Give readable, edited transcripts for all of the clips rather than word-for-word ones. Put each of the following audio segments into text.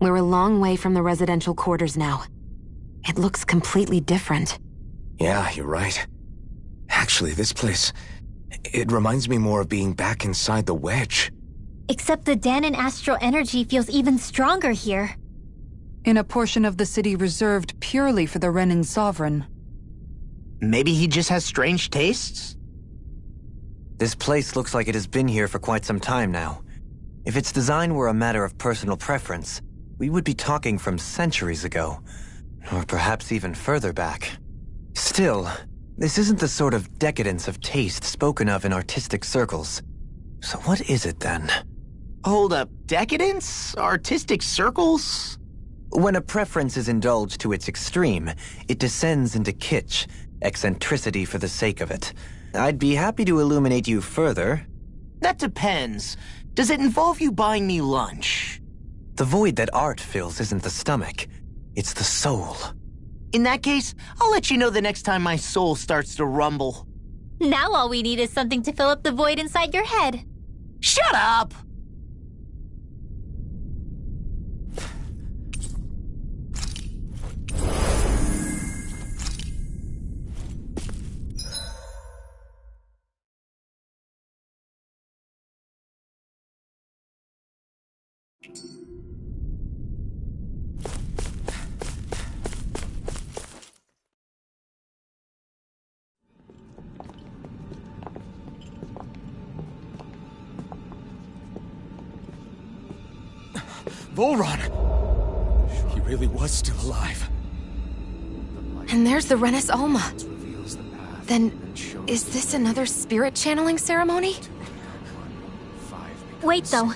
We're a long way from the residential quarters now. It looks completely different. Yeah, you're right. Actually, this place... it reminds me more of being back inside the wedge. Except the Danon astral energy feels even stronger here. In a portion of the city reserved purely for the Renin Sovereign. Maybe he just has strange tastes? This place looks like it has been here for quite some time now. If its design were a matter of personal preference, we would be talking from centuries ago. Or perhaps even further back. Still, this isn't the sort of decadence of taste spoken of in artistic circles. So what is it then? Hold up, decadence? Artistic circles? When a preference is indulged to its extreme, it descends into kitsch, eccentricity for the sake of it. I'd be happy to illuminate you further. That depends. Does it involve you buying me lunch? The void that art fills isn't the stomach, it's the soul. In that case, I'll let you know the next time my soul starts to rumble. Now all we need is something to fill up the void inside your head. Shut up! Volron! He really was still alive. And there's the Renis Alma. Then, is this another spirit channeling ceremony? Wait, though.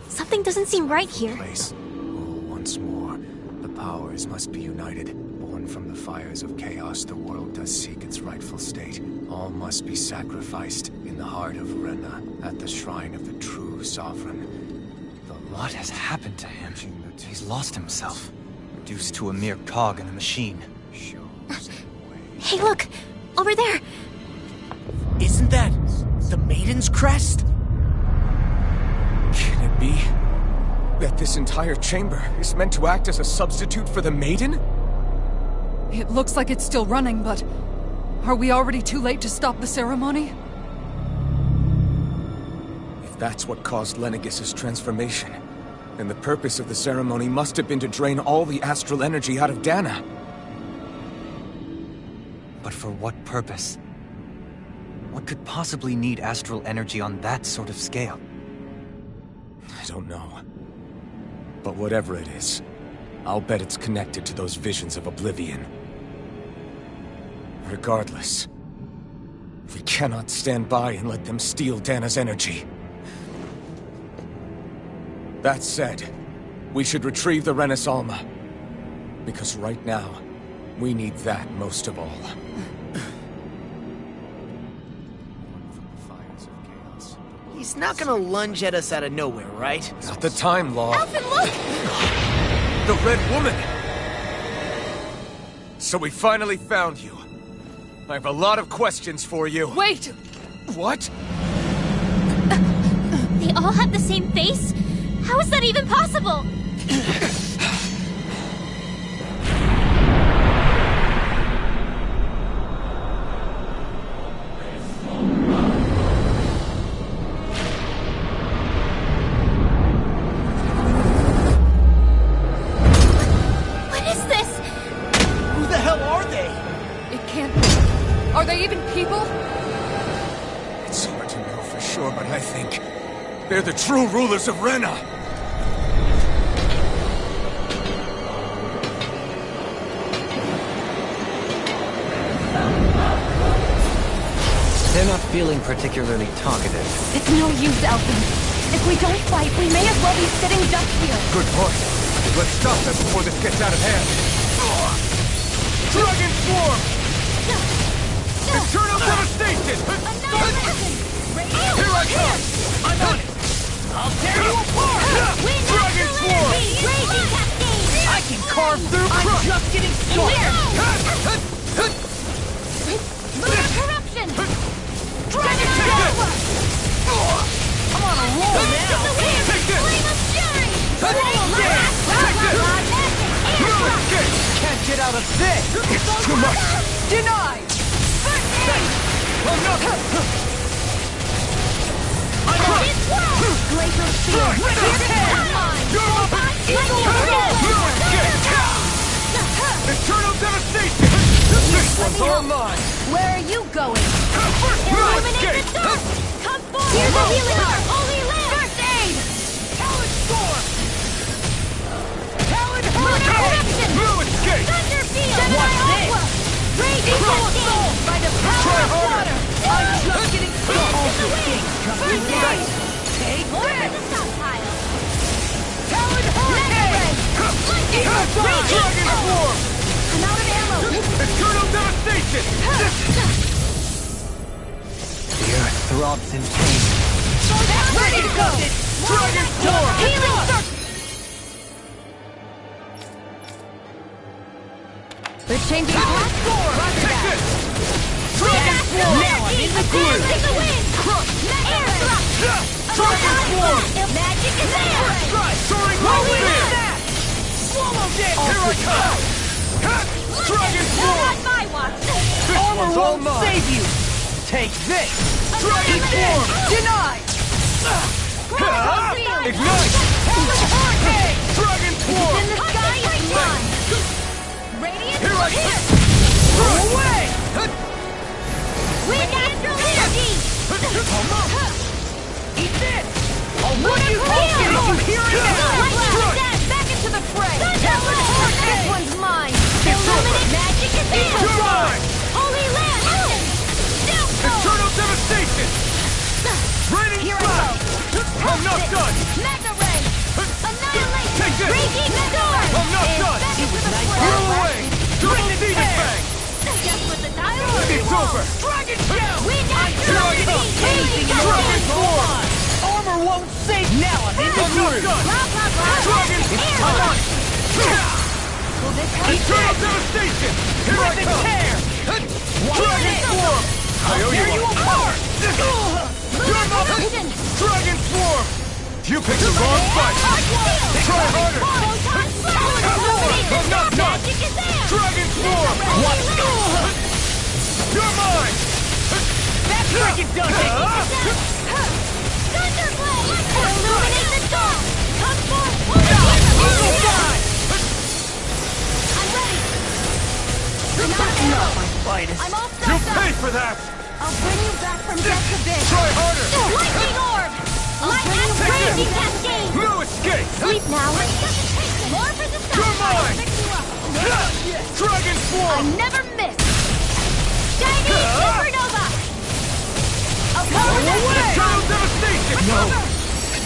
Something doesn't seem right here. Once more, the powers must be united. Born from the fires of chaos, the world does seek its rightful state. All must be sacrificed in the heart of Rena, at the shrine of the true sovereign. What has happened to him? He's lost himself, reduced to a mere cog in a machine. Hey, look! Over there! Isn't that the Maiden's crest? Can it be that this entire chamber is meant to act as a substitute for the Maiden? It looks like it's still running, but... are we already too late to stop the ceremony? If that's what caused Lenegis' transformation, then the purpose of the ceremony must have been to drain all the astral energy out of Dana. But for what purpose? What could possibly need astral energy on that sort of scale? I don't know. But whatever it is, I'll bet it's connected to those visions of oblivion. Regardless, we cannot stand by and let them steal Dana's energy. That said, we should retrieve the Renis Alma. Because right now, we need that most of all. He's not gonna lunge at us out of nowhere, right? Not the time, Law. Alvin, look! The Red Woman! So we finally found you. I have a lot of questions for you. Wait! What? They all have the same face? How is that even possible? What is this? Who the hell are they? It can't be. Are they even people? It's hard to know for sure, but I think they're the true rulers of Rena. They're not feeling particularly talkative. It's no use, Alvin. If we don't fight, we may as well be sitting ducks here. Good point. Let's stop them before this gets out of hand. Dragon Swarm! Internal devastation! Here I come! I'm on it! I'll tear you apart! Dragon Swarm! Raging cascade! I can carve through I'm just getting started! Lunar corruption! Dragon Power! I'm on a roll now! Take this! Can't get out of this! It's too much! Denied! Glacial Spear! Eternal devastation! This one's all mine! Where are you going? Illuminate the dark! Come forward! Here's a healing arm! Holy Lamb! First aid! Talon Storm! Talon Eruption! Blue escape! Thunder Field! What's this? Raging Cascade! By the power of water! I'm just getting started! First aid! Take More this! of the stockpile! Talon Hurricane! Eagle Dragon Swarm! I'm out of ammo! Eternal devastation! The earth throbs in pain. Ready to go! Dragon Swarm! Healing circle! They're changing class score! Roger Take that! this! Dragon Swarm! Now I'm in the groove! Take the wind! Air thrust! Dragon Swarm! Magic is there! Soaring Whirlwind! Swallow this! Here I come! Dragon Not Swarm! on my watch! This Armor one's all won't mine! save you! Take this! Dragon Swarm! Denied! Ignite! Hurricane! Dragon Swarm! In the sky is mine! Radiant Here I come! Go away! Wind astral energy! Eat this! I'll run you home! Did you hear it now? Back into the fray! This one's mine! Illuminate magic is there! You're mine! Holy Land! Eternal devastation! Raining Here I splash! I'm not done! Mega Ray! Annihilate! Take this! Raging Storm! I'm not done! Back into the Blow fray! away! Direct Demon Fang! Just what the dial It's over! Dragon Shell! Wind Here astral I come! energy! Dragon Swarm! Armor won't save now! I'm in the I'm not groove! done! Blah, blah, blah! Dragon Air Swarm! Will this help? Eternal devastation! Here I Rip and come! tear! Dragon Swarm! I owe Tear you you one! apart! You're my Eruption! Dragon Swarm! You picked the wrong fight! Try harder! I'm not done! Magic is there! Dragon Swarm! What? You're mine! That freaking does it! Thunderblade! Illuminate the storm! Come forth! Eagle Dive! I'm ready! Not my finest! I'm all You stocked pay up! for that! I'll bring you back from death to bid! Try harder! Lightning orb! Lightning Take this! raging cascade! No escape! Sleep now! More for the You're stockpile! mine! Fix you up! Dragon I Swarm! never miss! Shiny supernova! I'll cover that! Eternal devastation! No!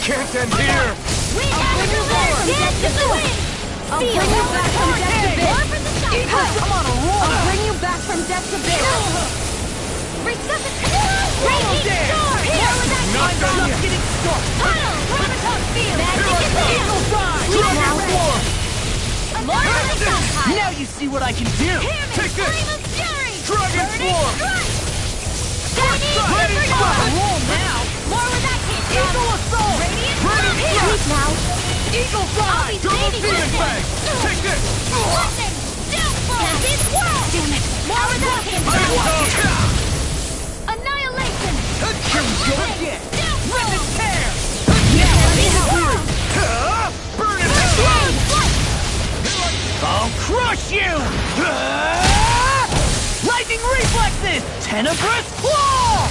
Can't end here! Wind astral energy! Dance to the wind! I'll bring you back from death to bid! More for the stockpile! I'm on a roll! I'll bring you back from death to bid! Resuscitate! Raging storm! Here with that Not kick! done yet! Getting started! Tunnel! Prototype field! Magic is there! Eagle Dive! Dragon Swarm! More for the stockpile! Now you see what I can do! Take this! Flame of fury! Dragon Swarm! Shiny Radiant supernova! Roll now! More with that kick! Eagle Assault! Radiant Radiant here! Blast! Sleep now! Eagle I'll Dive! be Double saving Demon this! Fang! Take this! Lightning! Downfall! Acid swirl! Damn it! More with that kick! Annihilation! Here we go again! Downfall! Rip and tear! Burn it! I'll crush you! Lightning reflexes! Tenebrous claw!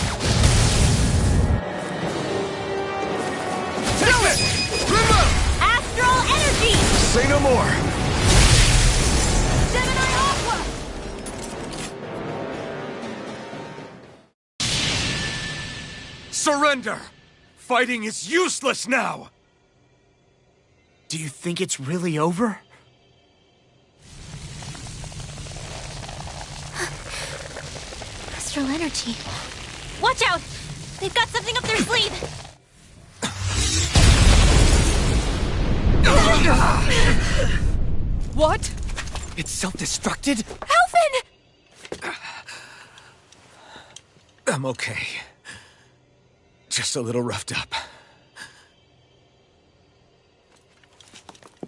Take this! Remote! Astral energy! Say no more! Gemini Aqua! Surrender! Fighting is useless now! Do you think it's really over? Astral energy. Watch out! They've got something up their sleeve! What? It's self-destructed? Alvin! I'm okay. Just a little roughed up.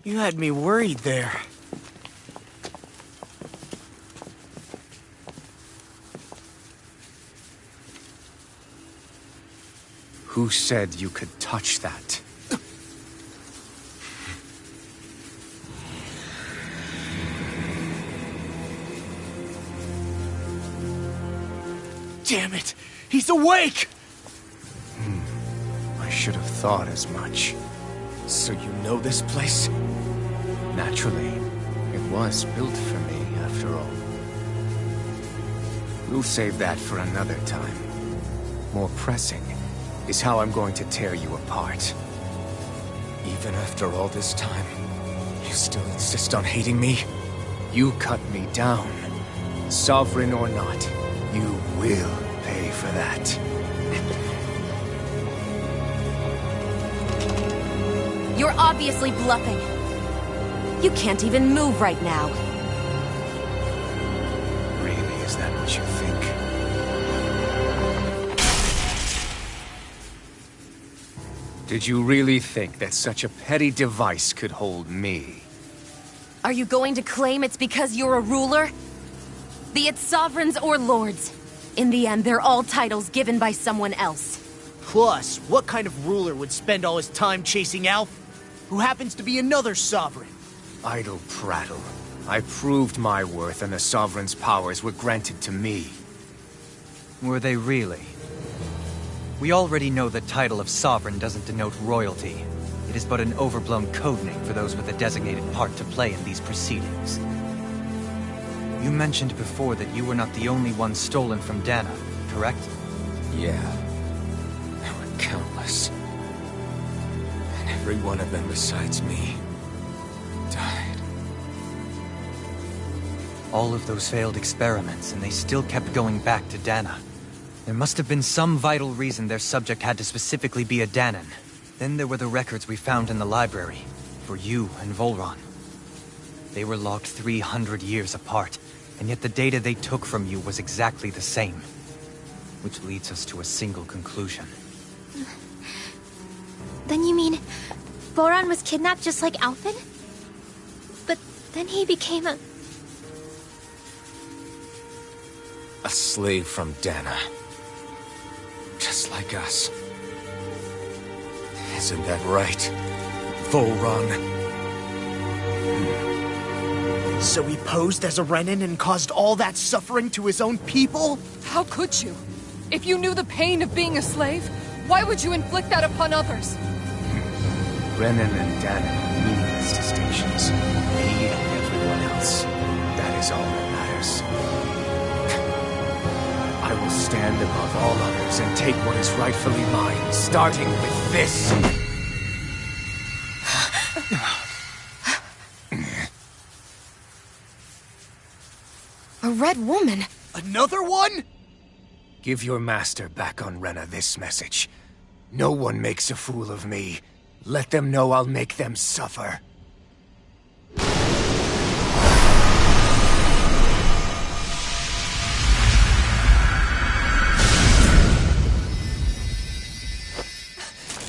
You had me worried there. Who said you could touch that? Damn it! He's awake! I should have thought as much. So you know this place? Naturally, it was built for me, after all. We'll save that for another time. More pressing is how I'm going to tear you apart. Even after all this time, you still insist on hating me? You cut me down. Sovereign or not, you will pay for that. You're obviously bluffing. You can't even move right now. Really, is that what you think? Did you really think that such a petty device could hold me? Are you going to claim it's because you're a ruler? Be it sovereigns or lords. In the end, they're all titles given by someone else. Plus, what kind of ruler would spend all his time chasing Alf, who happens to be another sovereign? Idle prattle. I proved my worth and the Sovereign's powers were granted to me. Were they really? We already know the title of Sovereign doesn't denote royalty. It is but an overblown codename for those with a designated part to play in these proceedings. You mentioned before that you were not the only one stolen from Dana, correct? Yeah. There were countless. And every one of them besides me died. All of those failed experiments, and they still kept going back to Dana. There must have been some vital reason their subject had to specifically be a Danan. Then there were the records we found in the library, for you and Volron. They were logged 300 years apart, and yet the data they took from you was exactly the same. Which leads us to a single conclusion. Then you mean Voron was kidnapped just like Alphen? But then he became a slave from Dana. Just like us. Isn't that right, Volron? So he posed as a Renin and caused all that suffering to his own people? How could you? If you knew the pain of being a slave, why would you inflict that upon others? Renin and Dana are meaningless distinctions. Me and everyone else. That is all that matters. I will stand above all others and take what is rightfully mine, starting with this. A red woman? Another one? Give your master back on Rena this message. No one makes a fool of me. Let them know I'll make them suffer.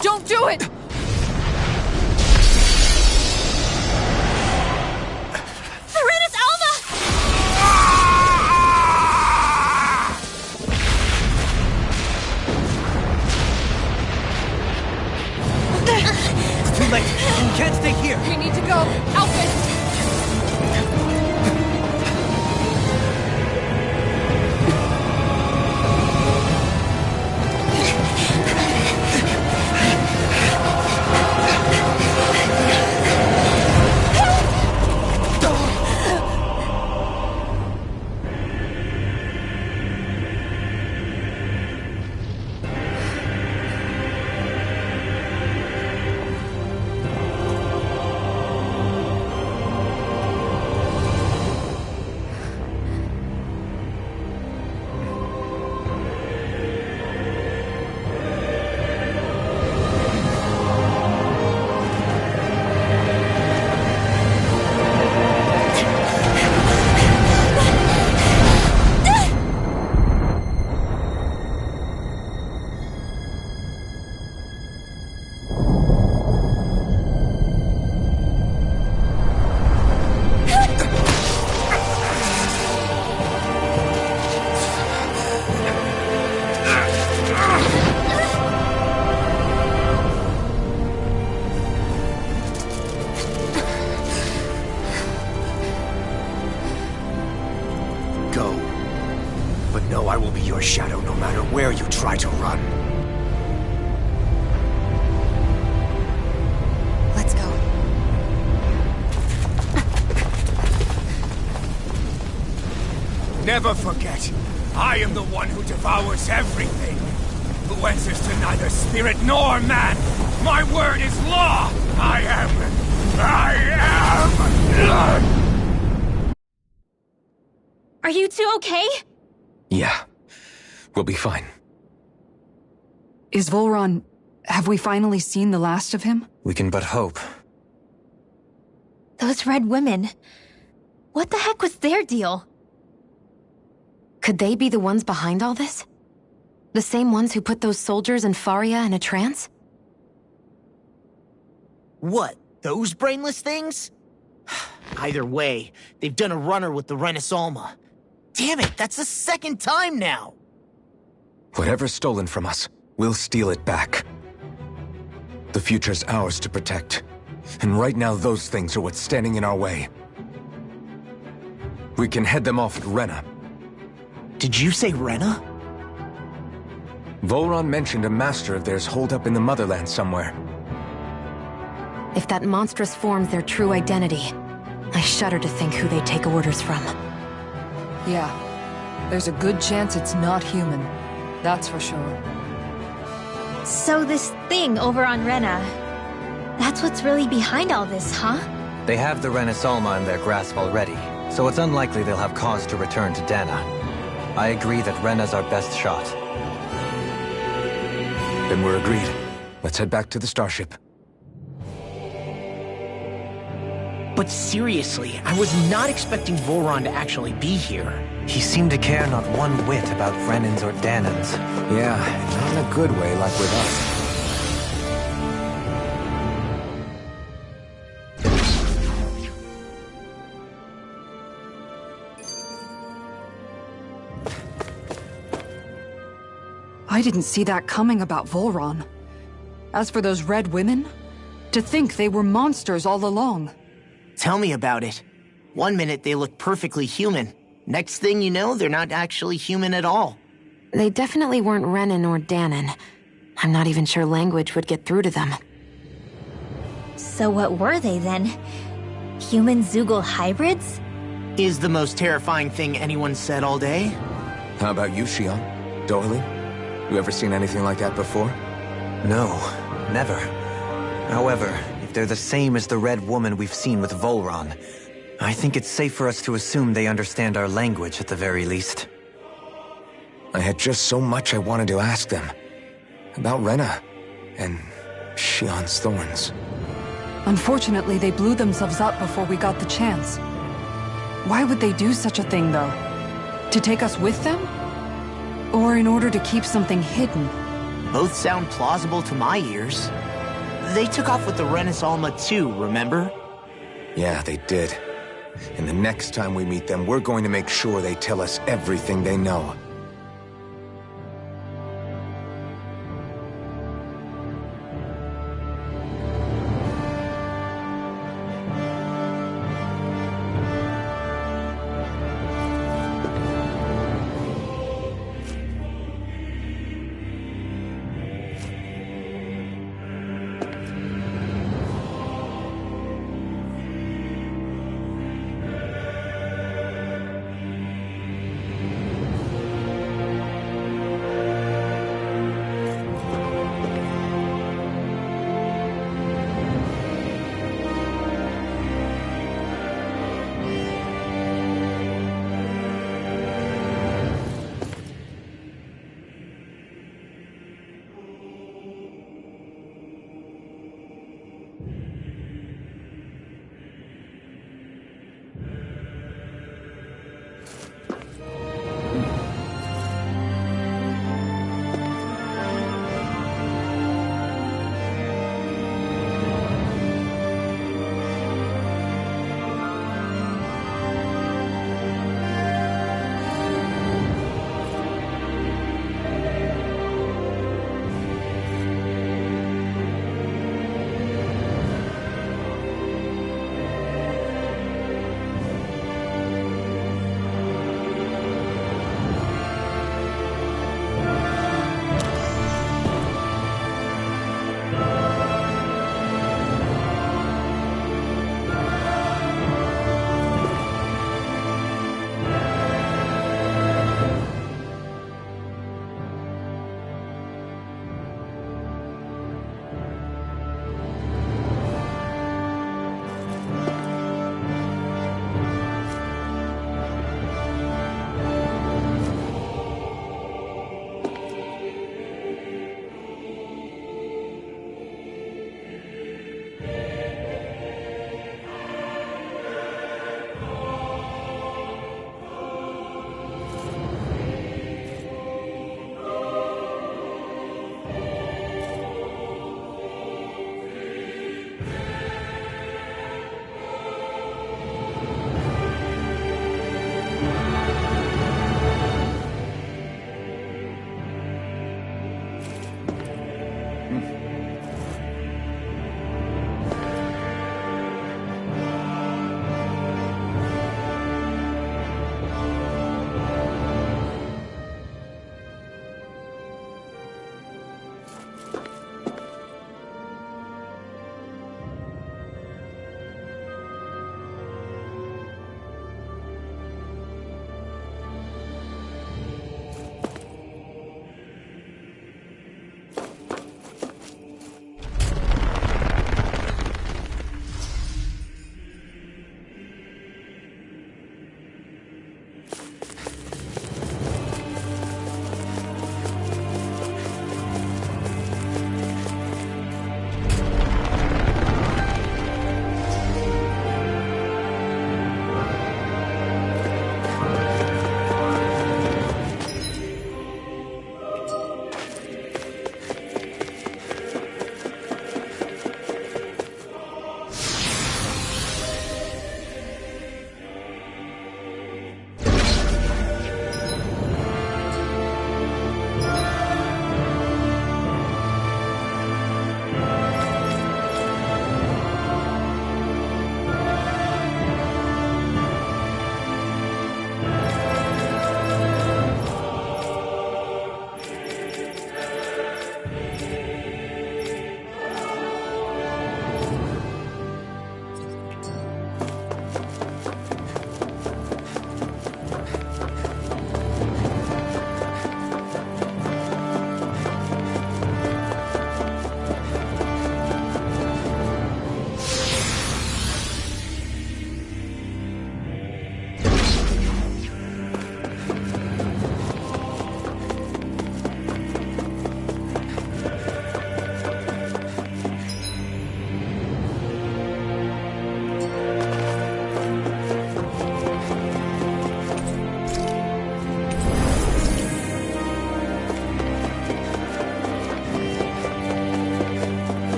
Don't do it! Serenus Alma! Too late! You can't stay here! go. But know I will be your shadow no matter where you try to run. Let's go. Never forget, I am the one who devours everything. Who answers to neither spirit nor man. My word is law! I am... Are you two okay? Yeah, we'll be fine. Is Volron... have we finally seen the last of him? We can but hope. Those red women. What the heck was their deal? Could they be the ones behind all this? The same ones who put those soldiers in Faria in a trance? What? Those brainless things? Either way, they've done a runner with the Renis Alma. Damn it, that's the second time now! Whatever's stolen from us, we'll steal it back. The future's ours to protect. And right now those things are what's standing in our way. We can head them off at Rena. Did you say Rena? Volron mentioned a master of theirs holed up in the motherland somewhere. If that monstrous form's their true identity, I shudder to think who they take orders from. Yeah. There's a good chance it's not human. That's for sure. So this thing over on Rena, that's what's really behind all this, huh? They have the Renis Alma in their grasp already, so it's unlikely they'll have cause to return to Dana. I agree that Rena's our best shot. Then we're agreed. Let's head back to the starship. But seriously, I was not expecting Volron to actually be here. He seemed to care not one whit about Renans or Danans. Yeah, not in a good way like with us. I didn't see that coming about Volron. As for those red women, to think they were monsters all along. Tell me about it. One minute they look perfectly human. Next thing you know, they're not actually human at all. They definitely weren't Renan or Danan. I'm not even sure language would get through to them. So what were they then? Human Zoogle hybrids? Is the most terrifying thing anyone said all day? How about you, Shion? Doily? You ever seen anything like that before? No, never. However, if they're the same as the red woman we've seen with Volron, I think it's safe for us to assume they understand our language at the very least. I had just so much I wanted to ask them. About Rena, and Shion's thorns. Unfortunately, they blew themselves up before we got the chance. Why would they do such a thing, though? To take us with them? Or in order to keep something hidden? Both sound plausible to my ears. They took off with the Renis Alma too, remember? Yeah, they did. And the next time we meet them, we're going to make sure they tell us everything they know.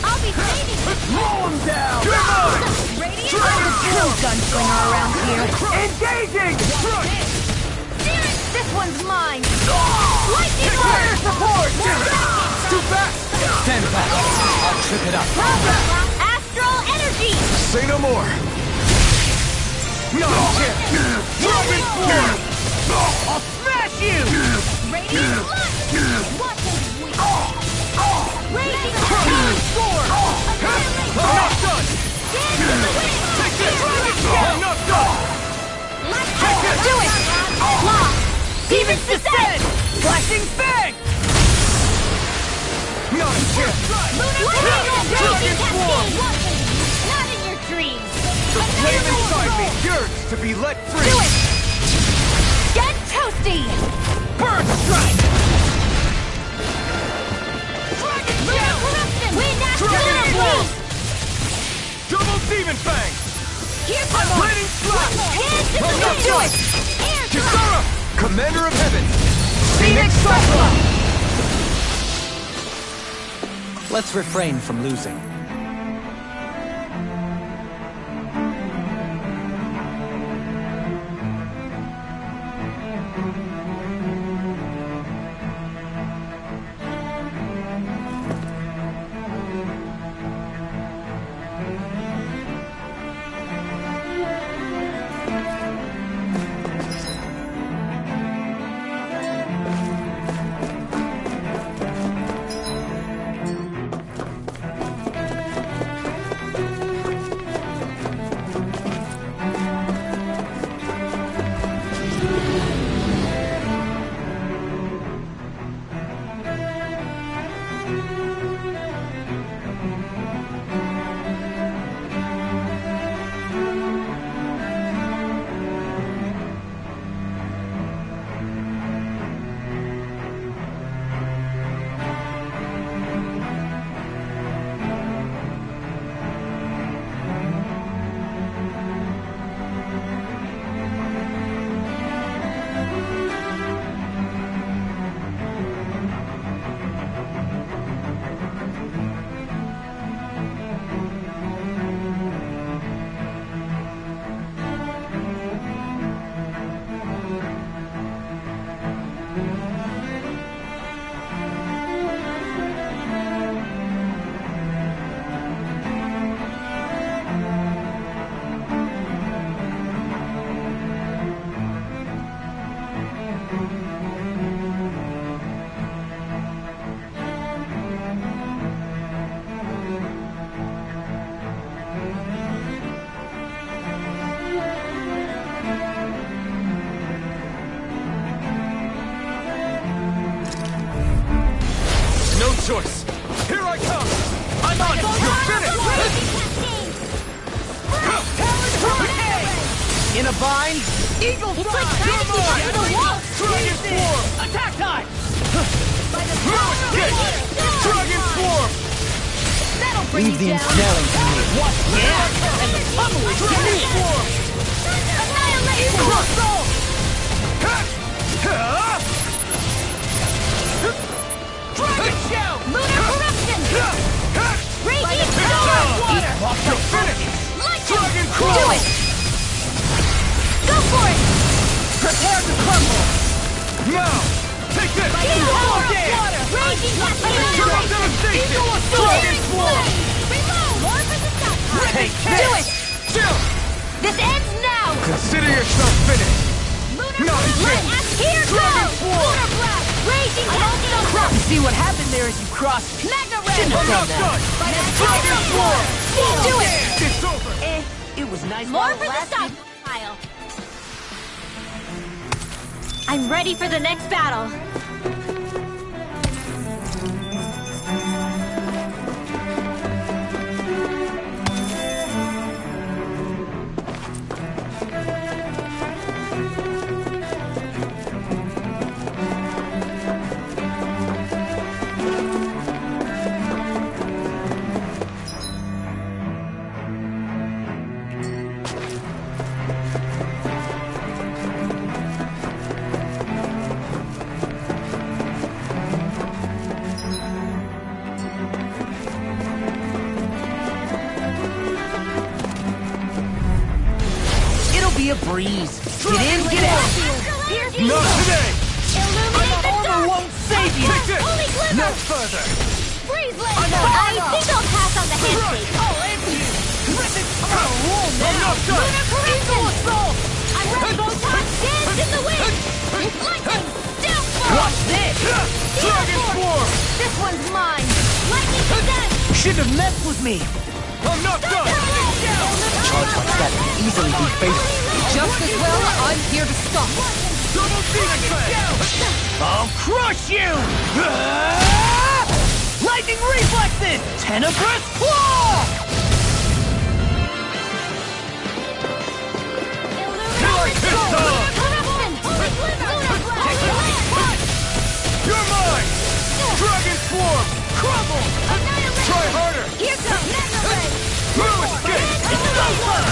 I'll be saving you. Mow him down! I'm the true gunslinger around here. Engaging! This one's mine. Lightning Fire Word! support! Too fast! Stand back. I'll trip it up. Astral Energy! Say no more. No chance! Dragon form! I'll smash you! Radiant Blood! What is weak? Raging Storm! I'm not done! Stand in the wind! Take this! I'm not done! Take this! Do it! Lock! Demons descend! Flashing fang! No chance! Raging Cascade! Not in your dreams! The flame inside me yearns to be let free! Do it! Get toasty! Bird strike! Lunar Corruption! Wind Astral Blast! Double demon fang! Here comes Lightning slash! Hands in the Well, wind! do it! Air Kisara! Commander of Heaven! Phoenix Cyclone! Let's refrain from losing. Choice! Here I come! I'm on it! You're finished! In a bind? Eagle It's Fly! like trying to get under the wall! Dragon Swarm! Attack time! No escape! Dragon Swarm! That'll bring Leave the you down. ensnaring to me. What? Yeah! And the pummel is Dragon me! Swarm! Annihilation! Crystal! Dragon Shell! Lunar Corruption! Raging Storm! Storm! You're finished! Dragon Do Claw! it! Go for it! Prepare to crumble! Now! Take this! Power of water! Raging Cascade! Triple devastation! Dragon Swarm! Reload! More for the stockpile! Take Do it! Chill! This ends now! Consider yourself finished! Lunar No Corruption! chance! Here Dragon goes! Swarm! Lunar Blast! Raging Cascade! You see what happened there as you crossed? Magna Shouldn't have I'm not done that. done! Dragon Swarm! Do it! It's over! It was nice More while it for the lasted. stockpile! I'm ready for the next battle! freeze. Get in, get out. Not today! The armor won't save you. Take this! Holy glimmer! No further! Freeze blade! I think I'll pass on the handshake. I'll empty you. I'm on a roll now. I'm not done! Eagle assault. I'm ready. Dance in the wind! Lightning! Down force! Watch this. Dragon Swarm! This one's mine! Lightning possess! Shouldn't have messed with me. I'm not done! Charge like that can easily be fatal. Just as well, I'm here to stop. Double demon trap! I'll crush you! Lightning reflexes! Tenebrous claw! You're mine! Dragon Swarm! Crumble! Try harder! Here comes Mega Ray! You escape! It's over!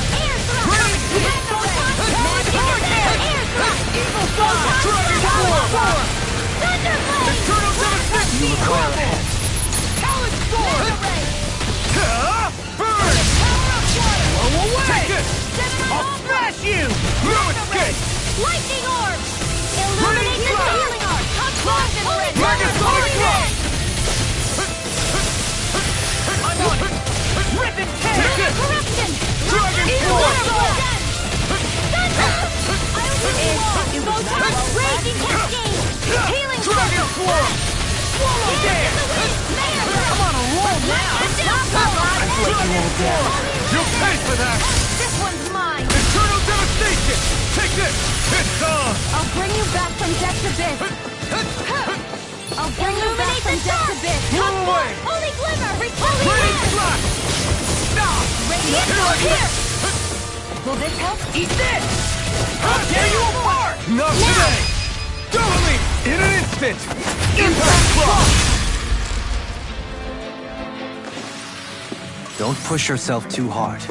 Dragon Swarm! Eternal Devastation! Crumble! Talon Storm! Burn! Blow away! Take it! I'll smash you! You escape! Lightning Orb! Illuminate the healing art! Holy Megasonic Drop! I'm on it! Rip and tear! Take it! Corruption! Dragon Swarm! Raging Cascade! Healing Dragon Swarm! Swallow dare! I'm on a roll now! Dragon Swarm! You'll pay for that! This one's mine! Eternal Devastation! Take this! It's on! I'll bring you back from death's abyss. I'll bring you back from death's abyss. Move away! Holy Glimmer! Holy Ready, Wind! slash! Stop! Radiant Here I Here! Will this help? Eat this! I'll tear you apart! Not today! Totally! In an instant! Impact Block! Don't push yourself too hard.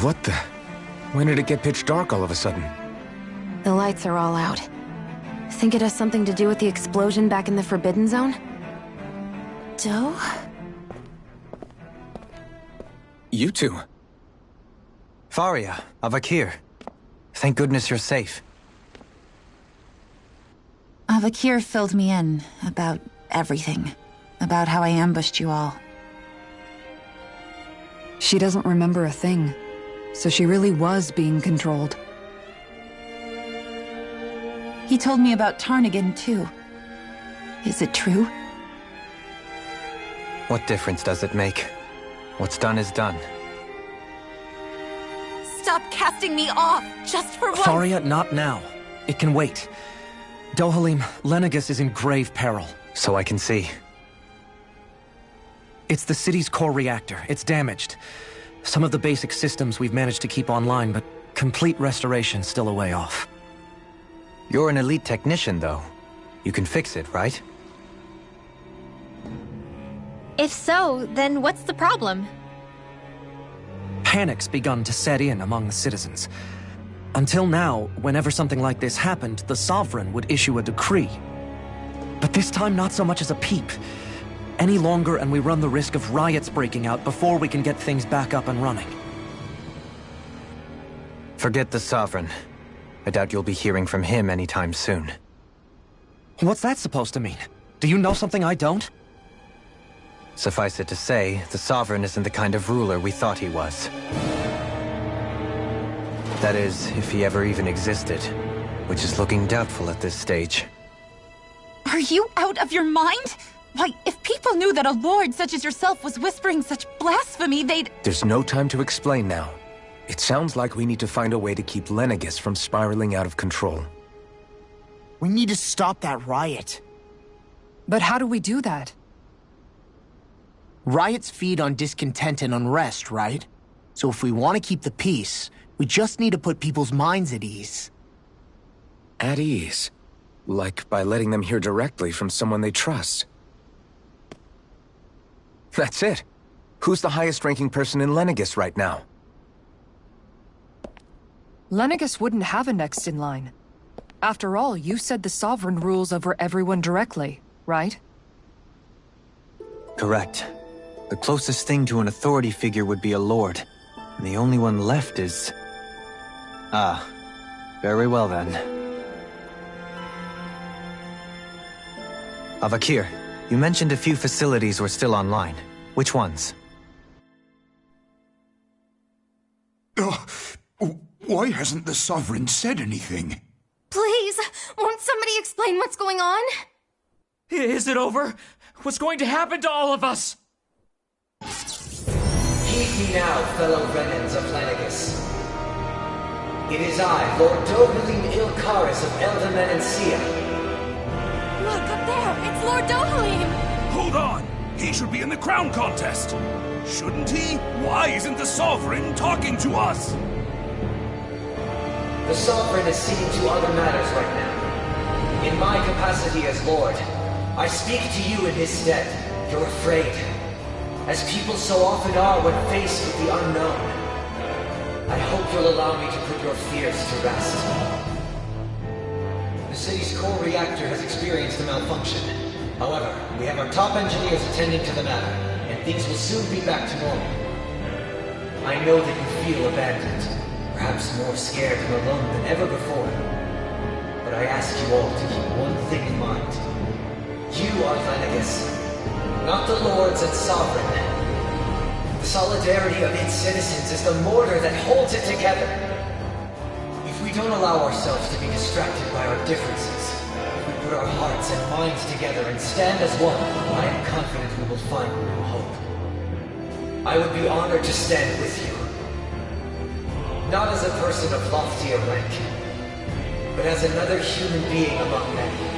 What the? When did it get pitch dark all of a sudden? The lights are all out. Think it has something to do with the explosion back in the Forbidden Zone? Doe? You two. Faria, Avakir. Thank goodness you're safe. Avakir filled me in about everything. About how I ambushed you all. She doesn't remember a thing, so she really was being controlled. He told me about Tarnigan, too. Is it true? What difference does it make? What's done is done. Stop casting me off, just for once. Faria, not now. It can wait. Dohalim, Lenegus is in grave peril. So I can see. It's the city's core reactor. It's damaged. Some of the basic systems we've managed to keep online, but complete restoration's still a way off. You're an elite technician, though. You can fix it, right? If so, then what's the problem? Panic's begun to set in among the citizens. Until now, whenever something like this happened, the Sovereign would issue a decree. But this time, not so much as a peep. Any longer and we run the risk of riots breaking out before we can get things back up and running. Forget the Sovereign. I doubt you'll be hearing from him anytime soon. What's that supposed to mean? Do you know something I don't? Suffice it to say, the Sovereign isn't the kind of ruler we thought he was. That is, if he ever even existed, which is looking doubtful at this stage. Are you out of your mind? Why, if people knew that a lord such as yourself was whispering such blasphemy, they'd... There's no time to explain now. It sounds like we need to find a way to keep Lenegus from spiraling out of control. We need to stop that riot. But how do we do that? Riots feed on discontent and unrest, right? So if we want to keep the peace, we just need to put people's minds at ease. At ease? Like by letting them hear directly from someone they trust. That's it. Who's the highest-ranking person in Lenegis right now? Lenegis wouldn't have a next in line. After all, you said the Sovereign rules over everyone directly, right? Correct. The closest thing to an authority figure would be a lord. And the only one left is... Ah. Very well then. Avakir, you mentioned a few facilities were still online. Which ones? Why hasn't the Sovereign said anything? Please, won't somebody explain what's going on? Is it over? What's going to happen to all of us? Heed me now, fellow Renans of Lenegis. It is I, Lord Dohalim Ilkaris of Eldaman and Sia. Look, up there! It's Lord Dohalim! Hold on! He should be in the crown contest! Shouldn't he? Why isn't the Sovereign talking to us? The Sovereign is seeing to other matters right now. In my capacity as Lord, I speak to you in his stead. You're afraid. As people so often are when faced with the unknown. I hope you'll allow me to put your fears to rest. The city's core reactor has experienced a malfunction. However, we have our top engineers attending to the matter, and things will soon be back to normal. I know that you feel abandoned, perhaps more scared and alone than ever before. But I ask you all to keep one thing in mind. You are Lenegis, not the Lords and Sovereign. The solidarity of its citizens is the mortar that holds it together. If we don't allow ourselves to be distracted by our differences, if we put our hearts and minds together and stand as one, I am confident we will find new hope. I would be honored to stand with you. Not as a person of loftier rank, but as another human being among many.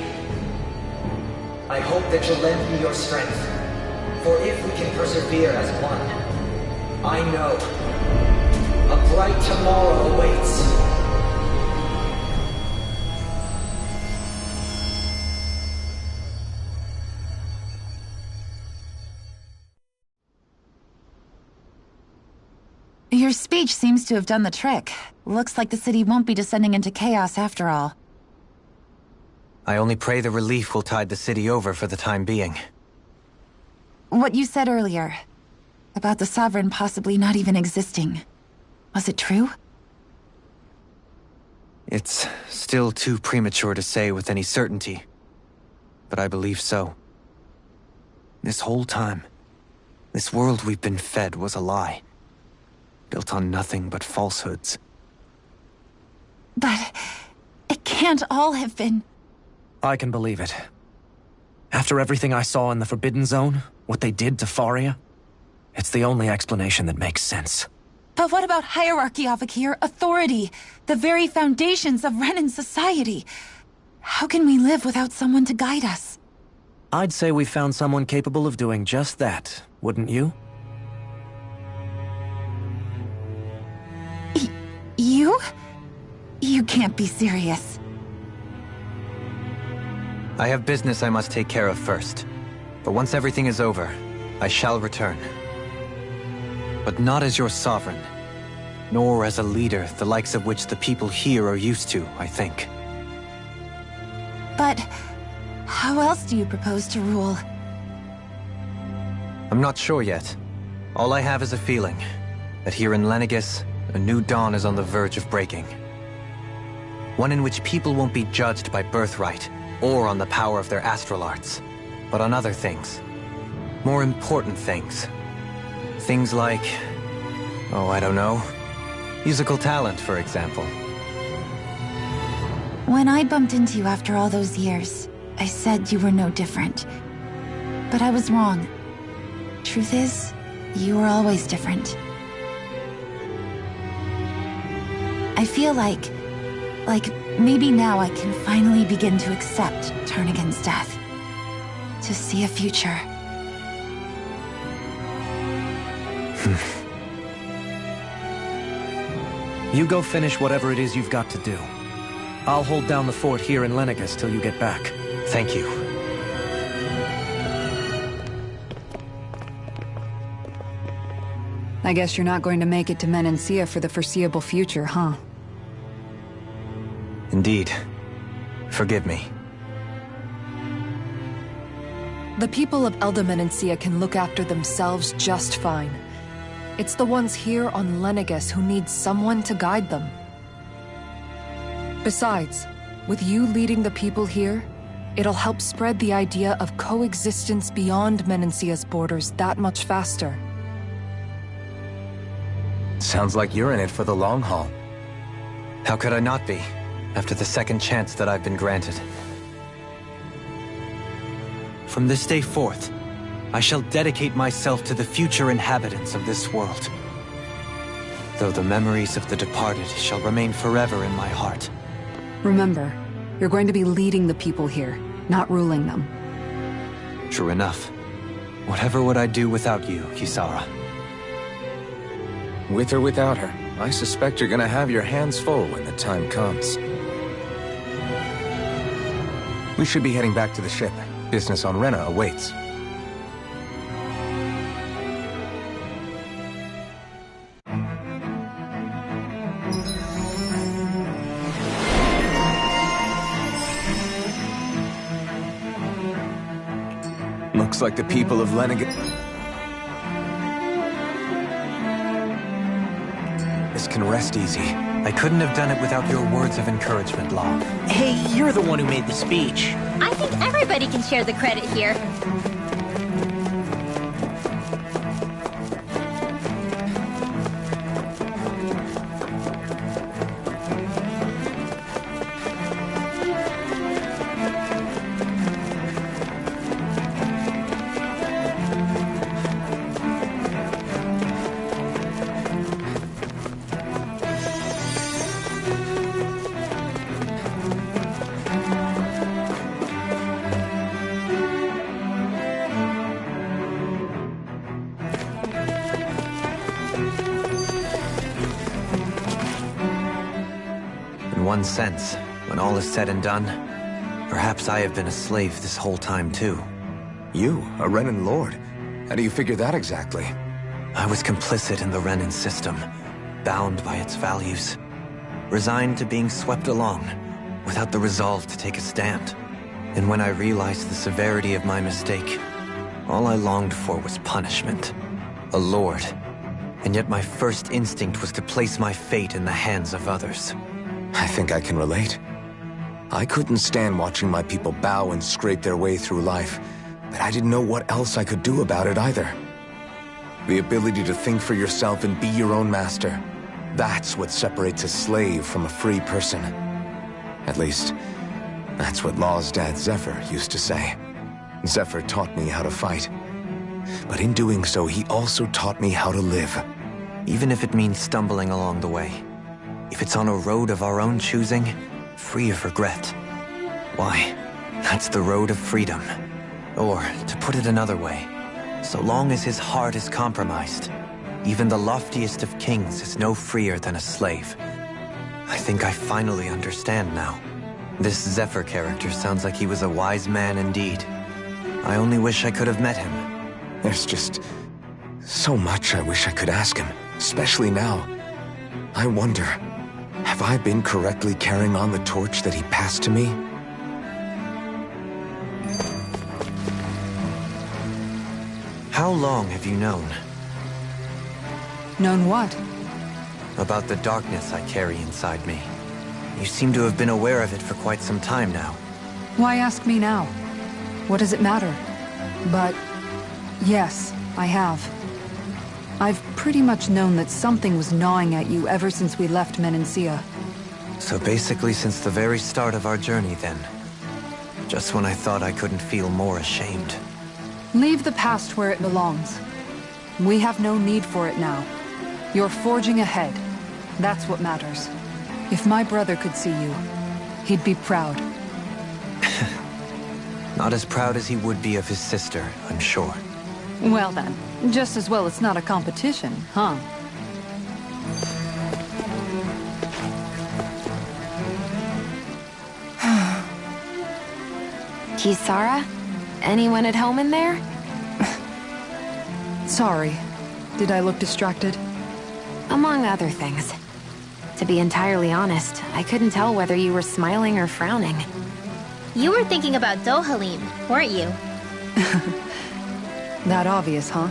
I hope that you'll lend me your strength, for if we can persevere as one, I know a bright tomorrow awaits. Your speech seems to have done the trick. Looks like the city won't be descending into chaos after all. I only pray the relief will tide the city over for the time being. What you said earlier, about the Sovereign possibly not even existing, was it true? It's still too premature to say with any certainty, but I believe so. This whole time, this world we've been fed was a lie, built on nothing but falsehoods. But it can't all have been... I can believe it. After everything I saw in the Forbidden Zone, what they did to Faria, it's the only explanation that makes sense. But what about hierarchy, Avakir? Authority? The very foundations of Renan society? How can we live without someone to guide us? I'd say we found someone capable of doing just that, wouldn't you? You? You can't be serious. I have business I must take care of first. But once everything is over, I shall return. But not as your sovereign, nor as a leader the likes of which the people here are used to, I think. But how else do you propose to rule? I'm not sure yet. All I have is a feeling that here in Lenegis, a new dawn is on the verge of breaking. One in which people won't be judged by birthright, or on the power of their astral arts, but on other things. More important things. Things like... oh, I don't know. Musical talent, for example. When I bumped into you after all those years, I said you were no different. But I was wrong. Truth is, you were always different. I feel like maybe now I can finally begin to accept turn against death. To see a future. You go finish whatever it is you've got to do. I'll hold down the fort here in Lenegus till you get back. Thank you. I guess you're not going to make it to Menancia for the foreseeable future, huh? Indeed. Forgive me. The people of Elda Menancia can look after themselves just fine. It's the ones here on Lenegus who need someone to guide them. Besides, with you leading the people here, it'll help spread the idea of coexistence beyond Menancia's borders that much faster. Sounds like you're in it for the long haul. How could I not be, after the second chance that I've been granted? From this day forth, I shall dedicate myself to the future inhabitants of this world. Though the memories of the departed shall remain forever in my heart. Remember, you're going to be leading the people here, not ruling them. True enough. Whatever would I do without you, Kisara? With or without her, I suspect you're gonna have your hands full when the time comes. We should be heading back to the ship. Business on Rena awaits. Looks like the people of Lenegus can rest easy. I couldn't have done it without your words of encouragement, Law. Hey, you're the one who made the speech. I think everybody can share the credit here. In one sense, when all is said and done, perhaps I have been a slave this whole time too. You, a Renan Lord? How do you figure that exactly? I was complicit in the Renan system, bound by its values, resigned to being swept along, without the resolve to take a stand. And when I realized the severity of my mistake, all I longed for was punishment. A lord. And yet my first instinct was to place my fate in the hands of others. I think I can relate. I couldn't stand watching my people bow and scrape their way through life, but I didn't know what else I could do about it either. The ability to think for yourself and be your own master, that's what separates a slave from a free person. At least, that's what Law's dad Zephyr used to say. Zephyr taught me how to fight. But in doing so, he also taught me how to live. Even if it means stumbling along the way. If it's on a road of our own choosing, free of regret. Why, that's the road of freedom. Or, to put it another way, so long as his heart is compromised, even the loftiest of kings is no freer than a slave. I think I finally understand now. This Zephyr character sounds like he was a wise man indeed. I only wish I could have met him. There's just so much I wish I could ask him, especially now. I wonder, have I been correctly carrying on the torch that he passed to me? How long have you known? Known what? About the darkness I carry inside me. You seem to have been aware of it for quite some time now. Why ask me now? What does it matter? But yes, I have. I've pretty much known that something was gnawing at you ever since we left Menancia. So basically since the very start of our journey then. Just when I thought I couldn't feel more ashamed. Leave the past where it belongs. We have no need for it now. You're forging ahead. That's what matters. If my brother could see you, he'd be proud. Not as proud as he would be of his sister, I'm sure. Well then, just as well it's not a competition, huh? Kisara? Anyone at home in there? Sorry. Did I look distracted? Among other things. To be entirely honest, I couldn't tell whether you were smiling or frowning. You were thinking about Dohalim, weren't you? That obvious, huh?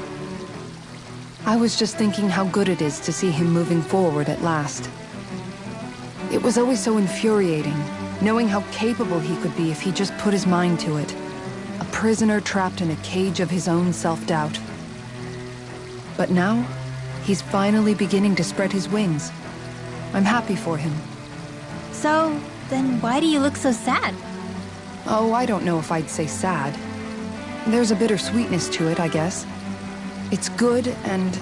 I was just thinking how good it is to see him moving forward at last. It was always so infuriating, knowing how capable he could be if he just put his mind to it. A prisoner trapped in a cage of his own self-doubt. But now, he's finally beginning to spread his wings. I'm happy for him. So, then why do you look so sad? Oh, I don't know if I'd say sad. There's a bittersweetness to it, I guess. It's good and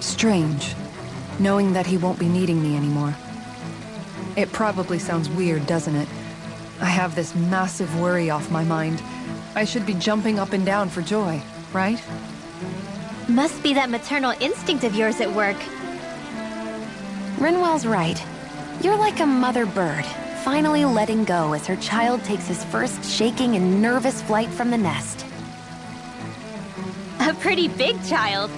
strange, knowing that he won't be needing me anymore. It probably sounds weird, doesn't it? I have this massive worry off my mind. I should be jumping up and down for joy, right? Must be that maternal instinct of yours at work. Rinwell's right. You're like a mother bird, finally letting go as her child takes his first shaking and nervous flight from the nest. A pretty big child.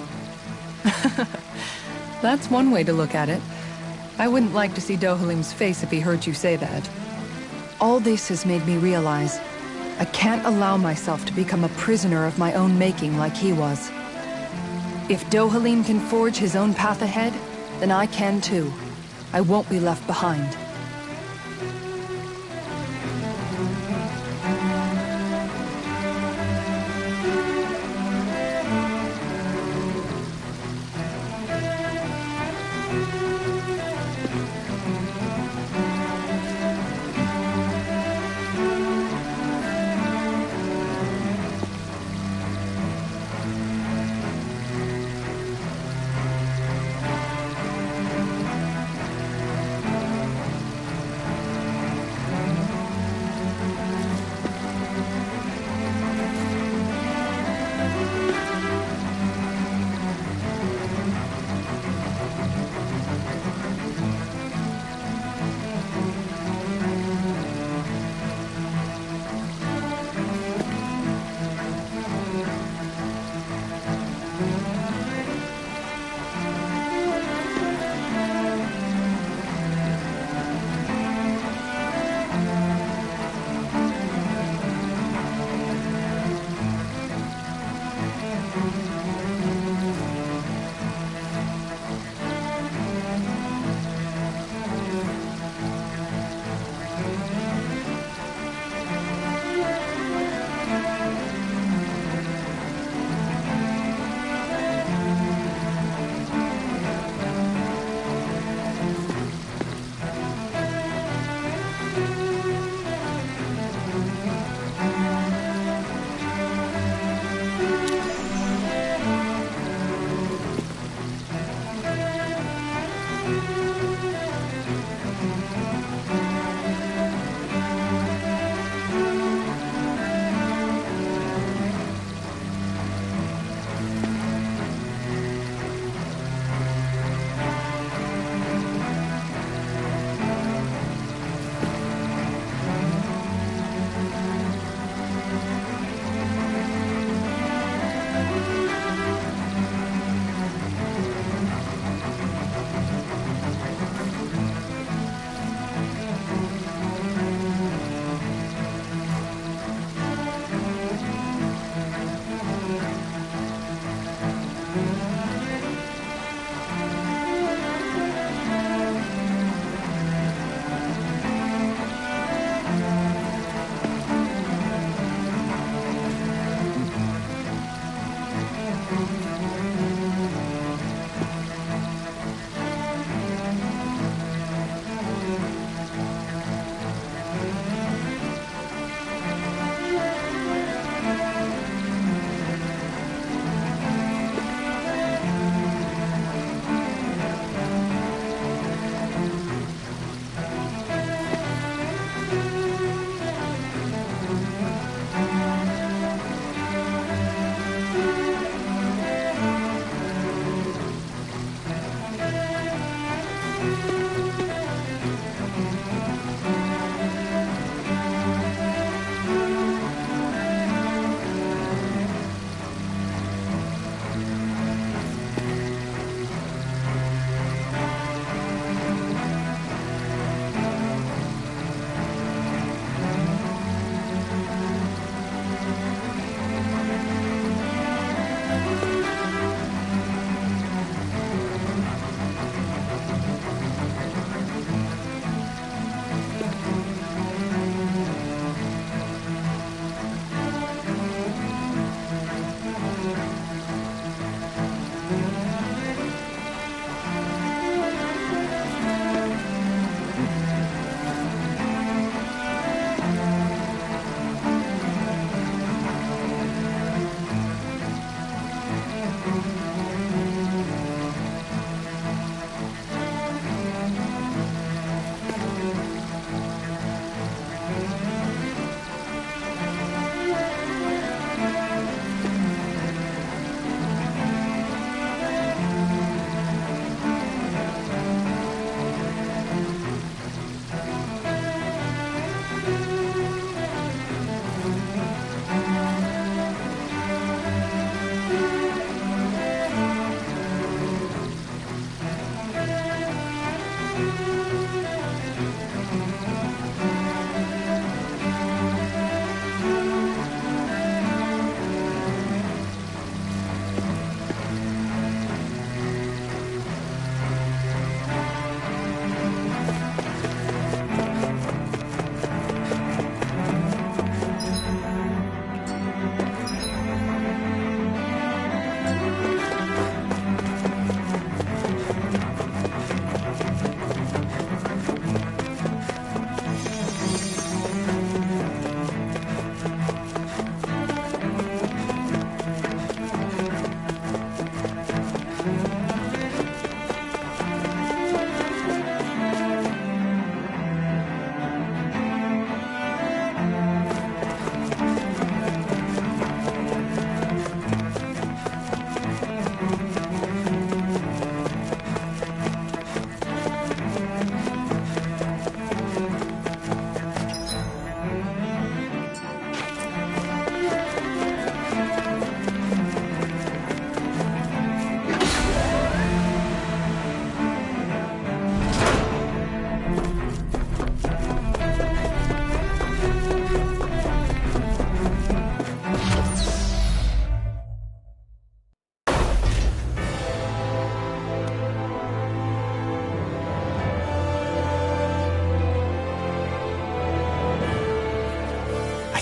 That's one way to look at it. I wouldn't like to see Dohalim's face if he heard you say that. All this has made me realize I can't allow myself to become a prisoner of my own making like he was. If Dohalim can forge his own path ahead, then I can too. I won't be left behind.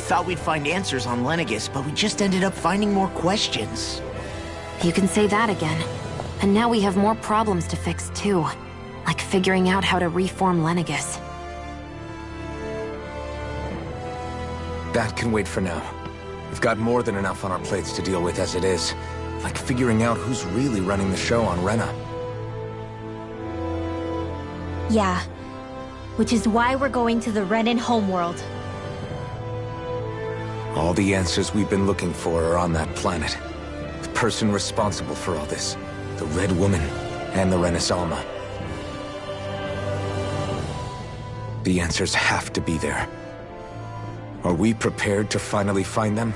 thought we'd find answers on Lenegis, but we just ended up finding more questions. You can say that again. And now we have more problems to fix, too. Like figuring out how to reform Lenegis. That can wait for now. We've got more than enough on our plates to deal with as it is. Like figuring out who's really running the show on Rena. Yeah. Which is why we're going to the Renan homeworld. All the answers we've been looking for are on that planet. The person responsible for all this. The Red Woman and the Renis Alma. The answers have to be there. Are we prepared to finally find them?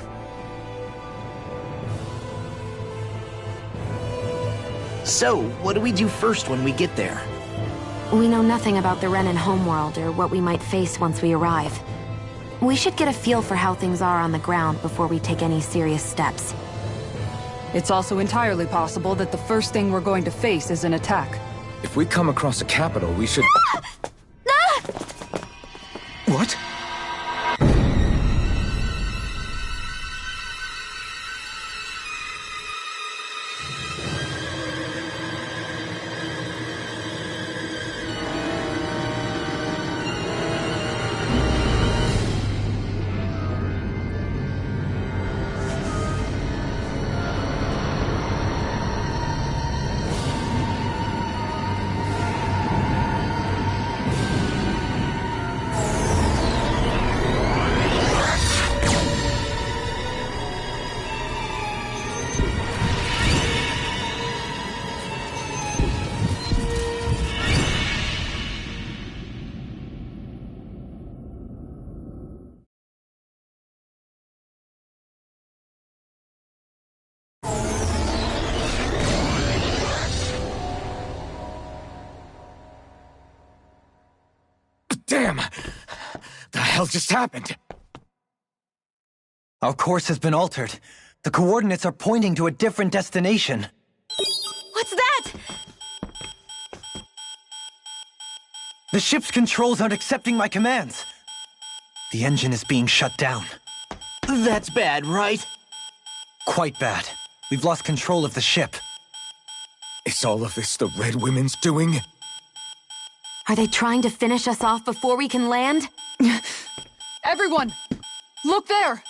So, what do we do first when we get there? We know nothing about the Renan homeworld or what we might face once we arrive. We should get a feel for how things are on the ground before we take any serious steps. It's also entirely possible that the first thing we're going to face is an attack. If we come across a capital, we should... What? Damn! The hell just happened? Our course has been altered. The coordinates are pointing to a different destination. What's that? The ship's controls aren't accepting my commands. The engine is being shut down. That's bad, right? Quite bad. We've lost control of the ship. Is all of this the Red Women's doing? Are they trying to finish us off before we can land? Everyone! Look there!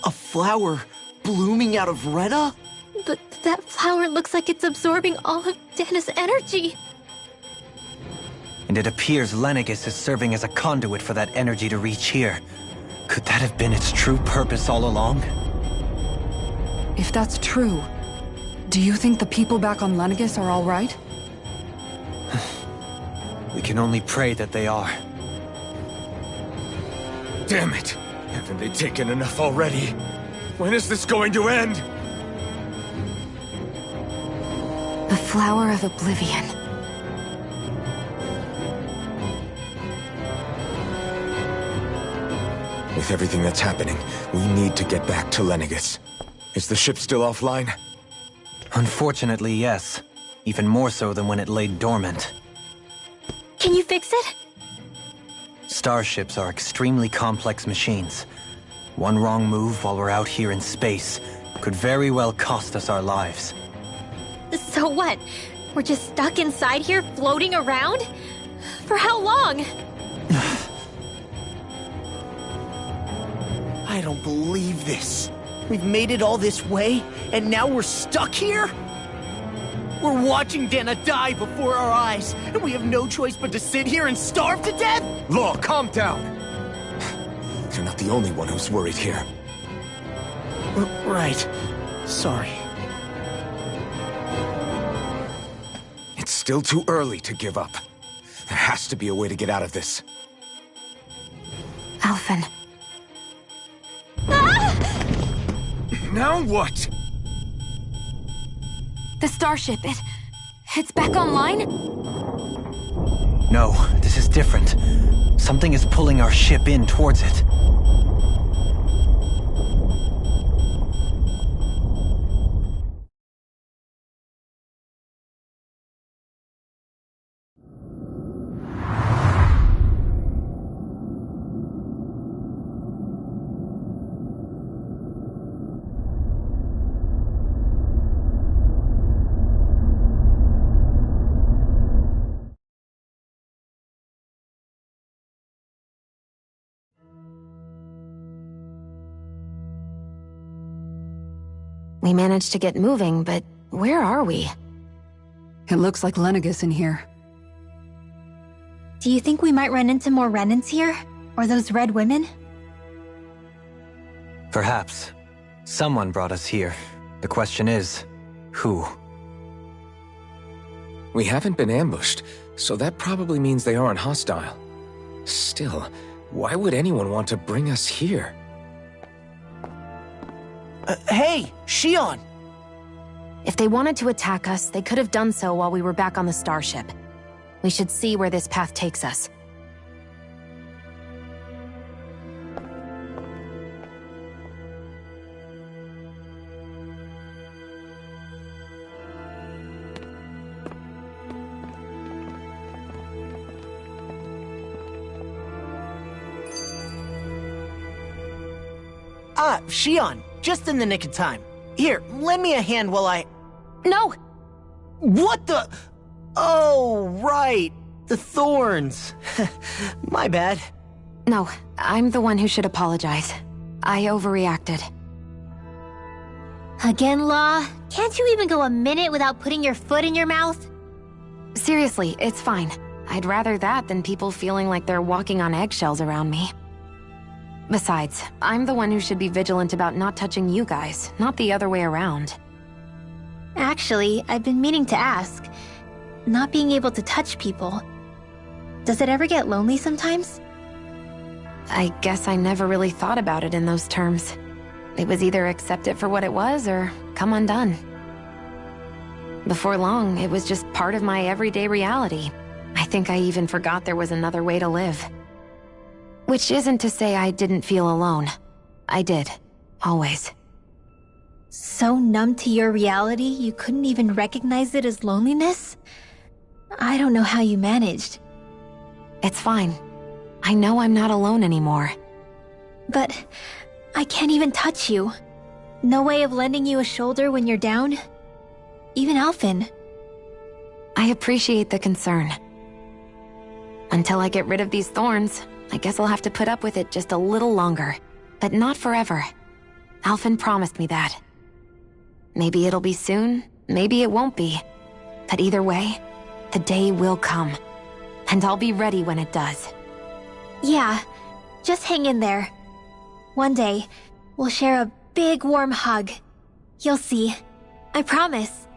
A flower blooming out of Rena? But that flower looks like it's absorbing all of Dana's energy. And it appears Lenegis is serving as a conduit for that energy to reach here. Could that have been its true purpose all along? If that's true, do you think the people back on Lenegis are all right? We can only pray that they are. Damn it! Haven't they taken enough already? When is this going to end? The Flower of Oblivion. With everything that's happening, we need to get back to Lenegis. Is the ship still offline? Unfortunately, yes. Even more so than when it lay dormant. Can you fix it? Starships are extremely complex machines. One wrong move while we're out here in space could very well cost us our lives. So what? We're just stuck inside here, floating around? For how long? I don't believe this. We've made it all this way, and now we're stuck here? We're watching Dana die before our eyes, and we have no choice but to sit here and starve to death? Law, calm down! You're not the only one who's worried here. Right. Sorry. It's still too early to give up. There has to be a way to get out of this. Alphen. Now what? The starship, it's back online? No, this is different. Something is pulling our ship in towards it. We managed to get moving, but where are we? It looks like Lenegis in here. Do you think we might run into more Renans here? Or those red women? Perhaps. Someone brought us here. The question is, who? We haven't been ambushed, so that probably means they aren't hostile. Still, why would anyone want to bring us here? Hey, Shion! If they wanted to attack us, they could have done so while we were back on the starship. We should see where this path takes us. Ah, Shion, just in the nick of time. Here, lend me a hand while I... No! What the... Oh, right. The thorns. My bad. No, I'm the one who should apologize. I overreacted. Again, Law? Can't you even go a minute without putting your foot in your mouth? Seriously, it's fine. I'd rather that than people feeling like they're walking on eggshells around me. Besides, I'm the one who should be vigilant about not touching you guys, not the other way around. Actually, I've been meaning to ask. Not being able to touch people. Does it ever get lonely sometimes? I guess I never really thought about it in those terms. It was either accept it for what it was or come undone. Before long, it was just part of my everyday reality. I think I even forgot there was another way to live. Which isn't to say I didn't feel alone. I did. Always. So numb to your reality, you couldn't even recognize it as loneliness? I don't know how you managed. It's fine. I know I'm not alone anymore. But I can't even touch you. No way of lending you a shoulder when you're down? Even Alphen. I appreciate the concern. Until I get rid of these thorns, I guess I'll have to put up with it just a little longer. But not forever. Alphen promised me that. Maybe it'll be soon, maybe it won't be. But either way, the day will come. And I'll be ready when it does. Yeah, just hang in there. One day, we'll share a big warm hug. You'll see. I promise.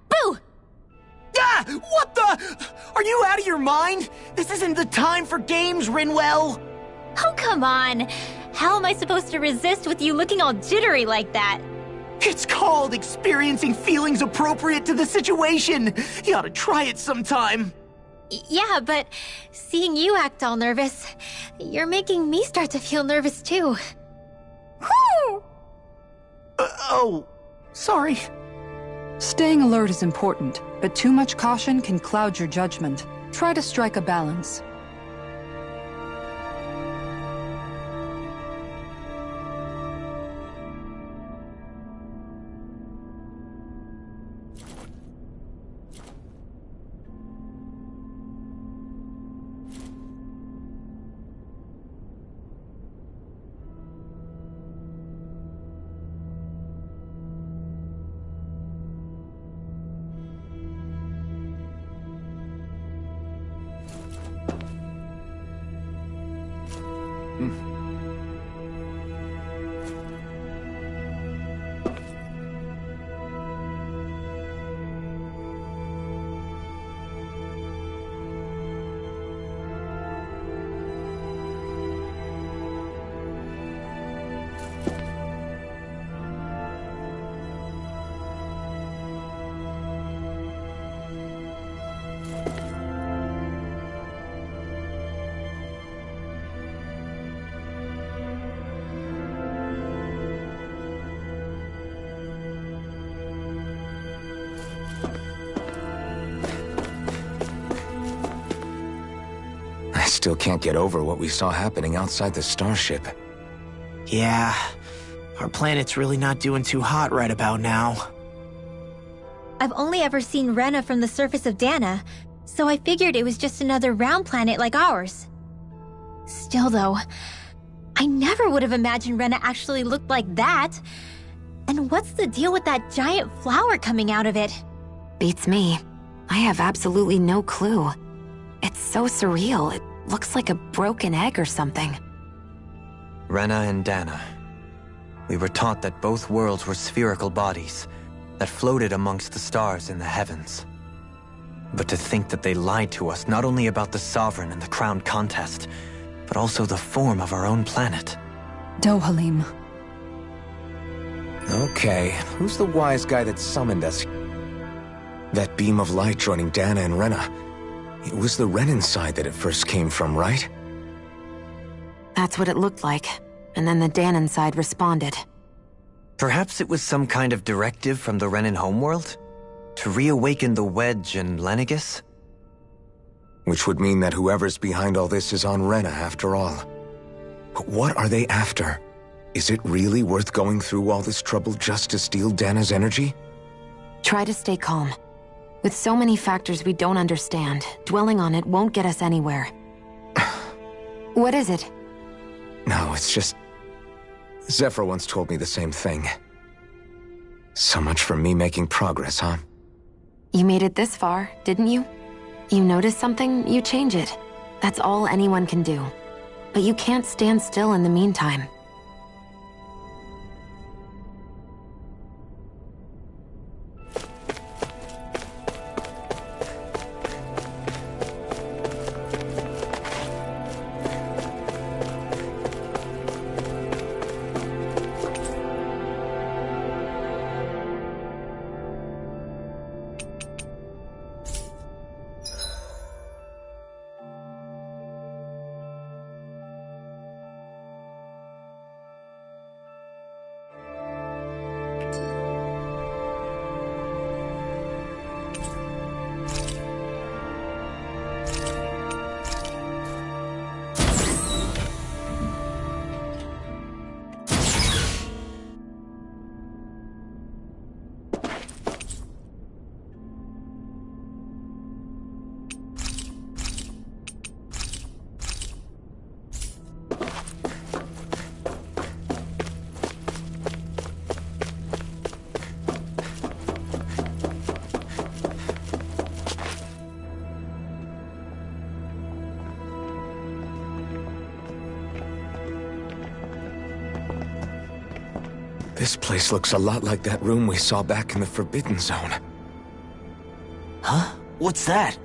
Boo! Ah! What the? Are you out of your mind? This isn't the time for games, Rinwell! Oh, come on. How am I supposed to resist with you looking all jittery like that? It's called experiencing feelings appropriate to the situation. You ought to try it sometime. Yeah, but seeing you act all nervous, you're making me start to feel nervous too. Whew! Oh, sorry. Staying alert is important, but too much caution can cloud your judgment. Try to strike a balance. I still can't get over what we saw happening outside the starship. Yeah, our planet's really not doing too hot right about now. I've only ever seen Rena from the surface of Dana, so I figured it was just another round planet like ours. Still though, I never would have imagined Rena actually looked like that. And what's the deal with that giant flower coming out of it? Beats me. I have absolutely no clue. It's so surreal. It looks like a broken egg or something. Rena and Dana. We were taught that both worlds were spherical bodies that floated amongst the stars in the heavens. But to think that they lied to us not only about the Sovereign and the crown contest, but also the form of our own planet. Dohalim. Okay, who's the wise guy that summoned us? That beam of light joining Dana and Rena. It was the Renan side that it first came from, right? That's what it looked like. And then the Danon side responded. Perhaps it was some kind of directive from the Renan homeworld? To reawaken the Wedge and Lenegis? Which would mean that whoever's behind all this is on Rena after all. But what are they after? Is it really worth going through all this trouble just to steal Dana's energy? Try to stay calm. With so many factors we don't understand, dwelling on it won't get us anywhere. What is it? No, it's just... Zephyr once told me the same thing. So much for me making progress, huh? You made it this far, didn't you? You notice something, you change it. That's all anyone can do. But you can't stand still in the meantime. This place looks a lot like that room we saw back in the Forbidden Zone. Huh? What's that?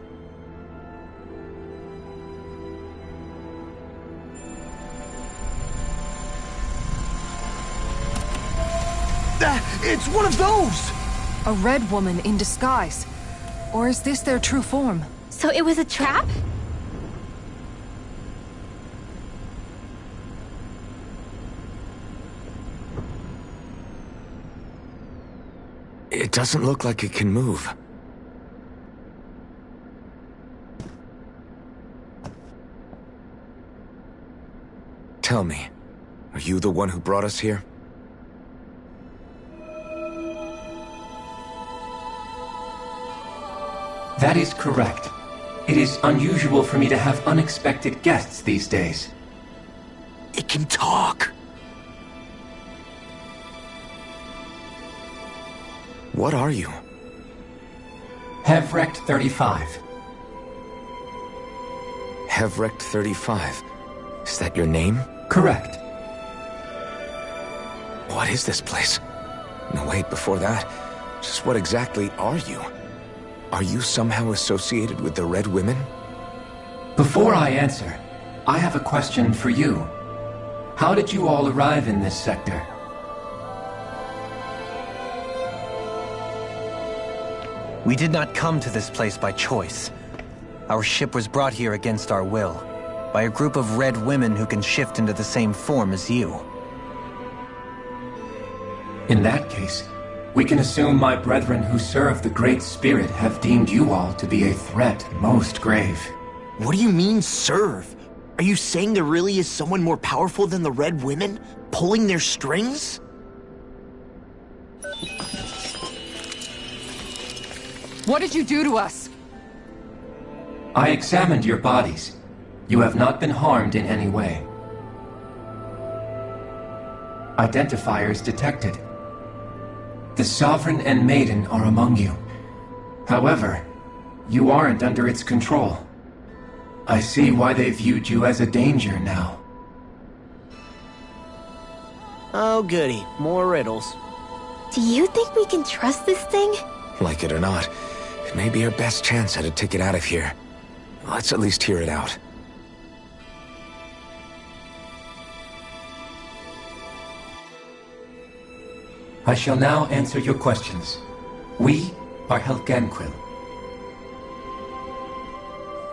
It's one of those! A red woman in disguise. Or is this their true form? So it was a trap? It doesn't look like it can move. Tell me, are you the one who brought us here? That is correct. It is unusual for me to have unexpected guests these days. It can talk. What are you? Hevrect 35. Hevrect 35. Is that your name? Correct. What is this place? No, wait, before that, just what exactly are you? Are you somehow associated with the Red Women? Before I answer, I have a question for you. How did you all arrive in this sector? We did not come to this place by choice. Our ship was brought here against our will, by a group of red women who can shift into the same form as you. In that case, we can assume my brethren who serve the Great Spirit have deemed you all to be a threat most grave. What do you mean, serve? Are you saying there really is someone more powerful than the Red Women, pulling their strings? What did you do to us? I examined your bodies. You have not been harmed in any way. Identifiers detected. The Sovereign and Maiden are among you. However, you aren't under its control. I see why they viewed you as a danger now. Oh goody, more riddles. Do you think we can trust this thing? Like it or not, it may be our best chance at a ticket out of here. Let's at least hear it out. I shall now answer your questions. We are Helganquil.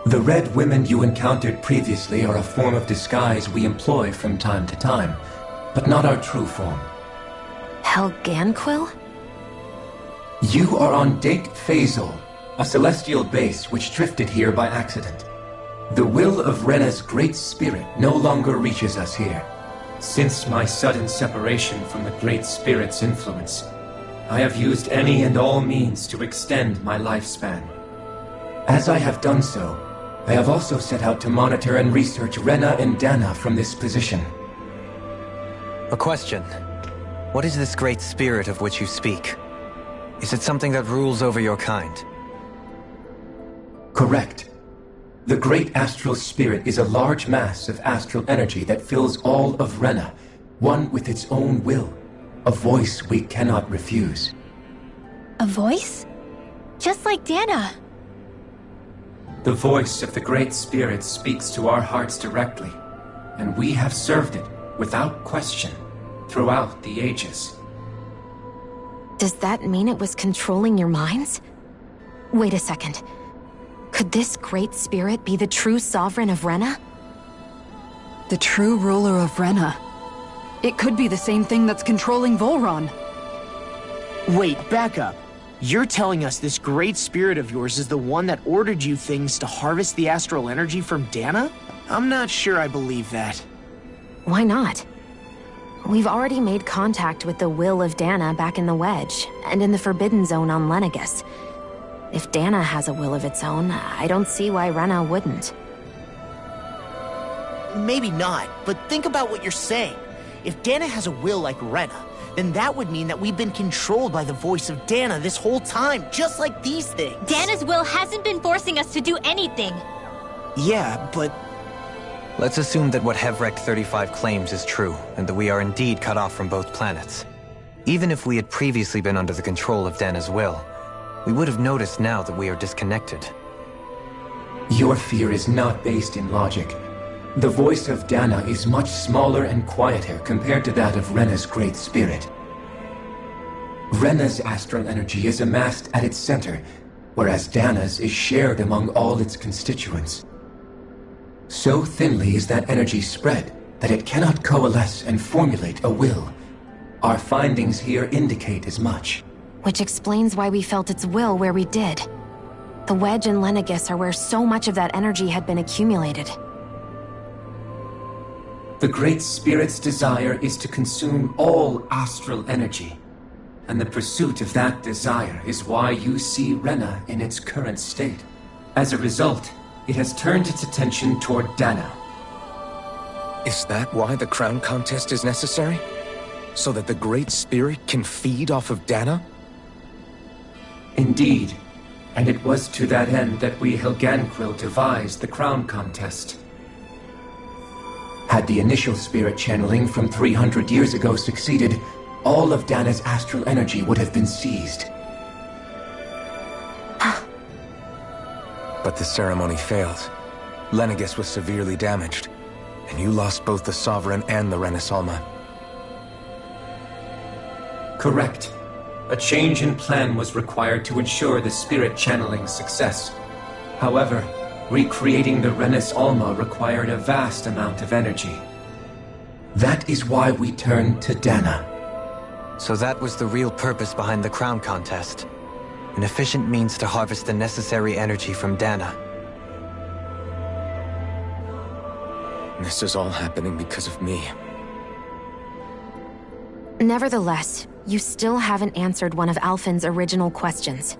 The red women you encountered previously are a form of disguise we employ from time to time, but not our true form. Helganquil? You are on Date Phasal, a celestial base which drifted here by accident. The will of Rena's great spirit no longer reaches us here. Since my sudden separation from the Great Spirit's influence, I have used any and all means to extend my lifespan. As I have done so, I have also set out to monitor and research Rena and Dana from this position. A question. What is this Great Spirit of which you speak? Is it something that rules over your kind? Correct. The Great Astral Spirit is a large mass of astral energy that fills all of Rena, one with its own will, a voice we cannot refuse. A voice? Just like Dana. The voice of the Great Spirit speaks to our hearts directly, and we have served it, without question, throughout the ages. Does that mean it was controlling your minds? Wait a second. Could this Great Spirit be the true Sovereign of Rena? The true ruler of Rena. It could be the same thing that's controlling Volron. Wait, back up. You're telling us this Great Spirit of yours is the one that ordered you things to harvest the astral energy from Dana? I'm not sure I believe that. Why not? We've already made contact with the will of Dana back in the Wedge, and in the Forbidden Zone on Lenegus. If Dana has a will of its own, I don't see why Rena wouldn't. Maybe not, but think about what you're saying. If Dana has a will like Rena, then that would mean that we've been controlled by the voice of Dana this whole time, just like these things. Dana's will hasn't been forcing us to do anything. Yeah, but... Let's assume that what Hevrect 35 claims is true, and that we are indeed cut off from both planets. Even if we had previously been under the control of Dana's will, we would have noticed now that we are disconnected. Your fear is not based in logic. The voice of Dana is much smaller and quieter compared to that of Rena's Great Spirit. Rena's astral energy is amassed at its center, whereas Dana's is shared among all its constituents. So thinly is that energy spread that it cannot coalesce and formulate a will. Our findings here indicate as much. Which explains why we felt its will where we did. The Wedge and Lenegis are where so much of that energy had been accumulated. The Great Spirit's desire is to consume all astral energy. And the pursuit of that desire is why you see Rena in its current state. As a result, it has turned its attention toward Dana. Is that why the crown contest is necessary? So that the Great Spirit can feed off of Dana? Indeed. And it was to that end that we Helganquil devised the crown contest. Had the initial spirit channeling from 300 years ago succeeded, all of Dana's astral energy would have been seized. But the ceremony failed. Lenegis was severely damaged, and you lost both the Sovereign and the Renasalma. Correct. A change in plan was required to ensure the spirit channeling success. However, recreating the Renis Alma required a vast amount of energy. That is why we turned to Dana. So that was the real purpose behind the crown contest. An efficient means to harvest the necessary energy from Dana. This is all happening because of me. Nevertheless, you still haven't answered one of Alphen's original questions.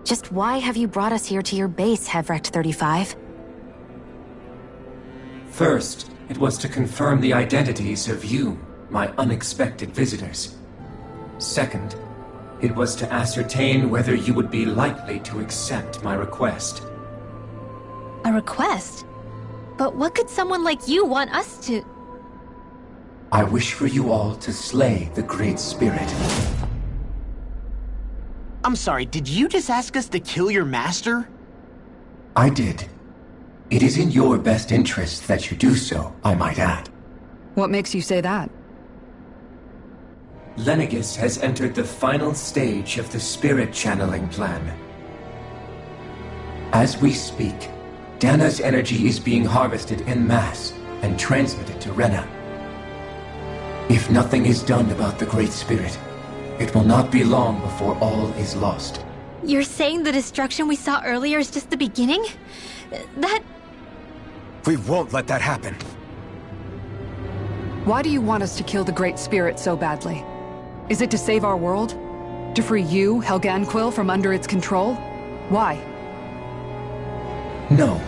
Just why have you brought us here to your base, Hevrecht 35? First, it was to confirm the identities of you, my unexpected visitors. Second, it was to ascertain whether you would be likely to accept my request. A request? But what could someone like you want us to... I wish for you all to slay the Great Spirit. I'm sorry, did you just ask us to kill your master? I did. It is in your best interest that you do so, I might add. What makes you say that? Lenegis has entered the final stage of the spirit channeling plan. As we speak, Dana's energy is being harvested en masse and transmitted to Rena. If nothing is done about the Great Spirit, it will not be long before all is lost. You're saying the destruction we saw earlier is just the beginning? That... We won't let that happen. Why do you want us to kill the Great Spirit so badly? Is it to save our world? To free you, Helganquil, from under its control? Why? No.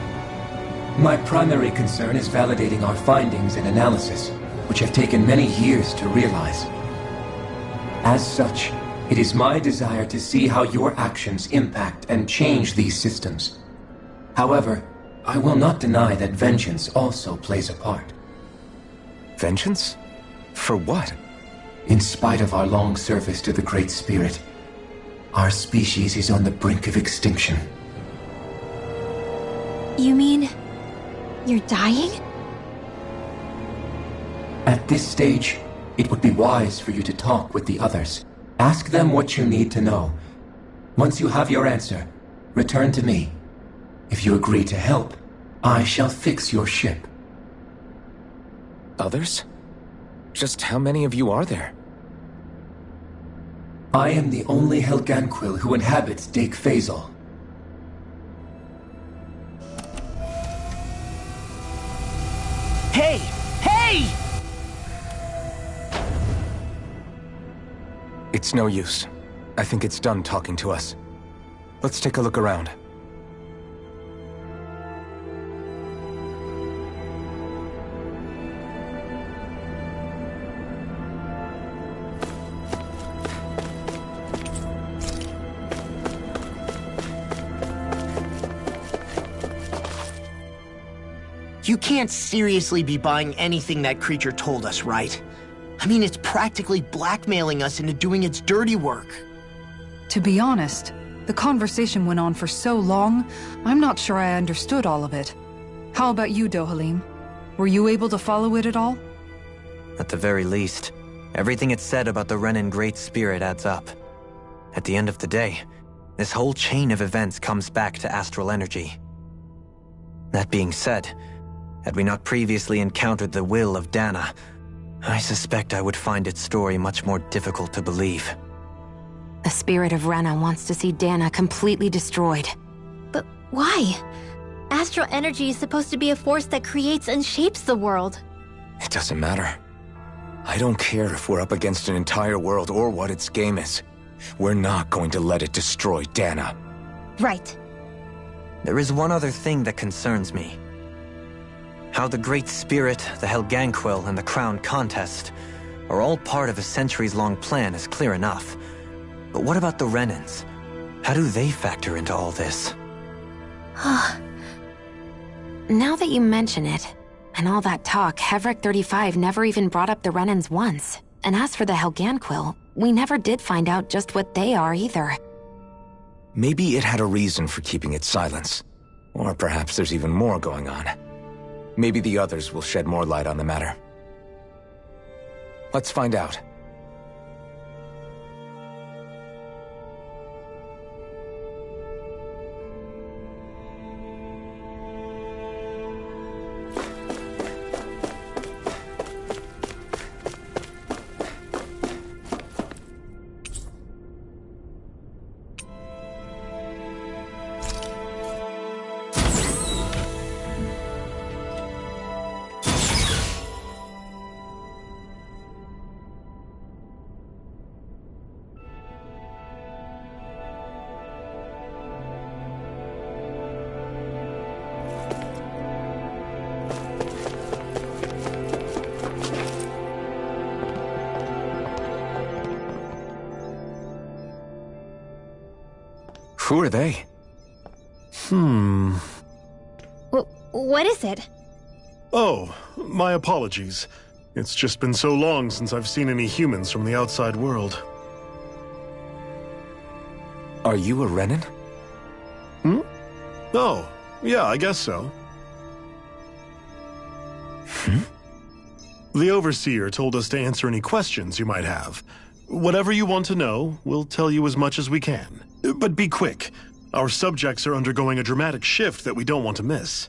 My primary concern is validating our findings and analysis, which have taken many years to realize. As such, it is my desire to see how your actions impact and change these systems. However, I will not deny that vengeance also plays a part. Vengeance? For what? In spite of our long service to the Great Spirit, our species is on the brink of extinction. You mean... you're dying? At this stage, it would be wise for you to talk with the others. Ask them what you need to know. Once you have your answer, return to me. If you agree to help, I shall fix your ship. Others? Just how many of you are there? I am the only Helganquil who inhabits Dake Faisal. Hey! Hey! It's no use. I think it's done talking to us. Let's take a look around. You can't seriously be buying anything that creature told us, right? I mean, it's practically blackmailing us into doing its dirty work. To be honest, the conversation went on for so long, I'm not sure I understood all of it. How about you, Dohalim? Were you able to follow it at all? At the very least, everything it said about the Renan Great Spirit adds up. At the end of the day, this whole chain of events comes back to astral energy. That being said, had we not previously encountered the will of Dana, I suspect I would find its story much more difficult to believe. The spirit of Rena wants to see Dana completely destroyed. But why? Astral energy is supposed to be a force that creates and shapes the world. It doesn't matter. I don't care if we're up against an entire world or what its game is. We're not going to let it destroy Dana. Right. There is one other thing that concerns me. How the Great Spirit, the Helganquil, and the Crown Contest are all part of a centuries-long plan is clear enough. But what about the Renans? How do they factor into all this? Now that you mention it, and all that talk, Hevrek 35 never even brought up the Renans once. And as for the Helganquil, we never did find out just what they are either. Maybe it had a reason for keeping its silence. Or perhaps there's even more going on. Maybe the others will shed more light on the matter. Let's find out. Who are they? What is it? Oh, my apologies. It's just been so long since I've seen any humans from the outside world. Are you a Renan? Oh, yeah, I guess so. The Overseer told us to answer any questions you might have. Whatever you want to know, we'll tell you as much as we can. But be quick. Our subjects are undergoing a dramatic shift that we don't want to miss.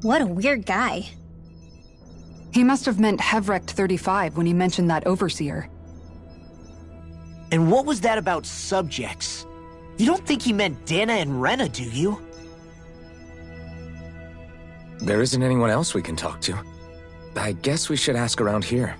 What a weird guy. He must have meant Hevrek 35 when he mentioned that Overseer. And what was that about subjects? You don't think he meant Dana and Rena, do you? There isn't anyone else we can talk to. I guess we should ask around here.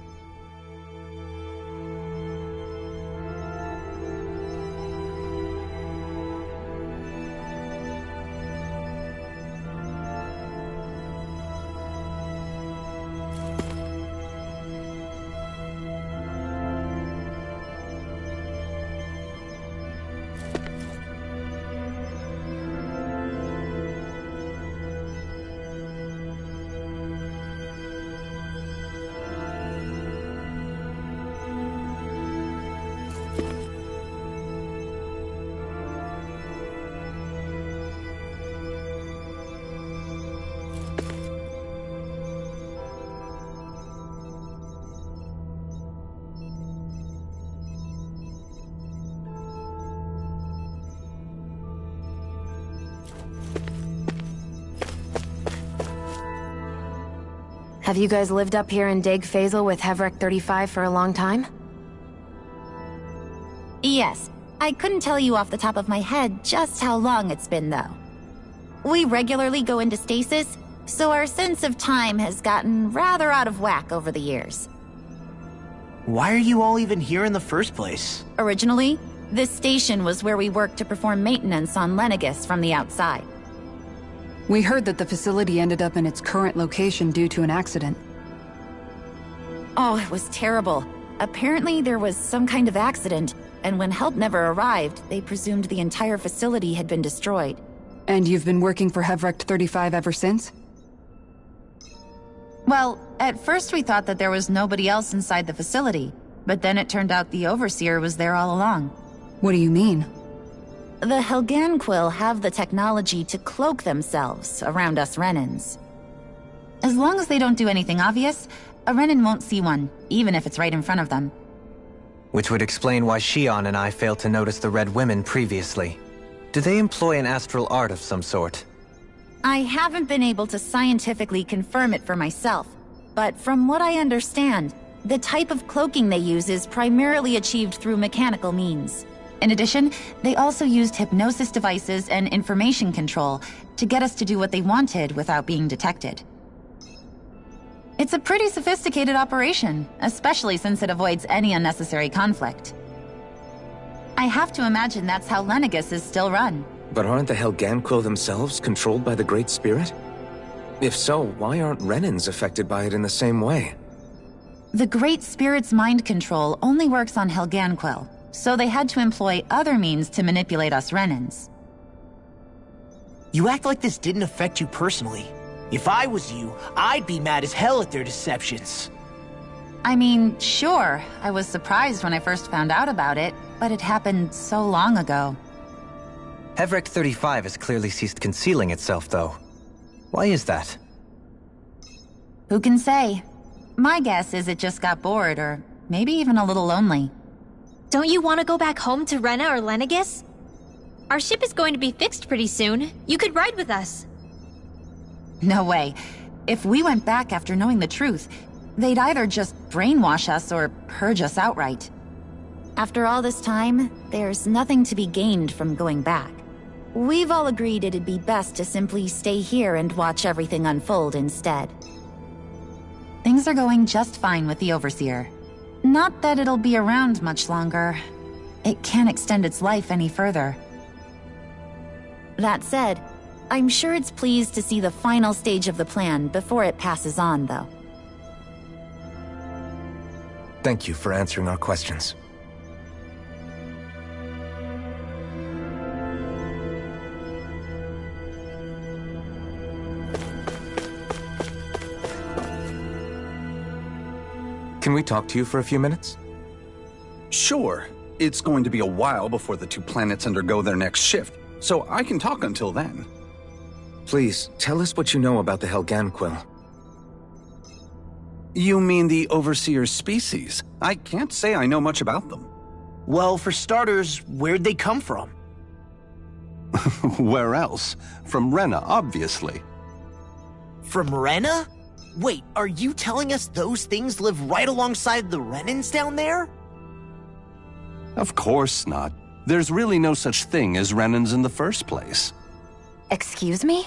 Have you guys lived up here in Deg Faisal with Hevrek 35 for a long time? Yes. I couldn't tell you off the top of my head just how long it's been, though. We regularly go into stasis, so our sense of time has gotten rather out of whack over the years. Why are you all even here in the first place? Originally, this station was where we worked to perform maintenance on Lenegis from the outside. We heard that the facility ended up in its current location due to an accident. Oh, it was terrible. Apparently there was some kind of accident, and when help never arrived, they presumed the entire facility had been destroyed. And you've been working for Hevrek 35 ever since? Well, at first we thought that there was nobody else inside the facility, but then it turned out the Overseer was there all along. What do you mean? The Helganquil have the technology to cloak themselves around us Renans. As long as they don't do anything obvious, a Renan won't see one, even if it's right in front of them. Which would explain why Shion and I failed to notice the Red Women previously. Do they employ an astral art of some sort? I haven't been able to scientifically confirm it for myself, but from what I understand, the type of cloaking they use is primarily achieved through mechanical means. In addition, they also used hypnosis devices and information control to get us to do what they wanted without being detected. It's a pretty sophisticated operation, especially since it avoids any unnecessary conflict. I have to imagine that's how Lenegis is still run. But aren't the Helganquil themselves controlled by the Great Spirit? If so, why aren't Renans affected by it in the same way? The Great Spirit's mind control only works on Helganquil, so they had to employ other means to manipulate us Renans. You act like this didn't affect you personally. If I was you, I'd be mad as hell at their deceptions. I mean, sure, I was surprised when I first found out about it, but it happened so long ago. Hevrek 35 has clearly ceased concealing itself, though. Why is that? Who can say? My guess is it just got bored, or maybe even a little lonely. Don't you want to go back home to Rena or Lenegis? Our ship is going to be fixed pretty soon. You could ride with us. No way. If we went back after knowing the truth, they'd either just brainwash us or purge us outright. After all this time, there's nothing to be gained from going back. We've all agreed it'd be best to simply stay here and watch everything unfold instead. Things are going just fine with the Overseer. Not that it'll be around much longer. It can't extend its life any further. That said, I'm sure it's pleased to see the final stage of the plan before it passes on, though. Thank you for answering our questions. Can we talk to you for a few minutes? Sure. It's going to be a while before the two planets undergo their next shift, so I can talk until then. Please, tell us what you know about the Helganquil. You mean the Overseer's species? I can't say I know much about them. Well, for starters, where'd they come from? Where else? From Rena, obviously. From Rena? Wait, are you telling us those things live right alongside the Renans down there? Of course not. There's really no such thing as Renans in the first place. Excuse me?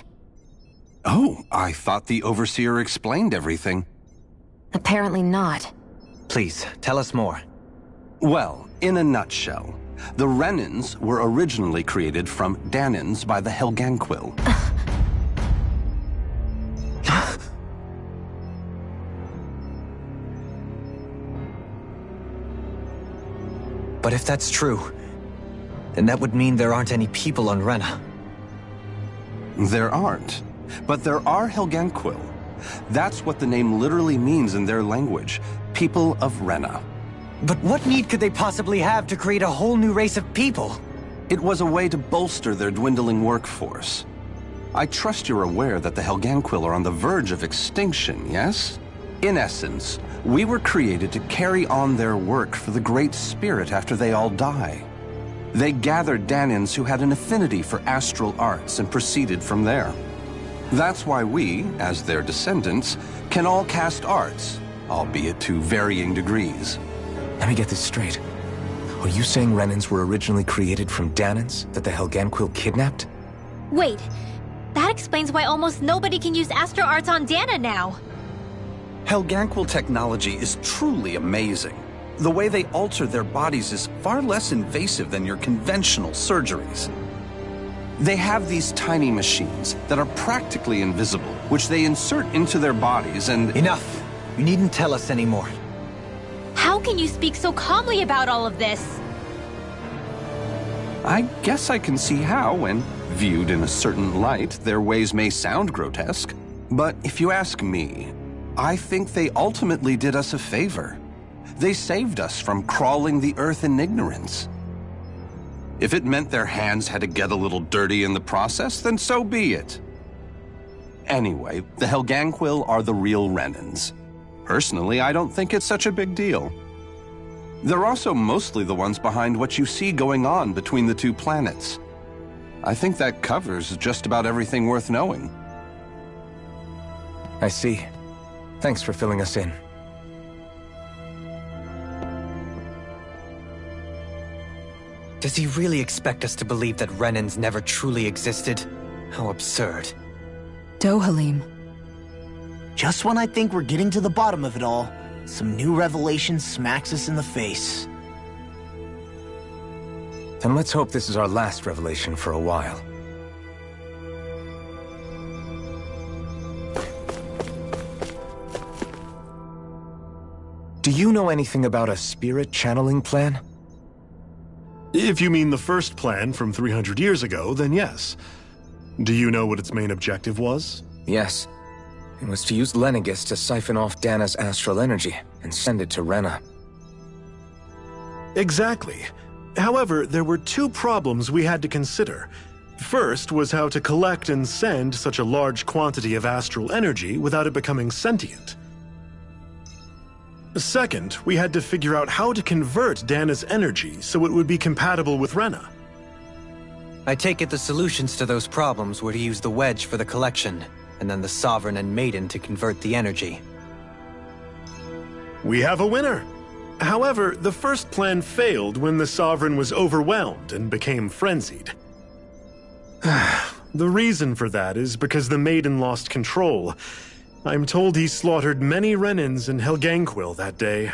Oh, I thought the Overseer explained everything. Apparently not. Please, tell us more. Well, in a nutshell, the Renans were originally created from Danans by the Helganquil. But if that's true, then that would mean there aren't any people on Rena. There aren't. But there are Helganquil. That's what the name literally means in their language. People of Rena. But what need could they possibly have to create a whole new race of people? It was a way to bolster their dwindling workforce. I trust you're aware that the Helganquil are on the verge of extinction, yes? In essence, we were created to carry on their work for the Great Spirit after they all die. They gathered Danans who had an affinity for astral arts and proceeded from there. That's why we, as their descendants, can all cast arts, albeit to varying degrees. Let me get this straight. Are you saying Renans were originally created from Danans that the Helganquil kidnapped? Wait, that explains why almost nobody can use astral arts on Dana now. Helganquil technology is truly amazing. The way they alter their bodies is far less invasive than your conventional surgeries. They have these tiny machines that are practically invisible, which they insert into their bodies and— Enough! You needn't tell us anymore. How can you speak so calmly about all of this? I guess I can see how, when viewed in a certain light, their ways may sound grotesque. But if you ask me, I think they ultimately did us a favor. They saved us from crawling the earth in ignorance. If it meant their hands had to get a little dirty in the process, then so be it. Anyway, the Helganquil are the real Renans. Personally, I don't think it's such a big deal. They're also mostly the ones behind what you see going on between the two planets. I think that covers just about everything worth knowing. I see. Thanks for filling us in. Does he really expect us to believe that Renans never truly existed? How absurd. Dohalim. Just when I think we're getting to the bottom of it all, some new revelation smacks us in the face. Then let's hope this is our last revelation for a while. Do you know anything about a spirit channeling plan? If you mean the first plan from 300 years ago, then yes. Do you know what its main objective was? Yes. It was to use Lenegis to siphon off Dana's astral energy and send it to Rena. Exactly. However, there were two problems we had to consider. First was how to collect and send such a large quantity of astral energy without it becoming sentient. Second, we had to figure out how to convert Dana's energy so it would be compatible with Rena. I take it the solutions to those problems were to use the wedge for the collection, and then the Sovereign and Maiden to convert the energy. We have a winner! However, the first plan failed when the Sovereign was overwhelmed and became frenzied. The reason for that is because the Maiden lost control. I'm told he slaughtered many Renans in Helganquil that day.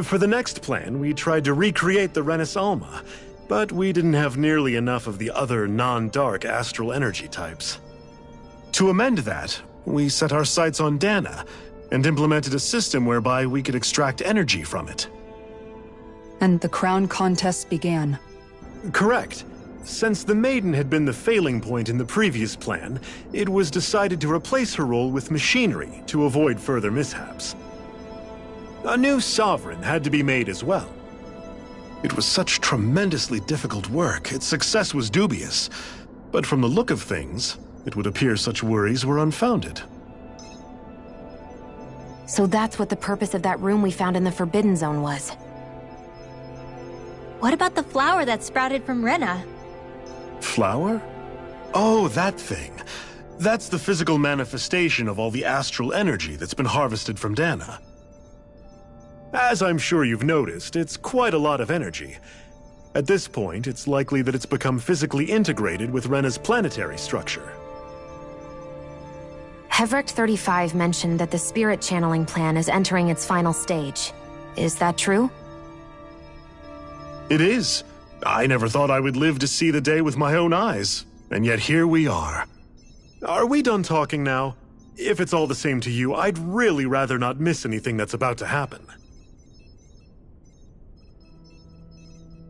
For the next plan, we tried to recreate the Renis Alma, but we didn't have nearly enough of the other non-dark astral energy types. To amend that, we set our sights on Dana, and implemented a system whereby we could extract energy from it. And the crown contests began. Correct. Since the Maiden had been the failing point in the previous plan, it was decided to replace her role with machinery to avoid further mishaps. A new Sovereign had to be made as well. It was such tremendously difficult work, its success was dubious. But from the look of things, it would appear such worries were unfounded. So that's what the purpose of that room we found in the Forbidden Zone was. What about the flower that sprouted from Rena? Flower? Oh, that thing. That's the physical manifestation of all the astral energy that's been harvested from Dana. As I'm sure you've noticed, it's quite a lot of energy. At this point, it's likely that it's become physically integrated with Rena's planetary structure. Hevrecht 35 mentioned that the spirit channeling plan is entering its final stage. Is that true? It is. I never thought I would live to see the day with my own eyes, and yet here we are. Are we done talking now? If it's all the same to you, I'd really rather not miss anything that's about to happen.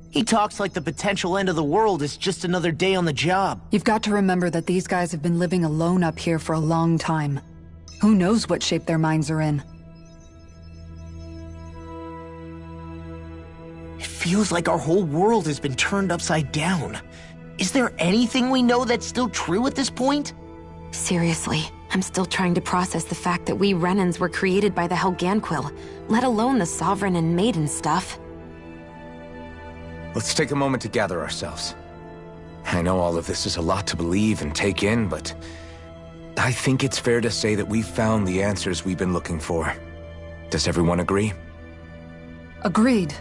He talks like the potential end of the world is just another day on the job. You've got to remember that these guys have been living alone up here for a long time. Who knows what shape their minds are in? It feels like our whole world has been turned upside down. Is there anything we know that's still true at this point? Seriously, I'm still trying to process the fact that we Renans were created by the Helganquil, let alone the Sovereign and Maiden stuff. Let's take a moment to gather ourselves. I know all of this is a lot to believe and take in, but I think it's fair to say that we've found the answers we've been looking for. Does everyone agree? Agreed.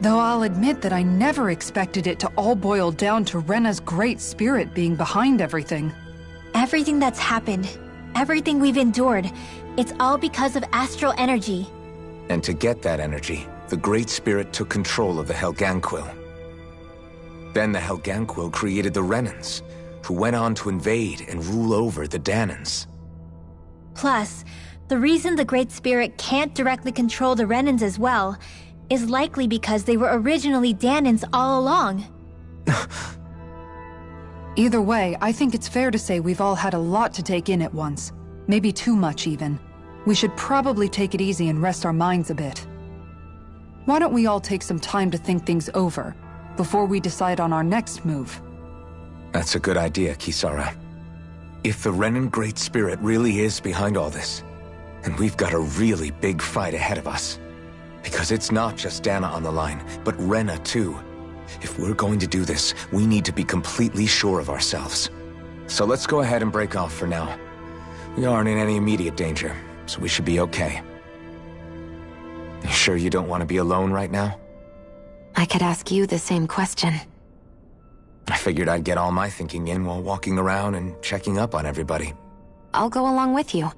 Though I'll admit that I never expected it to all boil down to Rena's great spirit being behind everything. Everything that's happened, everything we've endured, it's all because of astral energy. And to get that energy, the Great Spirit took control of the Helganquil. Then the Helganquil created the Renans, who went on to invade and rule over the Danans. Plus, the reason the Great Spirit can't directly control the Renans as well is likely because they were originally Danans all along. Either way, I think it's fair to say we've all had a lot to take in at once. Maybe too much, even. We should probably take it easy and rest our minds a bit. Why don't we all take some time to think things over, before we decide on our next move? That's a good idea, Kisara. If the Renan Great Spirit really is behind all this, then we've got a really big fight ahead of us. Because it's not just Dana on the line, but Rena too. If we're going to do this, we need to be completely sure of ourselves. So let's go ahead and break off for now. We aren't in any immediate danger, so we should be okay. You sure you don't want to be alone right now? I could ask you the same question. I figured I'd get all my thinking in while walking around and checking up on everybody. I'll go along with you.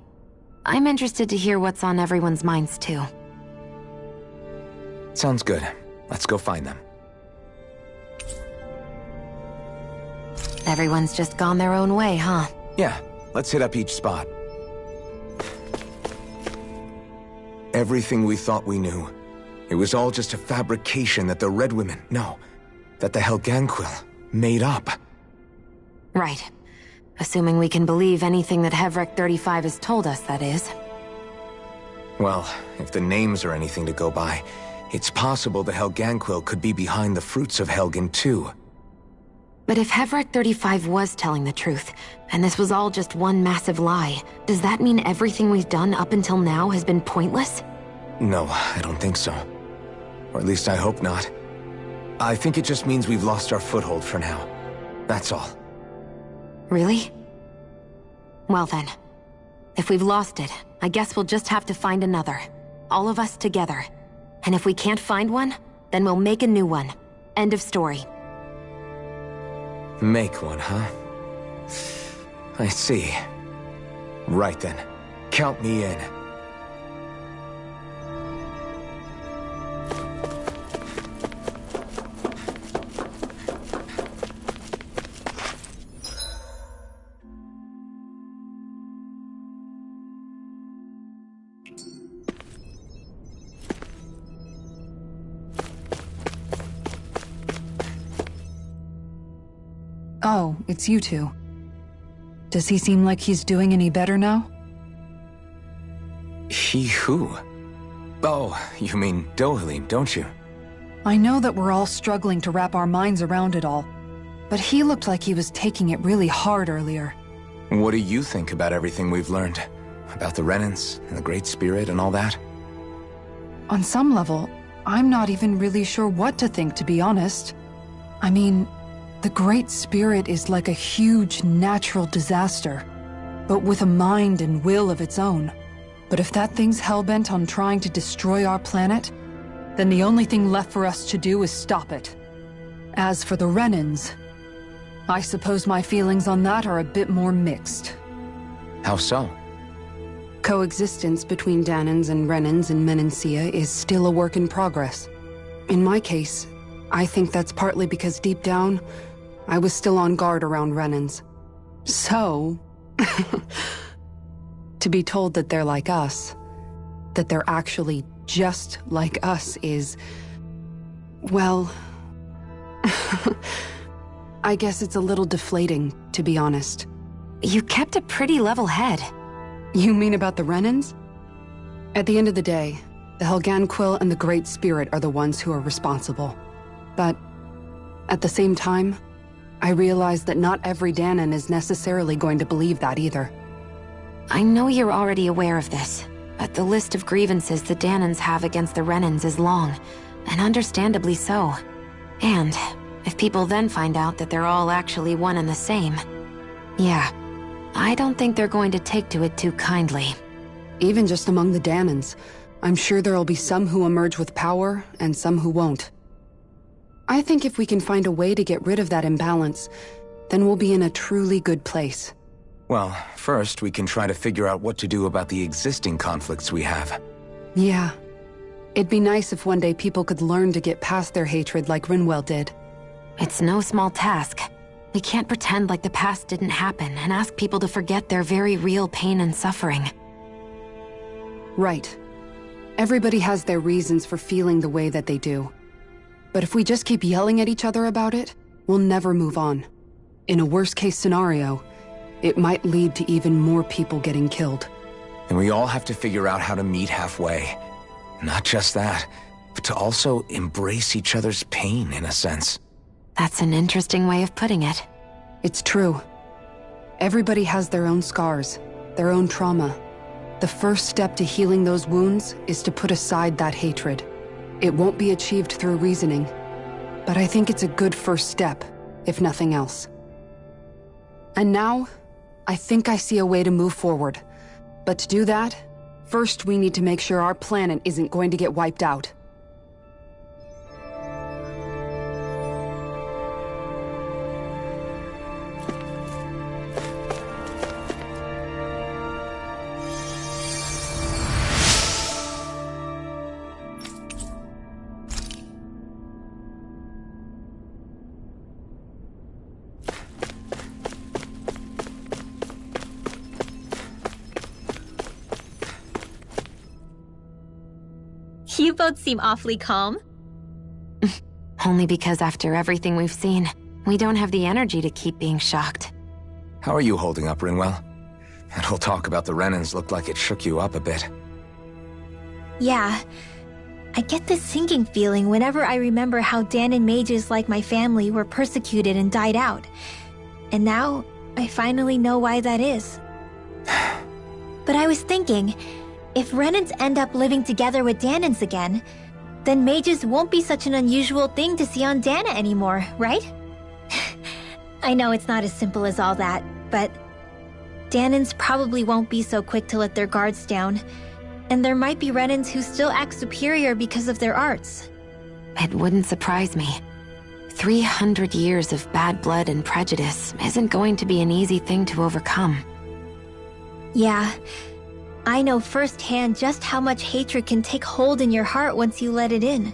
I'm interested to hear what's on everyone's minds too. Sounds good. Let's go find them. Everyone's just gone their own way, huh? Yeah, let's hit up each spot. Everything we thought we knew, it was all just a fabrication that the Red Women, no, that the Helganquil made up. Right. Assuming we can believe anything that Hevrek 35 has told us, that is. Well, if the names are anything to go by, it's possible the Helganquil could be behind the fruits of Helgen too. But if Hevrek 35 was telling the truth, and this was all just one massive lie, does that mean everything we've done up until now has been pointless? No, I don't think so. Or at least I hope not. I think it just means we've lost our foothold for now. That's all. Really? Well then, if we've lost it, I guess we'll just have to find another. All of us together. And if we can't find one, then we'll make a new one. End of story. Make one, huh? I see. Right then. Count me in. Oh, it's you two. Does he seem like he's doing any better now? He who? Oh, you mean Dohalim, don't you? I know that we're all struggling to wrap our minds around it all, but he looked like he was taking it really hard earlier. What do you think about everything we've learned? About the Renans and the Great Spirit and all that? On some level, I'm not even really sure what to think, to be honest. I mean, the Great Spirit is like a huge natural disaster, but with a mind and will of its own. But if that thing's hellbent on trying to destroy our planet, then the only thing left for us to do is stop it. As for the Renans, I suppose my feelings on that are a bit more mixed. How so? Coexistence between Danans and Renans in Menancia is still a work in progress. In my case, I think that's partly because deep down, I was still on guard around Renans. So, to be told that they're like us, that they're actually just like us is, well, I guess it's a little deflating, to be honest. You kept a pretty level head. You mean about the Renans? At the end of the day, the Helganquil and the Great Spirit are the ones who are responsible. But at the same time, I realize that not every Danan is necessarily going to believe that either. I know you're already aware of this, but the list of grievances the Danans have against the Renans is long, and understandably so. And if people then find out that they're all actually one and the same, yeah, I don't think they're going to take to it too kindly. Even just among the Danans, I'm sure there'll be some who emerge with power and some who won't. I think if we can find a way to get rid of that imbalance, then we'll be in a truly good place. Well, first we can try to figure out what to do about the existing conflicts we have. Yeah. It'd be nice if one day people could learn to get past their hatred like Rinwell did. It's no small task. We can't pretend like the past didn't happen and ask people to forget their very real pain and suffering. Right. Everybody has their reasons for feeling the way that they do. But if we just keep yelling at each other about it, we'll never move on. In a worst-case scenario, it might lead to even more people getting killed. And we all have to figure out how to meet halfway. Not just that, but to also embrace each other's pain, in a sense. That's an interesting way of putting it. It's true. Everybody has their own scars, their own trauma. The first step to healing those wounds is to put aside that hatred. It won't be achieved through reasoning, but I think it's a good first step, if nothing else. And now, I think I see a way to move forward. But to do that, first we need to make sure our planet isn't going to get wiped out. You both seem awfully calm. Only because after everything we've seen, we don't have the energy to keep being shocked. How are you holding up, Rinwell? That whole talk about the Renans looked like it shook you up a bit. Yeah. I get this sinking feeling whenever I remember how Dan and mages like my family were persecuted and died out. And now, I finally know why that is. But I was thinking, if Renans end up living together with Danans again, then mages won't be such an unusual thing to see on Dana anymore, right? I know it's not as simple as all that, but Danans probably won't be so quick to let their guards down, and there might be Renans who still act superior because of their arts. It wouldn't surprise me. 300 years of bad blood and prejudice isn't going to be an easy thing to overcome. Yeah. I know firsthand just how much hatred can take hold in your heart once you let it in.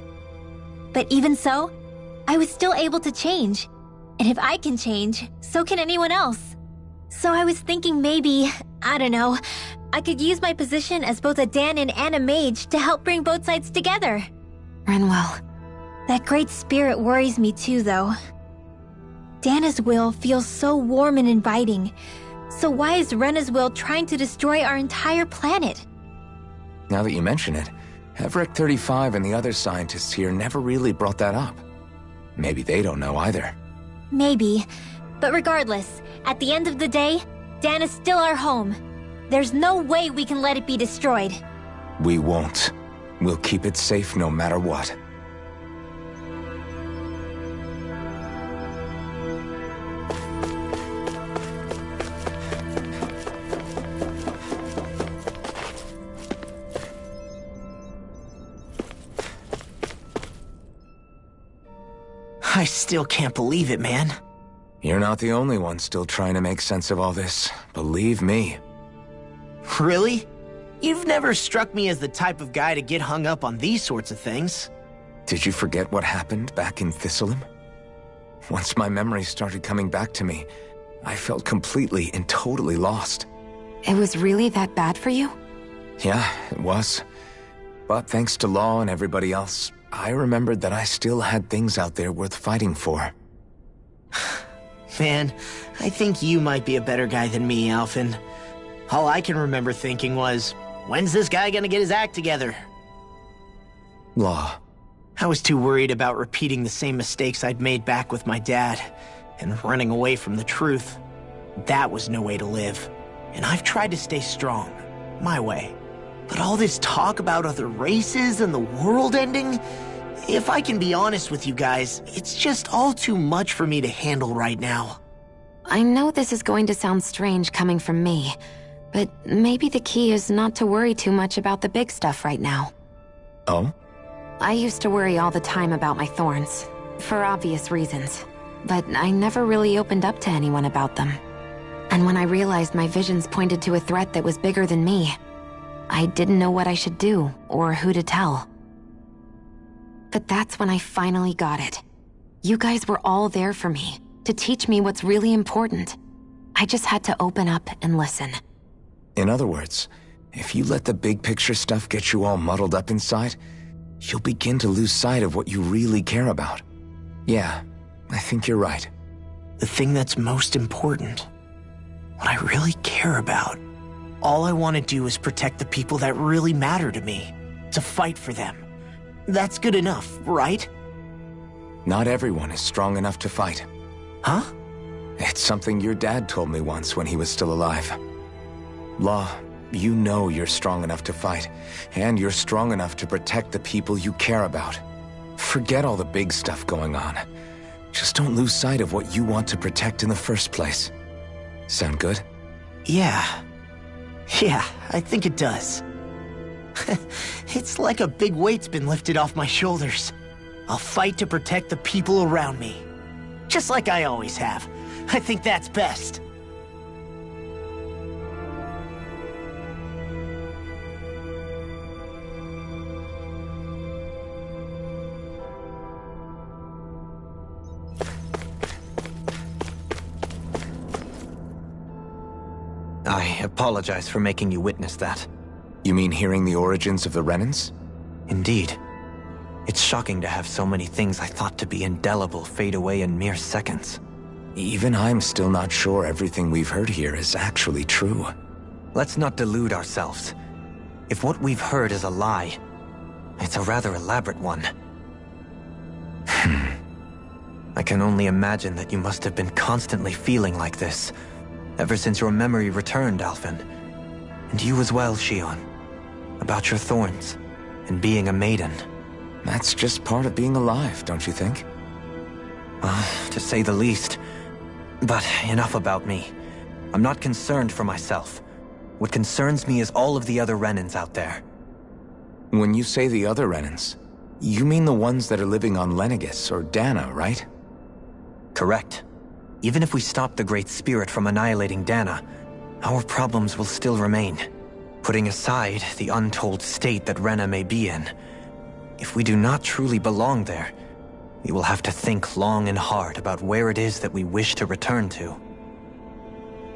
But even so, I was still able to change. And if I can change, so can anyone else. So I was thinking maybe, I don't know, I could use my position as both a Danan and a mage to help bring both sides together. Rinwell. That great spirit worries me too, though. Dana's will feels so warm and inviting. So why is Rena's will trying to destroy our entire planet? Now that you mention it, Everett 35 and the other scientists here never really brought that up. Maybe they don't know either. Maybe. But regardless, at the end of the day, Dan is still our home. There's no way we can let it be destroyed. We won't. We'll keep it safe no matter what. I still can't believe it, man. You're not the only one still trying to make sense of all this. Believe me. Really? You've never struck me as the type of guy to get hung up on these sorts of things. Did you forget what happened back in Thistleum? Once my memories started coming back to me, I felt completely and totally lost. It was really that bad for you? Yeah, it was. But thanks to Law and everybody else, I remembered that I still had things out there worth fighting for. Man, I think you might be a better guy than me, Alphen. All I can remember thinking was, when's this guy gonna get his act together? Law. I was too worried about repeating the same mistakes I'd made back with my dad, and running away from the truth. That was no way to live. And I've tried to stay strong, my way. But all this talk about other races and the world ending, if I can be honest with you guys, it's just all too much for me to handle right now. I know this is going to sound strange coming from me, but maybe the key is not to worry too much about the big stuff right now. Oh? I used to worry all the time about my thorns, for obvious reasons, but I never really opened up to anyone about them. And when I realized my visions pointed to a threat that was bigger than me, I didn't know what I should do or who to tell. But that's when I finally got it. You guys were all there for me, to teach me what's really important. I just had to open up and listen. In other words, if you let the big picture stuff get you all muddled up inside, you'll begin to lose sight of what you really care about. Yeah, I think you're right. The thing that's most important. What I really care about. All I want to do is protect the people that really matter to me. To fight for them. That's good enough, right? Not everyone is strong enough to fight. Huh? It's something your dad told me once when he was still alive. Law, you know you're strong enough to fight, and you're strong enough to protect the people you care about. Forget all the big stuff going on. Just don't lose sight of what you want to protect in the first place. Sound good? Yeah. Yeah, I think it does. It's like a big weight's been lifted off my shoulders. I'll fight to protect the people around me. Just like I always have. I think that's best. I apologize for making you witness that. You mean hearing the origins of the Renans? Indeed. It's shocking to have so many things I thought to be indelible fade away in mere seconds. Even I'm still not sure everything we've heard here is actually true. Let's not delude ourselves. If what we've heard is a lie, it's a rather elaborate one. I can only imagine that you must have been constantly feeling like this, ever since your memory returned, Alphen. And you as well, Shion. About your thorns, and being a maiden. That's just part of being alive, don't you think? To say the least. But enough about me. I'm not concerned for myself. What concerns me is all of the other Renans out there. When you say the other Renans, you mean the ones that are living on Lenegis or Dana, right? Correct. Even if we stop the Great Spirit from annihilating Dana, our problems will still remain. Putting aside the untold state that Rena may be in, if we do not truly belong there, we will have to think long and hard about where it is that we wish to return to.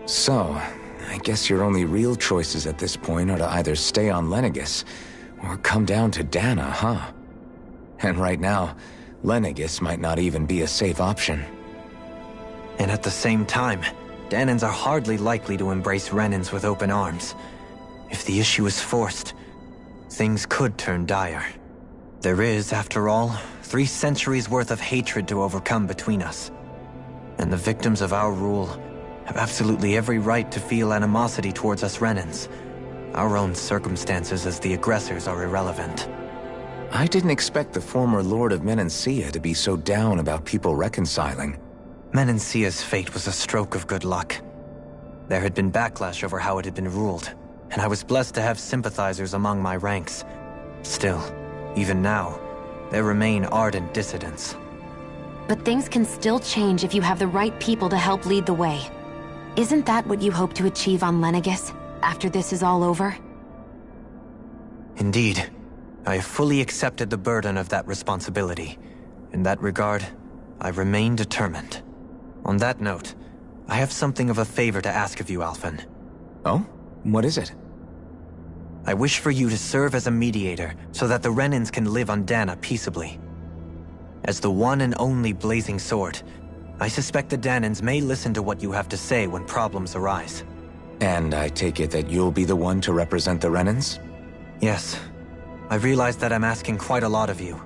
So, I guess your only real choices at this point are to either stay on Lenegis, or come down to Dana, huh? And right now, Lenegis might not even be a safe option. And at the same time, Danans are hardly likely to embrace Renans with open arms. If the issue is forced, things could turn dire. There is, after all, 3 centuries worth of hatred to overcome between us. And the victims of our rule have absolutely every right to feel animosity towards us Renans. Our own circumstances as the aggressors are irrelevant. I didn't expect the former Lord of Menancia to be so down about people reconciling. Menancia's fate was a stroke of good luck. There had been backlash over how it had been ruled, and I was blessed to have sympathizers among my ranks. Still, even now, there remain ardent dissidents. But things can still change if you have the right people to help lead the way. Isn't that what you hope to achieve on Lenegis, after this is all over? Indeed. I have fully accepted the burden of that responsibility. In that regard, I remain determined. On that note, I have something of a favor to ask of you, Alphen. Oh? What is it? I wish for you to serve as a mediator so that the Renans can live on Dana peaceably. As the one and only Blazing Sword, I suspect the Danans may listen to what you have to say when problems arise. And I take it that you'll be the one to represent the Renans? Yes. I realize that I'm asking quite a lot of you.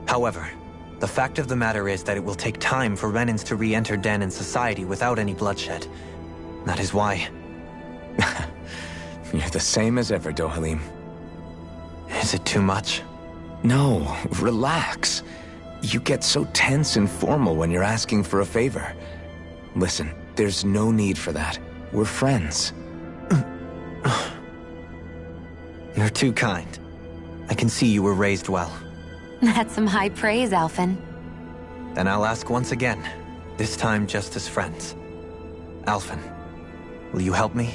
However, the fact of the matter is that it will take time for Renans to re-enter Danan society without any bloodshed. That is why... You're the same as ever, Dohalim. Is it too much? No, relax. You get so tense and formal when you're asking for a favor. Listen, there's no need for that. We're friends. You're too kind. I can see you were raised well. That's some high praise, Alphen. Then I'll ask once again, this time just as friends. Alphen, will you help me?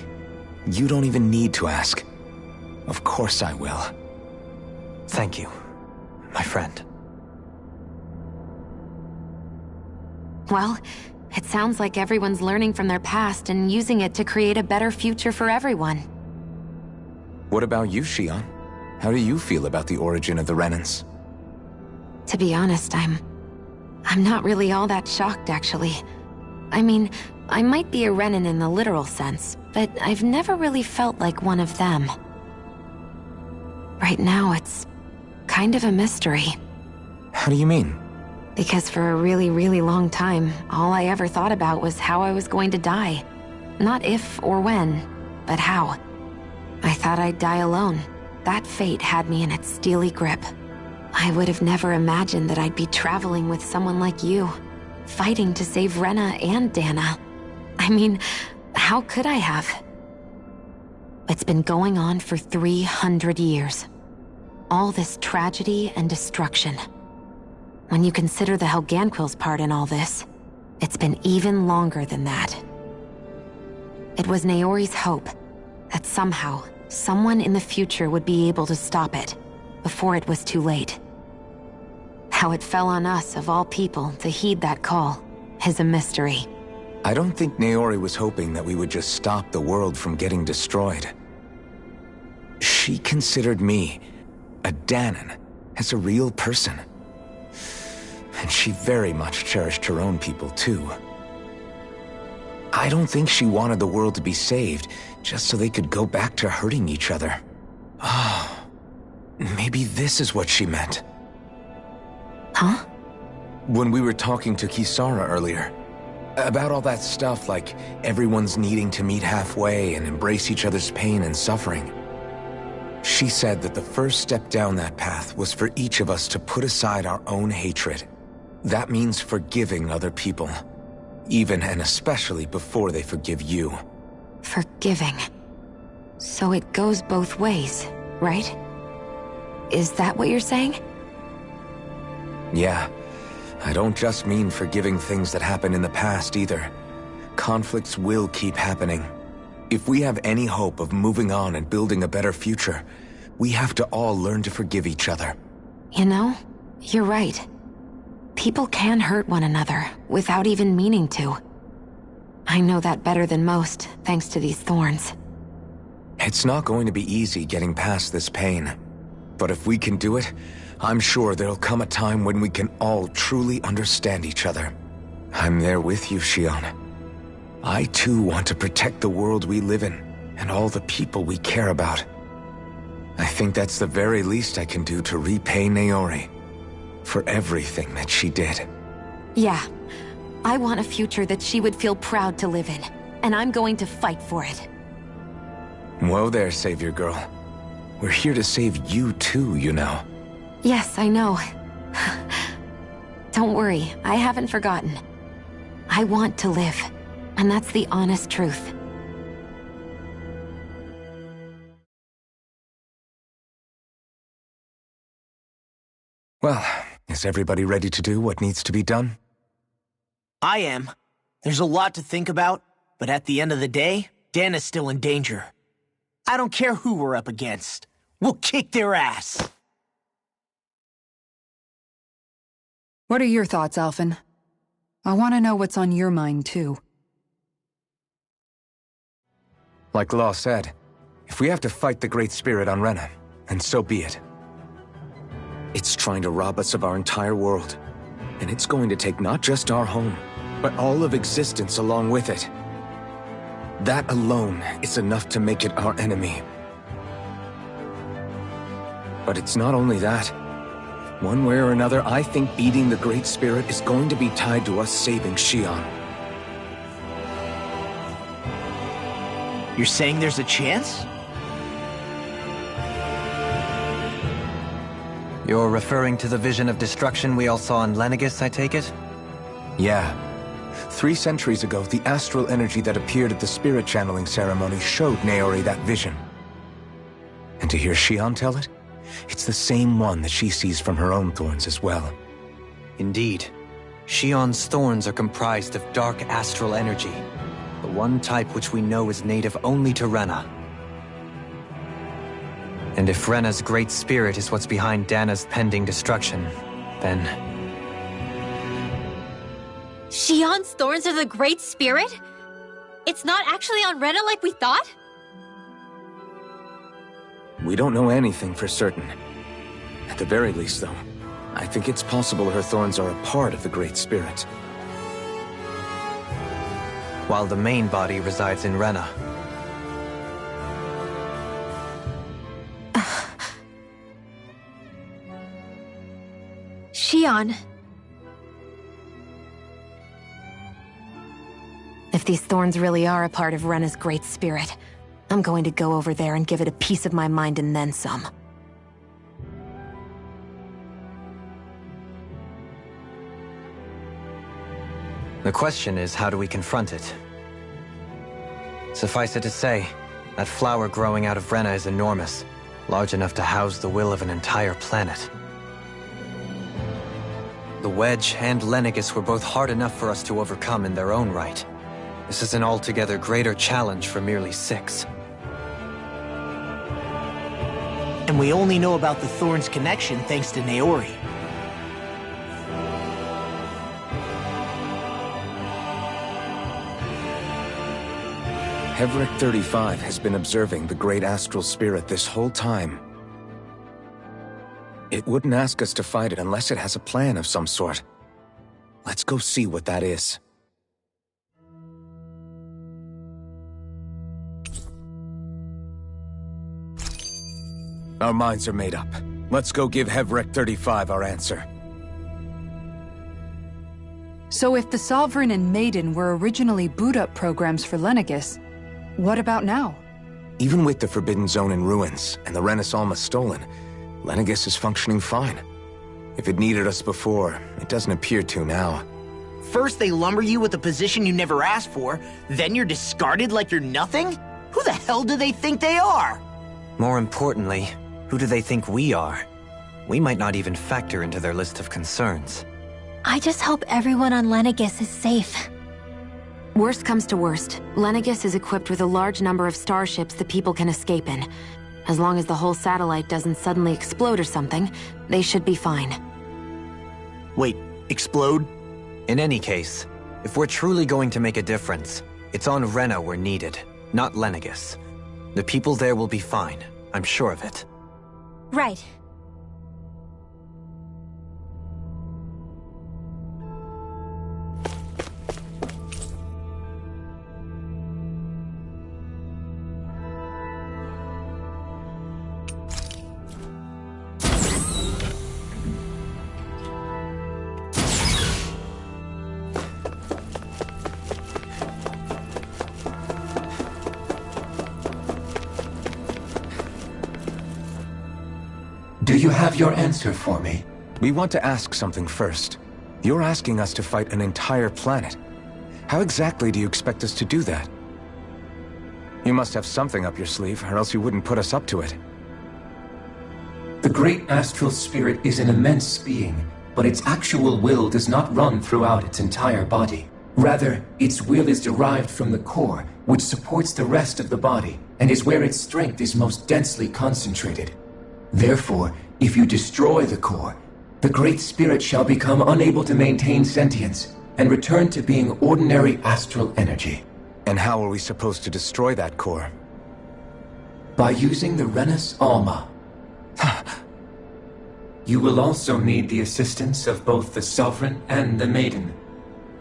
You don't even need to ask. Of course I will. Thank you, my friend. Well, it sounds like everyone's learning from their past and using it to create a better future for everyone. What about you, Shion? How do you feel about the origin of the Renans? To be honest, I'm not really all that shocked, actually. I mean, I might be a Renan in the literal sense, but I've never really felt like one of them. Right now, it's kind of a mystery. How do you mean? Because for a really, really long time, all I ever thought about was how I was going to die. Not if or when, but how. I thought I'd die alone. That fate had me in its steely grip. I would have never imagined that I'd be traveling with someone like you, fighting to save Rena and Dana. I mean, how could I have? It's been going on for 300 years. All this tragedy and destruction. When you consider the Helganquil's part in all this, it's been even longer than that. It was Naori's hope that somehow, someone in the future would be able to stop it, before it was too late. How it fell on us, of all people, to heed that call, is a mystery. I don't think Naori was hoping that we would just stop the world from getting destroyed. She considered me, a Danan, as a real person. And she very much cherished her own people, too. I don't think she wanted the world to be saved, just so they could go back to hurting each other. Oh, maybe this is what she meant. Huh? When we were talking to Kisara earlier, about all that stuff like everyone's needing to meet halfway and embrace each other's pain and suffering. She said that the first step down that path was for each of us to put aside our own hatred. That means forgiving other people, even and especially before they forgive you. Forgiving. So it goes both ways, right? Is that what you're saying? Yeah. I don't just mean forgiving things that happened in the past either. Conflicts will keep happening. If we have any hope of moving on and building a better future, we have to all learn to forgive each other. You know, you're right. People can hurt one another without even meaning to. I know that better than most, thanks to these thorns. It's not going to be easy getting past this pain. But if we can do it, I'm sure there'll come a time when we can all truly understand each other. I'm there with you, Shion. I too want to protect the world we live in, and all the people we care about. I think that's the very least I can do to repay Naori for everything that she did. Yeah. I want a future that she would feel proud to live in, and I'm going to fight for it. Whoa there, Savior Girl. We're here to save you too, you know. Yes, I know. Don't worry, I haven't forgotten. I want to live, and that's the honest truth. Well, is everybody ready to do what needs to be done? I am. There's a lot to think about, but at the end of the day, Dana's still in danger. I don't care who we're up against. We'll kick their ass. What are your thoughts, Alphen? I want to know what's on your mind, too. Like Law said, if we have to fight the Great Spirit on Rena, then so be it. It's trying to rob us of our entire world, and it's going to take not just our home, but all of existence along with it. That alone is enough to make it our enemy. But it's not only that. One way or another, I think beating the Great Spirit is going to be tied to us saving Shion. You're saying there's a chance? You're referring to the vision of destruction we all saw in Lenegis, I take it? Yeah. 3 centuries ago, the astral energy that appeared at the spirit channeling ceremony showed Naori that vision. And to hear Shion tell it, it's the same one that she sees from her own thorns as well. Indeed. Shion's thorns are comprised of dark astral energy, the one type which we know is native only to Rena. And if Rena's great spirit is what's behind Dana's pending destruction, then... Shion's thorns are the Great Spirit? It's not actually on Rena like we thought? We don't know anything for certain. At the very least, though, I think it's possible her thorns are a part of the Great Spirit. while the main body resides in Rena. Shion. If these thorns really are a part of Rena's great spirit, I'm going to go over there and give it a piece of my mind and then some. The question is, how do we confront it? Suffice it to say, that flower growing out of Rena is enormous, large enough to house the will of an entire planet. The Wedge and Lenegis were both hard enough for us to overcome in their own right. This is an altogether greater challenge for merely 6. And we only know about the Thorn's connection thanks to Naori. Hevric 35 has been observing the great astral spirit this whole time. It wouldn't ask us to fight it unless it has a plan of some sort. Let's go see what that is. Our minds are made up. Let's go give Hevric 35 our answer. So if the Sovereign and Maiden were originally boot-up programs for Lenegis, what about now? Even with the Forbidden Zone in ruins and the Renis Alma stolen, Lenegis is functioning fine. If it needed us before, it doesn't appear to now. First they lumber you with a position you never asked for, then you're discarded like you're nothing? Who the hell do they think they are? More importantly, who do they think we are? We might not even factor into their list of concerns. I just hope everyone on Lenegis is safe. Worst comes to worst, Lenegis is equipped with a large number of starships the people can escape in. As long as the whole satellite doesn't suddenly explode or something, they should be fine. Wait, explode? In any case, if we're truly going to make a difference, it's on Rena we're needed, not Lenegis. The people there will be fine, I'm sure of it. Right. Do you have your answer for me? We want to ask something first. You're asking us to fight an entire planet. How exactly do you expect us to do that? You must have something up your sleeve, or else you wouldn't put us up to it. The great astral spirit is an immense being, but its actual will does not run throughout its entire body. Rather, its will is derived from the core, which supports the rest of the body, and is where its strength is most densely concentrated. Therefore, if you destroy the core, the Great Spirit shall become unable to maintain sentience and return to being ordinary astral energy. And how are we supposed to destroy that core? By using the Renis Alma. You will also need the assistance of both the Sovereign and the Maiden.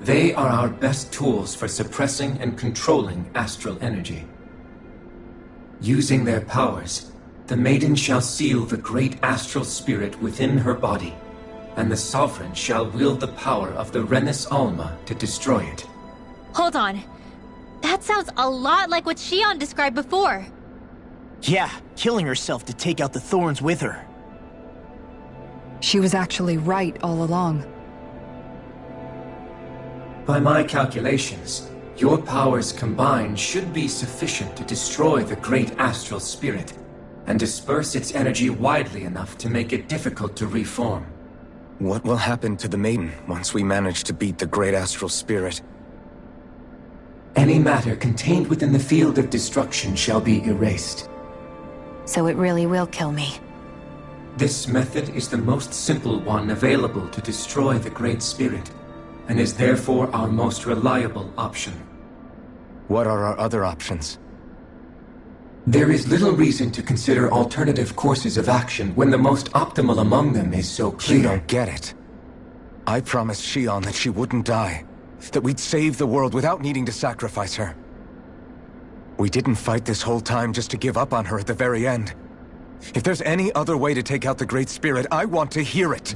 They are our best tools for suppressing and controlling astral energy. Using their powers, the Maiden shall seal the great astral spirit within her body, and the Sovereign shall wield the power of the Renis Alma to destroy it. Hold on. That sounds a lot like what Shion described before. Yeah, killing herself to take out the thorns with her. She was actually right all along. By my calculations, your powers combined should be sufficient to destroy the great astral spirit and disperse its energy widely enough to make it difficult to reform. What will happen to the Maiden once we manage to beat the great astral spirit? Any matter contained within the field of destruction shall be erased. So it really will kill me. This method is the most simple one available to destroy the Great Spirit, and is therefore our most reliable option. What are our other options? There is little reason to consider alternative courses of action when the most optimal among them is so clear. You don't get it. I promised Shion that she wouldn't die. That we'd save the world without needing to sacrifice her. We didn't fight this whole time just to give up on her at the very end. If there's any other way to take out the Great Spirit, I want to hear it.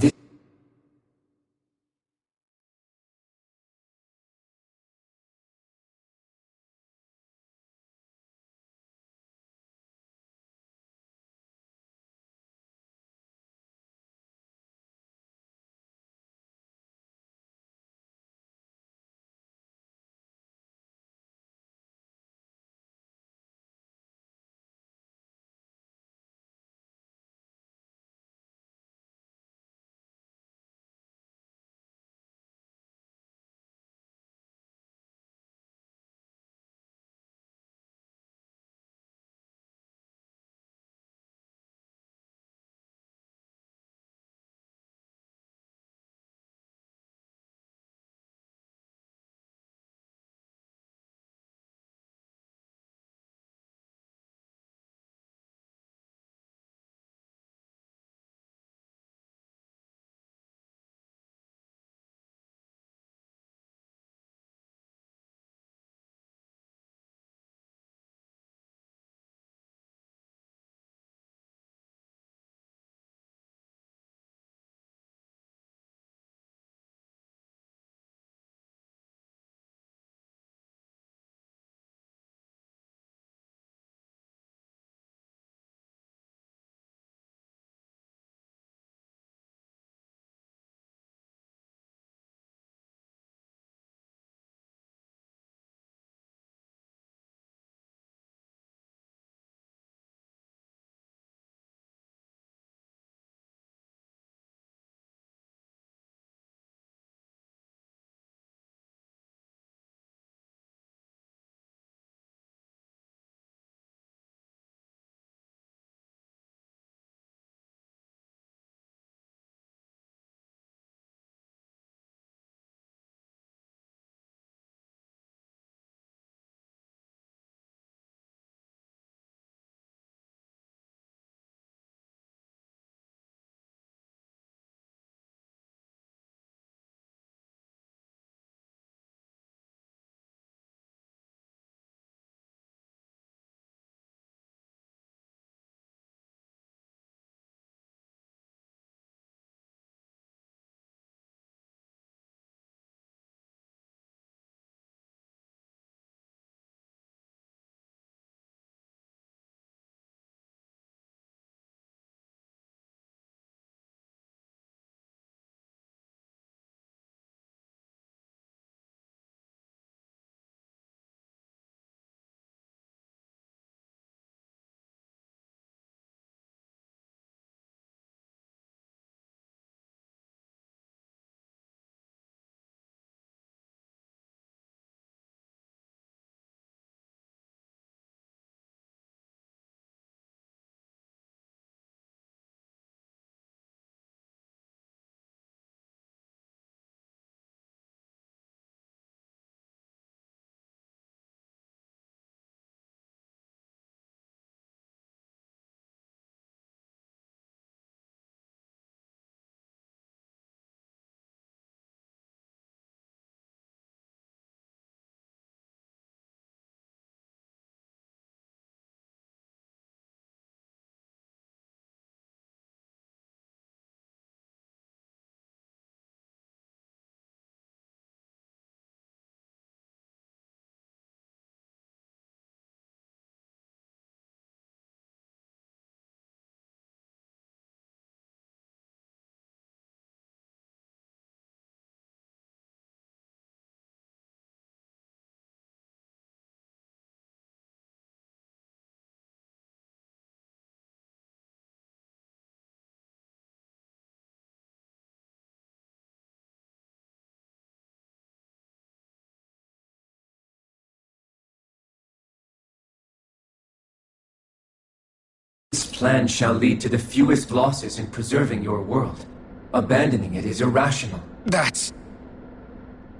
This plan shall lead to the fewest losses in preserving your world. Abandoning it is irrational.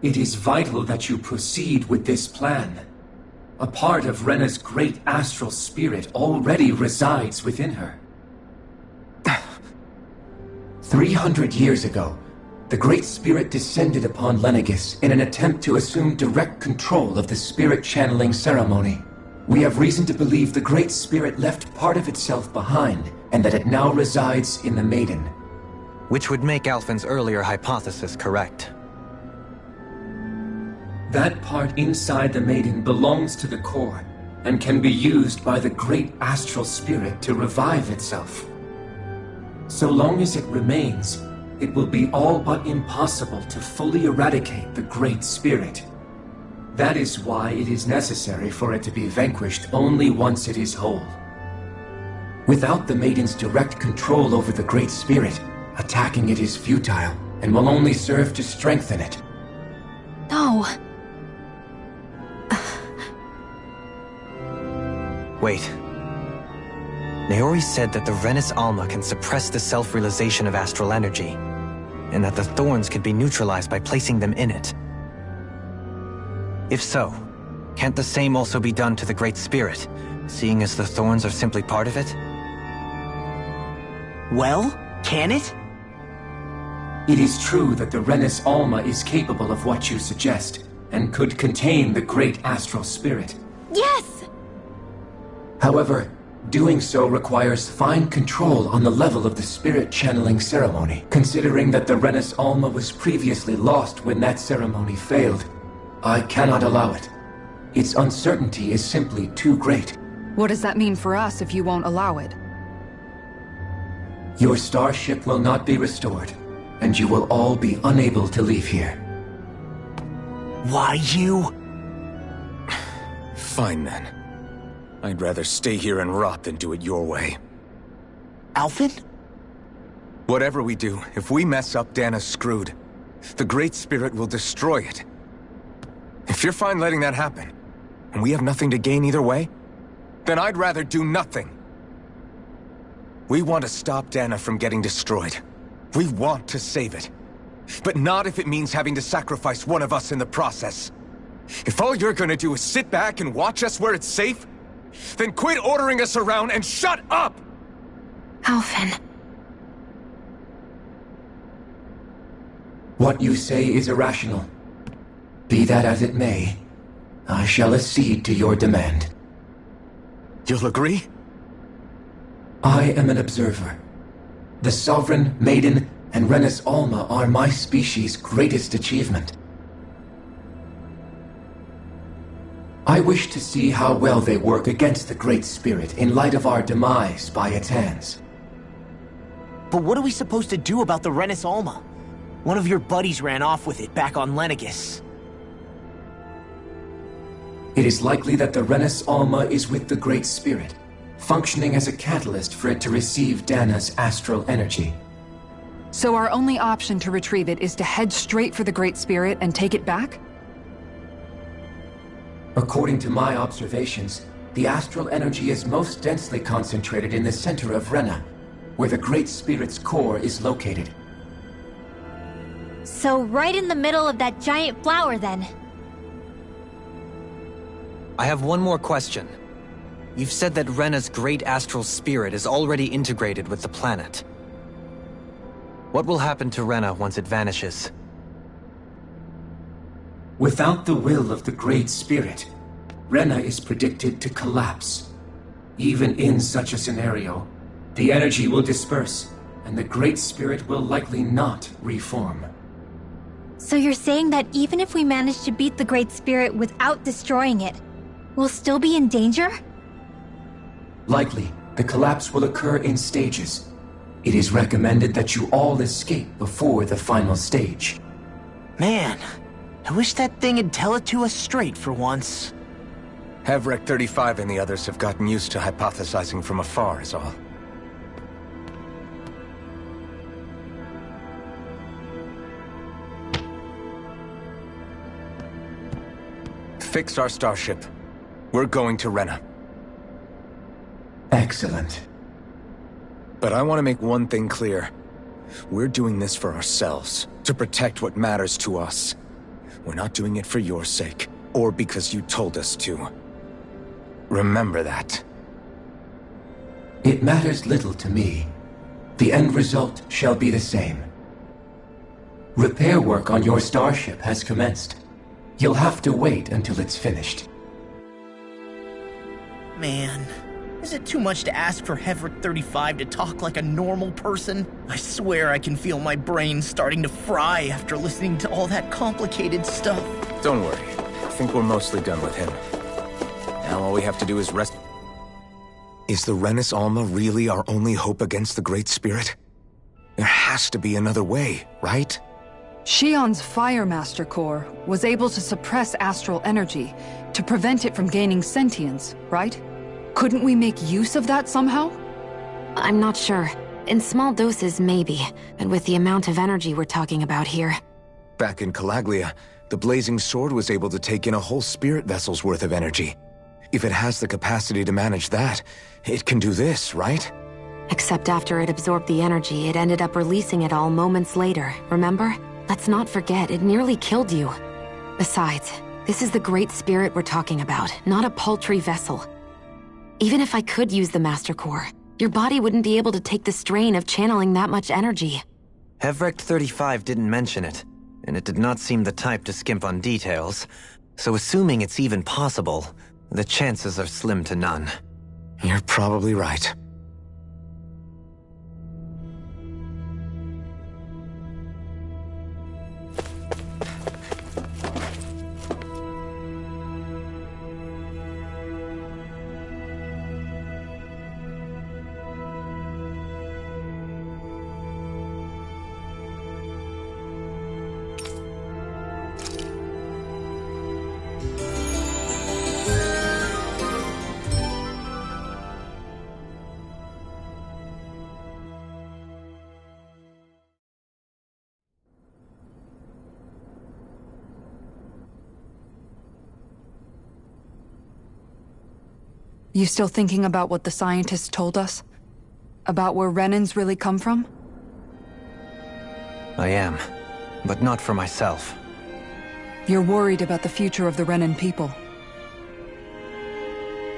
It is vital that you proceed with this plan. A part of Rena's great astral spirit already resides within her. 300 years ago, The Great Spirit descended upon Lenegis in an attempt to assume direct control of the spirit channeling ceremony. We have reason to believe the Great Spirit left part of itself behind, and that it now resides in the Maiden. Which would make Alphen's earlier hypothesis correct. That part inside the Maiden belongs to the core, and can be used by the Great Astral Spirit to revive itself. So long as it remains, it will be all but impossible to fully eradicate the Great Spirit. That is why it is necessary for it to be vanquished only once it is whole. Without the Maiden's direct control over the Great Spirit, attacking it is futile, and will only serve to strengthen it. No. Wait. Naori said that the Renis Alma can suppress the self-realization of astral energy, and that the thorns could be neutralized by placing them in it. If so, can't the same also be done to the Great Spirit, seeing as the thorns are simply part of it? Well, can it? It is true that the Renis Alma is capable of what you suggest, and could contain the Great Astral Spirit. Yes! However, doing so requires fine control on the level of the spirit channeling ceremony, considering that the Renis Alma was previously lost when that ceremony failed. I cannot allow it. Its uncertainty is simply too great. What does that mean for us if you won't allow it? Your starship will not be restored, and you will all be unable to leave here. Why you? Fine then. I'd rather stay here and rot than do it your way. Alphen? Whatever we do, if we mess up, Dana's screwed. The Great Spirit will destroy it. If you're fine letting that happen, and we have nothing to gain either way, then I'd rather do nothing. We want to stop Dana from getting destroyed. We want to save it. But not if it means having to sacrifice one of us in the process. If all you're gonna do is sit back and watch us where it's safe, then quit ordering us around and shut up! Alphen. What you say is irrational. Be that as it may, I shall accede to your demand. You'll agree? I am an observer. The Sovereign, Maiden, and Renis Alma are my species' greatest achievement. I wish to see how well they work against the Great Spirit in light of our demise by its hands. But what are we supposed to do about the Renis Alma? One of your buddies ran off with it back on Lenegis. It is likely that the Renis Alma is with the Great Spirit, functioning as a catalyst for it to receive Dana's astral energy. So our only option to retrieve it is to head straight for the Great Spirit and take it back? According to my observations, the astral energy is most densely concentrated in the center of Rena, where the Great Spirit's core is located. So right in the middle of that giant flower, then. I have one more question. You've said that Rena's great astral spirit is already integrated with the planet. What will happen to Rena once it vanishes? Without the will of the Great Spirit, Rena is predicted to collapse. Even in such a scenario, the energy will disperse, and the Great Spirit will likely not reform. So you're saying that even if we manage to beat the Great Spirit without destroying it, we'll still be in danger? Likely, the collapse will occur in stages. It is recommended that you all escape before the final stage. Man, I wish that thing would tell it to us straight for once. Havrek 35 and the others have gotten used to hypothesizing from afar is all. Fix our starship. We're going to Rena. Excellent. But I want to make one thing clear. We're doing this for ourselves, to protect what matters to us. We're not doing it for your sake, or because you told us to. Remember that. It matters little to me. The end result shall be the same. Repair work on your starship has commenced. You'll have to wait until it's finished. Man, is it too much to ask for Hevrick 35 to talk like a normal person? I swear I can feel my brain starting to fry after listening to all that complicated stuff. Don't worry. I think we're mostly done with him. Now all we have to do is rest. Is the Renus Alma really our only hope against the Great Spirit? There has to be another way, right? Shion's Fire Master Core was able to suppress astral energy to prevent it from gaining sentience, right? Couldn't we make use of that somehow? I'm not sure. In small doses, maybe, but with the amount of energy we're talking about here. Back in Calaglia, the Blazing Sword was able to take in a whole spirit vessel's worth of energy. If it has the capacity to manage that, it can do this, right? Except after it absorbed the energy, it ended up releasing it all moments later, remember? Let's not forget, it nearly killed you. Besides, this is the Great Spirit we're talking about, not a paltry vessel. Even if I could use the Master Core, your body wouldn't be able to take the strain of channeling that much energy. Hevrick 35 didn't mention it, and it did not seem the type to skimp on details, so assuming it's even possible, the chances are slim to none. You're probably right. You still thinking about what the scientists told us? About where Renans really come from? I am, but not for myself. You're worried about the future of the Renan people.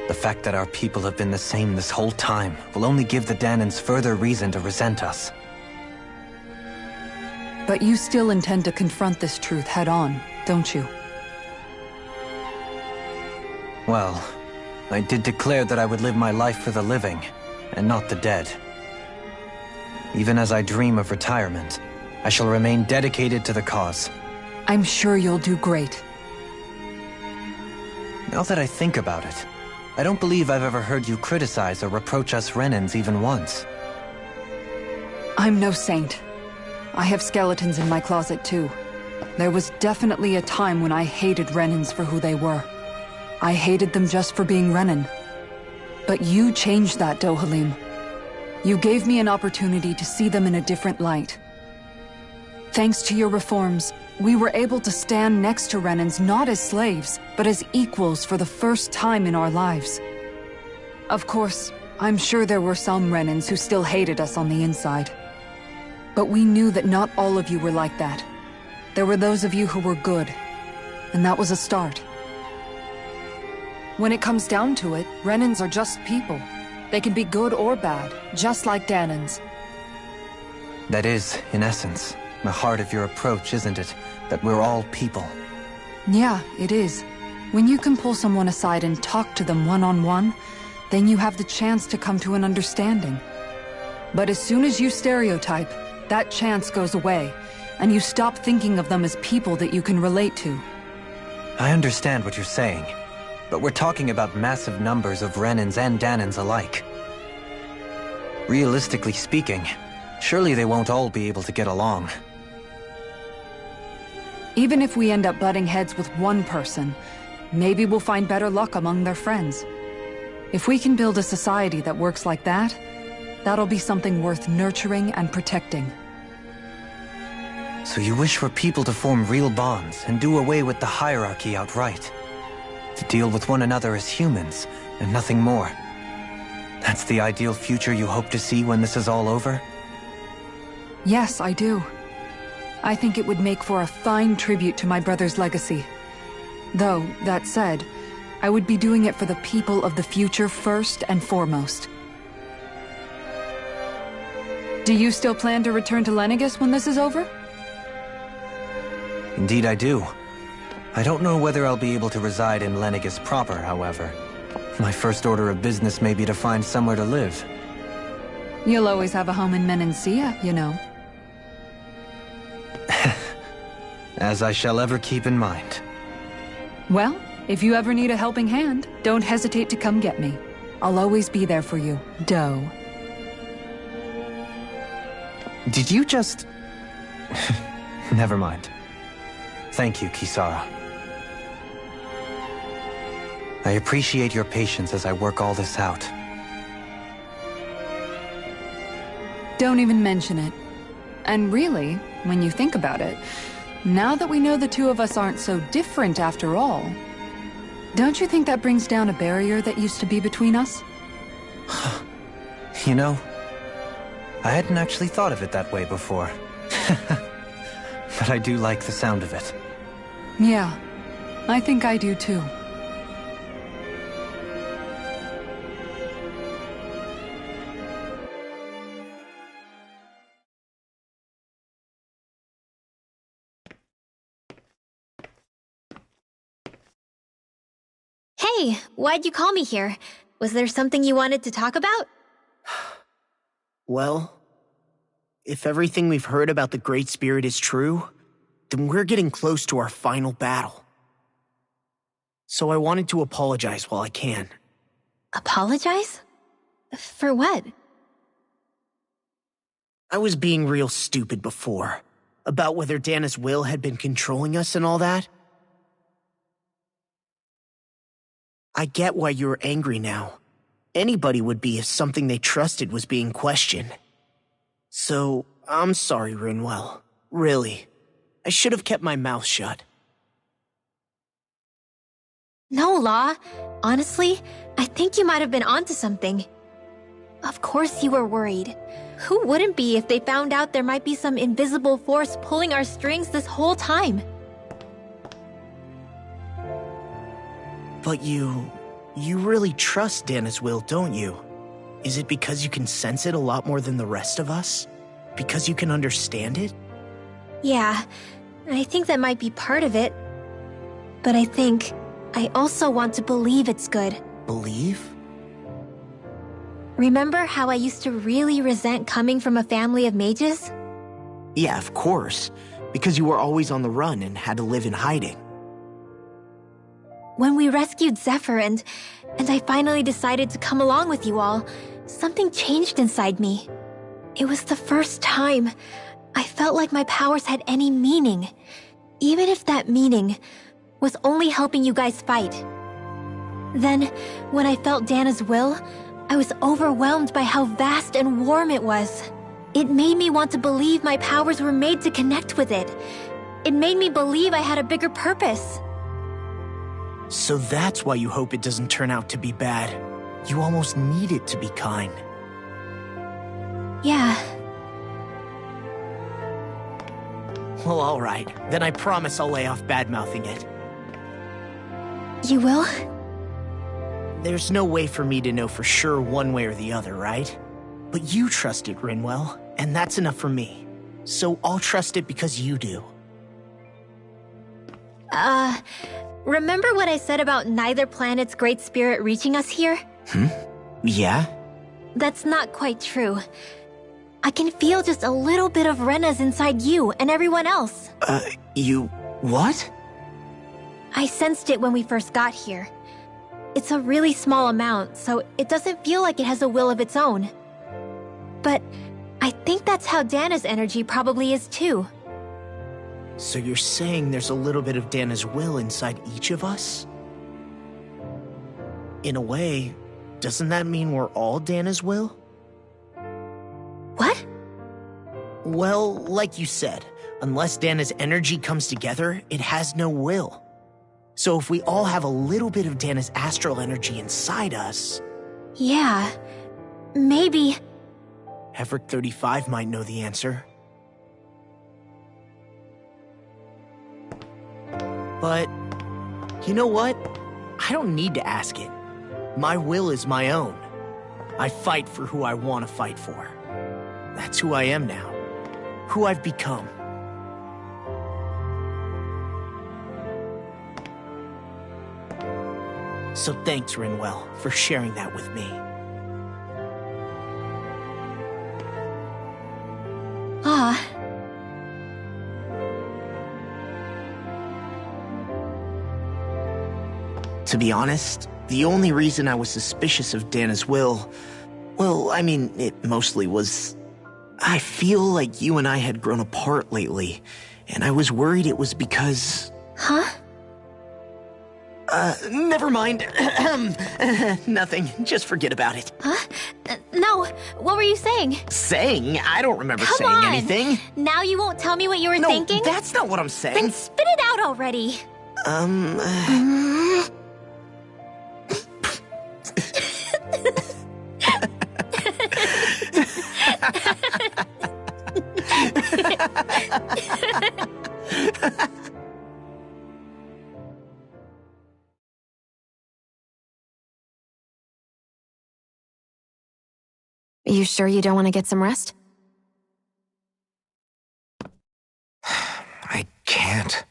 The fact that our people have been the same this whole time will only give the Danans further reason to resent us. But you still intend to confront this truth head-on, don't you? Well, I did declare that I would live my life for the living, and not the dead. Even as I dream of retirement, I shall remain dedicated to the cause. I'm sure you'll do great. Now that I think about it, I don't believe I've ever heard you criticize or reproach us Renans even once. I'm no saint. I have skeletons in my closet too. There was definitely a time when I hated Renans for who they were. I hated them just for being Renan. But you changed that, Dohalim. You gave me an opportunity to see them in a different light. Thanks to your reforms, we were able to stand next to Renans not as slaves, but as equals for the first time in our lives. Of course, I'm sure there were some Renans who still hated us on the inside. But we knew that not all of you were like that. There were those of you who were good, and that was a start. When it comes down to it, Renans are just people. They can be good or bad, just like Danans. That is, in essence, the heart of your approach, isn't it? That we're all people. Yeah, it is. When you can pull someone aside and talk to them one-on-one, then you have the chance to come to an understanding. But as soon as you stereotype, that chance goes away, and you stop thinking of them as people that you can relate to. I understand what you're saying, but we're talking about massive numbers of Renans and Danans alike. Realistically speaking, surely they won't all be able to get along. Even if we end up butting heads with one person, maybe we'll find better luck among their friends. If we can build a society that works like that, that'll be something worth nurturing and protecting. So you wish for people to form real bonds and do away with the hierarchy outright? To deal with one another as humans, and nothing more? That's the ideal future you hope to see when this is all over? Yes, I do. I think it would make for a fine tribute to my brother's legacy. Though, that said, I would be doing it for the people of the future first and foremost. Do you still plan to return to Lenegis when this is over? Indeed I do. I don't know whether I'll be able to reside in Lenegis proper, however. My first order of business may be to find somewhere to live. You'll always have a home in Menancia, you know. As I shall ever keep in mind. Well, if you ever need a helping hand, don't hesitate to come get me. I'll always be there for you, Doe. Did you just... Never mind. Thank you, Kisara. I appreciate your patience as I work all this out. Don't even mention it. And really, when you think about it, now that we know the two of us aren't so different after all, don't you think that brings down a barrier that used to be between us? You know, I hadn't actually thought of it that way before. But I do like the sound of it. Yeah, I think I do too. Hey, why'd you call me here? Was there something you wanted to talk about? Well, if everything we've heard about the Great Spirit is true, then we're getting close to our final battle. So I wanted to apologize while I can. Apologize? For what? I was being real stupid before, about whether Dana's will had been controlling us and all that. I get why you're angry now. Anybody would be if something they trusted was being questioned. So, I'm sorry, Rinwell. Really. I should have kept my mouth shut. No, Law. Honestly, I think you might have been onto something. Of course you were worried. Who wouldn't be if they found out there might be some invisible force pulling our strings this whole time? But you really trust Dana's will, don't you? Is it because you can sense it a lot more than the rest of us? Because you can understand it? Yeah, I think that might be part of it. But I think I also want to believe it's good. Believe? Remember how I used to really resent coming from a family of mages? Yeah, of course. Because you were always on the run and had to live in hiding. When we rescued Zephyr and I finally decided to come along with you all, something changed inside me. It was the first time I felt like my powers had any meaning, even if that meaning was only helping you guys fight. Then, when I felt Dana's will, I was overwhelmed by how vast and warm it was. It made me want to believe my powers were made to connect with it. It made me believe I had a bigger purpose. So that's why you hope it doesn't turn out to be bad. You almost need it to be kind. Yeah. Well, alright. Then I promise I'll lay off bad-mouthing it. You will? There's no way for me to know for sure one way or the other, right? But you trust it, Rinwell, and that's enough for me. So I'll trust it because you do. Remember what I said about neither planet's great spirit reaching us here? Yeah? That's not quite true. I can feel just a little bit of Rena's inside you and everyone else. You... what? I sensed it when we first got here. It's a really small amount, so it doesn't feel like it has a will of its own. But I think that's how Dana's energy probably is too. So you're saying there's a little bit of Dana's will inside each of us? In a way, doesn't that mean we're all Dana's will? What? Well, like you said, unless Dana's energy comes together, it has no will. So if we all have a little bit of Dana's astral energy inside us... Yeah, maybe... Hevrick 35 might know the answer. But, you know what? I don't need to ask it. My will is my own. I fight for who I want to fight for. That's who I am now. Who I've become. So thanks, Rinwell, for sharing that with me. Ah. To be honest, the only reason I was suspicious of Dana's will, well, I mean, it mostly was... I feel like you and I had grown apart lately, and I was worried it was because... Huh? Never mind. Nothing. Just forget about it. Huh? No, what were you saying? Saying? I don't remember Come saying on. anything. Now you won't tell me what you were No, thinking? that's not what I'm saying. Then spit it out already. You sure you don't want to get some rest? I can't.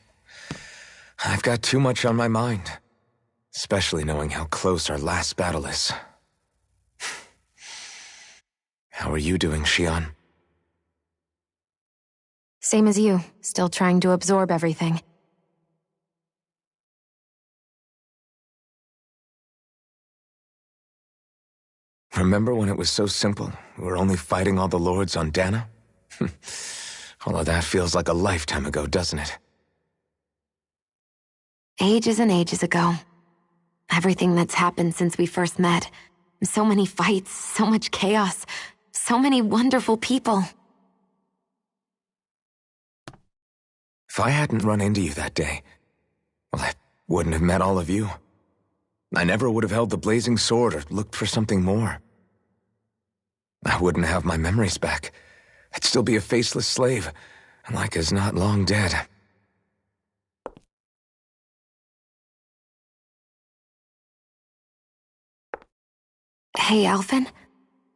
I've got too much on my mind. Especially knowing how close our last battle is. How are you doing, Xion? Same as you, still trying to absorb everything. Remember when it was so simple? We were only fighting all the lords on Dana? All of that feels like a lifetime ago, doesn't it? Ages and ages ago. Everything that's happened since we first met. So many fights, so much chaos, so many wonderful people. If I hadn't run into you that day, well, I wouldn't have met all of you. I never would have held the blazing sword or looked for something more. I wouldn't have my memories back. I'd still be a faceless slave, like as not long dead. Hey, Alphen.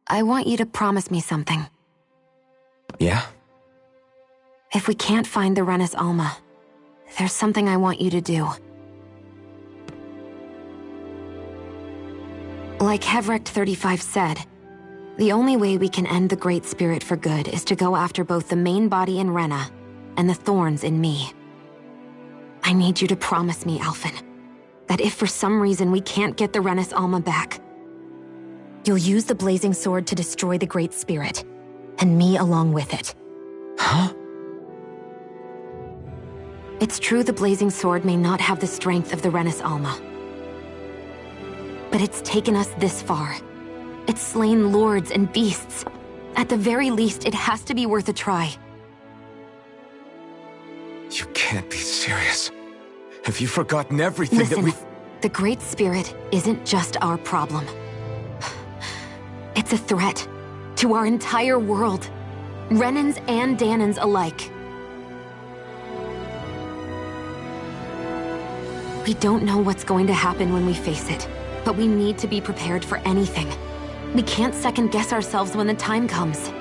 I want you to promise me something. Yeah? If we can't find the Renis Alma, there's something I want you to do. Like Hevrecht 35 said, the only way we can end the Great Spirit for good is to go after both the main body in Rena and the thorns in me. I need you to promise me, Alphen, that if for some reason we can't get the Renis Alma back, you'll use the blazing sword to destroy the Great Spirit, and me along with it. Huh? It's true the blazing sword may not have the strength of the Renis Alma. But it's taken us this far. It's slain lords and beasts. At the very least, it has to be worth a try. You can't be serious. Have you forgotten everything Listen, that we've... the Great Spirit isn't just our problem. It's a threat to our entire world. Renans and Danans alike. We don't know what's going to happen when we face it, but we need to be prepared for anything. We can't second-guess ourselves when the time comes.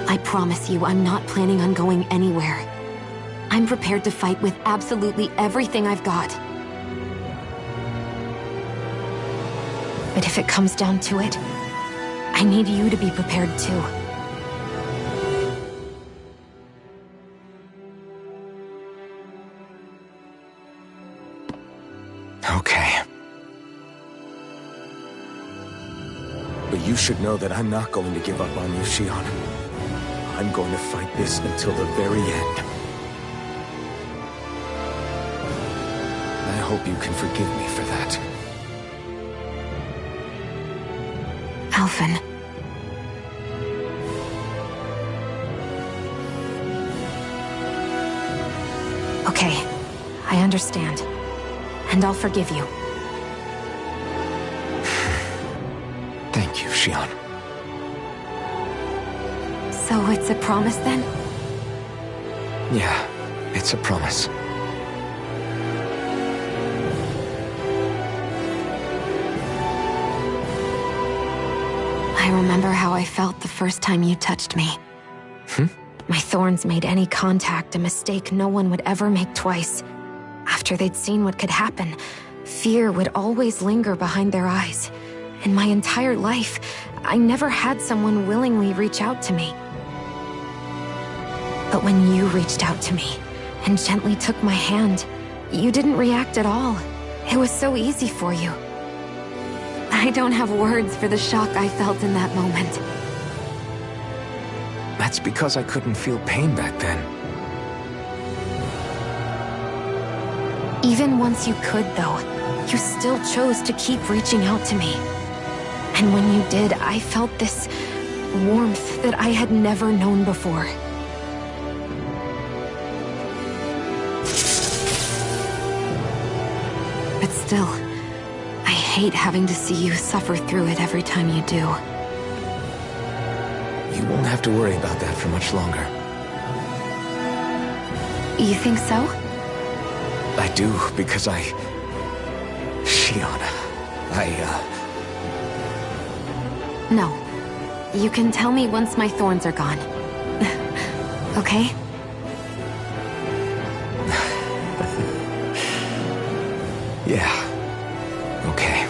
I promise you, I'm not planning on going anywhere. I'm prepared to fight with absolutely everything I've got. But if it comes down to it, I need you to be prepared too. Okay. But you should know that I'm not going to give up on you, Xion. I'm going to fight this until the very end. I hope you can forgive me for that. Alphen. Okay, I understand. And I'll forgive you. Thank you, Xion. So it's a promise then? Yeah, it's a promise. I remember how I felt the first time you touched me. My thorns made any contact a mistake no one would ever make twice. After they'd seen what could happen, Fear would always linger behind their eyes. In my entire life, I never had someone willingly reach out to me. But when you reached out to me and gently took my hand, you didn't react at all. It was so easy for you. I don't have words for the shock I felt in that moment. That's because I couldn't feel pain back then. Even once you could, though, you still chose to keep reaching out to me. And when you did, I felt this warmth that I had never known before. But still, I hate having to see you suffer through it every time you do. You won't have to worry about that for much longer. You think so? I do, because Shion, No. You can tell me once my thorns are gone. Okay? Yeah. Okay.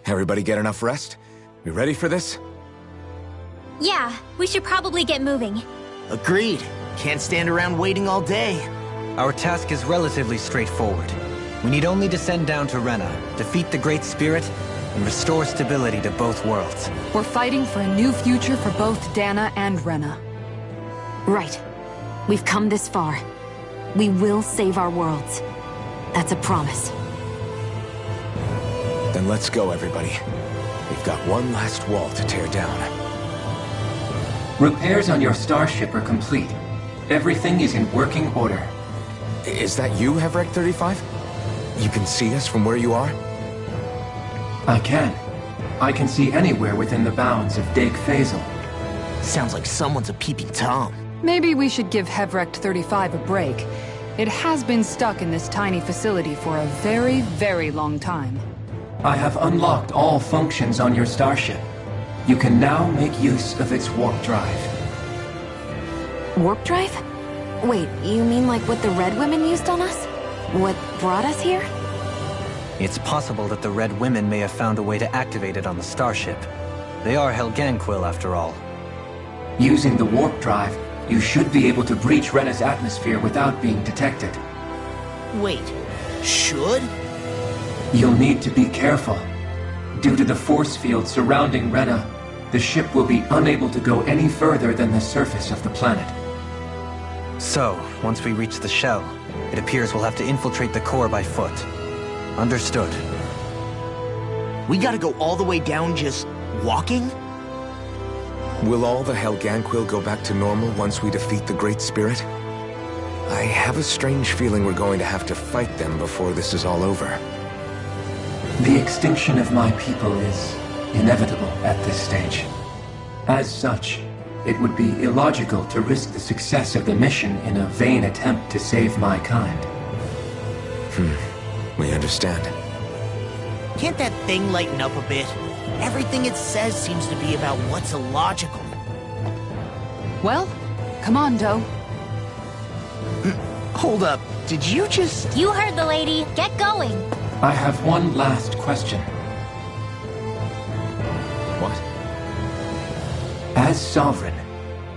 Everybody get enough rest? We ready for this? Yeah, we should probably get moving. Agreed. Can't stand around waiting all day. Our task is relatively straightforward. We need only descend down to Rena, defeat the Great Spirit, and restore stability to both worlds. We're fighting for a new future for both Dana and Rena. Right. We've come this far. We will save our worlds. That's a promise. Then let's go, everybody. We've got one last wall to tear down. Repairs on your starship are complete. Everything is in working order. Is that you, Hevrek 35? You can see us from where you are? I can. I can see anywhere within the bounds of Dake Faisal. Sounds like someone's a peeping Tom. Maybe we should give Hevrek 35 a break. It has been stuck in this tiny facility for a very, very long time. I have unlocked all functions on your starship. You can now make use of its warp drive. Warp drive? Wait, you mean like what the Red Women used on us? What brought us here? It's possible that the Red Women may have found a way to activate it on the starship. They are Helganquil, after all. Using the warp drive, you should be able to breach Rena's atmosphere without being detected. Wait, should? You'll need to be careful. Due to the force field surrounding Rena, the ship will be unable to go any further than the surface of the planet. So, once we reach the shell, it appears we'll have to infiltrate the core by foot. Understood. We gotta go all the way down just walking? Will all the Helganquil go back to normal once we defeat the Great Spirit? I have a strange feeling we're going to have to fight them before this is all over. The extinction of my people is inevitable at this stage. As such, it would be illogical to risk the success of the mission in a vain attempt to save my kind. We understand. Can't that thing lighten up a bit? Everything it says seems to be about what's illogical. Well, come on, Doe. Hold up, did you just... You heard the lady. Get going. I have one last question. What? As Sovereign,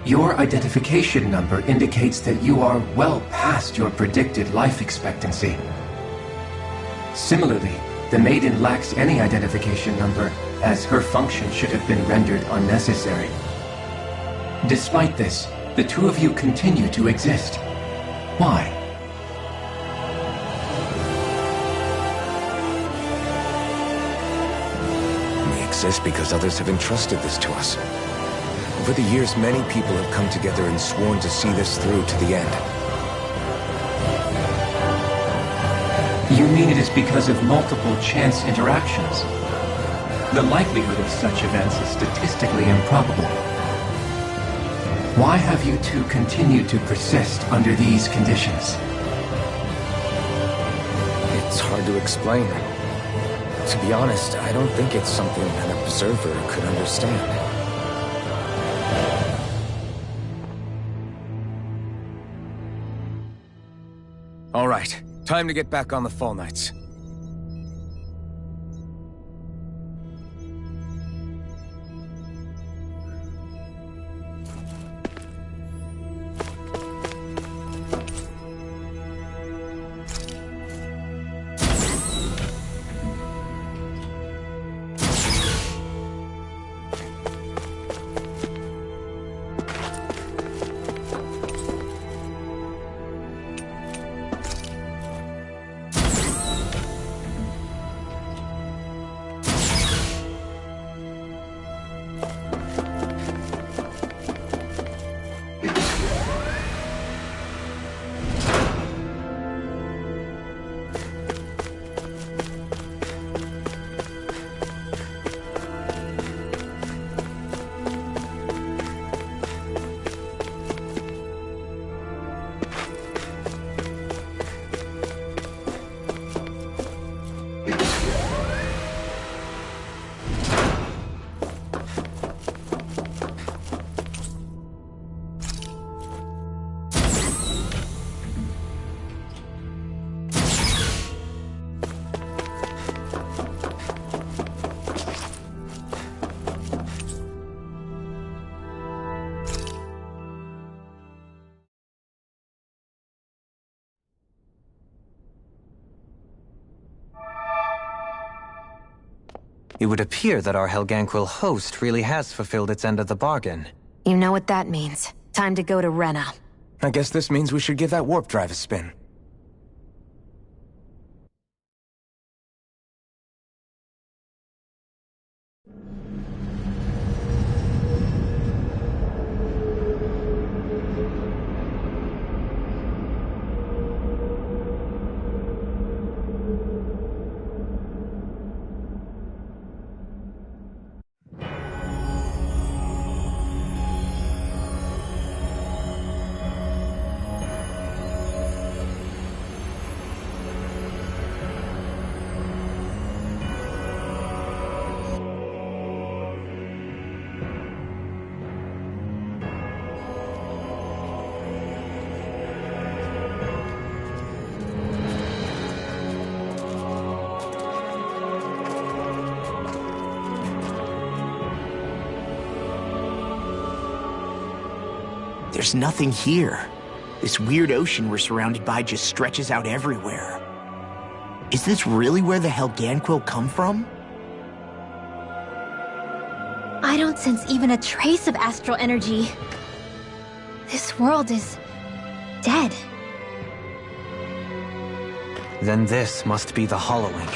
your identification number indicates that you are well past your predicted life expectancy. Similarly, the Maiden lacks any identification number, as her function should have been rendered unnecessary. Despite this, the two of you continue to exist. Why? We exist because others have entrusted this to us. Over the years, many people have come together and sworn to see this through to the end. You mean it is because of multiple chance interactions? The likelihood of such events is statistically improbable. Why have you two continued to persist under these conditions? It's hard to explain. To be honest, I don't think it's something an observer could understand. All right, time to get back on the Fall Knights. It would appear that our Helganquil host really has fulfilled its end of the bargain. You know what that means. Time to go to Rena. I guess this means we should give that warp drive a spin. There's nothing here. This weird ocean we're surrounded by just stretches out everywhere. Is this really where the Helganquil come from? I don't sense even a trace of astral energy. This world is dead. Then this must be the hollowing.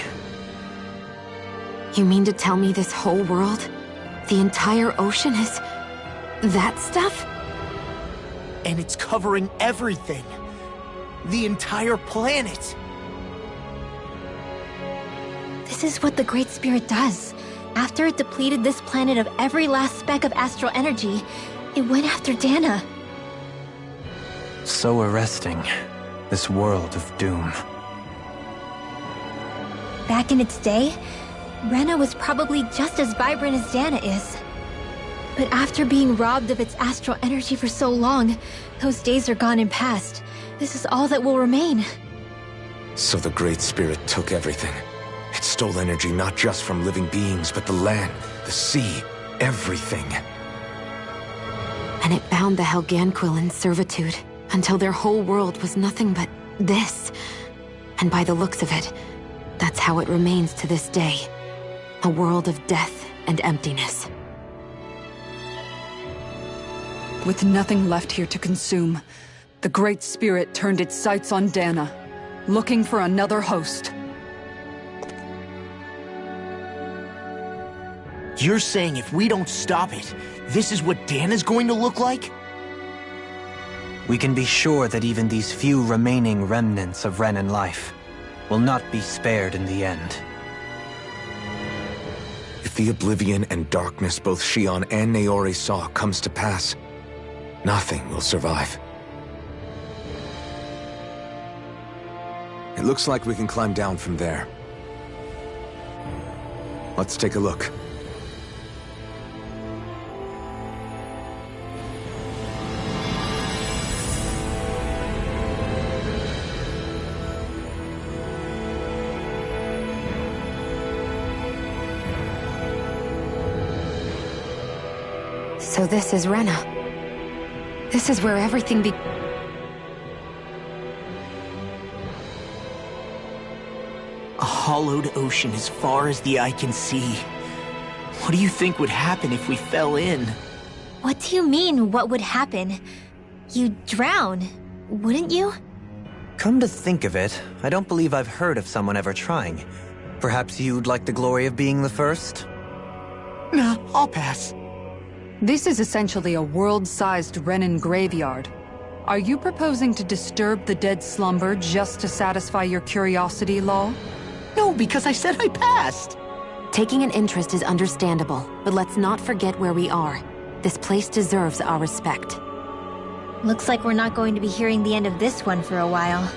You mean to tell me this whole world, the entire ocean is that stuff? And it's covering everything. The entire planet. This is what the Great Spirit does. After it depleted this planet of every last speck of astral energy, it went after Dana. So arresting. This world of doom. Back in its day, Rena was probably just as vibrant as Dana is. But after being robbed of its astral energy for so long, those days are gone and past. This is all that will remain. So the Great Spirit took everything. It stole energy not just from living beings, but the land, the sea, everything. And it bound the Helganquil in servitude, until their whole world was nothing but this. And by the looks of it, that's how it remains to this day. A world of death and emptiness. With nothing left here to consume, the Great Spirit turned its sights on Dana, looking for another host. You're saying if we don't stop it, this is what Dana's going to look like? We can be sure that even these few remaining remnants of Renan life will not be spared in the end. If the oblivion and darkness both Shion and Naori saw comes to pass, nothing will survive. It looks like we can climb down from there. Let's take a look. So this is Rena. This is where everything A hollowed ocean as far as the eye can see. What do you think would happen if we fell in? What do you mean, what would happen? You'd drown, wouldn't you? Come to think of it, I don't believe I've heard of someone ever trying. Perhaps you'd like the glory of being the first? Nah, I'll pass. This is essentially a world-sized Renan graveyard. Are you proposing to disturb the dead slumber just to satisfy your curiosity, Law? No, because I said I passed. Taking an interest is understandable, but let's not forget where we are. This place deserves our respect. Looks like we're not going to be hearing the end of this one for a while.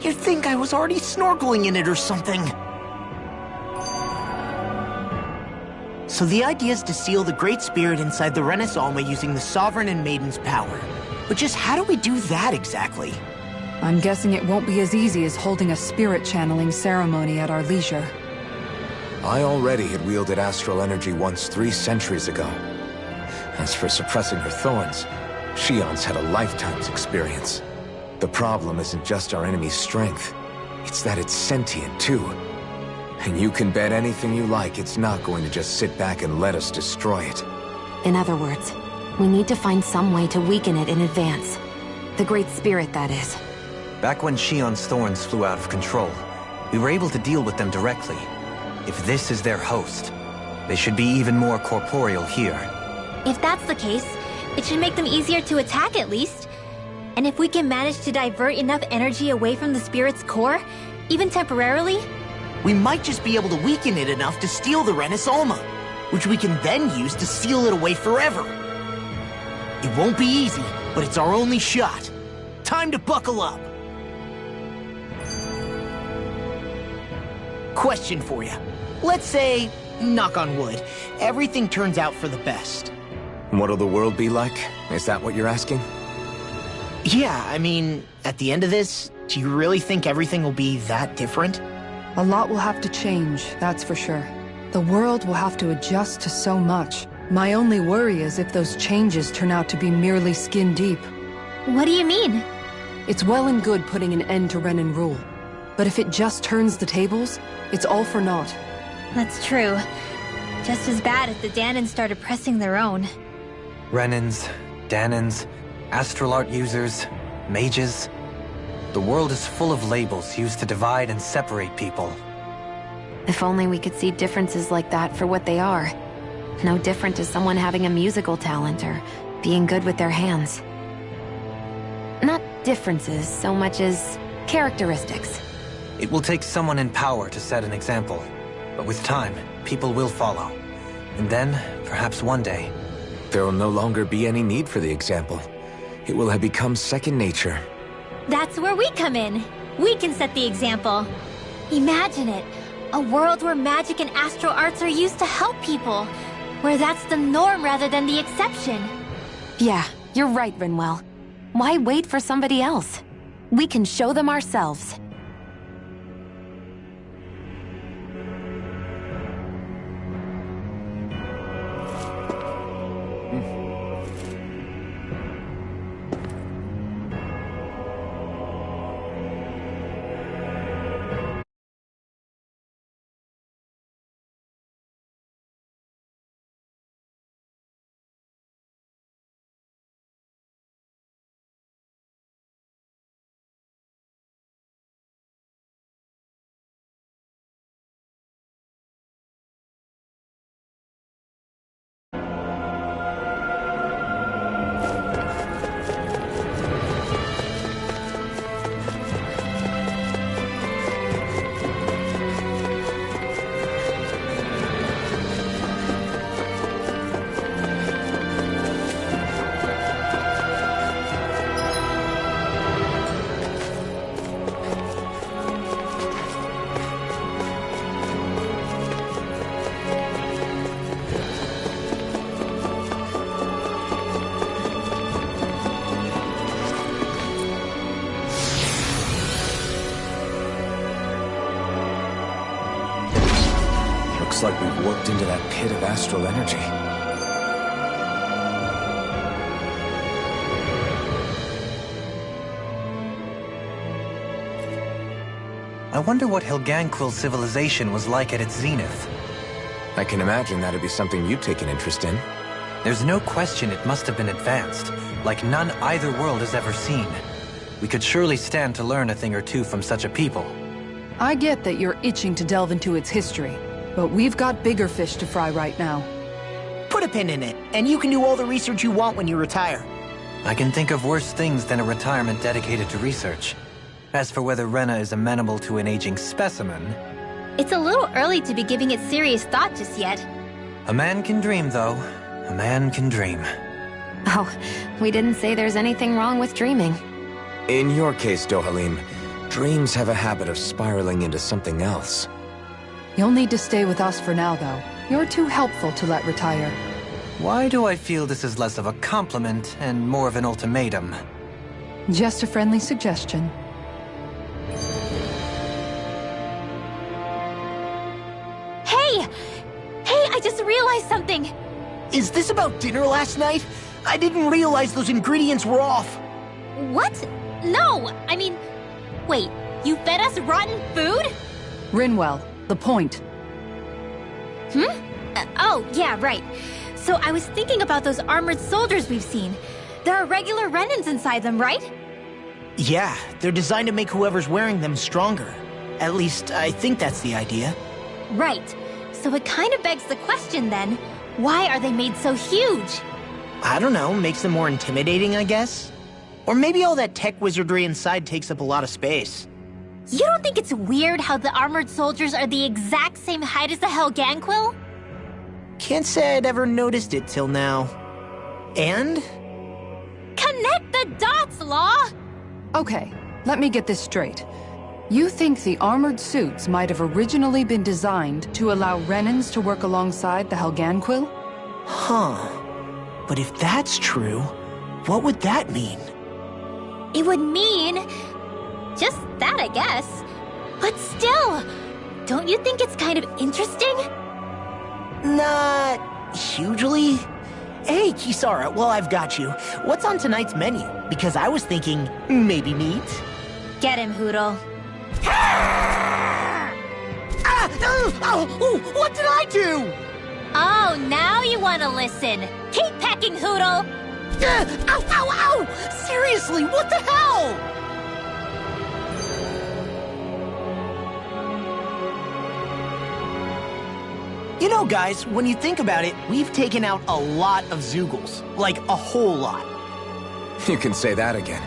You'd think I was already snorkeling in it or something. So the idea is to seal the Great Spirit inside the Renas Alma using the Sovereign and Maiden's power. But just how do we do that exactly? I'm guessing it won't be as easy as holding a spirit channeling ceremony at our leisure. I already had wielded astral energy once 3 centuries ago. As for suppressing her thorns, Shion's had a lifetime's experience. The problem isn't just our enemy's strength. It's that it's sentient, too. And you can bet anything you like it's not going to just sit back and let us destroy it. In other words, we need to find some way to weaken it in advance. The Great Spirit, that is. Back when Shion's thorns flew out of control, we were able to deal with them directly. If this is their host, they should be even more corporeal here. If that's the case, it should make them easier to attack at least. And if we can manage to divert enough energy away from the spirit's core, even temporarily, we might just be able to weaken it enough to steal the Renas Alma, which we can then use to seal it away forever. It won't be easy, but it's our only shot. Time to buckle up. Question for you. Let's say, knock on wood, everything turns out for the best. What'll the world be like? Is that what you're asking? Yeah, I mean, at the end of this, do you really think everything will be that different? A lot will have to change, that's for sure. The world will have to adjust to so much. My only worry is if those changes turn out to be merely skin deep. What do you mean? It's well and good putting an end to Renan rule. But if it just turns the tables, it's all for naught. That's true. Just as bad if the Danans started pressing their own. Renans, Danans, astral art users, mages. The world is full of labels used to divide and separate people. If only we could see differences like that for what they are. No different to someone having a musical talent or being good with their hands. Not differences so much as characteristics. It will take someone in power to set an example. But with time, people will follow. And then, perhaps one day... there will no longer be any need for the example. It will have become second nature. That's where we come in. We can set the example. Imagine it. A world where magic and astral arts are used to help people. Where that's the norm rather than the exception. Yeah, you're right, Rinwell. Why wait for somebody else? We can show them ourselves. Looks like we've warped into that pit of astral energy. I wonder what Helganquil civilization was like at its zenith. I can imagine that'd be something you'd take an interest in. There's no question it must have been advanced, like none either world has ever seen. We could surely stand to learn a thing or two from such a people. I get that you're itching to delve into its history, but we've got bigger fish to fry right now. Put a pin in it, and you can do all the research you want when you retire. I can think of worse things than a retirement dedicated to research. As for whether Rena is amenable to an aging specimen... It's a little early to be giving it serious thought just yet. A man can dream, though. A man can dream. Oh, we didn't say there's anything wrong with dreaming. In your case, Dohalim, dreams have a habit of spiraling into something else. You'll need to stay with us for now, though. You're too helpful to let retire. Why do I feel this is less of a compliment and more of an ultimatum? Just a friendly suggestion. Hey, I just realized something! Is this about dinner last night? I didn't realize those ingredients were off. What? No, I mean... Wait, you fed us rotten food? Rinwell, the point. Oh, yeah, right. So I was thinking about those armored soldiers we've seen. There are regular Renans inside them, right? Yeah, they're designed to make whoever's wearing them stronger. At least, I think that's the idea. Right. So it kind of begs the question then, why are they made so huge? I don't know, makes them more intimidating, I guess? Or maybe all that tech wizardry inside takes up a lot of space. You don't think it's weird how the armored soldiers are the exact same height as the Helganquil? Can't say I'd ever noticed it till now. And? Connect the dots, Law! Okay, let me get this straight. You think the armored suits might have originally been designed to allow Renans to work alongside the Helganquil? Huh. But if that's true, what would that mean? It would mean... just that, I guess. But still, don't you think it's kind of interesting? Not hugely. Hey, Kisara, well, I've got you. What's on tonight's menu? Because I was thinking, maybe meat? Get him, Hoodle. What did I do? Oh, now you want to listen. Keep pecking, Hoodle. Ow, ow, ow! Seriously, what the hell? You know, guys, when you think about it, we've taken out a lot of Zeugles. Like, a whole lot. You can say that again.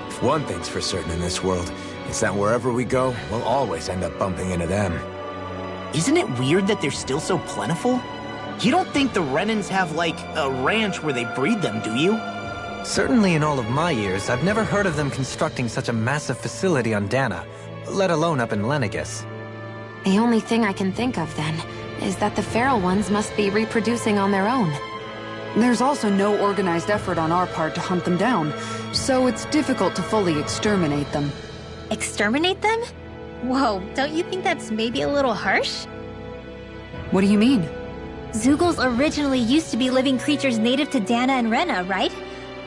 If one thing's for certain in this world, it's that wherever we go, we'll always end up bumping into them. Isn't it weird that they're still so plentiful? You don't think the Renans have, like, a ranch where they breed them, do you? Certainly in all of my years, I've never heard of them constructing such a massive facility on Dana, let alone up in Lenegis. The only thing I can think of, then, is that the feral ones must be reproducing on their own. There's also no organized effort on our part to hunt them down, so it's difficult to fully exterminate them. Exterminate them? Whoa, don't you think that's maybe a little harsh? What do you mean? Zeugles originally used to be living creatures native to Dana and Rena, right?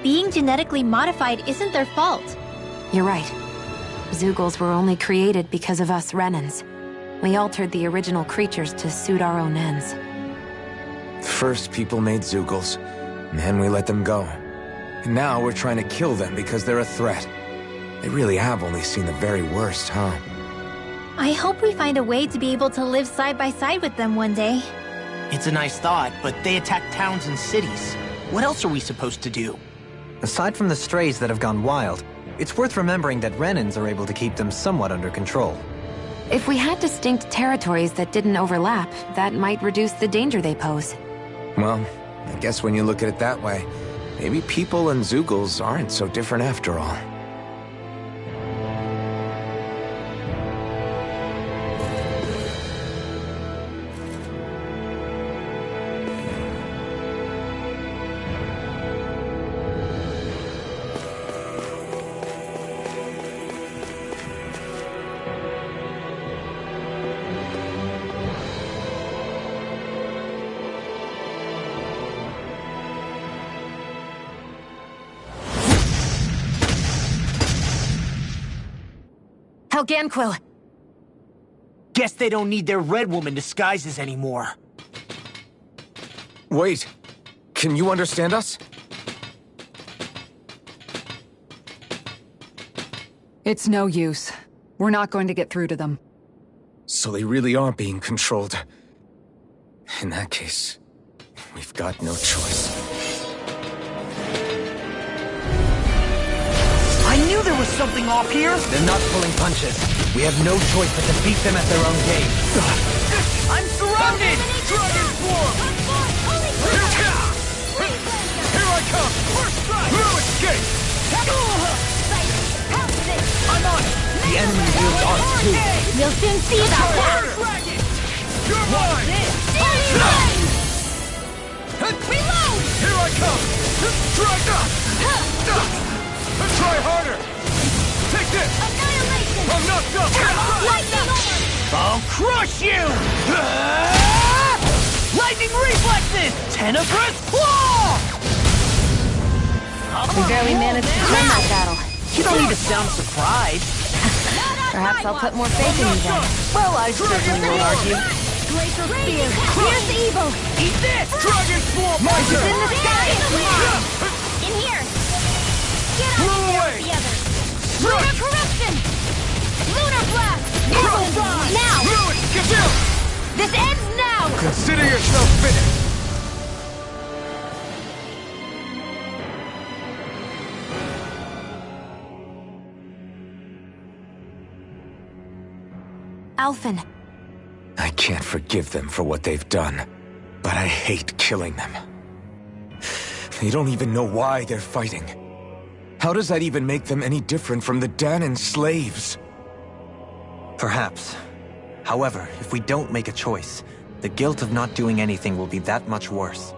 Being genetically modified isn't their fault. You're right. Zeugles were only created because of us Renans. We altered the original creatures to suit our own ends. First, people made Zeugles, and then we let them go. And now we're trying to kill them because they're a threat. They really have only seen the very worst, huh? I hope we find a way to be able to live side by side with them one day. It's a nice thought, but they attack towns and cities. What else are we supposed to do? Aside from the strays that have gone wild, it's worth remembering that Renans are able to keep them somewhat under control. If we had distinct territories that didn't overlap, that might reduce the danger they pose. Well, I guess when you look at it that way, maybe people and Zeugles aren't so different after all. Helganquil! Guess they don't need their Red Woman disguises anymore. Wait. Can you understand us? It's no use. We're not going to get through to them. So they really are being controlled. In that case, we've got no choice. I knew there was something off here! They're not pulling punches. We have no choice but to beat them at their own game. I'm surrounded! Dragon Form! Here I come! First strike! No escape! I'm on it! The enemy wields arms too. We'll soon see about that! You're mine! Reload! Here I come! Try harder! Take this! Annihilation! I'm knocked up! Lightning over! I'll crush you! Lightning reflexes! Tenebrous claw! We barely managed to turn that battle. You don't need to sound surprised. Perhaps I'll put more faith in you then. Well, I certainly won't argue. Glacial Spear! Here's the evil! Eat this! Dragon Form! It's in the sky! In here! Get out of there with the others! Lunar Corruption! Lunar Blast! Now! Get down! This ends now! Consider yourself finished! Alphen. I can't forgive them for what they've done, but I hate killing them. They don't even know why they're fighting. How does that even make them any different from the Danan slaves? Perhaps. However, if we don't make a choice, the guilt of not doing anything will be that much worse.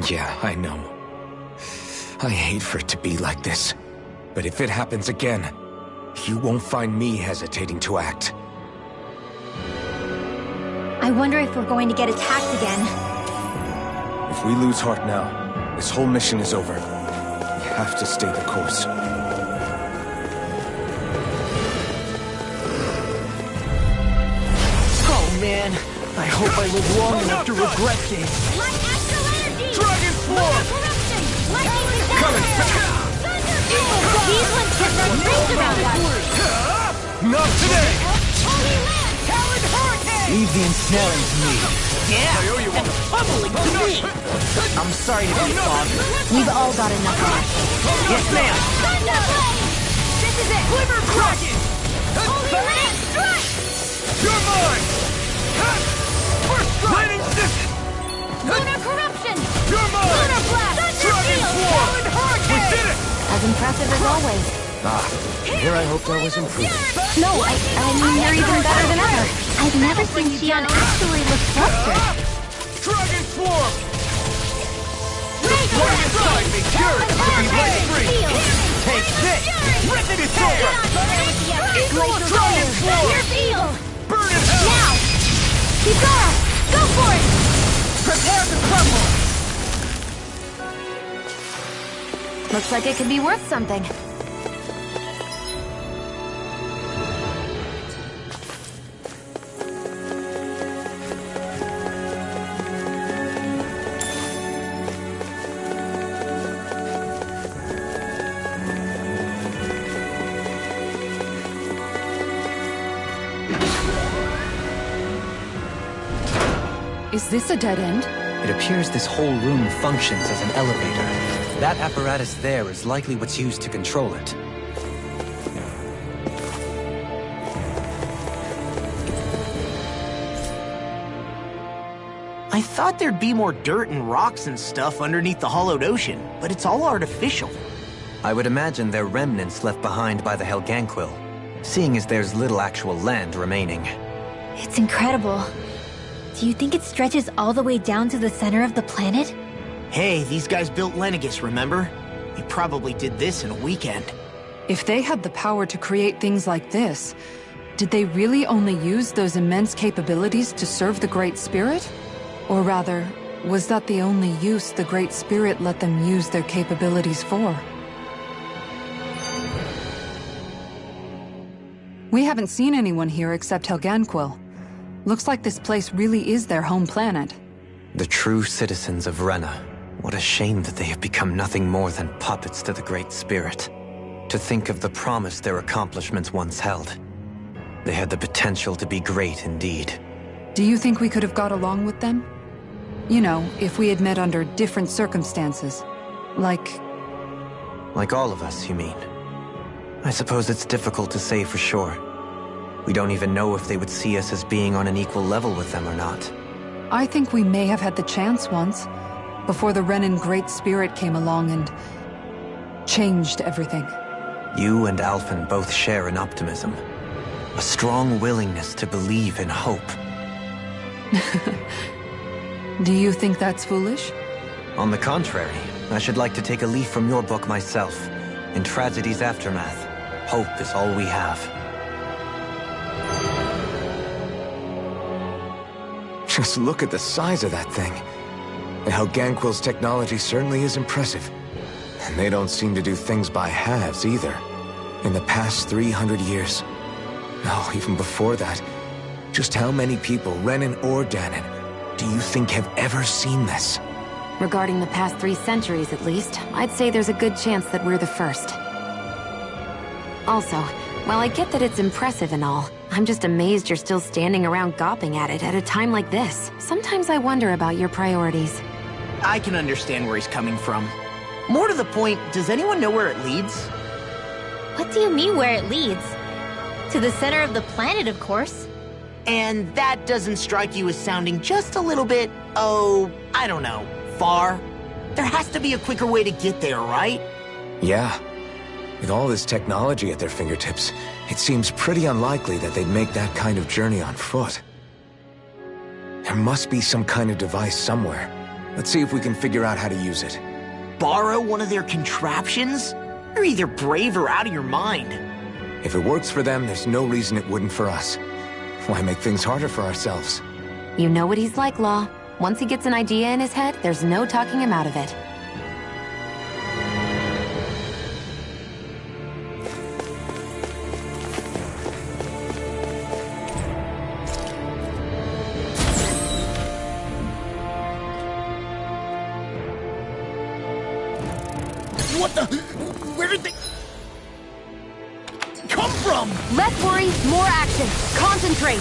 Yeah, I know. I hate for it to be like this. But if it happens again, you won't find me hesitating to act. I wonder if we're going to get attacked again. If we lose heart now, this whole mission is over. We have to stay the course. Oh man, I hope I live long enough to regret this. Light Astral Energy! Dragon Form! Corruption! Lightning Attack! Coming! These ones can run rings around us! Not today! Holy Land! Talon Hurricane! Leave the ensnaring to me. Yeah! And pummeling to me! I'm sorry to be Fog. We've all got enough of that. Yes, ma'am! Thunder Blade! This is it! Glimmer Dragon! Holy Land! Strike! You're mine! First strike! Lightning System! Lunar Corruption! You're mine! Lunar Blast! Dragon Form! Talon Hurricane! We did it! As impressive as always. Here I hoped I was improving. No, I mean, you're even better than ever. I've never seen Xion actually look flustered. Dragon Form! Right inside me! Yours to be light free! Take this! Rip it is over! Glacial Dragon Form! Here's evil! Burn in hell! Now! Kizara! Go for it! Prepare to crumble! Looks like it could be worth something. Is this a dead end? It appears this whole room functions as an elevator. That apparatus there is likely what's used to control it. I thought there'd be more dirt and rocks and stuff underneath the hollowed ocean, but it's all artificial. I would imagine they're remnants left behind by the Helganquil, seeing as there's little actual land remaining. It's incredible. Do you think it stretches all the way down to the center of the planet? Hey, these guys built Lenegis, remember? They probably did this in a weekend. If they had the power to create things like this, did they really only use those immense capabilities to serve the Great Spirit? Or rather, was that the only use the Great Spirit let them use their capabilities for? We haven't seen anyone here except Helganquil. Looks like this place really is their home planet. The true citizens of Rena. What a shame that they have become nothing more than puppets to the Great Spirit. To think of the promise their accomplishments once held. They had the potential to be great indeed. Do you think we could have got along with them? You know, if we had met under different circumstances. Like all of us, you mean? I suppose it's difficult to say for sure. We don't even know if they would see us as being on an equal level with them or not. I think we may have had the chance once, before the Renan Great Spirit came along and changed everything. You and Alphen both share an optimism. A strong willingness to believe in hope. Do you think that's foolish? On the contrary, I should like to take a leaf from your book myself. In Tragedy's Aftermath, hope is all we have. Just look at the size of that thing. And Helganquil's technology certainly is impressive. And they don't seem to do things by halves either. In the past 300 years. No, even before that. Just how many people, Renan or Danon, do you think have ever seen this? Regarding the past 3 centuries at least, I'd say there's a good chance that we're the first. Also, while I get that it's impressive and all, I'm just amazed you're still standing around gawping at it at a time like this. Sometimes I wonder about your priorities. I can understand where he's coming from. More to the point, does anyone know where it leads? What do you mean where it leads? To the center of the planet, of course. And that doesn't strike you as sounding just a little bit, oh, I don't know, far? There has to be a quicker way to get there, right? Yeah. With all this technology at their fingertips, it seems pretty unlikely that they'd make that kind of journey on foot. There must be some kind of device somewhere. Let's see if we can figure out how to use it. Borrow one of their contraptions? You're either brave or out of your mind. If it works for them, there's no reason it wouldn't for us. Why make things harder for ourselves? You know what he's like, Law. Once he gets an idea in his head, there's no talking him out of it. What the? Where did they come from? Less worry, more action. Concentrate.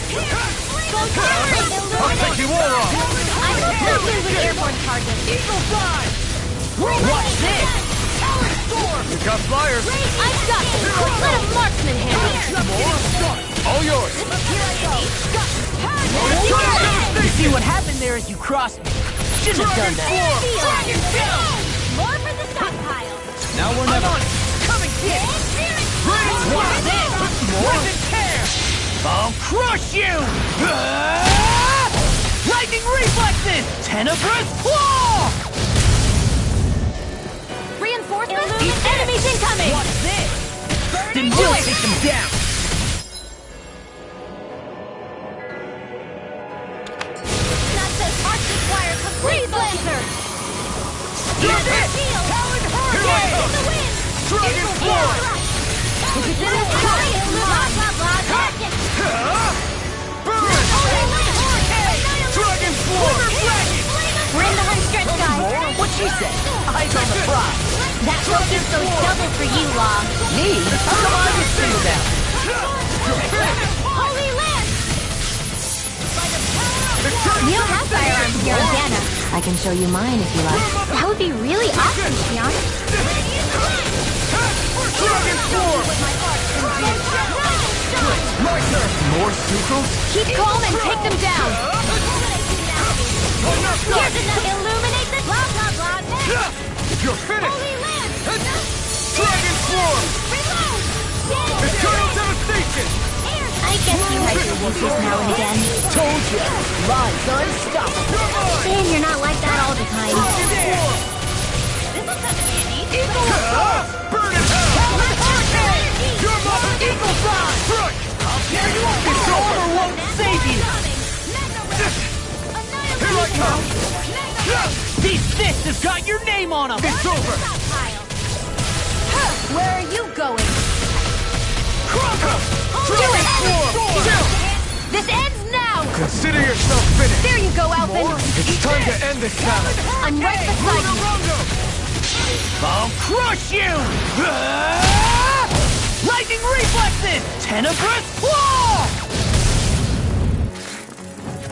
Go forward! I'll take you all on! I'm still using airborne targets. Eagle Fly! What's this? Talon Storm! We got flyers! I've got this! Let a marksman handle it! All yours! Here I go! You see what happened there as you crossed me. Shouldn't have done that. Dragon Tail! More for the stockpile! Now we're never... Come and get it! What's this? More than care! I'll crush you! Lightning reflexes! Tenebrous claw! Reinforcements? Enemies incoming! What's this? Then we'll take them down! That says Arctic Wire complete Lancer! Get it! Talon Hurricane! In the wind! Dragon Floor! Blah, blah, blah, target! Burn! Dragon Floor! We're in the home stretch, guys! What she said? Eyes on the prize! That focus goes double for you, Law! Me? How come I get singled out? Holy Lance! We don't have firearms here on Dana. I can show you mine if you like. That would be really awesome, Xion. Dragon Floor! My turn! More Sucrals? Keep calm and take them down! Here's enough! Illuminate the blah blah blah! You're finished! Holy Lance! Dragon Floor! Reload! Eternal devastation! I guess you like your whoopers now and again. Told you! Lies unstoppable! Shame you're not like that all the time. Burn in hell! Your mother Eagle Fly! I'll tear you up! This armor won't save you! Here I come! These fists have got your name on them! It's over! Where are you going? Do it! This ends now! Consider yourself finished! There you go, Alvin! It's time to end this battle! I'm right beside you! I'll crush you! Lightning reflexes! Tenebrous claw!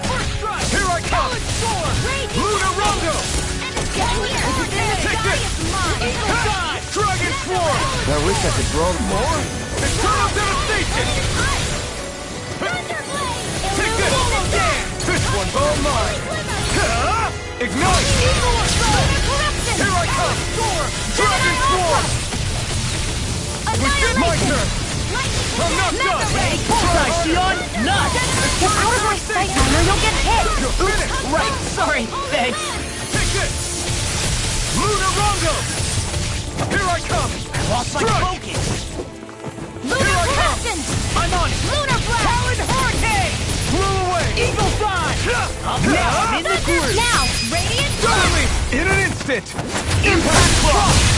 First strike! Here I come! Lunar Rondo! Take this! Dragon Swarm! I wish I could roll more. Eternal devastation! Take this! This one's all mine! Ignite! Here I come! Dragon Swarm! Within my turn! I'm not done! Bullseye, Shion! Not! Get out of my sight, Miner! You'll get hit! You're finished! Right, sorry, thanks! Take this! Lunar Rondo! Here I come! I lost my focus! Lunar Blast! I'm on it! Lunar Blast! Talon Hurricane! Blew away! Eagle Dive! Now I'm in the groove! Now! Radiant Suddenly! In an instant! Impact Frost!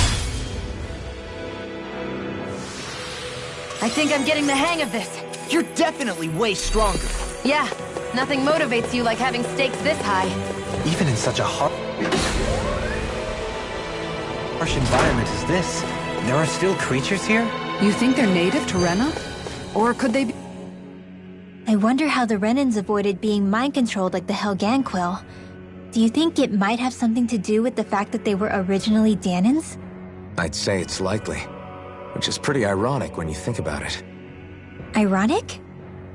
I think I'm getting the hang of this. You're definitely way stronger. Yeah, nothing motivates you like having stakes this high. Even in such a harsh environment as this, there are still creatures here? You think they're native to Rena? Or could they be... I wonder how the Renans avoided being mind-controlled like the Helganquill. Do you think it might have something to do with the fact that they were originally Danans? I'd say it's likely. Which is pretty ironic when you think about it. Ironic?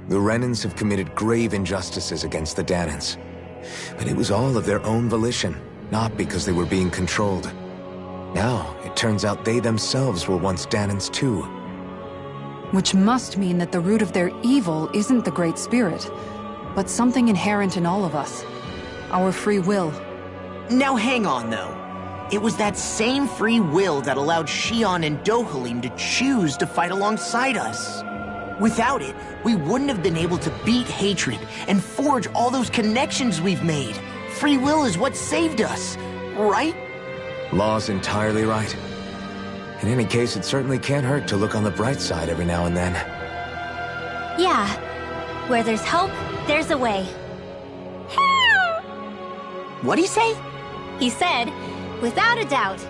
The Renans have committed grave injustices against the Danans. But it was all of their own volition, not because they were being controlled. Now, it turns out they themselves were once Danans too. Which must mean that the root of their evil isn't the Great Spirit, but something inherent in all of us. Our free will. Now hang on, though. It was that same free will that allowed Shion and Dohalim to choose to fight alongside us. Without it, we wouldn't have been able to beat hatred and forge all those connections we've made. Free will is what saved us, right? Law's entirely right. In any case, it certainly can't hurt to look on the bright side every now and then. Yeah. Where there's hope, there's a way. What'd he say? He said, without a doubt.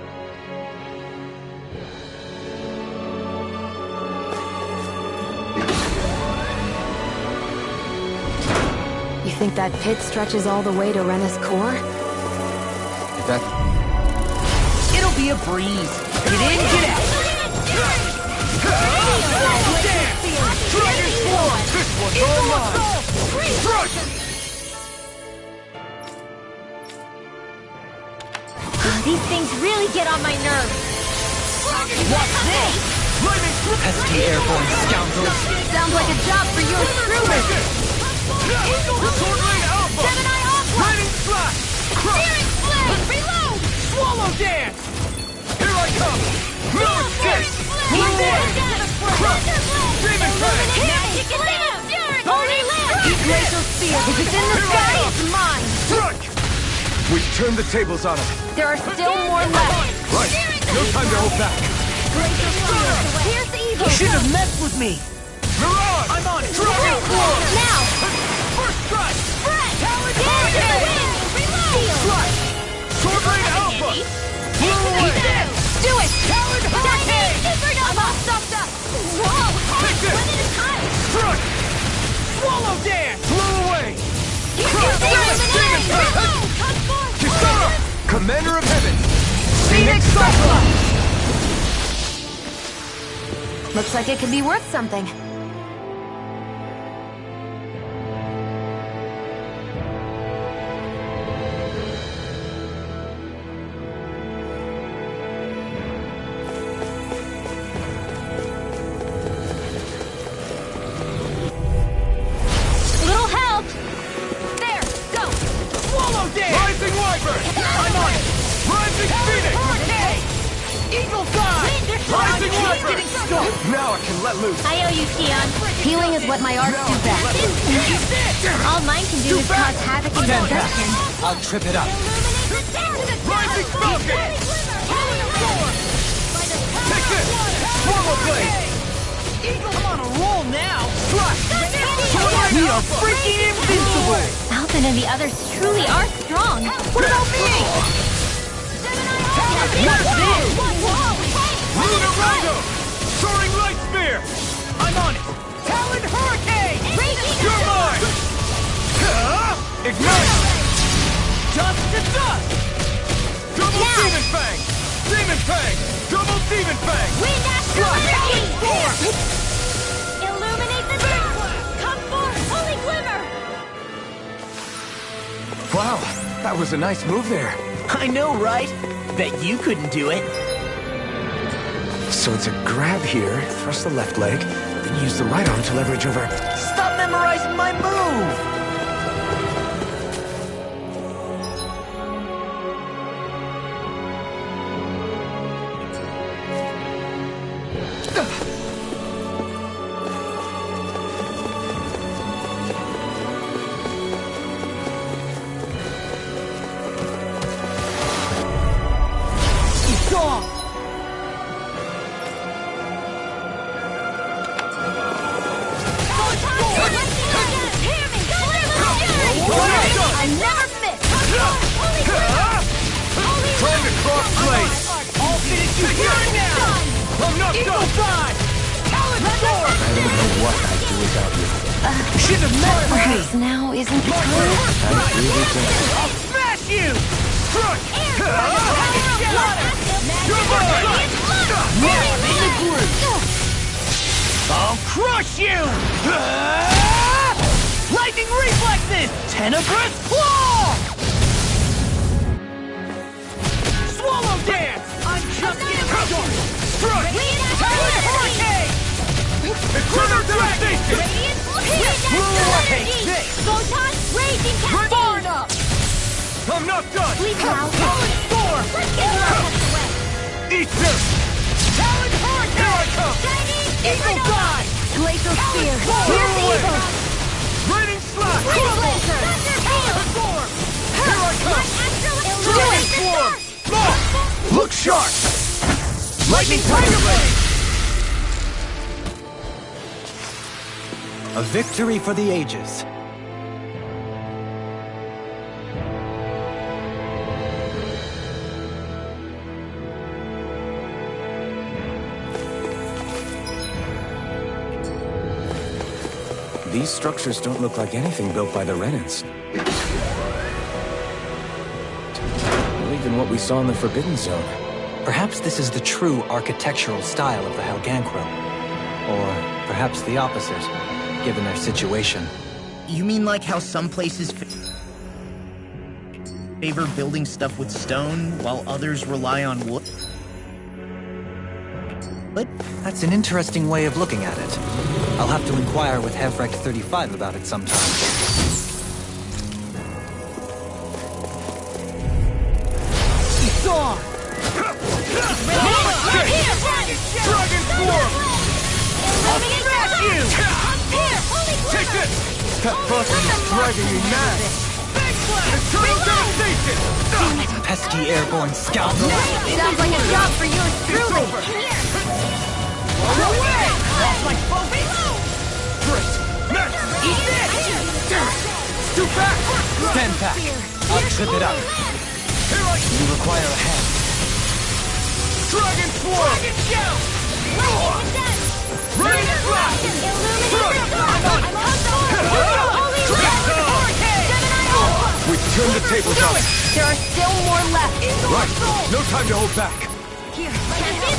You think that pit stretches all the way to Rena's core? It'll be a breeze. Get in, get out. Dragon Swarm! This one's all mine! These things really get on my nerves. What's this? Pesky airborne scoundrels! Sounds like a job for your crewmen! Swordblade Alpha! Gemini Aqua! Lightning Slash! Searing Flame! Reload! Swallow Dance! Here I come! Move this! Blue Wave! Crush! Demon Fang! Magic Advance! Holy Land! Eat Glacial Spear! If it's in the sky, it's mine! Strike! We've turned the tables on him. There are still more left! Right! No time to hold back! Glacial Spear! Here's evil! You shouldn't have messed with me! Mirage! I'm on it! Dragon Swarm! Now! First strike! Spread! Talon Hurricane! Reload! Slash! Swordblade Alpha! Blew away! Do it! Talon Hurricane! I'm all stuffed up! Whoa! Take this! One at a time! Strike! Swallow Dance! Blew away! Kisara! Commander of Heaven! Phoenix Cyclops! Looks like it could be worth something. Little help! There, go! Swallow Dance! Rising Wyvern! I'm on it! Rising Phoenix! Hurricane! Eagle Dive! Rising Wyvern! Now I can let loose. I owe you, Shion. Healing is what my arts do best. All mine can do is cause havoc and destruction. I'll trip it up. Rising Falcon! Take this! Swallow Blade! I'm on a roll now! We are freaking invincible! Alvin and the others truly are strong. What about me? What's this? Lunar Rider! Soaring Light Spear! I'm on it! Talon Hurricane! You're mine! Ignite! Dust to dust! Double Demon Fang! Demon Fang! Double Demon Fang! Wind Astral Energy! Illuminate the dark! Come forth, Holy Glimmer! Wow, that was a nice move there. I know, right? Bet you couldn't do it. So it's a grab here, thrust the left leg, then use the right arm to leverage over... Stop memorizing my move! Perhaps now isn't the time? I'll smash you! I'll crush you! Lightning reflexes! Tenebrous claw! Swallow dance! I'm just getting started! Strut! Talon hurricane! Eternal devastation! Take this! Photon raging cascade! Far enough! I'm not done! Leave now! Talon storm! Let's get away! Eat this! Talon hurricane! Here I come! Eagle dive! Glacial spear! Here's evil! Raining slash! Ring laser! Talon storm! Here I come! Illuminate the Swarm! dark! Look sharp! Lightning tiger blade! A victory for the ages. These structures don't look like anything built by the Renans. Or even what we saw in the Forbidden Zone. Perhaps this is the true architectural style of the Helganquil. Or perhaps the opposite, given their situation. You mean like how some places favor building stuff with stone, while others rely on wood? But that's an interesting way of looking at it. I'll have to inquire with Hevrecht 35 about it sometime. It's on! Dragon form! I'll smash you! Take this! That button is driving me mad! Eternal devastation! Pesky airborne scoundrel! Sounds like a job for yours truly! Roll away! Off like focus! Great! Next! Eat this! Scoot back! Stand back! I'll trip it up. Here I You require a hand. Dragon Swarm! Dragon Shout! Rain Slash! We've turned the tables up. There are still more left. Right. No time to hold back. Here,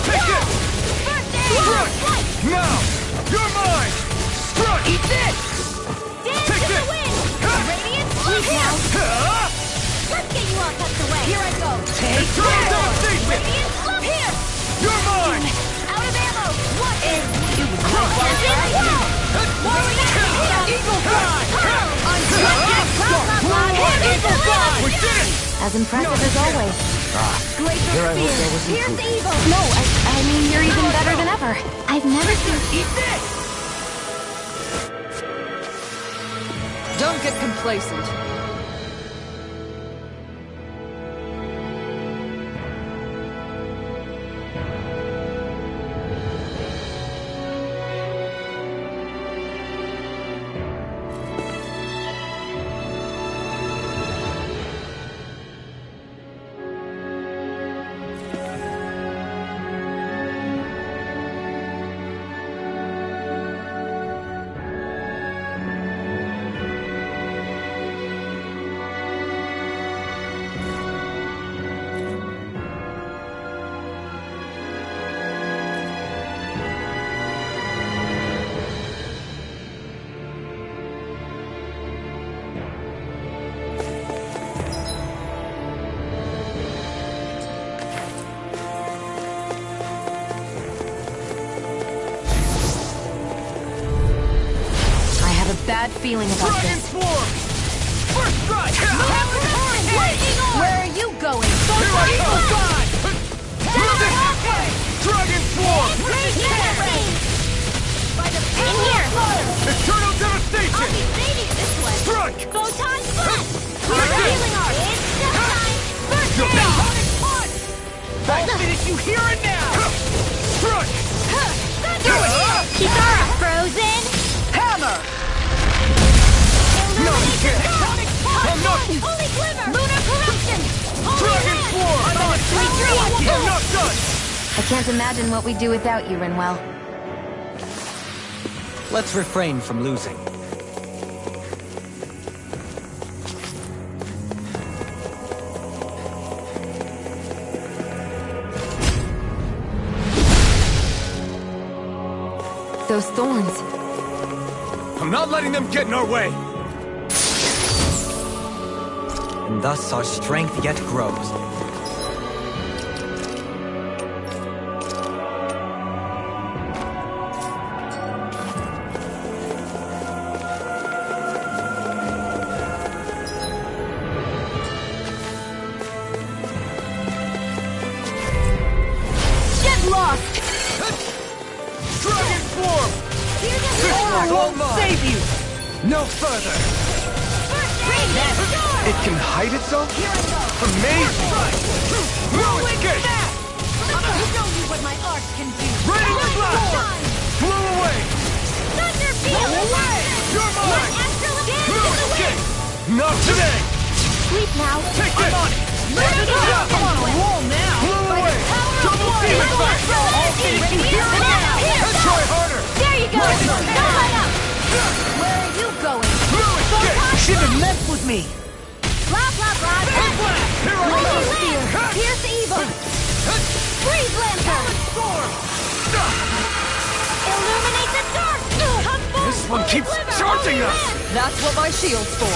Take it! Strut! Now! You're mine! Strut! Eat this! Take this! Radiant Please now. Let's get you all tucked away. Here I go. Take this! Radiant here! You're mine! Out of ammo! What is... Eagle Fly! Eagle Fly! We did it! As impressive as always. Here I hope that was Here's included. the evil! No, I mean, you're even better than ever. I've never seen... Eat this! Don't get complacent. bad feeling about this. First strike! Where are you going? Here I come! Dragon form! In here! Eternal devastation! I'll be saving it this way! Strike! Photon split! We're healing our... It's just time! First round! I'll finish you here and now! Strike! Kitara frozen! Hammer! I'm not... Holy Glimmer! Lunar corruption! Dragon form! I'm not done! I can't imagine what we'd do without you, Rinwell. Let's refrain from losing. Those thorns. I'm not letting them get in our way! And thus our strength yet grows. Get lost! Dragon form! Won't save you! No further! It can hide itself? Amazing! No escape! I'm gonna show you what my art can do! Raining blast! Blow away! Thunder field! Blow away! You're mine! No escape! Not today! Sleep now! Take this! I'm on a roll now! Blow away! Double demon fight! I'll finish you here and now! Try harder! There you go! Don't let up! Where are you going? No escape! Shouldn't have messed with me! Blah, blah, blah! Here I Holy go! Land! Pierce evil! Freeze Lantern! Illuminate the dark! Come forth! This one keeps charging us! That's what my shield's for.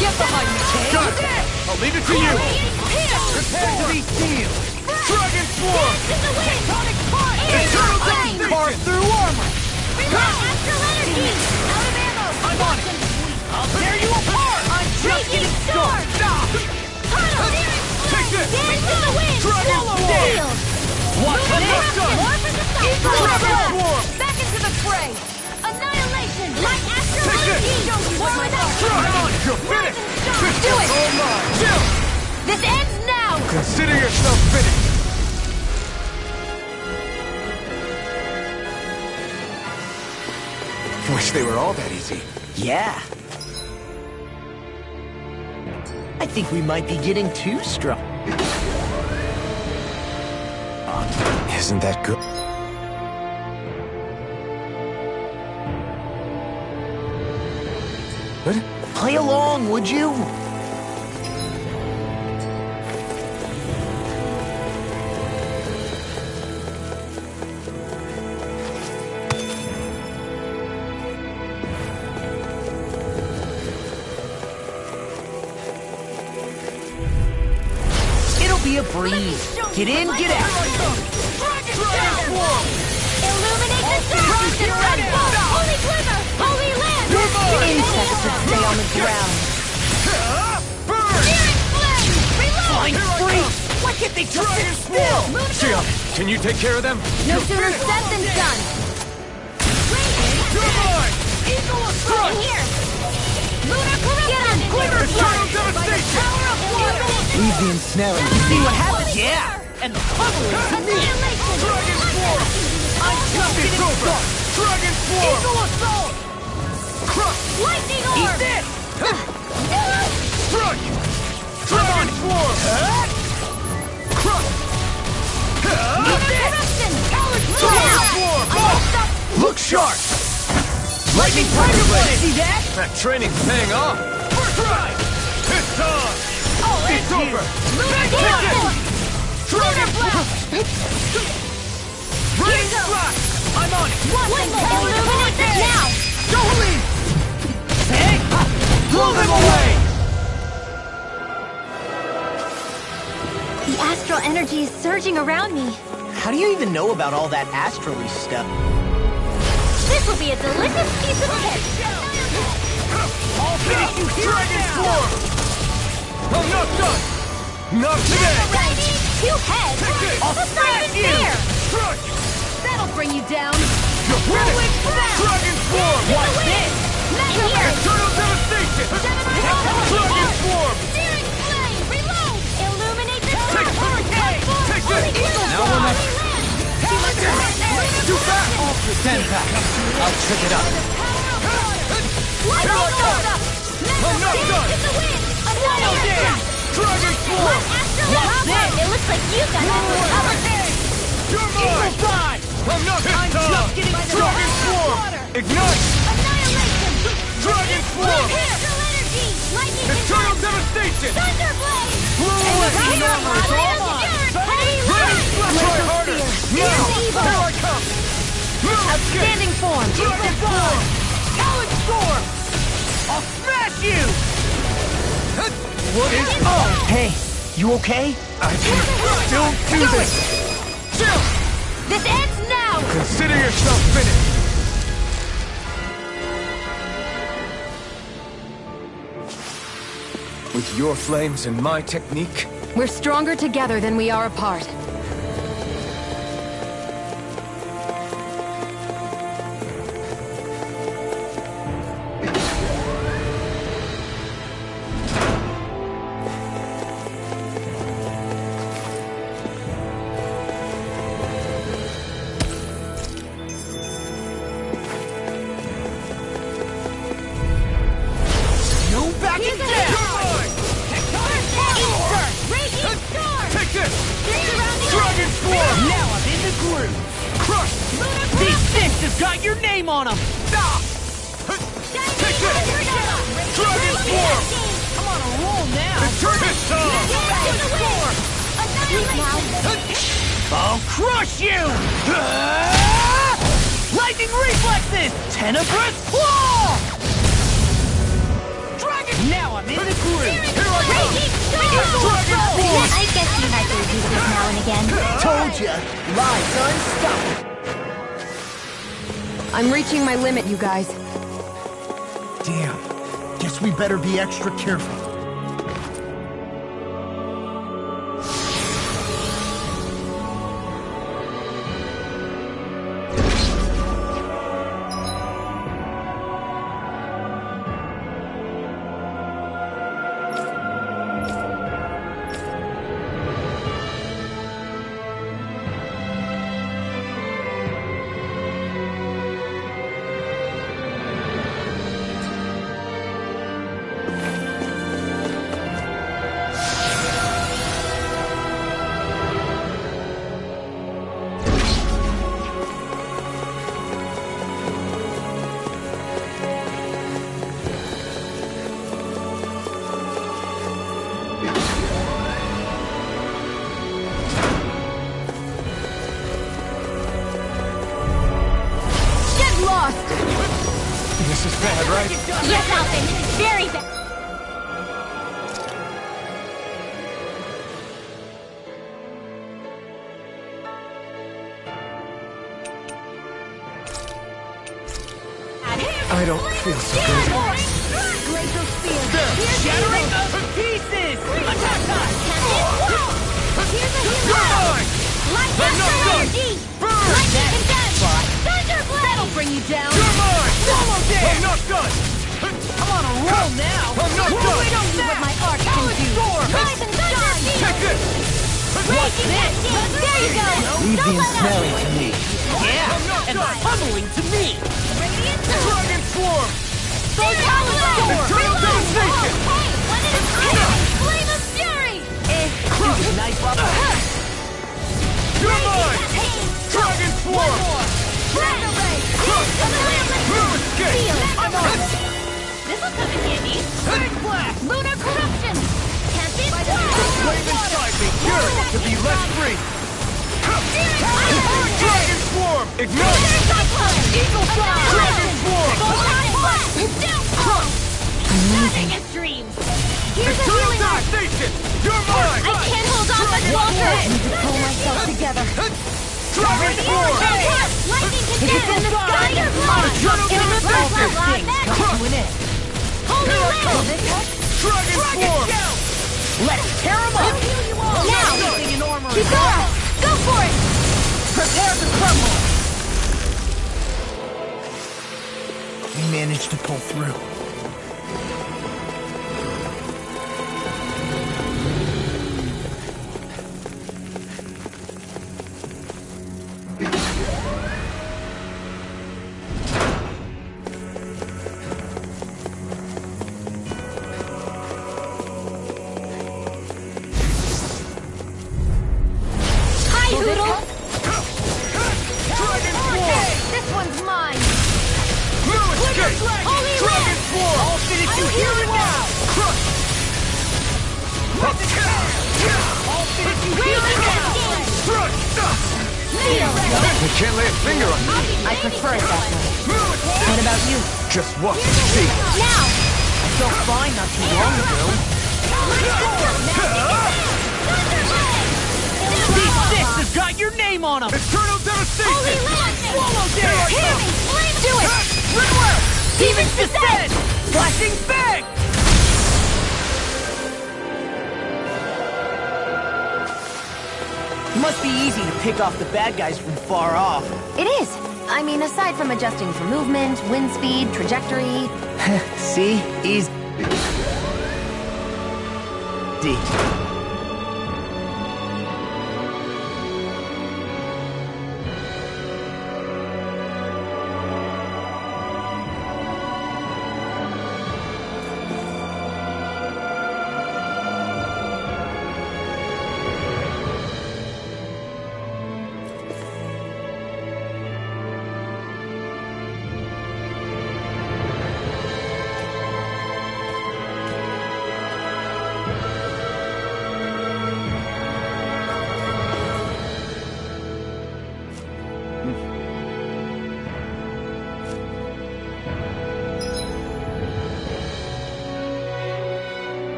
Get behind me, Kay. Got it! I'll leave it to you! Prepare to be sealed! Dragon form! Tectonic punch! Eternal devastation! Carve through armor! Astral energy! Out of ammo! I'm on it! I'll tear you apart! I'm just getting started! Take this! Dance in the wind! Dragon Swallow form! shield! Watch Lunar not done! corruption! War for the sun! Dragon form! Back into the fray! Annihilation! Light astral Take this! energy! War without You're finished! Do it! All mine! Jill! This ends now! Consider yourself finished! Wish they were all that easy. Yeah. I think we might be getting too strong. Isn't that good? What? Play along, would you? It'll be a breeze. Get in, get out. Illuminate the dark! Red bolt! Holy Glimmer! Holy Land! Insects should stay on the ground. Spirit Flame! Reload! Flying free! Why can't they just sit still? Jill, can you take care of them? No sooner said than done! You're mine! Eagle assault! In here! Lunar corruption! Get on! Glimmer Eternal Flood! By the devastation! power of water! Leave the ensnaring. See what happens? Yeah! And the puzzle is to me! Annihilation! Dragon form! I'm just getting over! started! Dragon form! Eagle assault! Crush! Lightning Eat orb! this! Strike! Dragon form! Crush! Lunar corruption! Dragon form! Look sharp! Lightning Tiger Blade! See that? That training's paying off! First strike! It's on! It's over! Lunar Take corruption! this! Dragon blast! Rain blast! I'm on it! Illuminate this now! Don't leave! Hey! Blow them away! The astral energy is surging around me. How do you even know about all that astrally stuff? This will be a delicious piece of cake! I'll finish you here Dragon now! Swarm! I'm not done! Not today! Ready? Two heads! I'll That's not smash even you! fair! Crush! That'll bring you down! You're finished! Dragon Swarm! Watch this! Here! Eternal Devastation! Dragon Swarm! Searing Flame! Reload! Illuminate the Take hurricane! Take this! Now we're not... Too fast! Stand back. I'll trick it up. Light Here I all come! up! I'm not done! In the wind! Swallow Dance! Dragon Swarm! Watch this! It looks like you got that one covered! You're mine! Fly! I'm not I'm just getting Dragon Swarm! Ignite! Annihilation! Dragon Swarm! Crystal energy! Lightning Eternal control! Devastation! Thunderblade! Try harder! Now! Here I come! Outstanding form! Dragon Swarm! Talon Storm! I'll smash you! What is up? Hey, you okay? I can still do this! Chill! This ends now! Consider yourself finished! With your flames and my technique, We're stronger together than we are apart. No backing down! Raging Storm! Take this! Surrounding Dragon Swarm! Now I'm in the groove! Crush! These fists have got your name on them! Take this! Dragon Swarm! I'm on a roll now! Turn this off! I'll crush you! Lightning reflexes! Tenebrous claw! Dragon! Now I'm in the groove! Here I come! Dragon Swarm! I guess you had your uses now and again. Told ya! Lies unstoppable! I'm reaching my limit, you guys. Damn. Guess we better be extra careful. This is bad, right? Yes, Alvin. Very bad. I don't feel so good. Glacial spear. Shattering us to pieces! Attack time! Here's a hero! Light astral energy! Lightning condemned! Thunderblade! That'll bring you down! You're mine! Swallow dance! I'm not done! I'm on a roll now! I'm not What done! we don't see what my art can do! Rise and shine! Take this! What's this? There you go! Leave Don't the let up! ensnaring to me! Yeah! And the pummeling to me! Radiant Dragon Swarm! Eternal Devastation! Hey, when it is time! Flame of Fury! Nice rubber! You're mine! Dragon Swarm! Move escape! This'll come in handy! Surge Blast! Lunar Corruption! Can't be Flame inside me yearns to be let free! Dragon Swarm! Ignite! Eagle Fly! Dragon Swarm! Amazing! Dreams! Here's a Eternal healing arc! Devastation! You're mine! I can't hold on much longer! I need to pull myself together. Dragon Swarm! Lightning condemned! In the sky! Eternal Devastation! Hold Here I come! Dragon Swarm! Let's tear him up! Now! Everything in armor! Kizora! Go for it! Prepare to crumble! We managed to pull through. You can't lay a finger on me. I prefer it that way. What about you? Just watch and see. Now! I felt fine not too long ago. These sticks have got your name on them! Eternal devastation! Swallow dare! Here! Do it! Rimworm! Demon's Descent! Flashing Fang! Must be easy to pick off the bad guys from far off. It is. I mean, aside from adjusting for movement, wind speed, trajectory... See? Easy.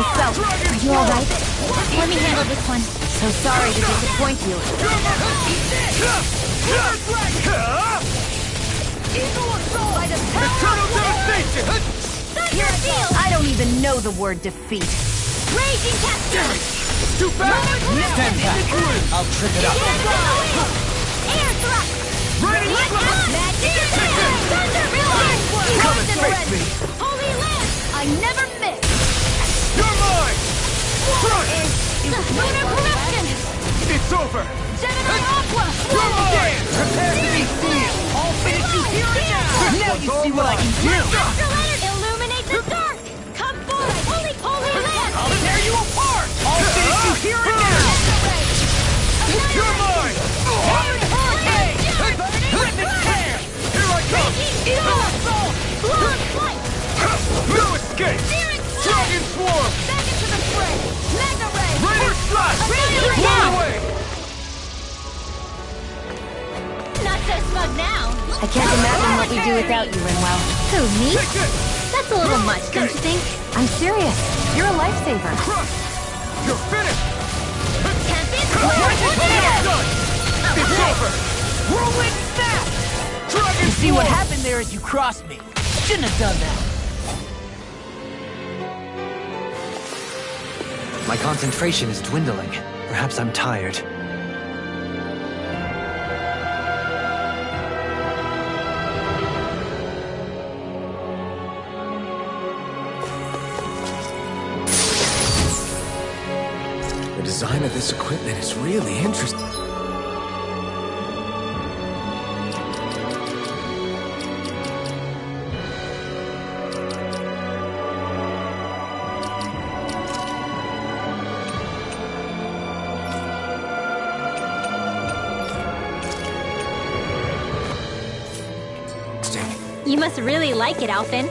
myself. Are you alright? Let me handle this one. So sorry to disappoint you. Eternal devastation! Stop your shield! I don't even know the word defeat. Raging capture! Too fast! Stand back. I'll trip it up. Air thrust! Raining Thunder! Come and face me! Holy Lance! I never miss! You're mine! Lunar corruption! It's over! Gemini Aqua! You're mine! Prepare to be seen! I'll finish you here and now! Now you see what I can do! Master Leonard, illuminate the dark! Come forth! Holy Lance! I'll tear you apart! I'll finish you here and now! You're mine! Hey! Witness tear! Here I come! Eagle Assault! Blood Flight! No escape! Dragon Swarm! Back into the fray! Mega Ray! Raider Slash! Blow away! Not so smug now! I can't imagine what we do without you, Rinwell. Who, me? That's a little much, don't you think? I'm serious. You're a lifesaver. Crush! You're finished! Tempest! Done! It's over! Whirlwind snap! Dragon You see what Swarm! happened there as you crossed me. Shouldn't have done that. My concentration is dwindling. Perhaps I'm tired. The design of this equipment is really interesting. You must really like it, Alphen.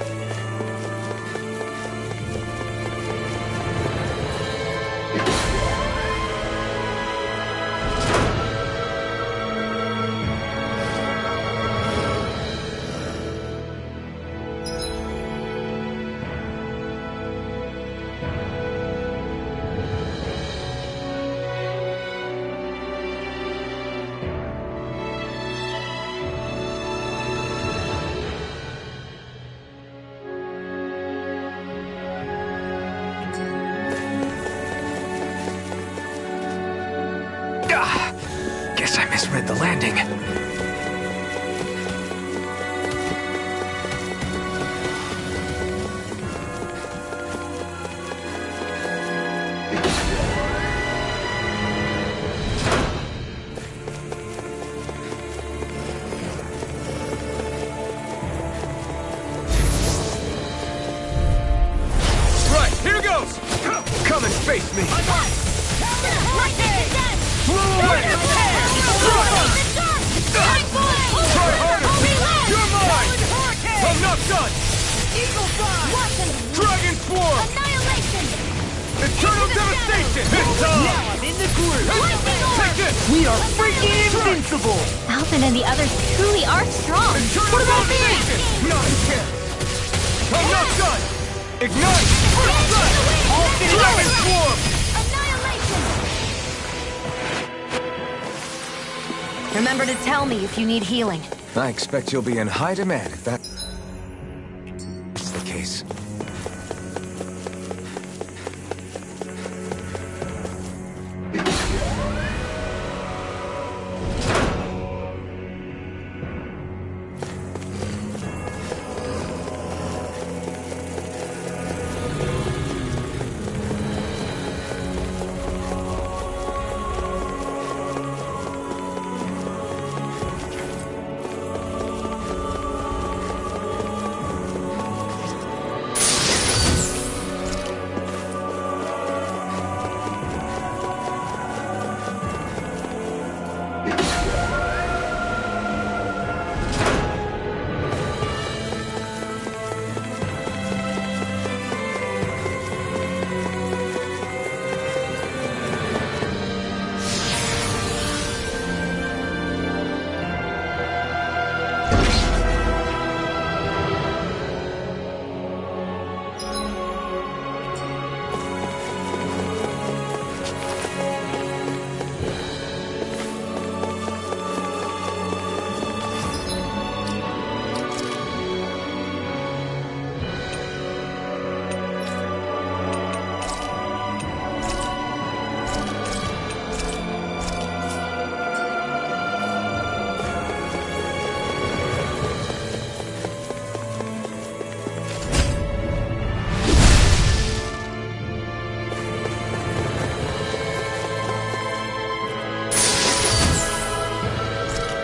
Guess I misread the landing. Right, here goes! Come and face me! Blow away! Try harder! You're mine! I'm not done! Dragon Swarm! Eternal devastation! This time! Now I'm in the groove! Take this! We are freaking invincible! Alphen and the others truly are strong. Eternal devastation! Not a chance! I'm not done! Ignite! First strike! Dragon Swarm! Remember to tell me if you need healing. I expect you'll be in high demand if that's the case.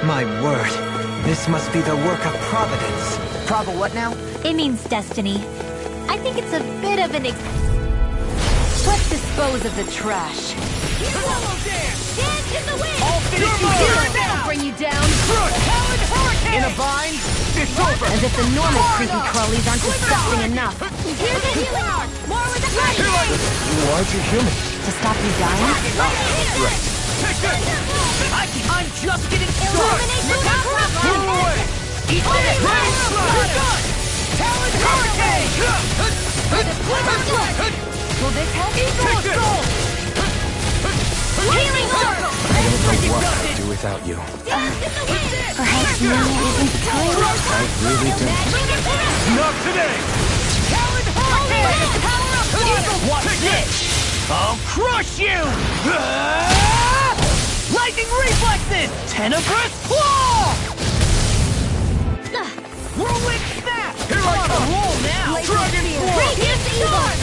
My word. This must be the work of Providence. Prova what now? It means destiny. I think it's a bit of an Let's dispose of the trash. Dance in the wind! All finish you here and now! Bring you down. In a bind? It's over! As if the normal creepy crawlies aren't disgusting enough. Here's the healing arm! More with the flash! Why'd you heal me? To stop you dying? Right. Take this! I'm just getting started! Illumination power! Move away! Eat this! You're done! Talon Hurricane! Will this help? Eagle Assault! Healing Circle! I don't know what I'd do without you. Perhaps now isn't the time. I really don't. Not today! Talon Hurricane! Power up! Watch this! I'll crush you! Lightning reflexes! Tenebrous claw! Whirlwind snap! Here I come! Roll now! Dragon form! Radiant storm!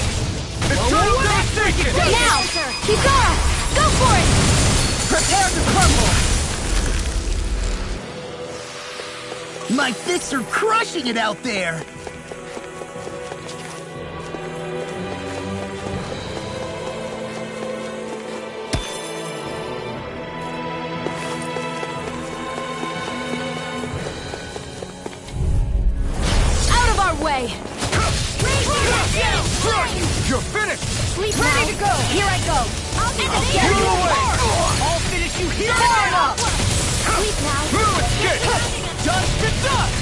It's total devastation! Now! Kizara! Go for it! Prepare to crumble! My fists are crushing it out there! Out of our way! You're finished! Sleep ready to go! Here I go! I'll get Move away! I'll finish you here and now! Sleep now! Escape! Dust to dust!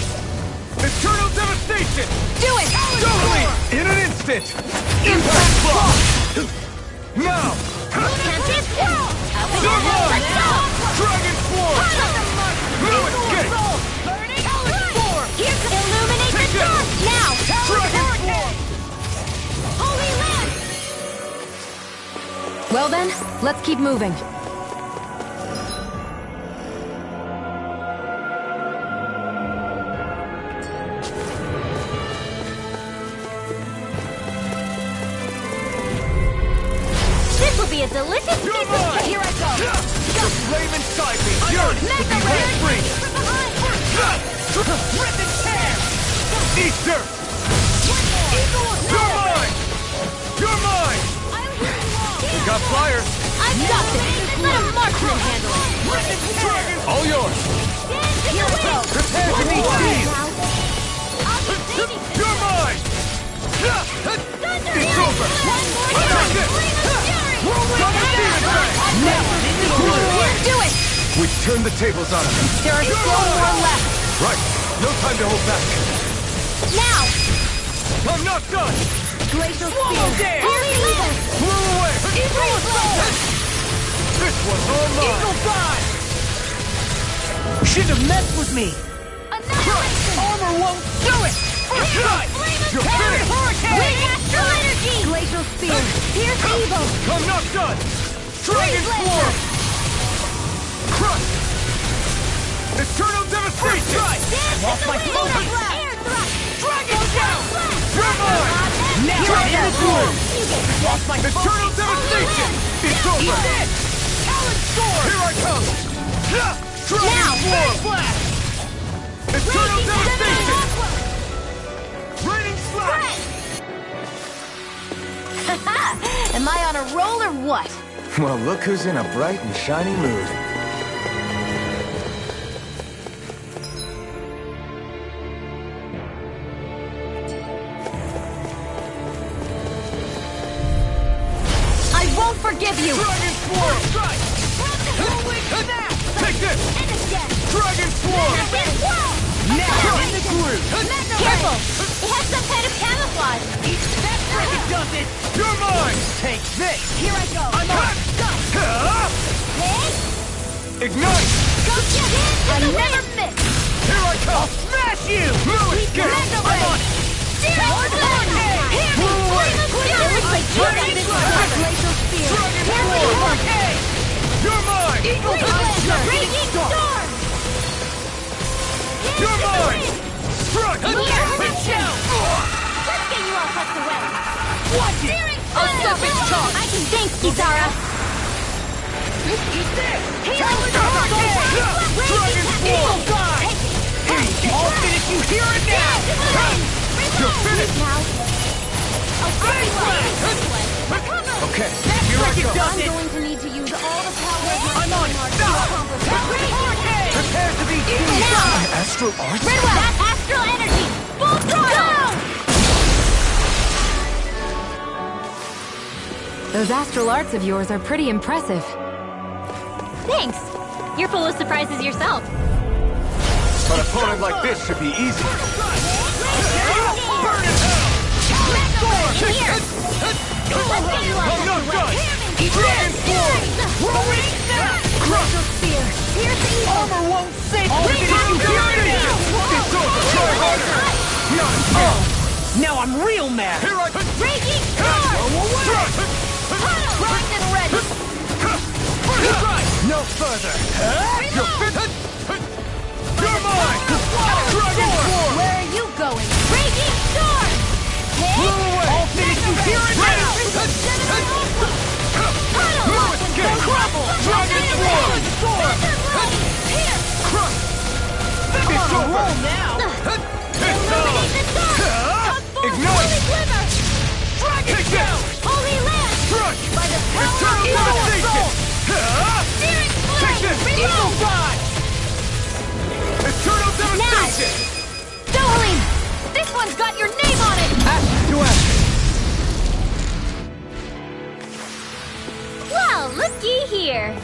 Eternal devastation! Do it! Totally! In an instant! Impact block! Now! Can't You're mine! Dragon Swarm! No escape! Here's illuminate the dark! Now! Dragon Swarm! Holy Land! Well then, let's keep moving. This will be a delicious piece of cake! Here I go! Just flame inside me! Yours will be red free! Rip and tear! Easter! You're mine! You're mine! We got fire! I've got this! Let a marksman handle it! All yours! Here we go! Prepare to meet these! You're mine! It's over! Attack it! Do it! We've turned the tables on him. There are still more left! Right. No time to hold back. Now! I'm not done! Glacial Swallow Spear! dance! Holy Land! Blew away! Eagle Assault! This one's all mine! Eagle Dive! Shouldn't have messed with me! Armor won't do it! First cut! You're finished! Hurricane! Astral Energy! Glacial Spear! Pierce Evil! I'm not done! Dragon Swarm! Crush! Eternal devastation! Lost my focus! Dragon down! You're mine! Now in the gloom! Lost my eternal devastation! It's over! Eat this! Talon Sword! Here I come! Dragon Swarm! Eternal devastation! Raining slash! Am I on a roll or what? Well, look who's in a bright and shiny mood. I won't forgive you! Dragon Swarm! Strike! Take this! Dragon Swarm! Now in the groove! Careful! It has some kind of camouflage! That's like it does it! You're mine! Take this! Here I go! I'm on! Go! Hey! Ignite! Go get it! I never miss! Here I come! I'll smash you! No escape! I'm on it! Glacial Spear! Hurricane! You're mine! Eagle Raging Storm! You're mine! Struck! Let's get you all tucked away! Watch it! I'll stop it, Chalk! I can thank Kizara! Eat this! Dragon Sword! I'll finish you here and now! You're finished! Okay, here I go! I'm going to need to use all the power of my I'm on stop! Prepare to be An astral art? Redwell! That astral energy! Full throttle! Those astral arts of yours are pretty impressive. Thanks! You're full of surprises yourself. An opponent like this should be easy. Burn in hell! I'm not done! Dragon Sword! Rolling snap! Crush your spear! Armor won't save! I'll finish you here and now! It's over! Try harder! Not a chance! Now I'm real mad! Here I come! Raging Storm! Locked and ready! No further! You're finished! You're mine! Dragon Sword! Where are you going? Raging Storm! I'll finish you here and now! No escape! Crumble! Dragon Sword! Crush! It's over! It's on! Ignite! Dragon down! Holy Land! Crush! By the power of Eternal devastation! Searing Take Flame! this! Evil God! Eternal devastation! Dohalim! This one's got your name on it! To action! Well, looky here.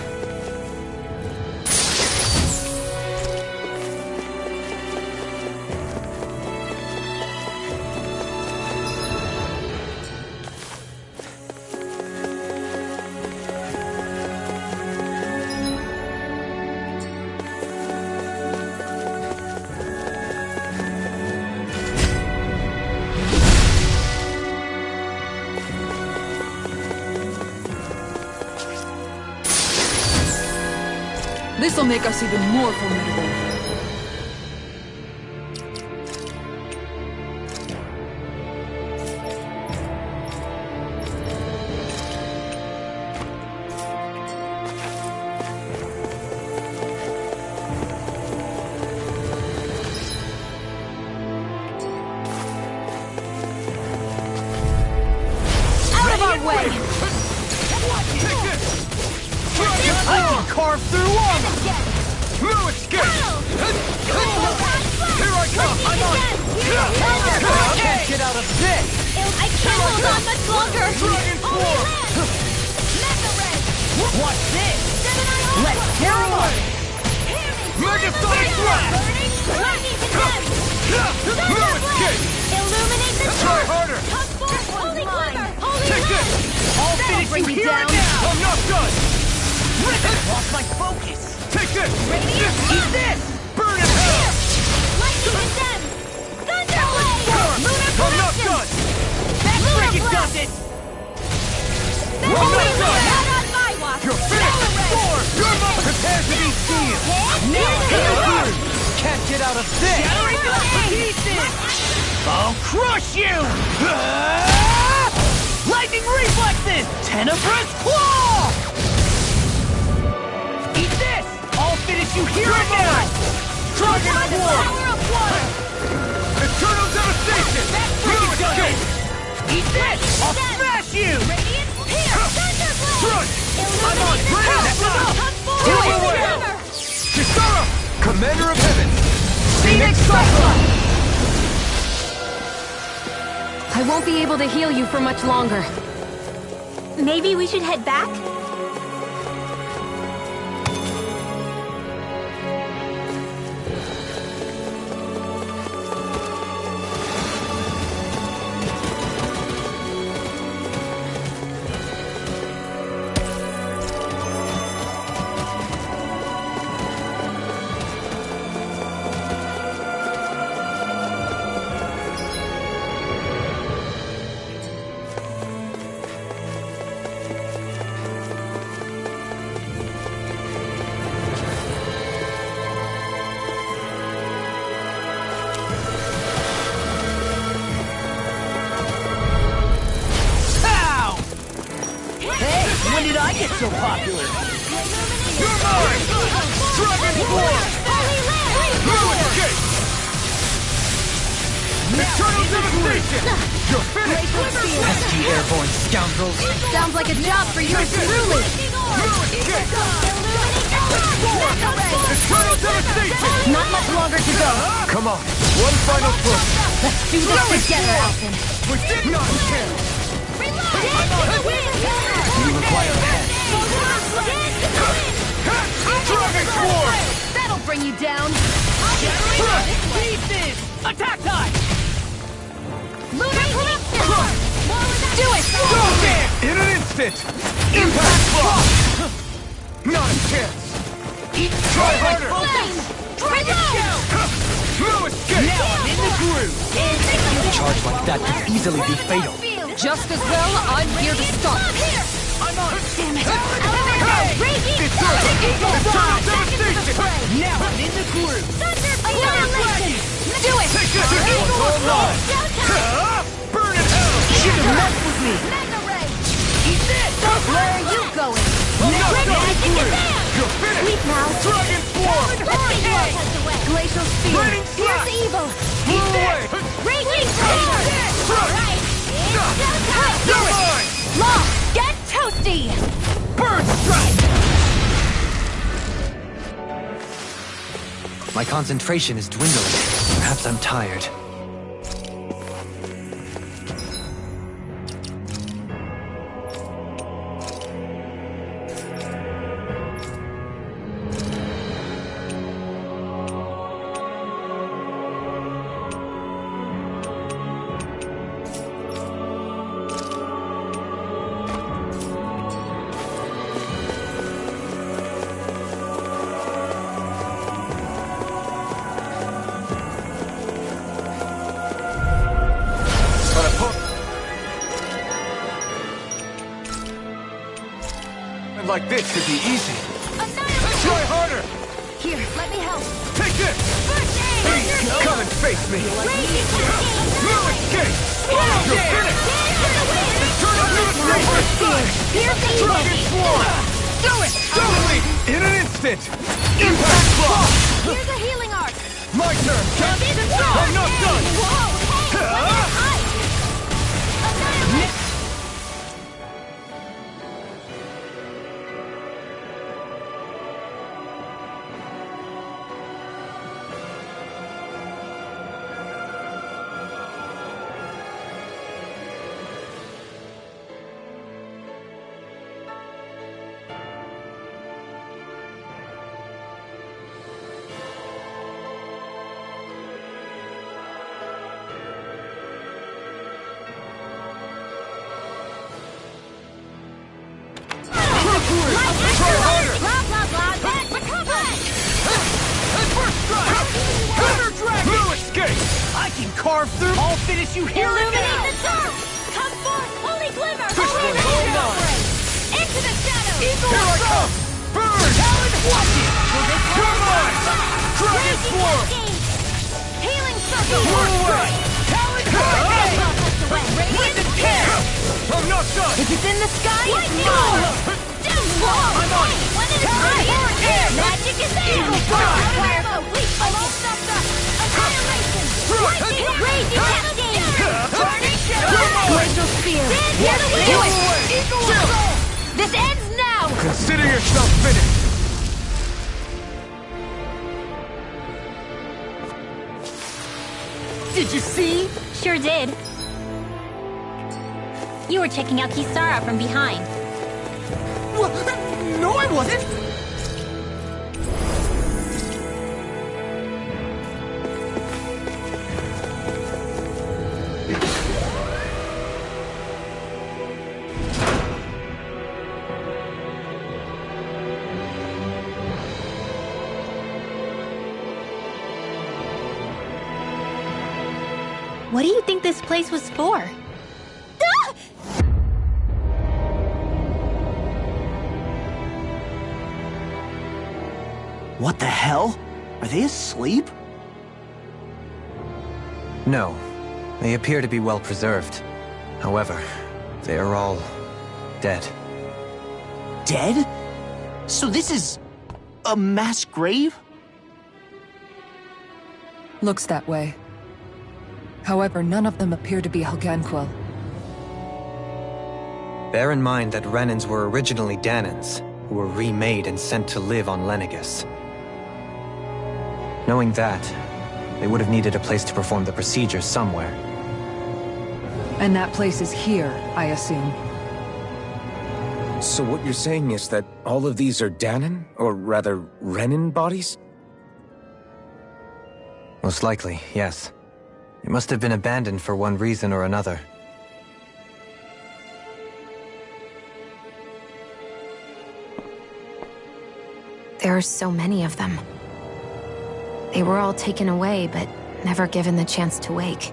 This'll make us even more formidable. Out of our way! Take this! I can carve through armor! No escape! Here I come! I'm on! Can't get out of this! I can't hold on much longer! Dragon Sword! Watch this! Let's tear him up! Megasonic Blast! No escape! Illuminate the Try harder! Holy Glimmer! Holy Take this! I'll finish you here and now! I'm not done! Lost my focus! Take this! Eat this! Burn in hell! Lightning condemned! Thunderblade! Lunar I'm not Protection! done! That friggin' does it! I'm not done! Not on my watch! You're finished! You're not prepared to be sealed! Now Can't get out of this! shattering to pieces! I'll crush you! Lightning reflexes! Tenebrous claw! Eat this! I'll finish you here and now! Dragon Sword! Power of water! Eternal devastation! That No friggin' does escape! it! Eat this! I'll smash you! Radiant Spear! Thunderblade! Crush! I'm on! Illuminate Bring it! Come Do forward! it away! Hammer! Kisara! Commander of Heaven! Phoenix Cyclone! I won't be able to heal you for much longer. Maybe we should head back? When did I get so popular? Pesky airborne scoundrels! Sounds like a job for yours truly! Not much longer to go! Come on, one final push! Let's do this together, Alphen! We require a hand. That'll bring you down! Pieces! Attack time! Do it! In an instant! Impact block! Not a chance! Try harder! No escape! Now I'm in the groove! A charge like that could easily be fatal. Just as well, I'm here to start! I'm on! Damn it! It's over! Now I'm in the groove! Do it! Take this! All mine! Burn it out! Should have messed with me! Eat this! Where are you going? You're finished! Sleep now! Dragon Form! Glacial Spear! Burning Here's Slash! evil! Blew away! Raging Fire! Alright! You're mine! Law! Get toasty! Bird strike! My concentration is dwindling. Perhaps I'm tired. Like this should be easy. Try harder! Here, let me help! Take this! Please, come and face me! No escape! You're finished! Turn up to the first time! Dragon Swarm! Do it! Suddenly, in an instant! Impact block! Here's a healing arc! My turn! I'm not done! I can carve through! I'll finish you here and now! The dark! Come forth, holy glimmer! Into the shadows! Here I come! Burn! Talon, watch it! Come on! Dragon Swarm! Healing circle! Away! Talon, radiant care! I'm not done! If it's in the sky, it's mine! I'm on it! When it is ready! Magic is there! Evil fire! Almost up the annihilation! Raging cascade! Glacial spear! Do it! This ends now! Consider yourself finished! Did you see? Sure did. You were checking out Kisara from behind. What? No, I wasn't! What do you think this place was for? What the hell? Are they asleep? No. They appear to be well preserved. However, they are all dead. Dead? So this is a mass grave? Looks that way. However, none of them appear to be Helganquil. Bear in mind that Renans were originally Danans, who were remade and sent to live on Lenegus. Knowing that, they would have needed a place to perform the procedure somewhere. And that place is here, I assume. So what you're saying is that all of these are Danan, or rather, Renan bodies? Most likely, yes. It must have been abandoned for one reason or another. There are so many of them. They were all taken away, but never given the chance to wake.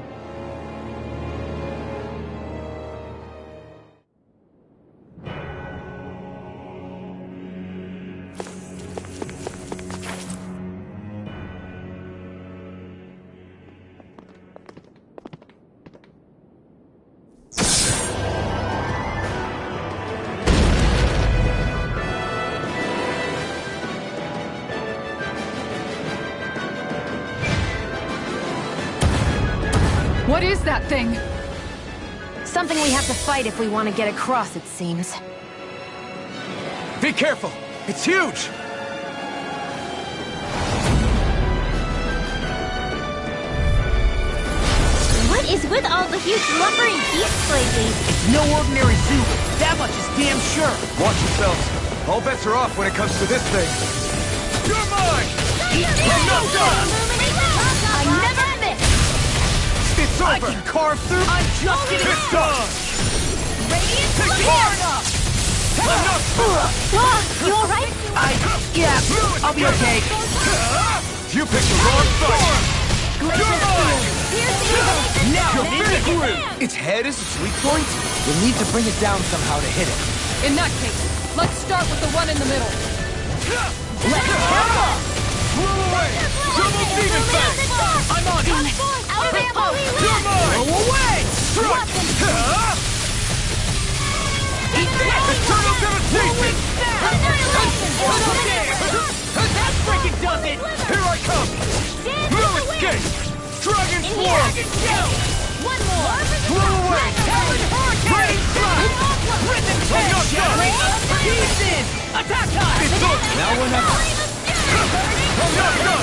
What is that thing? Something we have to fight if we want to get across, it seems. Be careful! It's huge! What is with all the huge lumbering beasts lately? It's no ordinary zoo. That much is damn sure. Watch yourselves. All bets are off when it comes to this thing. You're mine! I'm not done! I never miss! It's over! I can carve through. I'm just getting done! Radiant Hard up! You alright? Yeah, I'll be okay. You picked the wrong fight! You're mine! Now, You're through! its head is its weak point? You'll need to bring it down somehow to hit it. In that case, let's start with the one in the middle. Let's go! Blow away! Double demon fang! I'm on it! Out of ammo! You're mine! Blow away! Strike! Eat this! Eternal devastation! That freaking does it! Here I come! No escape! Dragon Swarm! One more! Blow away! Rain Strike! Rhythm test, Jerry! He's in! Attack time! Now we're not... I'm not done!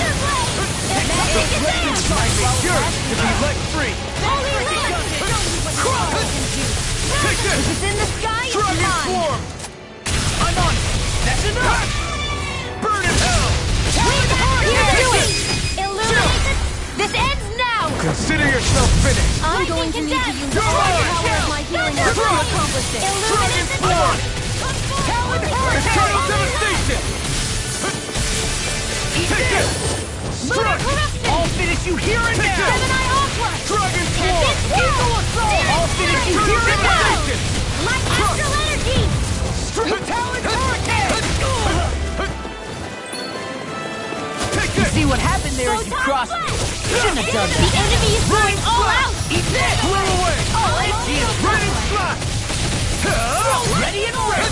The blessings might be yours to be let free! Take this! It's in the sky, it's Dragon mine! Swarm! I'm on it! That's enough! Burn in hell! You're doing! Illuminate this! This ends now! Consider yourself finished! I'm going to need to use all the power of my healing arts to accomplish this! Illuminate this! Swarm! Eternal devastation! Take this! Strike! I'll finish you here and now! Gemini Ultra! Dragon Swarm! Eagle Assault! I'll finish you here and now! Light Astral Energy! Talent Hurricane! Take You this! see what happened there as you crossed me? Shouldn't have done The that! enemy is going all out! Eat this! Blow away! All energy is Rain Strike! ready and ready!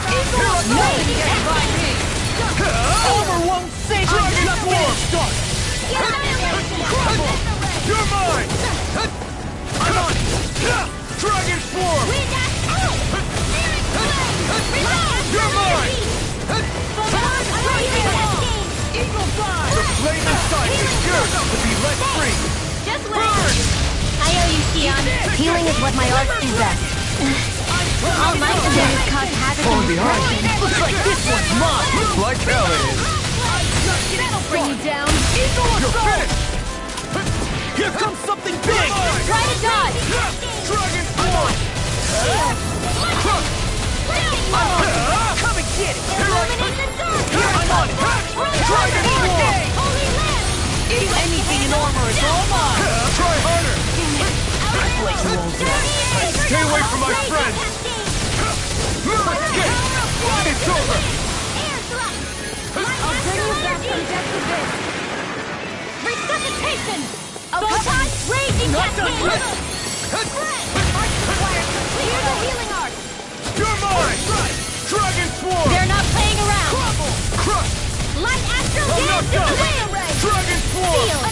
Eagle Nothing gets by me! Armor won't save me! Dragon Just Swarm! getting started! Crumble! You're mine! I'm on it! Dragon Swarm! You're mine! Eagle Fly! The flame inside is yours to be let free! Just wait! I owe you, Xion. Healing is what my arts do best. All my abilities cause havoc and destruction. Looks like this one's mine! Like hell it is! That'll bring you down. Eagle You're Assault! finished! Here comes something big! Try to dodge. Dragon Swarm! Come and get it! Illuminate the dark. I'm on it! Dragon Swarm! Holy Lamp. Anything in armor is all mine! Try harder! Stay away from my friend. Escape! It's over! I'll bring you back from depth abyss. Resuscitation! Photon raging cascade! Clear the healing art! You're mine! Dragon Swarm! They're not playing around! Crush! Light Astral I'm not Dance is the done. way! Dragon Swarm! Feel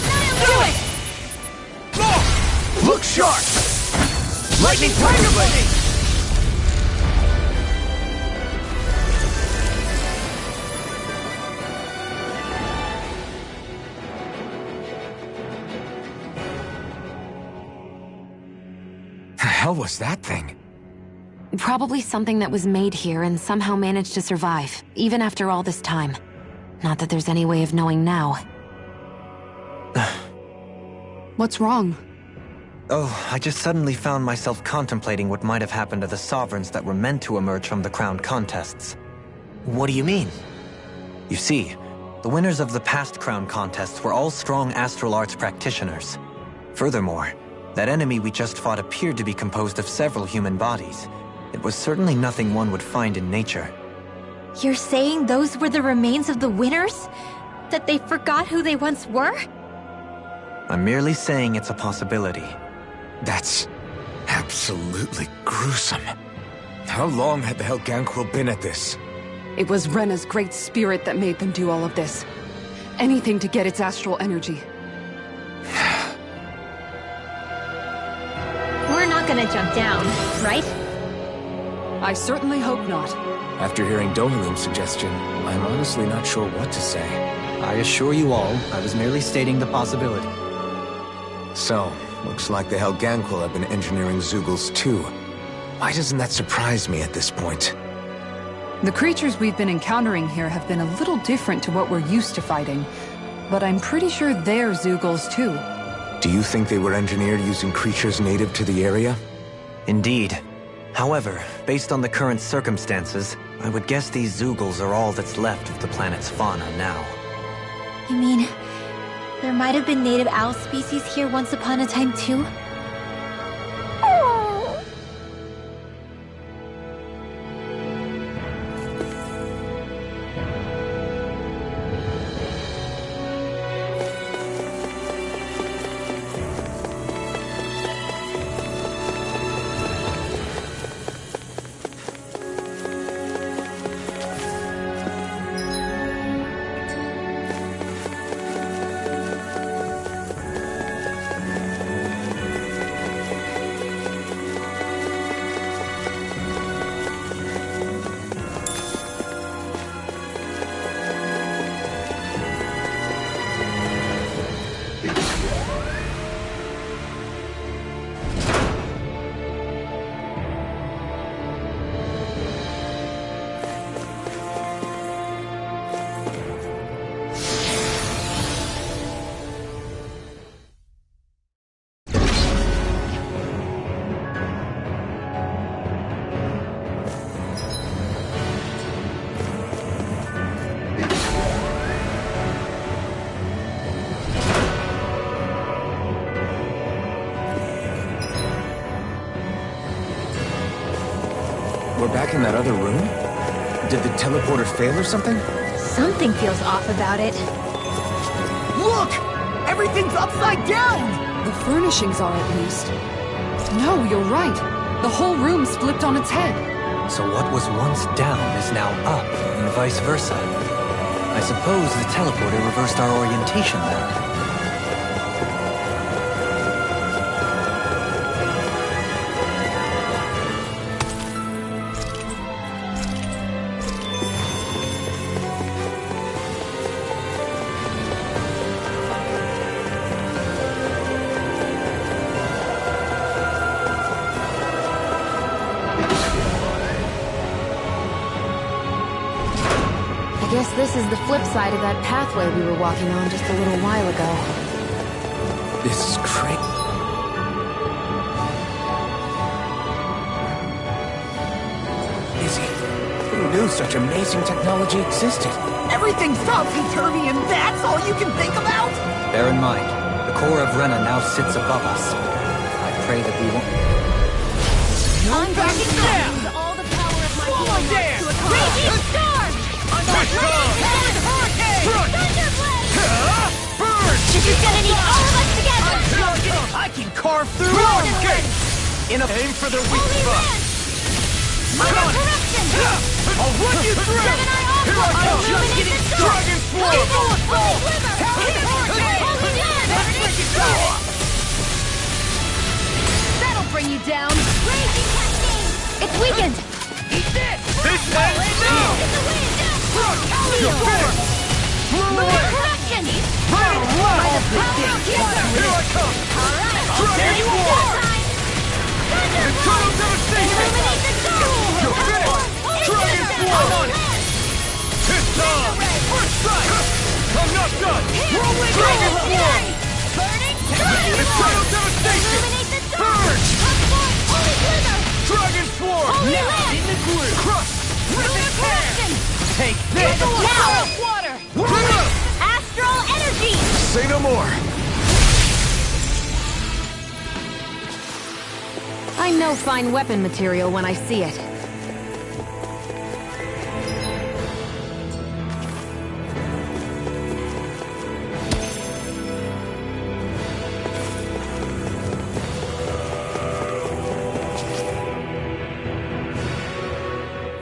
Lightning Tiger Blade! The hell was that thing? Probably something that was made here and somehow managed to survive, even after all this time. Not that there's any way of knowing now. What's wrong? Oh, I just suddenly found myself contemplating what might have happened to the sovereigns that were meant to emerge from the crown contests. What do you mean? You see, the winners of the past crown contests were all strong astral arts practitioners. Furthermore, that enemy we just fought appeared to be composed of several human bodies. It was certainly nothing one would find in nature. You're saying those were the remains of the winners? That they forgot who they once were? I'm merely saying it's a possibility. That's absolutely gruesome. How long had the Helganquil been at this? It was Rena's great spirit that made them do all of this. Anything to get its astral energy. We're not gonna jump down, right? I certainly hope not. After hearing Dohalim's suggestion, I'm honestly not sure what to say. I assure you all, I was merely stating the possibility. So, looks like the Helganquil have been engineering Zeugles too. Why doesn't that surprise me at this point? The creatures we've been encountering here have been a little different to what we're used to fighting, but I'm pretty sure they're Zeugles too. Do you think they were engineered using creatures native to the area? Indeed. However, based on the current circumstances, I would guess these Zeugles are all that's left of the planet's fauna now. You mean, there might have been native owl species here once upon a time too? We're back in that other room? Did the teleporter fail or something? Something feels off about it. Look! Everything's upside down! The furnishings are, at least. No, you're right. The whole room's flipped on its head. So what was once down is now up, and vice versa. I suppose the teleporter reversed our orientation then. I guess this is the flip side of that pathway we were walking on just a little while ago. This is crazy. Izzy, who knew such amazing technology existed? Everything's topsy-turvy and that's all you can think about? Bear in mind, the core of Rena now sits above us. I pray that we won't... I'm backing down! All the power of my Swallow dance! to accomplish. Raging storm! Hurricane! Thunderblade! Burn! This is gonna need all of us together! I can carve through Hurricane! Aim for their weak Holy spot. Wind! Minor corruption! I'll run you through! Gemini Alpha! Here I come! Illuminate the storm! Dragon Flow! Holy Quiver! Holy Wind! Let's make it go! That'll bring you down! It's weakened! Eat this! This ends now! You're finished! Correction! Here I come! Dragon Force! Eternal devastation! You're finished! Dragon Force! It's time! First strike! I'm not done! Dragon Force! Eternal devastation! Burn! Dragon Force! Now in the glue! Crush! Rip its hand! Take this! Now! Water! Astral energy! Say no more. I know fine weapon material when I see it.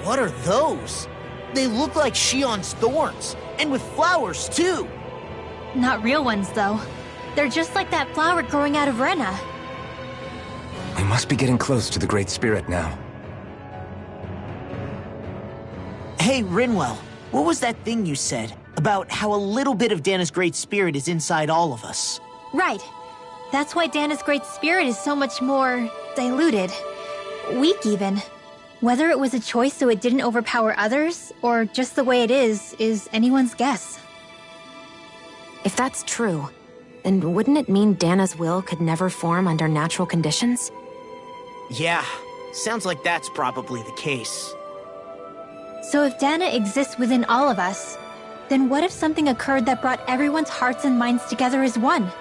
What are those? They look like Shion's thorns, and with flowers too. Not real ones, though. They're just like that flower growing out of Rena. We must be getting close to the Great Spirit now. Hey, Rinwell, what was that thing you said about how a little bit of Dana's Great Spirit is inside all of us? Right. That's why Dana's Great Spirit is so much more diluted. Weak, even. Whether it was a choice so it didn't overpower others, or just the way it is anyone's guess. If that's true, then wouldn't it mean Dana's will could never form under natural conditions? Yeah, sounds like that's probably the case. So if Dana exists within all of us, then what if something occurred that brought everyone's hearts and minds together as one?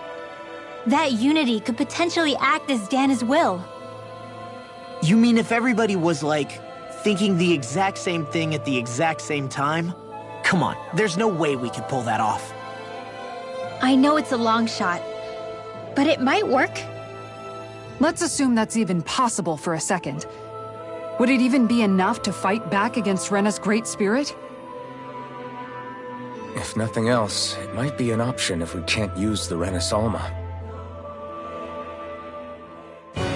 That unity could potentially act as Dana's will. You mean if everybody was, like, thinking the exact same thing at the exact same time? Come on, there's no way we could pull that off. I know it's a long shot, but it might work. Let's assume that's even possible for a second. Would it even be enough to fight back against Rena's Great Spirit? If nothing else, it might be an option if we can't use the Renis Alma.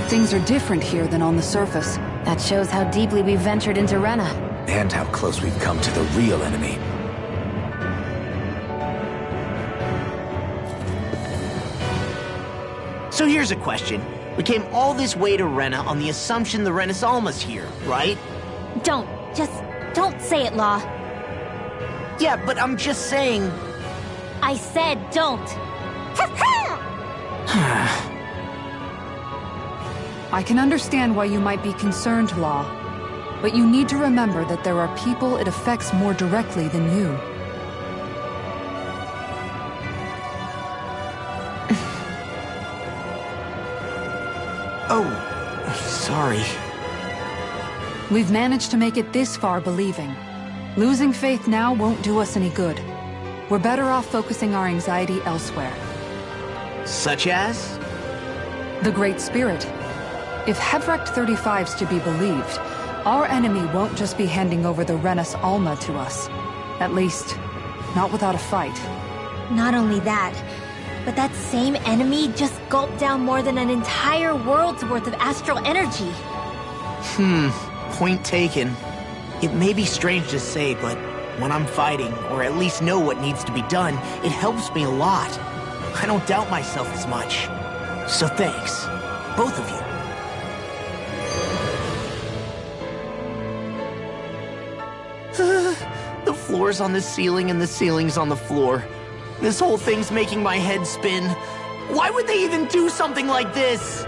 Things are different here than on the surface. That shows how deeply we've ventured into Rena. And how close we've come to the real enemy. So here's a question. We came all this way to Rena on the assumption the Renis Alma's here, right? Don't say it, Law. Yeah, but I'm just saying... I said don't. I can understand why you might be concerned, Law. But you need to remember that there are people it affects more directly than you. Oh, sorry. We've managed to make it this far believing. Losing faith now won't do us any good. We're better off focusing our anxiety elsewhere. Such as? The Great Spirit. If Hevrect 35's to be believed, our enemy won't just be handing over the Renis Alma to us. At least, not without a fight. Not only that, but that same enemy just gulped down more than an entire world's worth of astral energy. Point taken. It may be strange to say, but when I'm fighting, or at least know what needs to be done, it helps me a lot. I don't doubt myself as much. So thanks, both of you. The floor's on the ceiling and the ceiling's on the floor. This whole thing's making my head spin. Why would they even do something like this?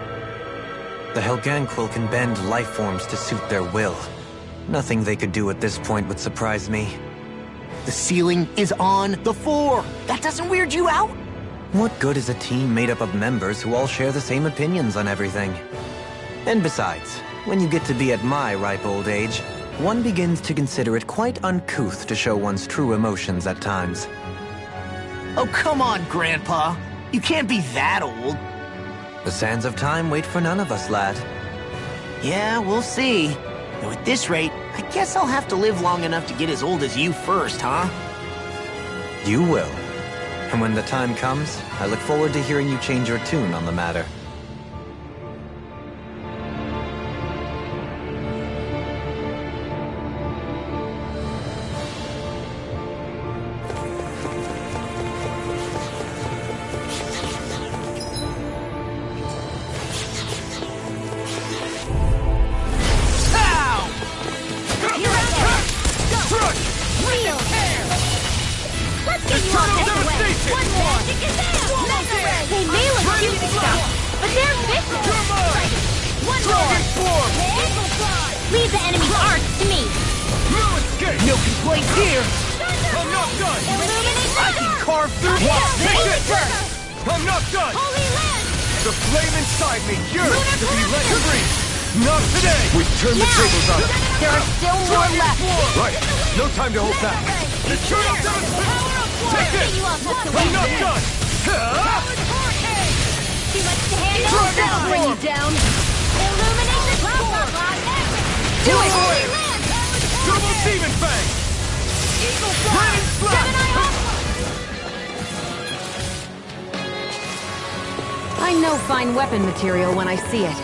The Helganquil can bend life forms to suit their will. Nothing they could do at this point would surprise me. The ceiling is on the floor. That doesn't weird you out? What good is a team made up of members who all share the same opinions on everything? And besides, when you get to be at my ripe old age, one begins to consider it quite uncouth to show one's true emotions at times. Oh, come on, Grandpa. You can't be that old. The sands of time wait for none of us, lad. Yeah, we'll see. Though at this rate, I guess I'll have to live long enough to get as old as you first, huh? You will. And when the time comes, I look forward to hearing you change your tune on the matter. place here! I'm not done! I can carve through this! I'm not done! Holy Land! The flame inside me yearns to be let free! Not today! We've turned the tables on. There are still more left! Right. No time to hold back. Eternal Demonstration! Take this! I'm not done! Too much to handle! Dragon Bring you form! down! Illuminate the storm! Do it! Holy Land! Double Demon Fang! Eagle Raining Slash! I know fine weapon material when I see it.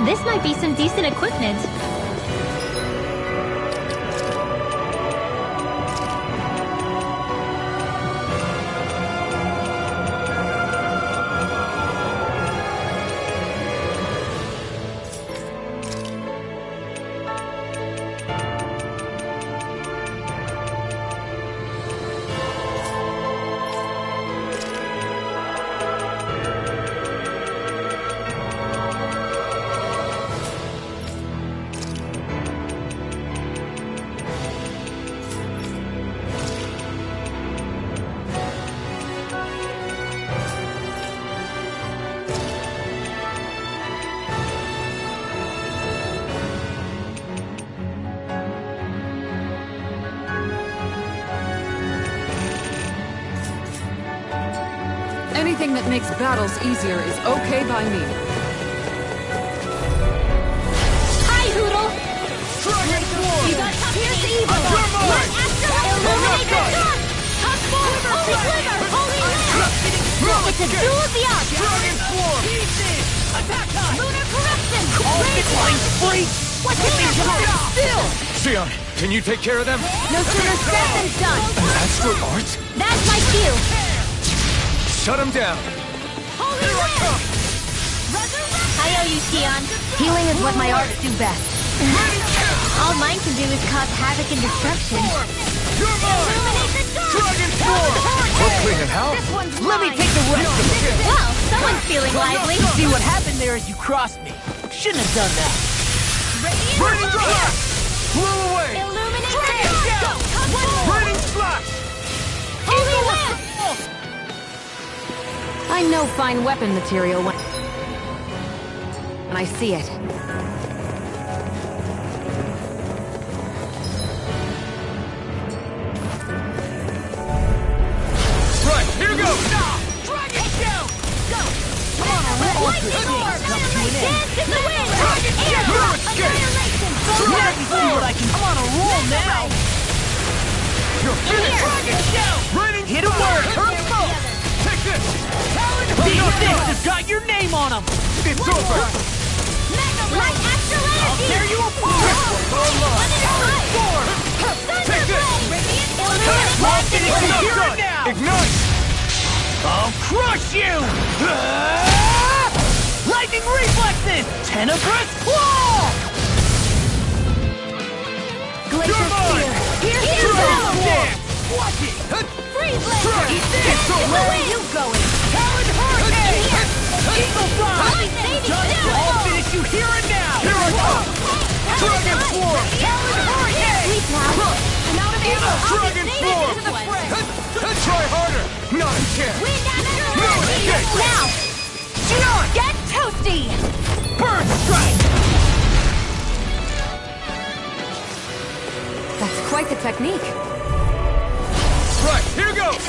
This might be some decent equipment. Anything that makes battles easier is okay by me. Hi, Hoodle! Dragon form! You got Pierce Evil! You're mine! Illuminate the dark! Tuck form! Holy Glitter! Holy Land! It's a duel of the odds! Dragon form! Attack time! Lunar Corruption! All this line's free! What can we do? Still! Sion, can you take care of them? No sooner said than done! Astral art? That's my cue! Shut him down! Holy Land! I owe you, Sion. Healing is what my arts do best. All mine can do is cause havoc and destruction. You're mine! Dragon form! We'll clean it out. This one's Let me mine. take the rest of it! Well, someone's feeling lively. See what happened there is you crossed me. Shouldn't have done that. Raining Slash! Blew away! Illuminate Dragon the down! Raining Slash! Holy Land! I know fine weapon material when I see it. Right, here goes! Dragon down! Go! Come on, lightning orb! Dance in the wind! Air drop! Annihilation! Let me see what I can... I'm on a roll now! You're finished! Dragon down! Raining Hit him where it hurts most! Take this! These things have got your name on them! It's over! Light Astral Energy! I'll tear you apart! Take this! I'll finish you here and now! Ignite! I'll crush you! Lightning reflexes! Tenebrous claw! Glacier Spear! Here's Dance! Watch it! Freeze Laser! Eat this! Where are you going? Talon Hurricane! Eagle Fly! I'll finish you here and now! Here I come! Dragon form! Talon Hurricane! Sleep now! I'm out of ammo! Dragon form! To the fray! Try harder! Not a chance! No escape! Now! Sion! Get toasty! Burn strike! That's quite the technique. Right, here goes!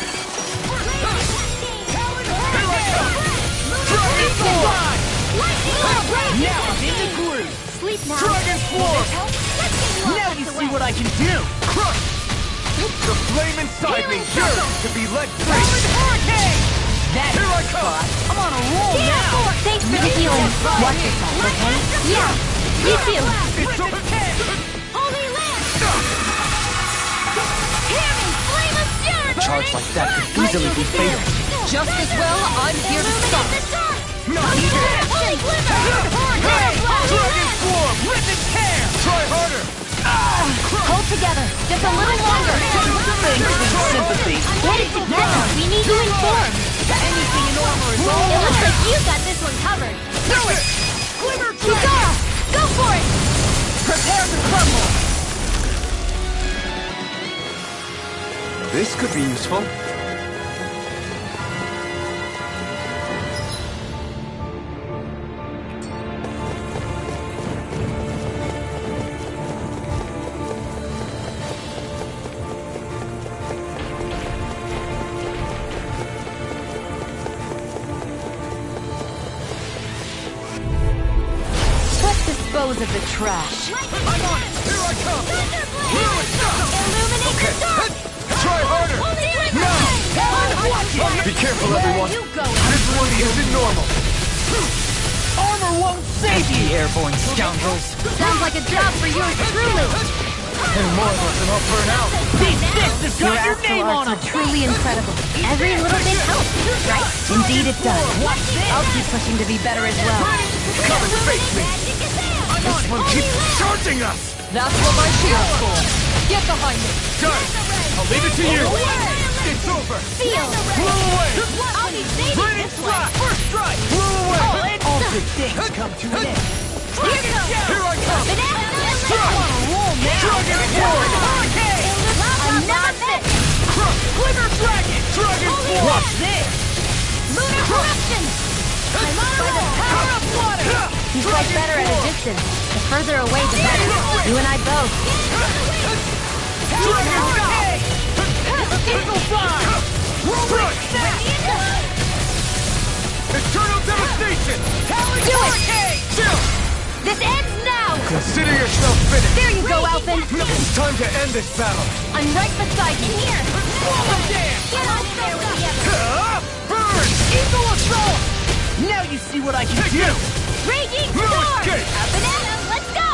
Dragon form! Lightning orb! Now I'm in the groove! Sleep now! Dragon form! Now you see what I can do! The flame inside me yearns to be let free! Hurricane! Here I come! I'm on a roll now! Thanks for the healing. Watch yourself, okay? Yeah, you too. It's okay! Holy Lance! Hear me! Flame of Fury! A charge like that could easily be fatal. Just as well, I'm here to stop it. Not yet! Holy Glimmer! Dragon Swarm! Rip and tear! Try harder! Hold together, just a little longer. Thanks for the sympathy. Get it together. We need you informed. Anything in armor is all It looks like you got this one covered. Do it! Glimmer Kizara, go for it! Prepare to crumble! This could be useful. Dispose of the trash. I'm on it! Here I come! Illuminate the dark! Try harder! No! Be careful, everyone! This one isn't normal! Armor won't save you! Airborne scoundrels. Sounds like a job for yours truly. And more of us and I'll burn out! These fists have Your got your astral name on arts them! are truly incredible. Every little bit helps, right? Indeed it does. I'll keep pushing to be better as well. Come and face me! This one keeps charging us! That's what my shield's for. Get behind me. Done! I'll leave it to you! It's over! Feel! Blow away! I'll be saving Lightning this one. strike! First strike! Blow away! All good things come to an end. Here I come! I'm on a roll now! Dragon Sword! Hurricane! I'm not finished. Glimmer Dragon! Dragon Sword! Watch this! Lunar corruption. I'm on a roll. Power of water! You fight better at a distance. The further away, the better. You and I both. Dragon Sky! Eagle Fly! Strike! Eternal Devastation! Talon Do it! Hurricane! Chill! This ends now. Consider yourself finished! There you go, Alphen. It's time to end this battle! I'm right beside you. Here. Swallow Dance! Get out there with the others. Burn! Eagle Assault! Now you see what I can do! Raging No storm. escape. A banana. Let's go.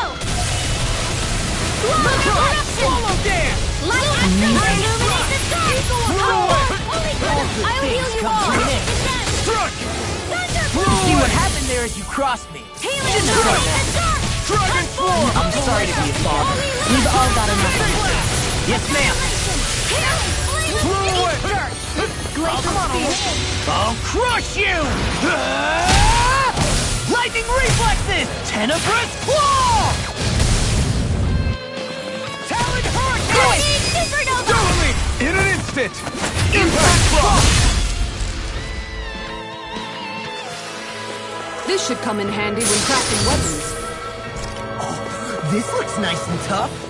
Lunar corruption. Swallow Dance! Light astral. Illuminate the sky. Holy Glimmer. All I'll good heal things you come all. to an end. Struck! See what happened there as you crossed me. Healing Shouldn't have done that. Dragon Form! I'm sorry to be a father. We've all got enough of it. Yes, ma'am. Glacial spear. I'll crush you! Lightning reflexes! Tenebrous claw! Talon Hurricane! Supernova. Dueling! In an instant! Impact Block! This should come in handy when crafting weapons. This looks nice and tough.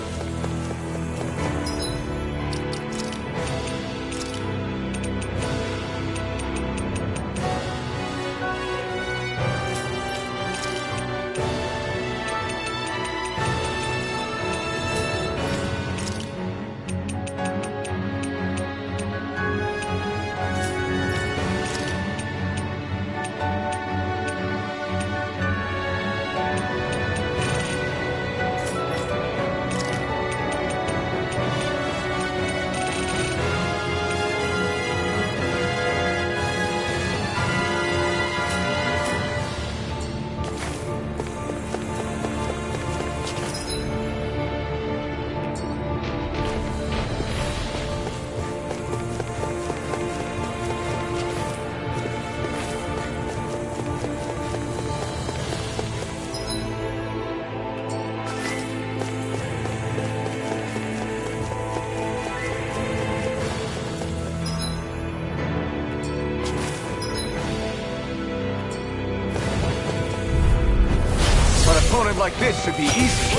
Opponent like this should be easy.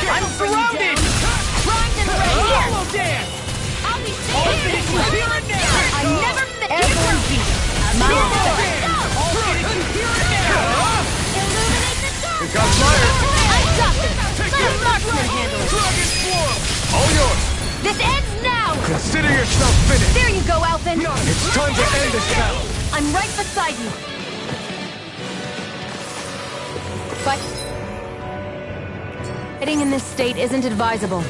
I'm surrounded! Primed and ready. Hollow Dance! I'll be All safe. finish you here and now! I never miss. Airborne Beat! My Hollow let's Dance! go. All finish you here and now! Illuminate the dark. It got fired. I got this. I'm not gonna handle it! this battle! I'm right beside you! But... fighting in this state isn't advisable.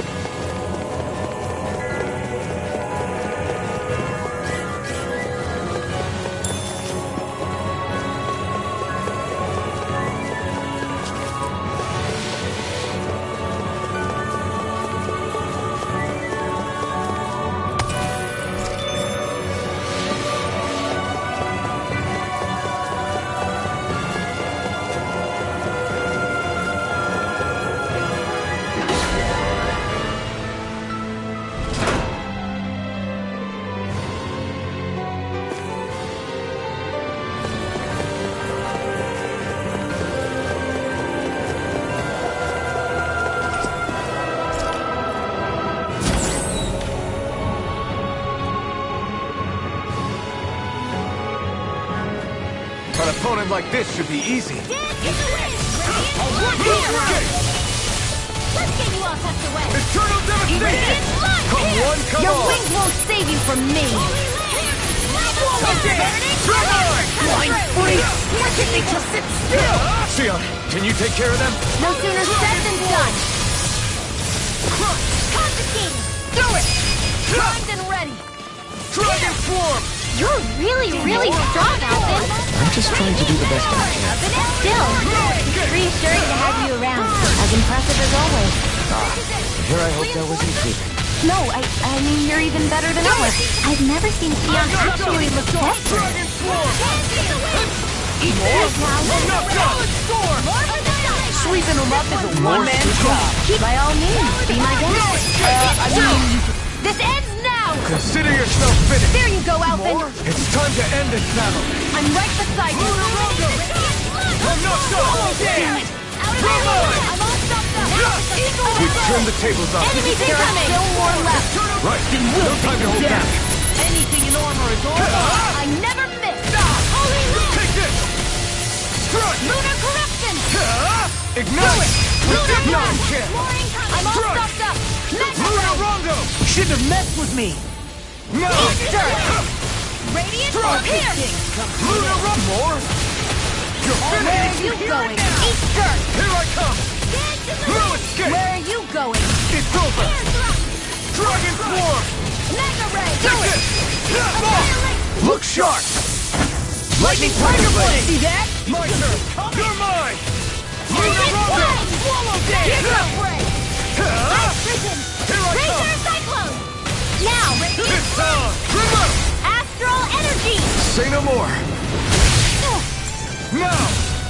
An opponent like this should be easy. Let's get you all tucked away! Eternal devastation! Come one, come Your all! wings won't save you from me! Blind freak! Why can't they just sit still? Sia, can you take care of them? No sooner said than done! Confiscating! Do it! Primed and ready! Dragon Swarm! You're really strong, Alvin. I'm just trying to do the best I can. Still, it's reassuring to have you around. As impressive as always. Here I hope that was improving. No, I mean, you're even better than ever. I've never seen Sion actually look desperate. Dragon Swarm! Eat this! Sweeping them up is a one-man job. By all means, be my guest. This ends now! Consider yourself finished! There you go, Alvin! It's time to end this battle! I'm right beside you! I'm not done! Damn it! I'm all stuffed up! We've turned the tables up! Enemies incoming! Still more left! Right, no time to hold back! Anything in armor is all I never miss! Holy Light! Take this! Strut! Lunar corruption! Ignite! Lunar Not blast! chance! More incoming! I'm all Strike! stuffed up! Lunar Rondo! You shouldn't have messed with me! No! Radiant Strike! piercing! Lunar Rondo! More? You're Where are finished! you going? Eat dirt! Here I come! No escape! Where are you going? It's over! Dragon Swarm! Mega Ray! Do it! Look sharp! Lightning Tiger Blade! See that? My turn! You're mine! Lunar Rondo! Swallow dance! Here's a break! Here I come! Razor Cyclone! Now, Radiant This time! Remote! Astral Energy! Say no more! Now!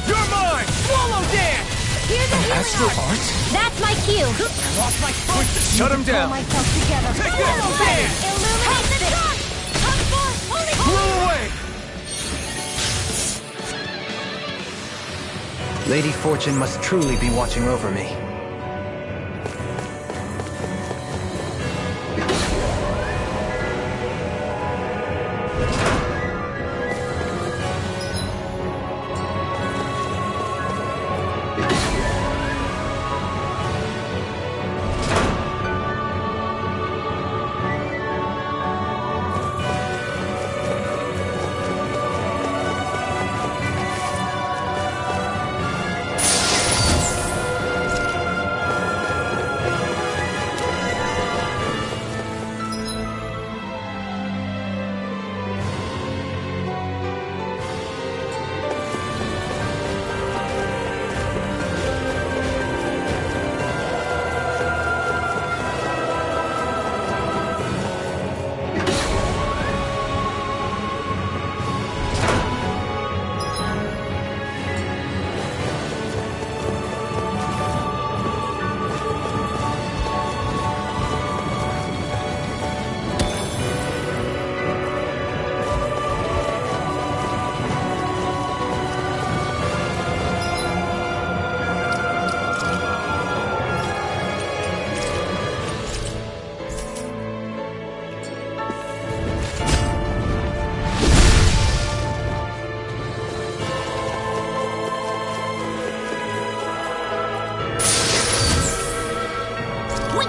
You're mine! Swallow dance! Here's a healing Astral art. art? That's my cue. Lost my foot! Shut him down! Myself together. Take this! Dance! Illuminate the dark! Come forth, holy Blow away! Lady Fortune must truly be watching over me.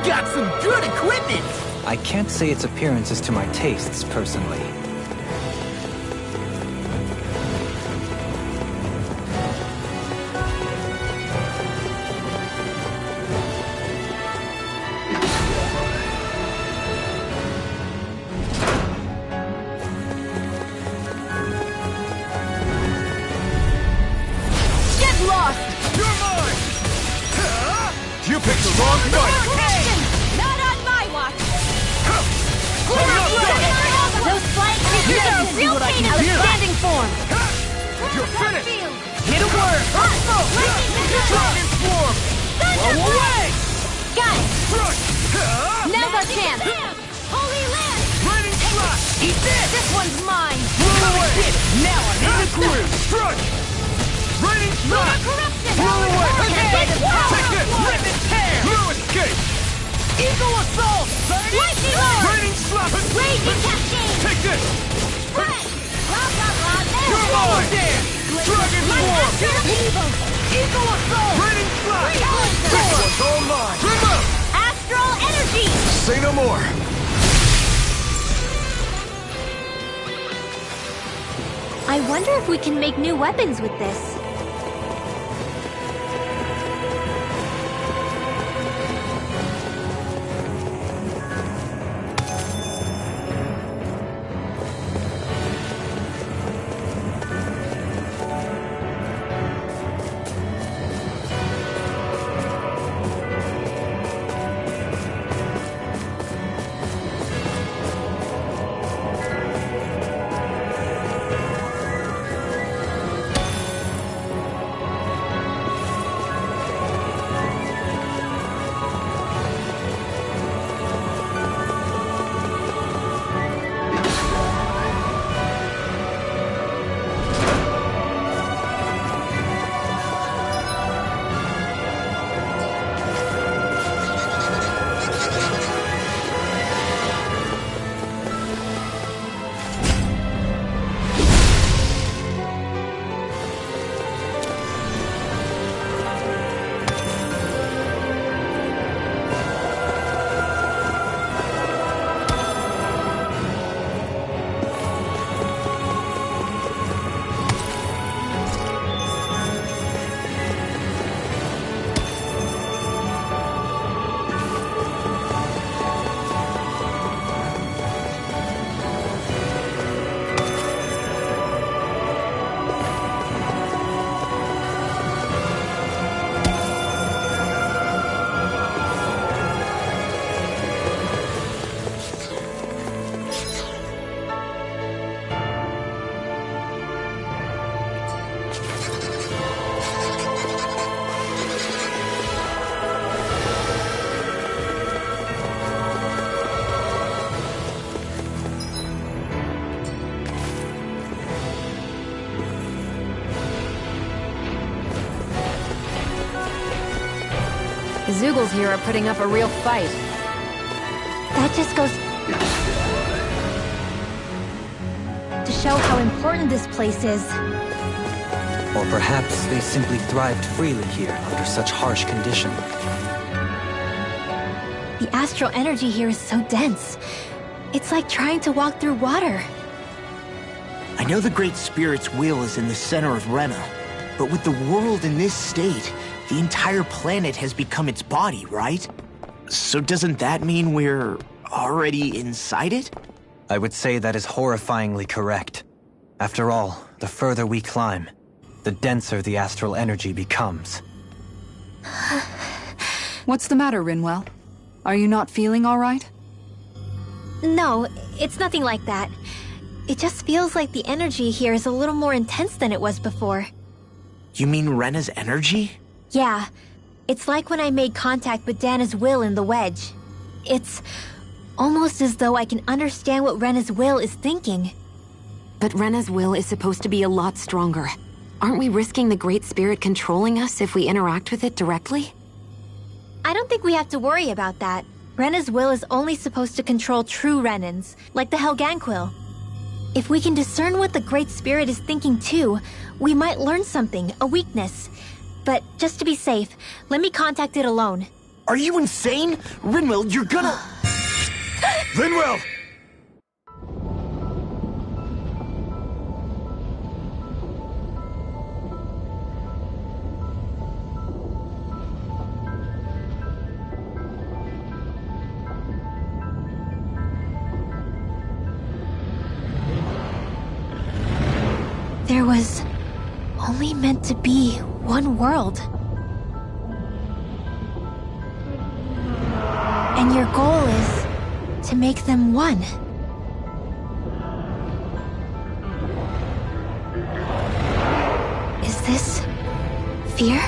Got some good equipment! I can't say its appearance is to my tastes, personally. this! This one's mine! Roll away! Now I'm in the groove! Strike! Raining strike! Roll away! Take this! Rip and tear! No escape! Eagle assault! Lightning lord! Raining slap! Raging cascade! Take this! You're mine! Dragon swarm! Eagle assault! Raining slap! This one's all mine! Trim up! Astral energy! Say no more! I wonder if we can make new weapons with this. The Zoogles here are putting up a real fight. That just goes to show how important this place is. Or perhaps they simply thrived freely here under such harsh conditions. The astral energy here is so dense. It's like trying to walk through water. I know the Great Spirit's will is in the center of Rena, but with the world in this state, the entire planet has become its body, right? So doesn't that mean we're already inside it? I would say that is horrifyingly correct. After all, the further we climb, the denser the astral energy becomes. What's the matter, Rinwell? Are you not feeling all right? No, it's nothing like that. It just feels like the energy here is a little more intense than it was before. You mean Rena's energy? Yeah. It's like when I made contact with Dana's will in the wedge. It's almost as though I can understand what Rena's will is thinking. But Rena's will is supposed to be a lot stronger. Aren't we risking the Great Spirit controlling us if we interact with it directly? I don't think we have to worry about that. Rena's will is only supposed to control true Renans, like the Helganquil. If we can discern what the Great Spirit is thinking too, we might learn something, a weakness. But just to be safe, let me contact it alone. Are you insane? Rinwell, you're gonna... Rinwell! There was only meant to be one world. And your goal is to make them one. Is this fear?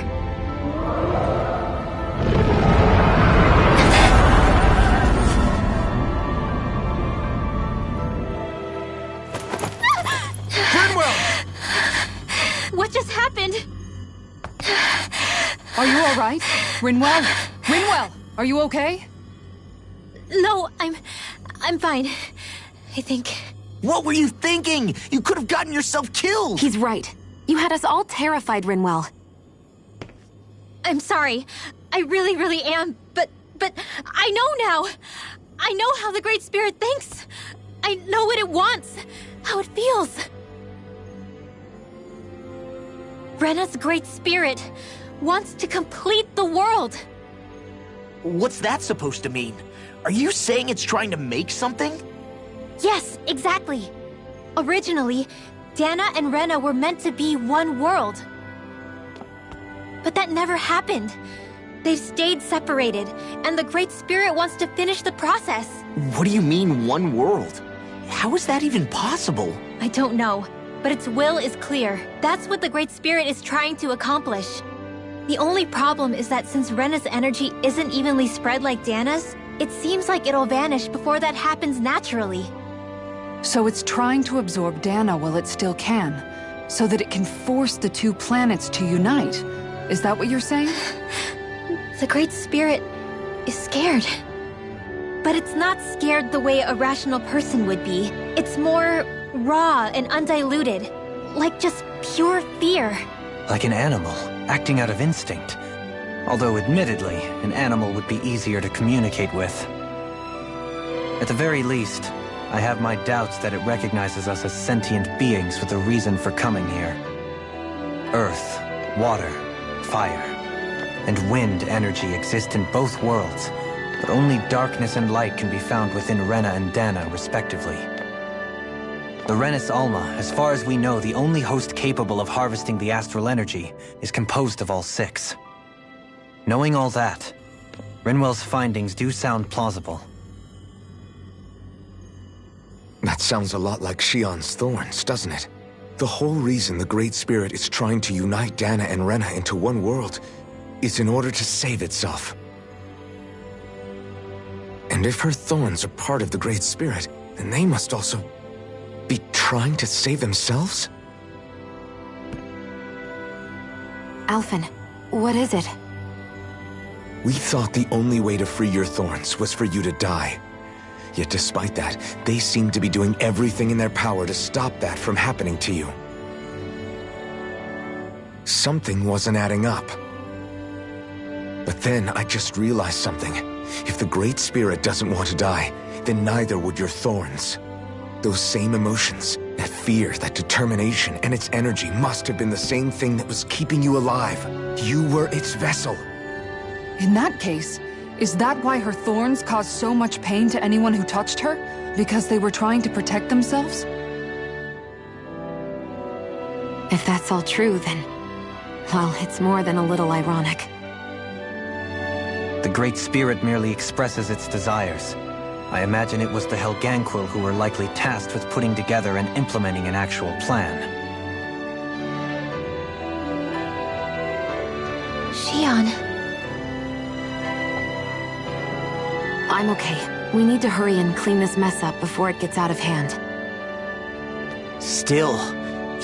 Rinwell? Rinwell, are you okay? No, I'm fine. I think... What were you thinking? You could have gotten yourself killed! He's right. You had us all terrified, Rinwell. I'm sorry. I really am. But I know now. I know how the Great Spirit thinks. I know what it wants. How it feels. Rena's Great Spirit wants to complete the world. What's that supposed to mean? Are you saying it's trying to make something? Yes, exactly. Originally, Dana and Rena were meant to be one world. But that never happened. They've stayed separated, and the Great Spirit wants to finish the process. What do you mean, one world? How is that even possible? I don't know, but its will is clear. That's what the Great Spirit is trying to accomplish. The only problem is that since Rena's energy isn't evenly spread like Dana's, it seems like it'll vanish before that happens naturally. So it's trying to absorb Dana while it still can, so that it can force the two planets to unite. Is that what you're saying? The Great Spirit is scared. But it's not scared the way a rational person would be. It's more raw and undiluted. Like just pure fear. Like an animal, acting out of instinct. Although admittedly, an animal would be easier to communicate with. At the very least, I have my doubts that it recognizes us as sentient beings with a reason for coming here. Earth, water, fire, and wind energy exist in both worlds, but only darkness and light can be found within Rena and Dana, respectively. The Renis Alma, as far as we know, the only host capable of harvesting the astral energy, is composed of all six. Knowing all that, Rinwell's findings do sound plausible. That sounds a lot like Shion's thorns, doesn't it? The whole reason the Great Spirit is trying to unite Dana and Rena into one world is in order to save itself. And if her thorns are part of the Great Spirit, then they must also be trying to save themselves? Alphen, what is it? We thought the only way to free your thorns was for you to die. Yet despite that, they seem to be doing everything in their power to stop that from happening to you. Something wasn't adding up. But then I just realized something. If the Great Spirit doesn't want to die, then neither would your thorns. Those same emotions, that fear, that determination, and its energy must have been the same thing that was keeping you alive. You were its vessel. In that case, is that why her thorns caused so much pain to anyone who touched her? Because they were trying to protect themselves? If that's all true, then... well, it's more than a little ironic. The Great Spirit merely expresses its desires. I imagine it was the Helganquil who were likely tasked with putting together and implementing an actual plan. Shion... I'm okay. We need to hurry and clean this mess up before it gets out of hand. Still,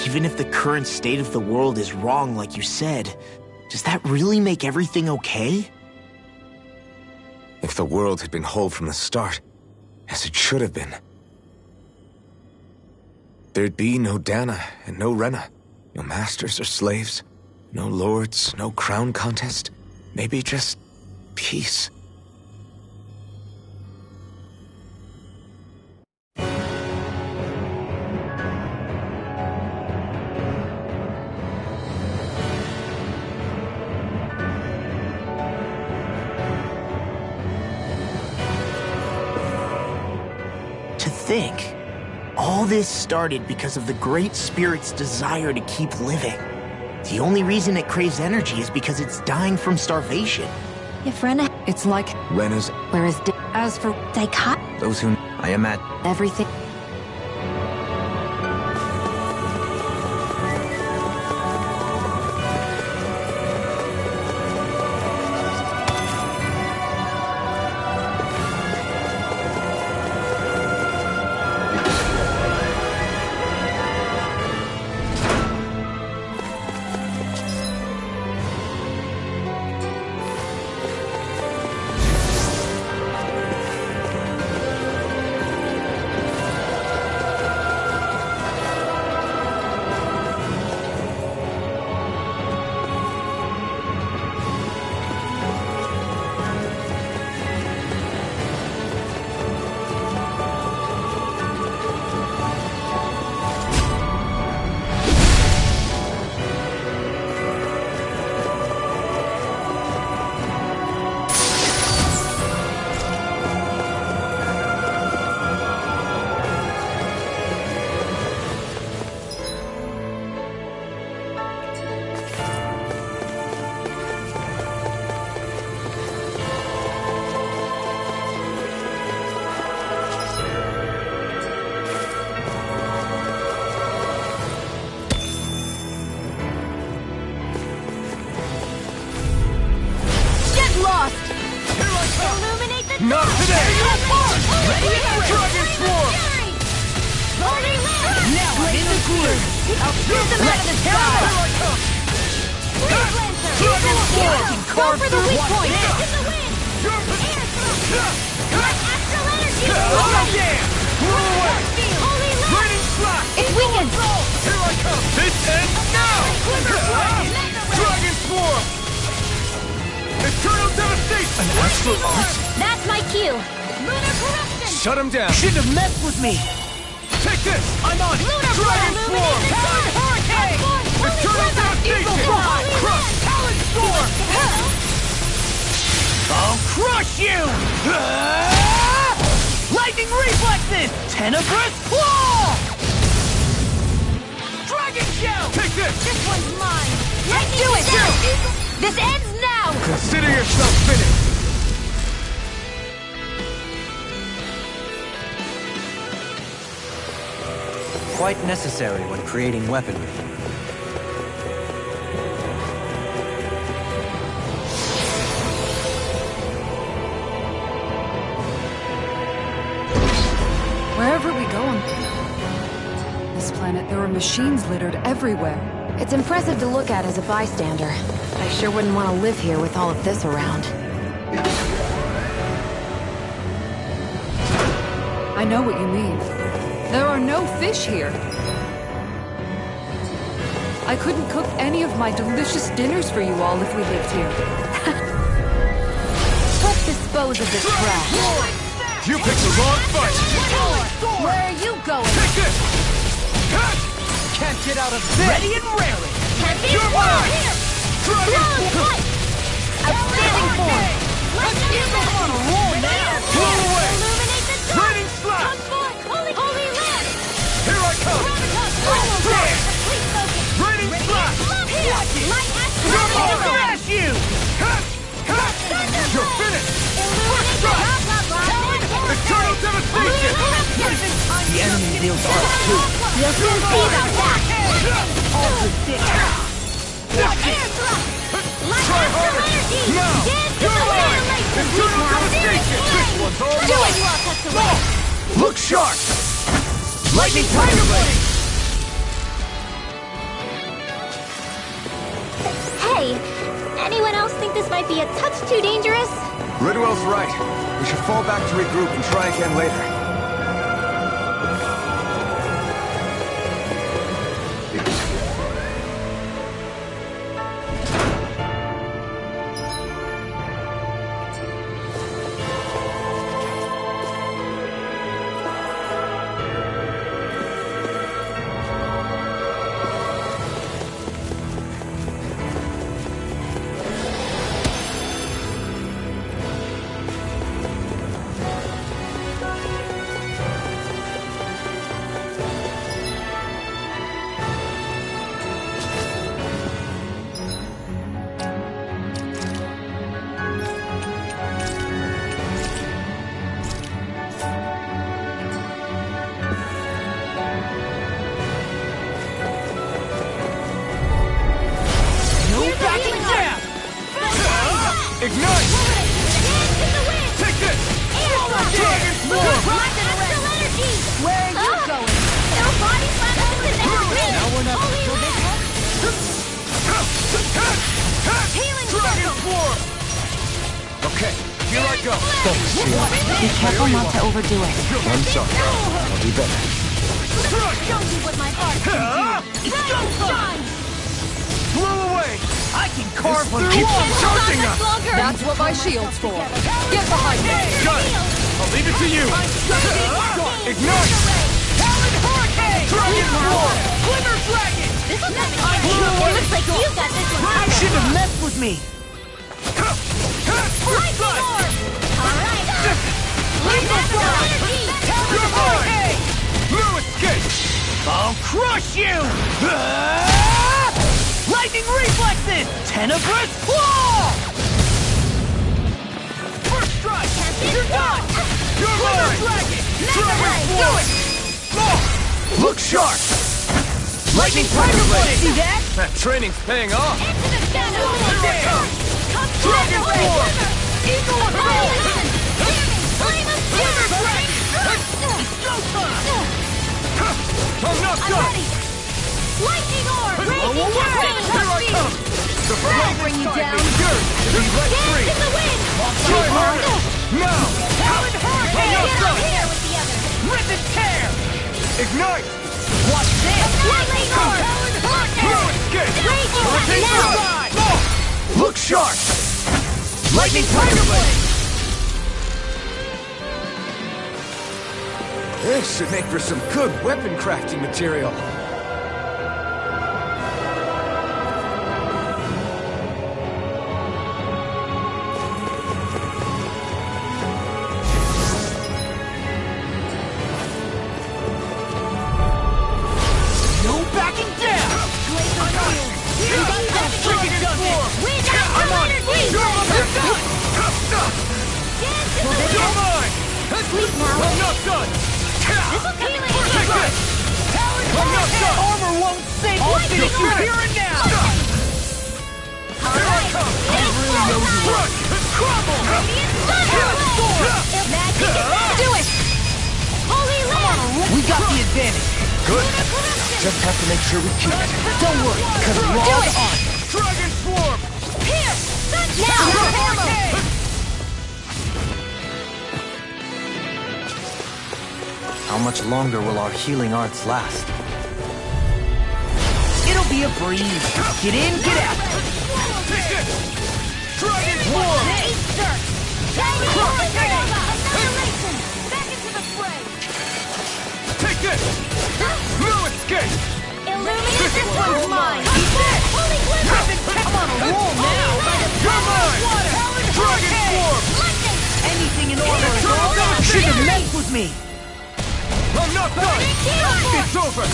even if the current state of the world is wrong like you said, does that really make everything okay? If the world had been whole from the start, as it should have been, there'd be no Dana and no Rena, no masters or slaves, no lords, no crown contest, maybe just peace. Think. All this started because of the Great Spirit's desire to keep living. The only reason it craves energy is because it's dying from starvation. If Rena... It's like... Rena's... Whereas... As for... Daikot... Those who... I imagine... Everything... Dragon Swarm! Now I'm in the clear! I'll shoot them out of the sky! Dragon Swarm! Go for the weak point! It's weakened! Here I come! This ends now! Dragon Swarm! Eternal devastation! An astral art? That's my cue. Shut him down! Shouldn't have messed with me! Take this! I'm on it! Dragon Swarm! Talon Hurricane! Eternal devastation! Crush! Talon Storm! I'll crush you! Lightning reflexes! Tenebrous claw! Dragon Shell! Take this! This one's mine! Let's do it! This ends now! Consider yourself finished! Quite necessary when creating weaponry. Wherever we go on this planet, there are machines littered everywhere. It's impressive to look at as a bystander. I sure wouldn't want to live here with all of this around. I know what you mean. There are no fish here. I couldn't cook any of my delicious dinners for you all if we lived here. Let's dispose of this trash. You picked the wrong fight! Where are you going? Take this! Can't get out of this! Ready and raring! You're mine! Dragon Swarm! Outstanding form! Let's get them on a roll now! Blow away! Illuminate the dark! Raining slash! Holy land! Here I come! Fire! Raining slash! Light I'll astral smash you! You're finished! First strike! Eternal devastation! The enemy deals hard too. You'll soon see about that! All prediction. Try harder! Now! You're mine! Eternal devastation! This one's all mine! Look sharp! Lightning Tiger Blade! Hey, anyone else think this might be a touch too dangerous? Ridwell's right. We should fall back to regroup and try again later. Ignite! Take this! Dragon Swarm! Where are you going? No body slam in the Now we're not so big. Healing Dragon Swarm! Okay, here I go. Be careful not to overdo it. I'm sorry. I'll do better. Show you what my art can do. It's showtime! Blow away! I can carve through keep walls. charging us! That's what my shield's for. Get behind me! Got it! I'll leave it to you! Ignite! Talon Hurricane! Dragon Swarm! Glimmer Dragon! This is not Looks like you got this one. Shouldn't have messed with me. Lightning Orb! Alright! Lightning Energy! You're mine! No escape! I'll crush you! Lightning reflexes! Tenebrous claw! First strike! You're done! You're mine! Dragon Swarm! Look sharp! Lightning Tiger Blade! See that? That training's paying off! Into the shadows! Dragon Swarm! Eagle of Flame of Fury! I'm ready! Lightning orb! Raging current! Here I come! The flame bring you inside down! me yearns to be let free! In the wind! Try harder! Now! Talon hurricane! Get Get up up here with the others! Rip and tear! Ignite! Watch this! Lightning orb! Talon hurricane! Escape! Raging Hurricane now! stride! Look sharp! Lightning tiger blade! This should make for some good weapon crafting material. No backing down! Glacier field! You got that freaking does it! We got I'm on it! You're mine! Sleep now! I'm not done! This'll come in Take it! I'm not done! Armor won't save! I'll Lightning finish you orb! here and now! Here I come! I really know you run! Crumble! Radiant Thunder! Magic is do it! Holy Land! We got the advantage. Good. Just have to make sure we keep it. Don't worry, because we're Do all it! on. Dragon Swarm! Here! Now! How much longer will our healing arts last? It'll be a breeze. Get in, get out. Take it! Dragon Swarm! Annihilation! Back into the fray! Take it! No escape! Illuminate this one's mine! Holy Glimmer! I'm on a roll now. You're mine! Dragon Swarm! Lightning! Anything in order is Turn all off the Shouldn't have machine! messed with me. I'm not done! It's over!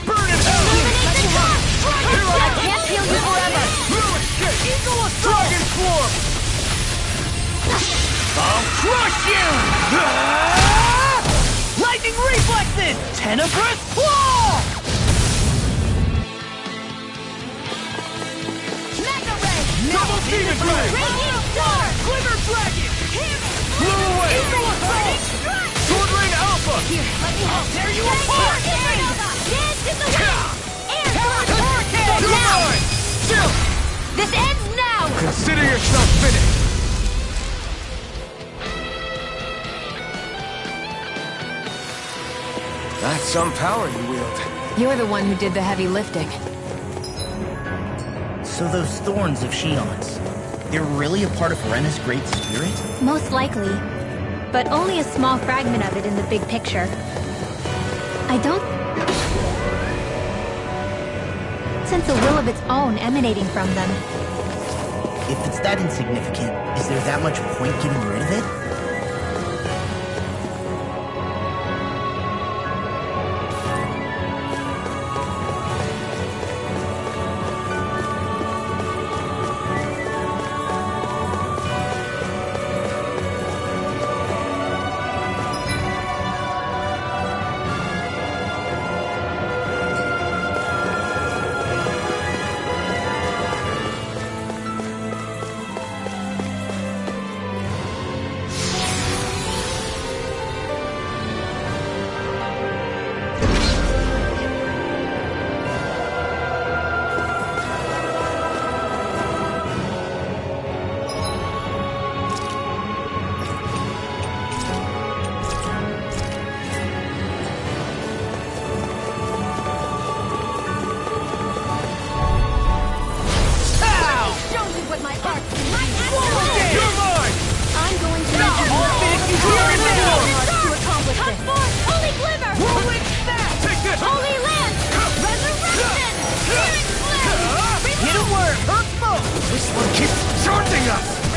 Burn it out! Illuminate the top! Here I I come! can't heal you forever! No escape! Dragon Swarm! I'll crush you! Lightning reflexes! Tenebrous claw! Mega Ray! Double Demon Ray! Radiant Star! Glitter Dragon! Blew away! Sword Rain Alpha! Here, let me help! Tear you apart! Dance in the wind! Air Hurricane! You're now! mine! Still! This ends now! Consider yourself finished! That's some power you wield. You're the one who did the heavy lifting. So those thorns of Shion's, they're really a part of Rena's great spirit? Most likely. But only a small fragment of it in the big picture. I don't sense a will of its own emanating from them. If it's that insignificant, is there that much point getting rid of it?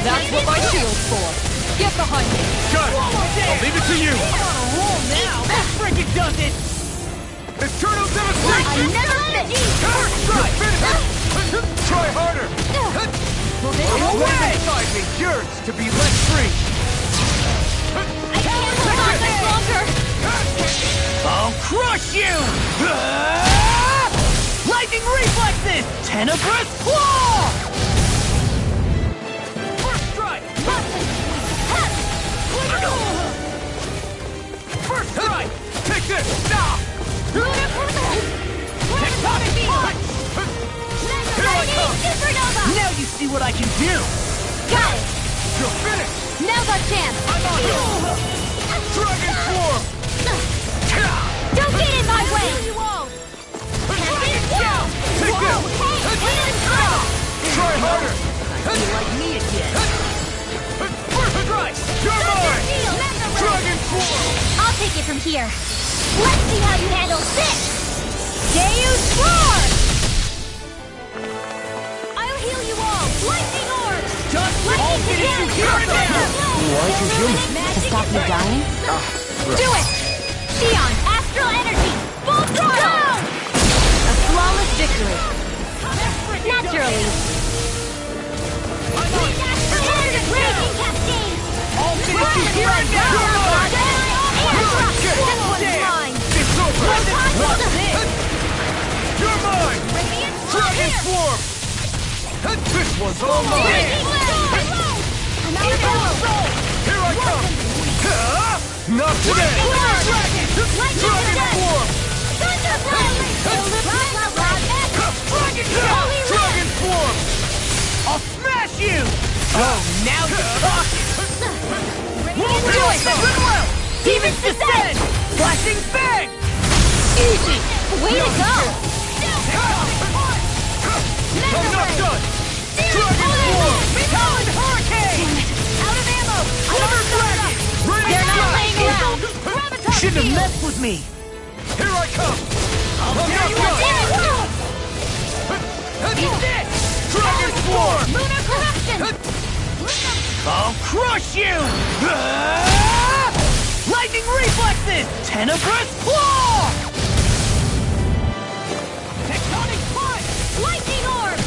That's what my shield's for. Get behind me. Got it. I'll leave it to you. We're on a roll now. That freaking does it. Eternal devastation. I never miss. First strike. Try harder. The wind inside me yearns to be let free. I can't hold on much longer. I'll crush you. Lightning reflexes. Tenebrous claw. First strike! Take this! Now! see what I can do! Got it! You're finished! Now's our chance! I'm on it! Dragon Swarm! Don't get in my way! Dragon Swarm! Take this! Try harder! You like me again? First strike! You're mine! Dragon Swarm! I'll take it from here. Let's see how you handle this! Deus Roar! I'll heal you all! Lightning Orb! Just all finish you here and now! Why too human? To stop you dying? Do it! Xion, Astral Energy! Full throttle! A flawless victory. Naturally. Raging Cascade! All finish you here and now! This one's mine! It's over! What's this? You're mine! Dragon Swarm! This one's all mine! Here I come! Not today! Dragon Swarm! Dragon Swarm! I'll smash you! Oh, now you're talking! Do it! Goodwill! Demons descend! Flashing bang! Easy! Way to go! I'm not done! Dragon Swarm! Talon Hurricane! Out of ammo! Quiver Dragon! They're not playing around! Shouldn't have messed with me! Here I come! I'm not done! Eat this! Dragon Swarm! Lunar Corruption! I'll crush you! Lightning reflexes! Tenebrous claw! Tectonic punch! Lightning Orb!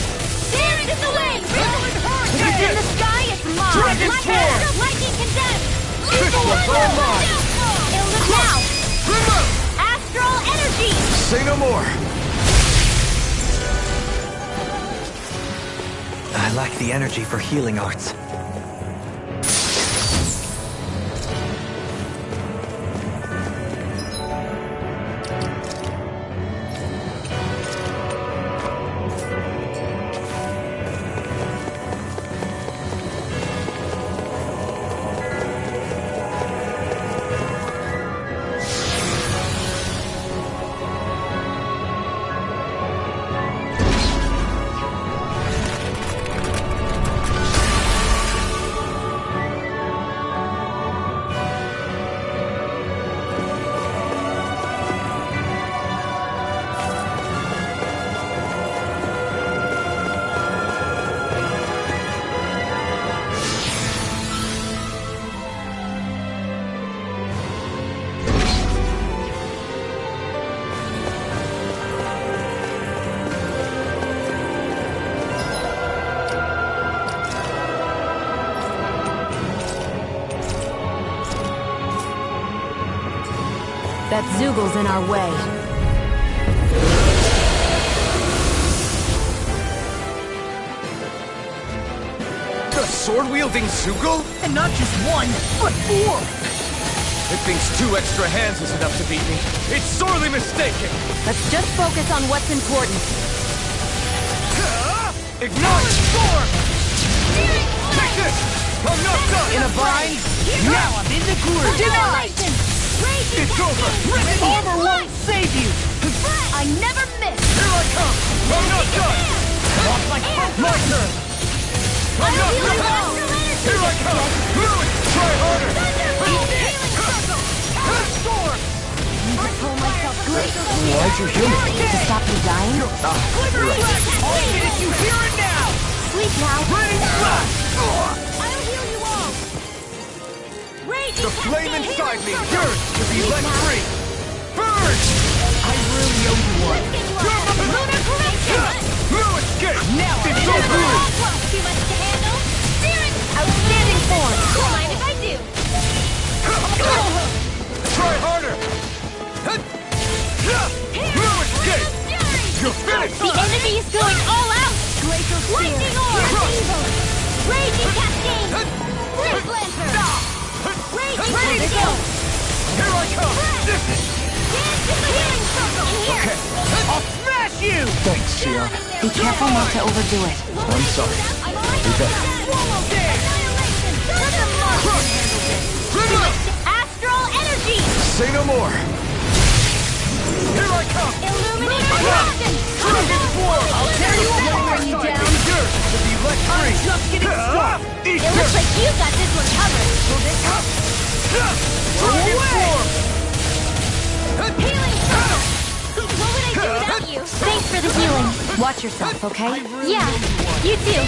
Dance in the wind! Hurricane! It's in the sky, it's mine! Dragon Swarm! Lightning Condemned! This one's all mine! Illusion now! Astral Energy! Say no more! I lack the energy for healing arts. That Zugal's in our way. The sword-wielding Zugal? And not just one, but four! It thinks 2 extra hands is enough to beat me. It's sorely mistaken! Let's just focus on what's important. Ignite! Storm! Take this! I'm not done! In a bind? Now I'm in the groove! Denied! It's over! Armor won't save you! I never miss! Here I come! I'm not done! Lost my partner! I'm not done! Here I come! Move it! Try harder! Storm! Why'd you heal me? To stop you dying? I'll finish you here and now! Sleep now! Raining Flash! I'll heal you all! The flame inside me yearns to be let free! Burn! I really owe you one. Lunar Corruption! No escape! Now It's I'm so in good! Too much to handle? Outstanding form! Don't mind if I do! Try harder! No escape! You're finished! The enemy is going all out! Lightning Orb! Raging Cascade! Blitz Lantern! Ready to go! Here I come! Dance in the healing circle! Here! I'll smash you! Thanks, Xion. Be careful not to overdo it. I'm sorry. Astral energy! Say no more! Here I come! Illuminate the mountain! Dragon Swarm! I'll tear you apart! Bring you down! Yours to be let free! I'm just getting started! It looks like you got this one covered! Will this help? Dragon Swarm! Healing circle! What would I do without you? Thanks for the healing. Watch yourself, okay? Yeah, you too.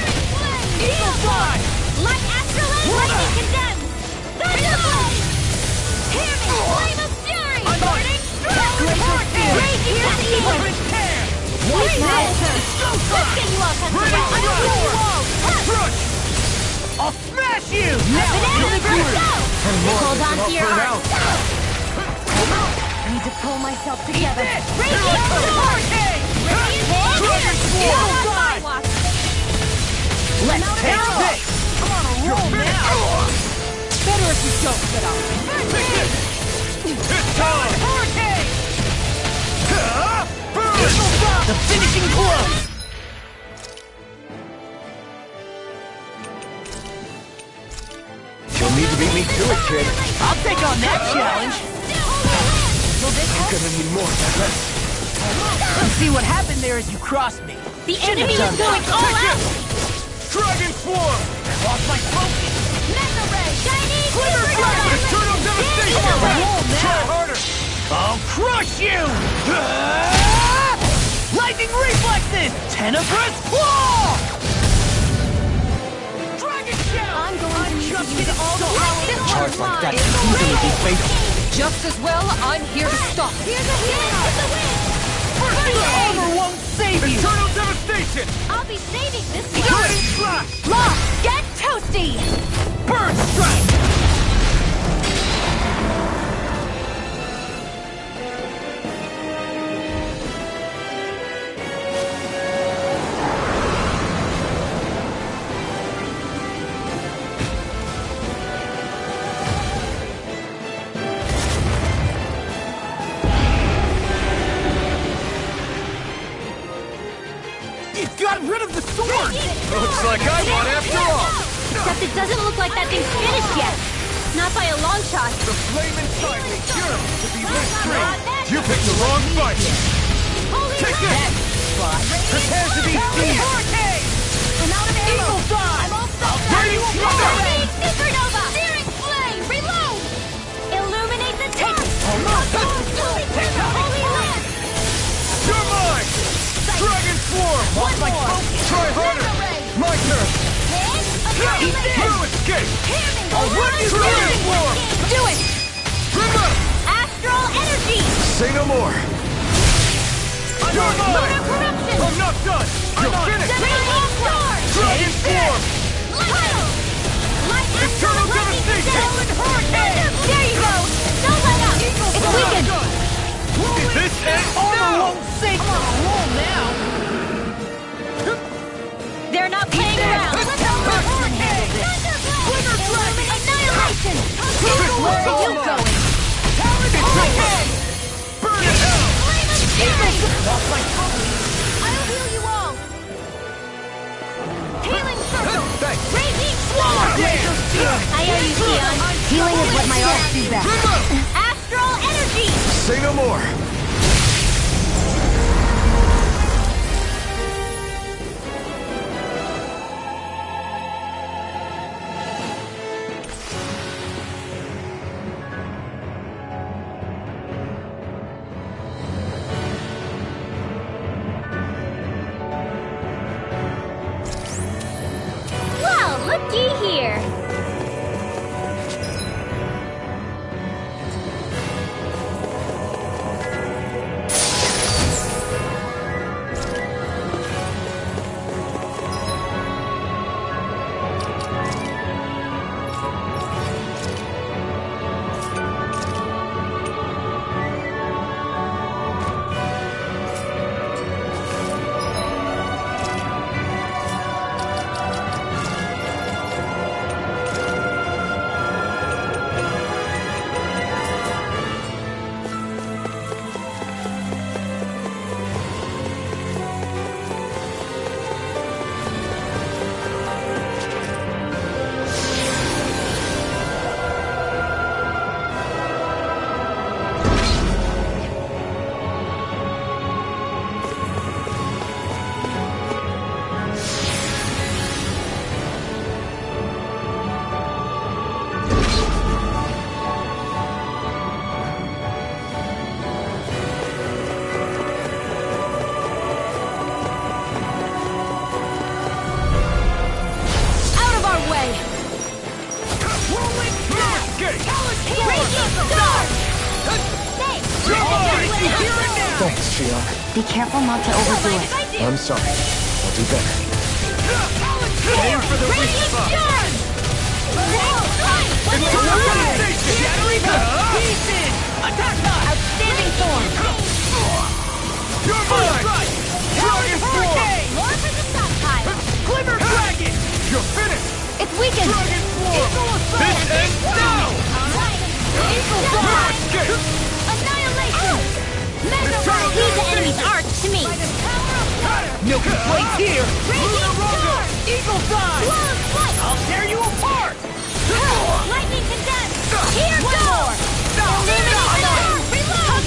Eagle Fly! Like astral lightning condemned! Thunderblade! Hear me! Flame of fury! Burning strike! Raging Eagle! Wait now! Let's get you all comfortable! I don't know you all! I'll smash you! Banana first go! Hold on to your heart! I need to pull myself together. Raging sword! Dragon Swarm! Let's take this! I'm on a roll now! Better if you don't get up. It's time! Hurricane! Burn! The finishing blow! You'll need to beat me to it, kid. I'll take on that challenge! Will this help? Gonna need more than this. You see what happened there as you crossed me. The enemy is going all out! Dragon Swarm! Lost my focus! Mega Ray! Chinese Glitter Dragon! Eternal Devastation! Try harder! I'll crush you! Lightning reflexes! Tenebrous claw! Dragon shell! I'm just getting all the power. Charge like that can easily be fatal. Just as well, I'm here to stop. Here's a healing with the wind! Armor won't save you! Eternal Devastation! I'll be saving this Guiding one! Slash! Lost! Get toasty! Burn strike! Got rid of the sword! Looks like I won after all! Except it doesn't look like that thing's finished yet. Not by a long shot. The flame inside me yearns to be lit free! You picked the wrong fight! Take this! Prepare to be seized! I'm out of ammo. Eagle dive! I'm all set. Raging Thunder! Supernova! Searing flame! Reload! Illuminate the top! Holy land! You're mine! Dragon Swarm! One more! Try harder! My turn! Eat this! No escape! I'll run you through Dragon it! Swarm! Do it! Remember! Astral energy! Say no more. You're mine! Lunar corruption! I'm not done! You're finished! Divine sword! Dragon Swarm! Light Eternal lightning Devastation! hurricane! There you go! Don't let up! It's weakened! Is this it? Armor won't save you! I'm on a roll now! They're not playing around! Hurricane! Annihilation! Where are you going? Hurricane! Burn in hell! Lost my focus! I'll heal you all! Healing circle! Thanks! Raging swarm! I owe you, Theon. Healing is what my arts do best. Astral energy! Say no more. Well, looky here! Thanks, Shion. Be careful not to overdo it. I'm sorry. I'll do better. Aim for the weak spot! Pieces! Attack us! Outstanding form! You're mine! Dragon Hurricane! More for the stockpile! Glimmer Dragon! You're finished! It's weakened! Dragon Swarm! This ends now! Eagle Fly! Annihilation! Mega Ray! Leave the enemy's arc to me! No complaints here! Eagle Dive! I'll tear you apart! Lightning Condensed! Here goes! Reload!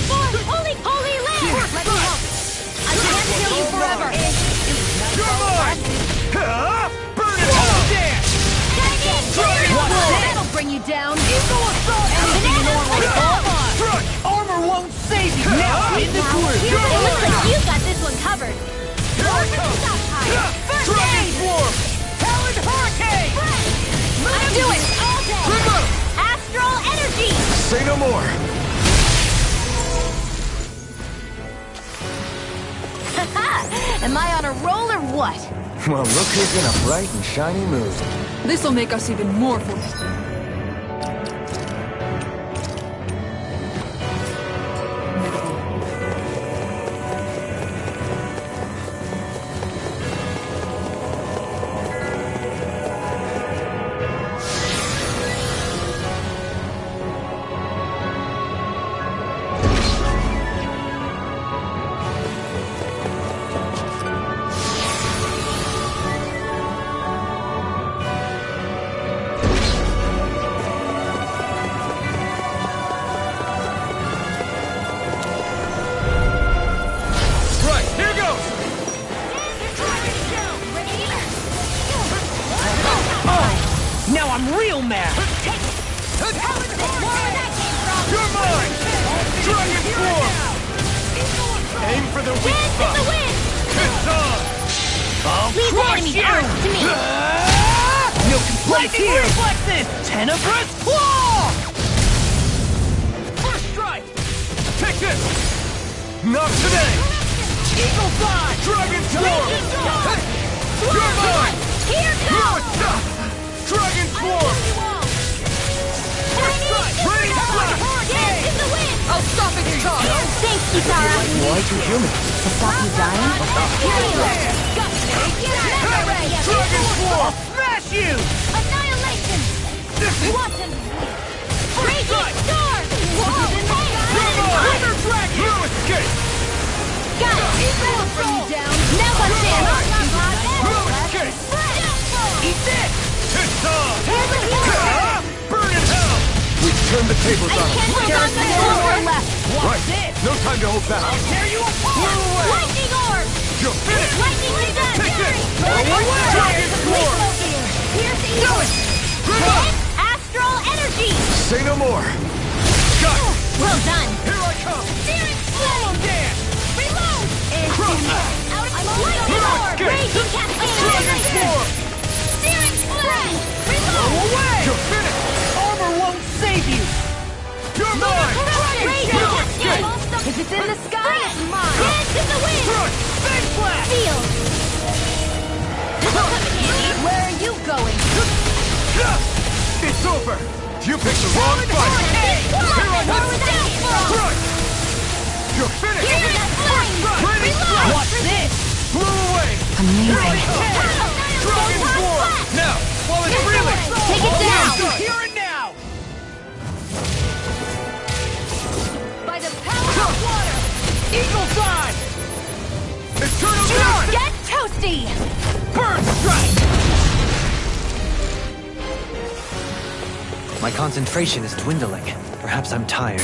Holy land! Let me help! I can't kill you forever! You're mine! Burn it all! That'll bring you down! Eagle Assault! Armor won't save you! Now in the group! It looks like you got this one covered! First aid! Talon Hurricane! I'll do it all day! Astral Energy! Say no more. Am I on a roll or what? Well, look who's in a bright and shiny mood. This'll make us even more forced. Now I'm real mad! You're mine! Dragon Swarm! Aim for the weak spot! It's on! I'll Leave the crush enemy's you! arcs to me! No complaints here! Reflexes! Tenebrous Claw! First strike! Take this! Not today! Eagle Fly! Dragon Swarm! You're mine! Here goes! Dragon Swarm! First strike! Raise Flash! Dance in the wind! I'll stop it, Kitara! Thanks, Kitara! Why too human? To stop you dying? Dragon Swarm! Smash you! Annihilation! Watson! Raging Storm! You're mine! Glimmer Dragon! No escape! Got it! That'll bring you down! Now what's in? No escape! Eat this! It's on! Burn in hell! We've turned the tables on him. There's no more left! What's this? No time to hold back. I'll tear you apart! Lightning Orb! You're finished! Lightning Condensed! Take this! Dragon Swarm! Here's the Do it! Astral Energy! Say no more. Got it! Well done! Here I come! Steering Slow dance! Reload! Crush! Lightning Orb! Raging Dragon Swarm! Steering Splash! Go Reload! away! You're finished! Armor won't save you! You're mine! Raging No escape! If it's in the sky, it's mine! Dance in the wind! Crush! Big Flash! Seal! Where are you going? It's over! You picked the wrong fight! Here I come! Crush! You're finished! Ready! What's this? Blew away! Amazing. Dragon Swarm! Now, while it's reeling! Take it down! Here and now! By the power of water! Eagle Dive! Eternal Dawn! Get toasty! Burn Strike! My concentration is dwindling. Perhaps I'm tired.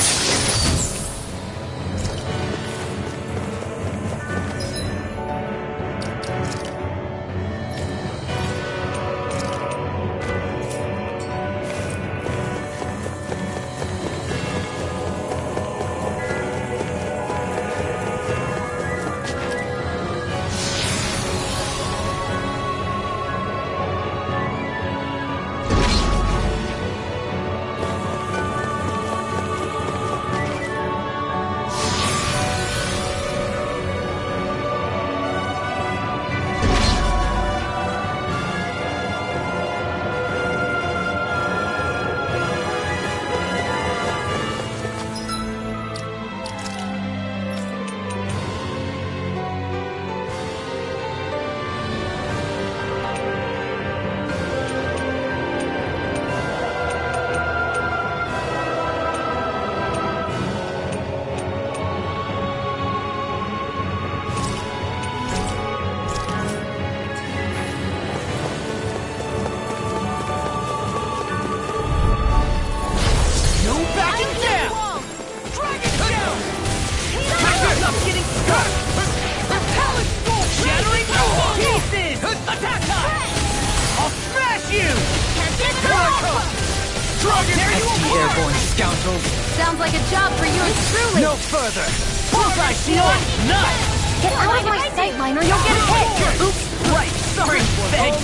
scoundrels! Sounds like a job for yours truly. No further! Bullseye shield! Nut! Get out of my sightline or you'll get hit! Oops! Right! Sorry! Thanks!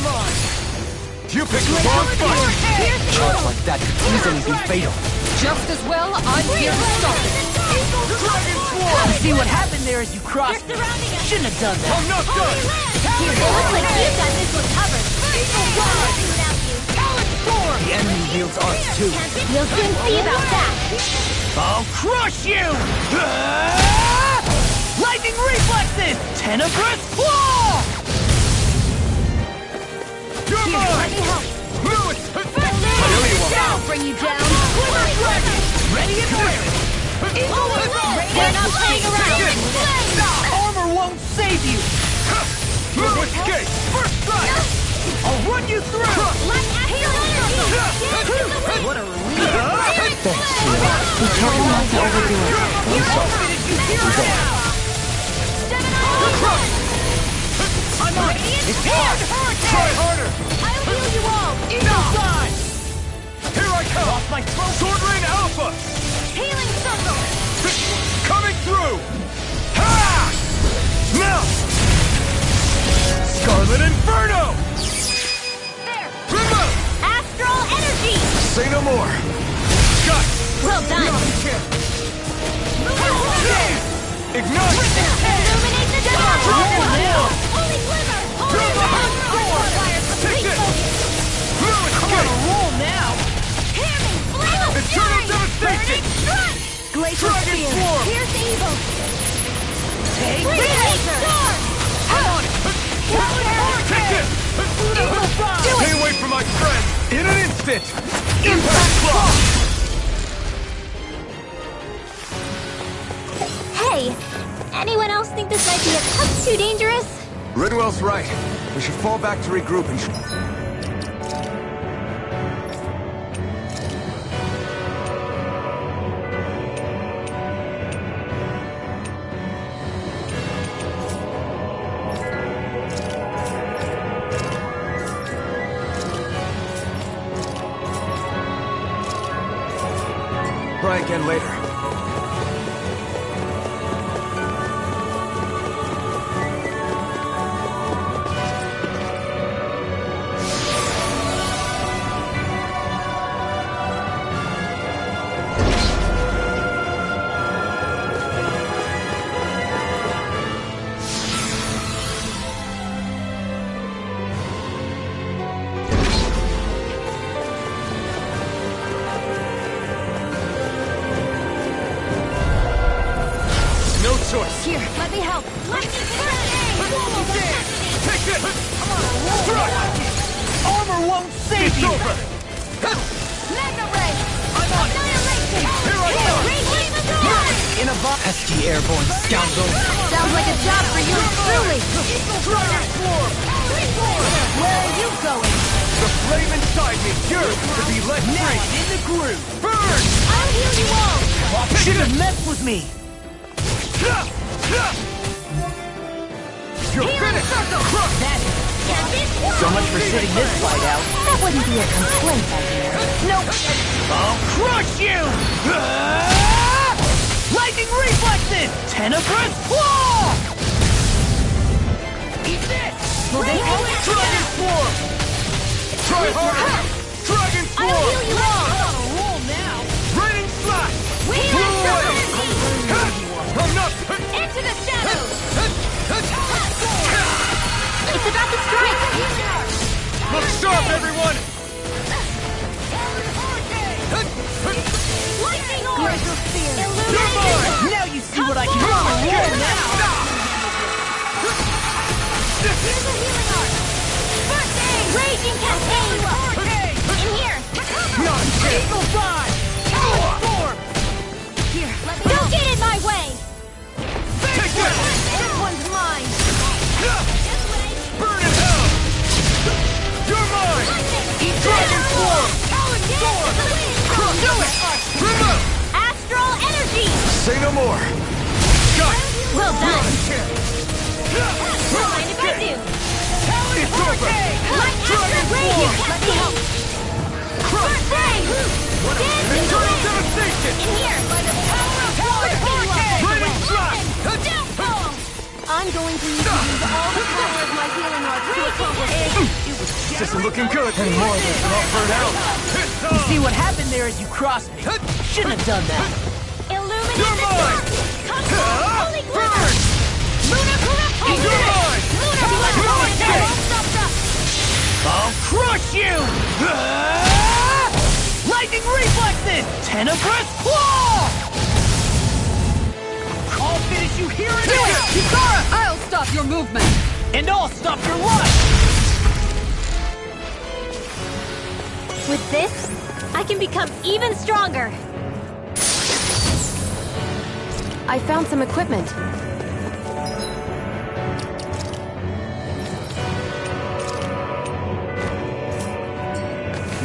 You picked the wrong fight! Charge like that could easily be fatal. Just as well, I'm here to stop it. You see what happened there as you crossed me? Shouldn't have done that. I'm not done! It looks like you've got this one covered. The enemy wields arts too. We'll soon see about that. I'll crush you! Lightning reflexes! Tenebrous claw! You're mine! Lewis! I'll bring you down. Ready and ready! We're not playing around. Armor won't save you! Lewis, escape! First strike! I'll run you through! What a relief! Thanks, Sheila. Be careful not to overdo it. I'm on it! It's hard! Try harder! I'll heal you all. Eagle side! Here I come! Off my throat! Sword Rain Alpha! Healing circle. Coming through! Ha! Now! Scarlet Inferno! There. Remote! Astral energy. Say no more. Got! Well done. Ignite! Illuminate the dark. Dragon! Holy glimmer. Holy glimmer. Take this! Lewis, On a roll now! Hammy. Flame of Eternal fury. devastation! Burning strike. Glacial Dragon spear. Swarm! Pierce evil. Take Free this! storm. I'm on it! Take this! Eagle side! Stay away from my friend! In an instant! Impact Block! Hey, anyone else think this might be a touch too dangerous? Ridwell's right. We should fall back to regroup and... Try again later. Here, let me help. Take it! Armor won't save It's you! over! Mega ray. I'm on it! Here I come! In a box! Pesky airborne scoundrel! Sounds like a job for yours truly. Dragon Swarm! Where are you going? The flame inside me yearns to be let Now free! I'm in the groove! Burn! I'll heal you all. Should have messed with me! You're finished! So much for sitting this fight out. That wouldn't be a complaint, I hear. Nope! I'll crush you! Lightning reflexes! Tenebrous claw! Eat this! Will they Dragon Swarm! Try harder! Dragon Swarm! I'll heal you all. On a roll now! Raining Slash! Healing circle. I'm not... Into the shadows. It's about to strike. Look sharp, everyone! Lightning orb. You're mine! Now you see what I can do on a roll now! Here's a healing art. First aid. Raging cascade. In here. Eagle side! Form! Here, let me Don't get in my way. Take this! This one's mine. Burn in hell! You're mine! Dragon Swarm! Do it. Remote! Astral energy. Say no more. Got! Well done. Mind if I do? It's over! My astral radiance. Let me help. Crush bang! Internal devastation! In here, by the power of water! Draining drop! Downfall! I'm going to need to use all the power of my healing arts to accomplish this. This isn't looking good. And more of this, and I'll burn out. See what happened there as you crossed me. Shouldn't have done that. Illuminate You're the mine! dark! Come on, holy Burn! glitter! Lunar Corruption! You're mine! Lunar Corruption! I'll crush you! Lightning reflexes! Tenebrous claw! I'll finish you here and now! Yukara! I'll stop your movement! And I'll stop your lust! With this, I can become even stronger. I found some equipment.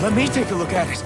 Let me take a look at it.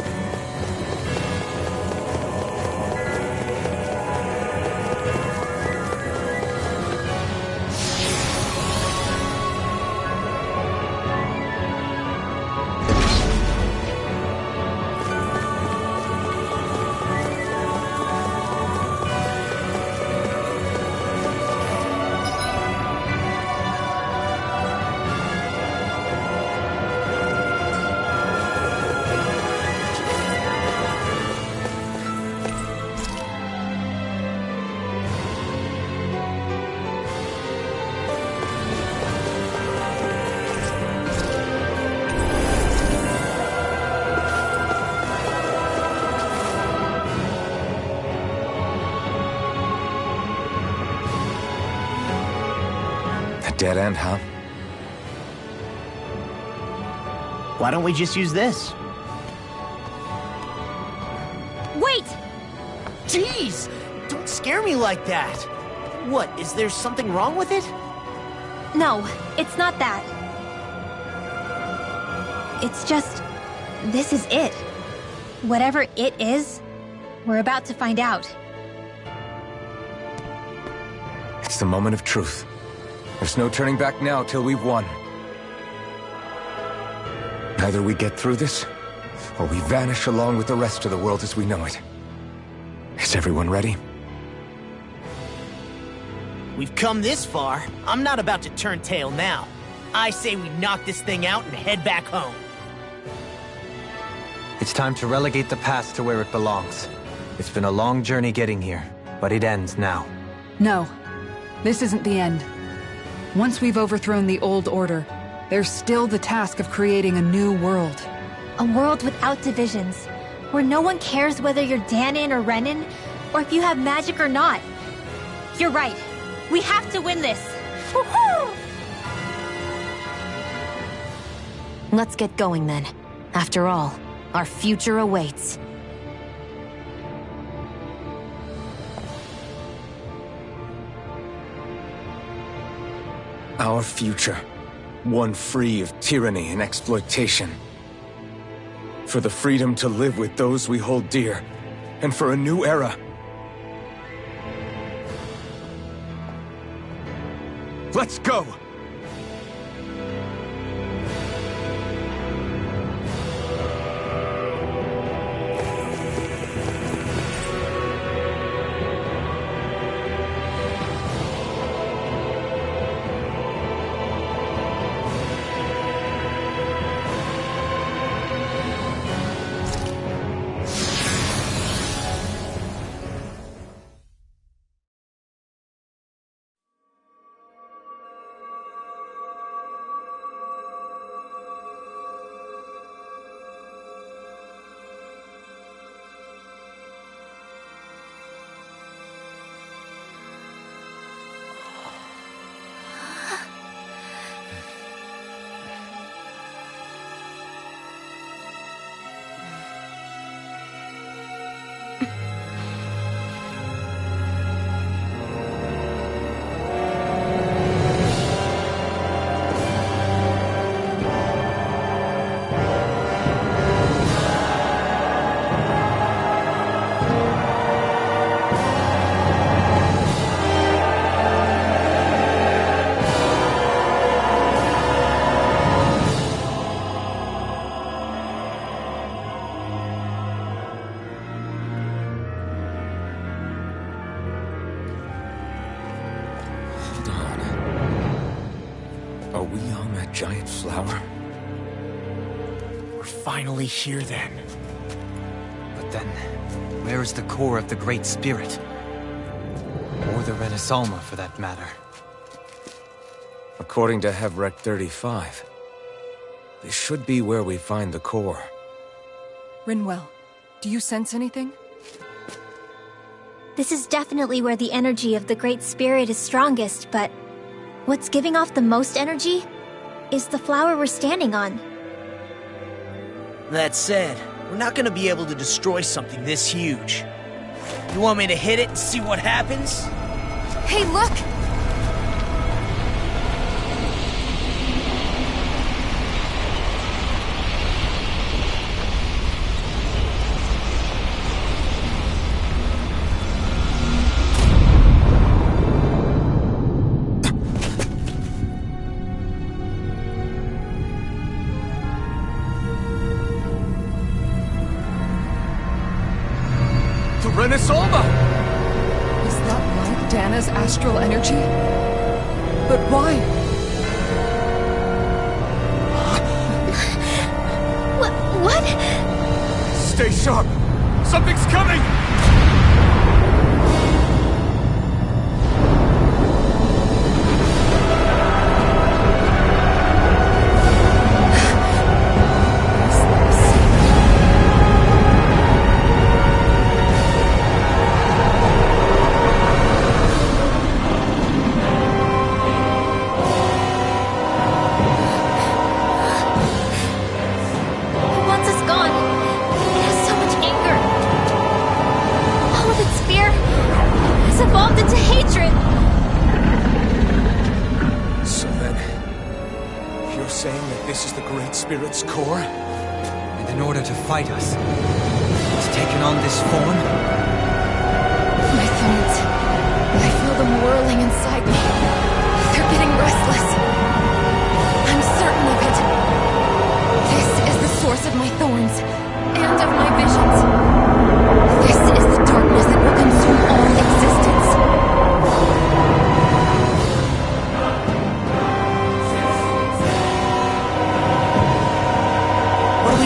Dead end, huh? Why don't we just use this? Wait! Jeez! Don't scare me like that! What, is there something wrong with it? No, it's not that. It's just... this is it. Whatever it is, we're about to find out. It's the moment of truth. There's no turning back now till we've won. Either we get through this, or we vanish along with the rest of the world as we know it. Is everyone ready? We've come this far. I'm not about to turn tail now. I say we knock this thing out and head back home. It's time to relegate the past to where it belongs. It's been a long journey getting here, but it ends now. No, this isn't the end. Once we've overthrown the old order, there's still the task of creating a new world. A world without divisions, where no one cares whether you're Danon or Renan, or if you have magic or not. You're right. We have to win this. Woohoo! Let's get going then. After all, our future awaits. Our future. One free of tyranny and exploitation. For the freedom to live with those we hold dear. And for a new era. Let's go! giant flower? We're finally here then. But then, where is the core of the Great Spirit? Or the Renaissance, for that matter. According to Hevrek 35, this should be where we find the core. Rinwell, do you sense anything? This is definitely where the energy of the Great Spirit is strongest, but what's giving off the most energy is the flower we're standing on. That said, we're not gonna be able to destroy something this huge. You want me to hit it and see what happens? Hey, look! Renaissance! Is that like Dana's astral energy? But why? What? Stay sharp! Something's coming! Spirit's core? And in order to fight us, it's taken on this form? My thorns. I feel them whirling inside me. They're getting restless. I'm certain of it. This is the source of my thorns, and of my visions. This is the darkness that will consume all existence.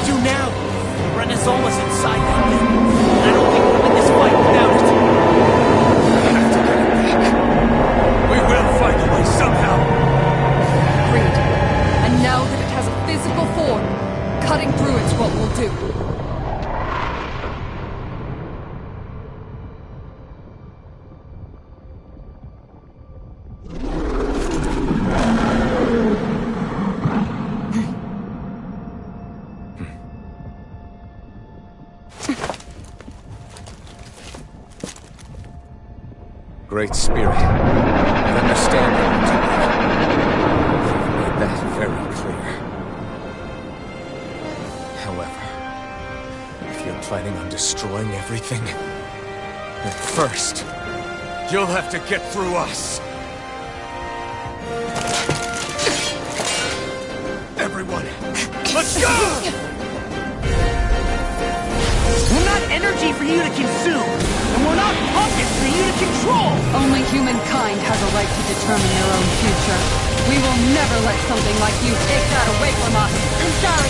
Do now? Renaissance was inside that thing. I don't think we'll win this fight without it. We have to get it back. We will find a way somehow. Agreed. And now that it has a physical form, cutting through it's what we'll do. Great Spirit, I understand that you've made that very clear. However, if you're planning on destroying everything, then first, you'll have to get through us. Everyone, let's go! We're not energy for you to consume, and we're not puppets for you to control! Only humankind has a right to determine their own future. We will never let something like you take that away from us. I'm sorry,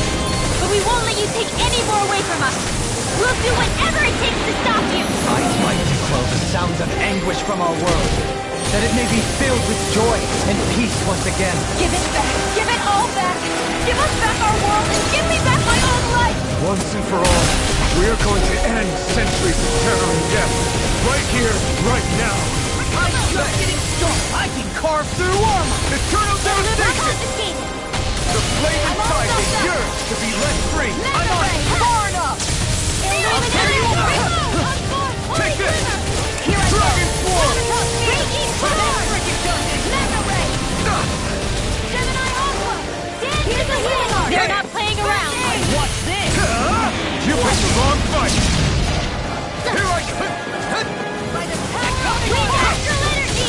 but we won't let you take any more away from us. We'll do whatever it takes to stop you! I fight to quell the sounds of anguish from our world, that it may be filled with joy and peace once again. Give it back! Give it all back! Give us back our world and give me back my own life! Once and for all, we are going to end centuries of terror and death. Right here, right now. I'm just getting started. I can carve through armor. Eternal devastation. The flame inside is yours to be let free. I'm on it. Far enough. I'll tear you apart. Take this. Dragon Form. They're not playing around. What's this? You picked the wrong fight. Here I come. By the power of the astral energy.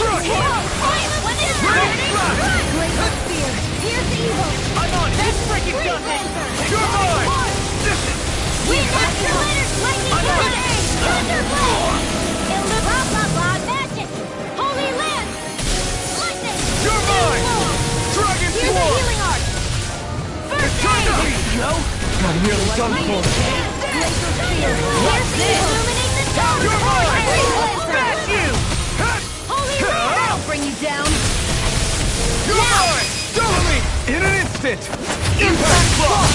When it's Great Spear. Here's the evil. I'm on this freaking gun. You're mine. We astral energy. Lightning. Thunderblade. Blah blah blah. I'm nearly done for. You're mine! Smash you! That'll bring you down. You're mine! Double me! In an instant! Impact block!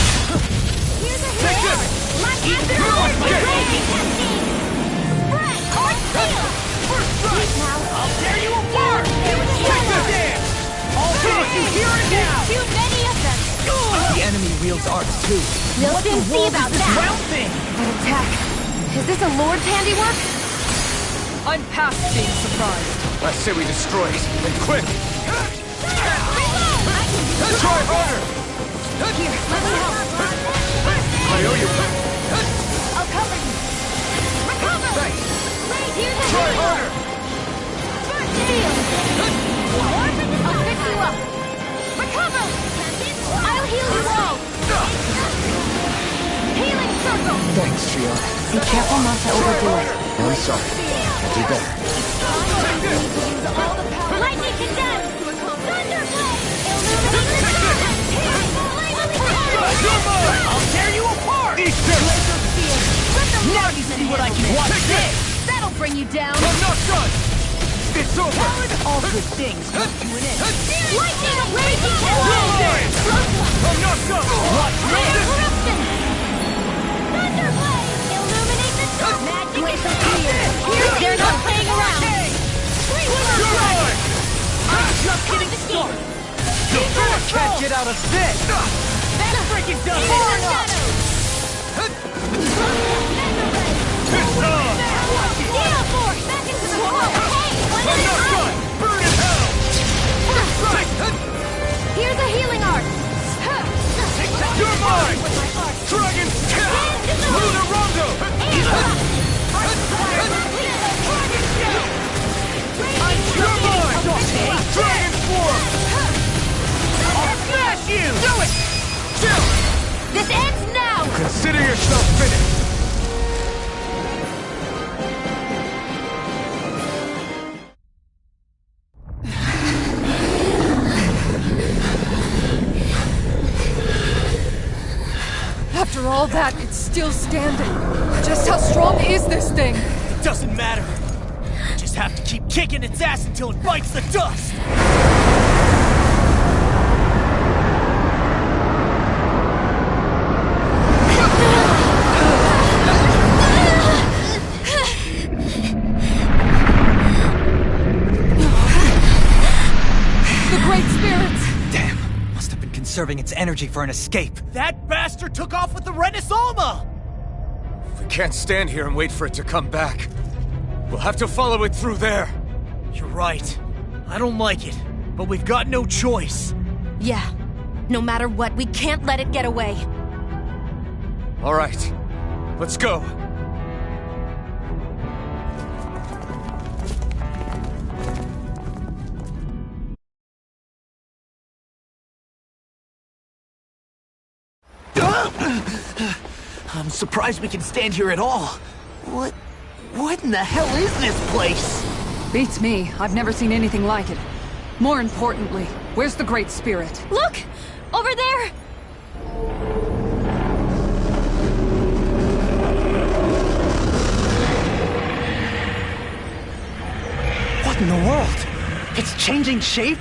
Take this! First strike! I'll tear you apart! Take the dance! I'll finish you here and now! Too many of them. The enemy wields arcs too. We'll soon see about that. An attack. Is this a Lord's handiwork? I'm past being surprised. I say we destroy it, and quick! Try harder! Here, let me help. I owe you. I'll cover you. Recover! Thanks. Here's a Try healing harder! First heal. I'll pick you up. Recover! I'll heal you all. Healing circle. Thanks, Gianna. Be careful not to overdo it. I'm sorry. I'll do better. Take this! Lightning condemned. Thunderblade. Illuminate the You're mine! I'll tear you apart. Eat this! Now you see what I can do. Take this! That'll bring you down. I'm not done! It's over! All good things come to an end. Lightning raging I'm not done! Watch this! Eruption. Thunderblade. Illuminate the dark. Magic is clear. They're not playing around. You're mine! I'm just getting started. You'll never Can't get out of this! That's freaking done. Into the shadows. It's on! Gale force back into the wall. Hey, one I'm at a not time. done! Burn in hell! First strike. Here's a healing art. You're mine! Dragon Kill! Lunar Rondo! You're mine! Dragon Form! I'll smash you! Do it! Chill! This ends now. Consider yourself finished! After all that, it's still standing. Just how strong is this thing? It doesn't matter. We just have to keep kicking its ass until it bites the dust. The Great Spirits! Damn, must have been conserving its energy for an escape. That bastard took off with the Renaissama! We can't stand here and wait for it to come back. We'll have to follow it through there. You're right. I don't like it, but we've got no choice. Yeah. No matter what, we can't let it get away. All right, let's go. I'm surprised we can stand here at all. What in the hell is this place? Beats me. I've never seen anything like it. More importantly, where's the Great Spirit? Look! Over there! What in the world? It's changing shape?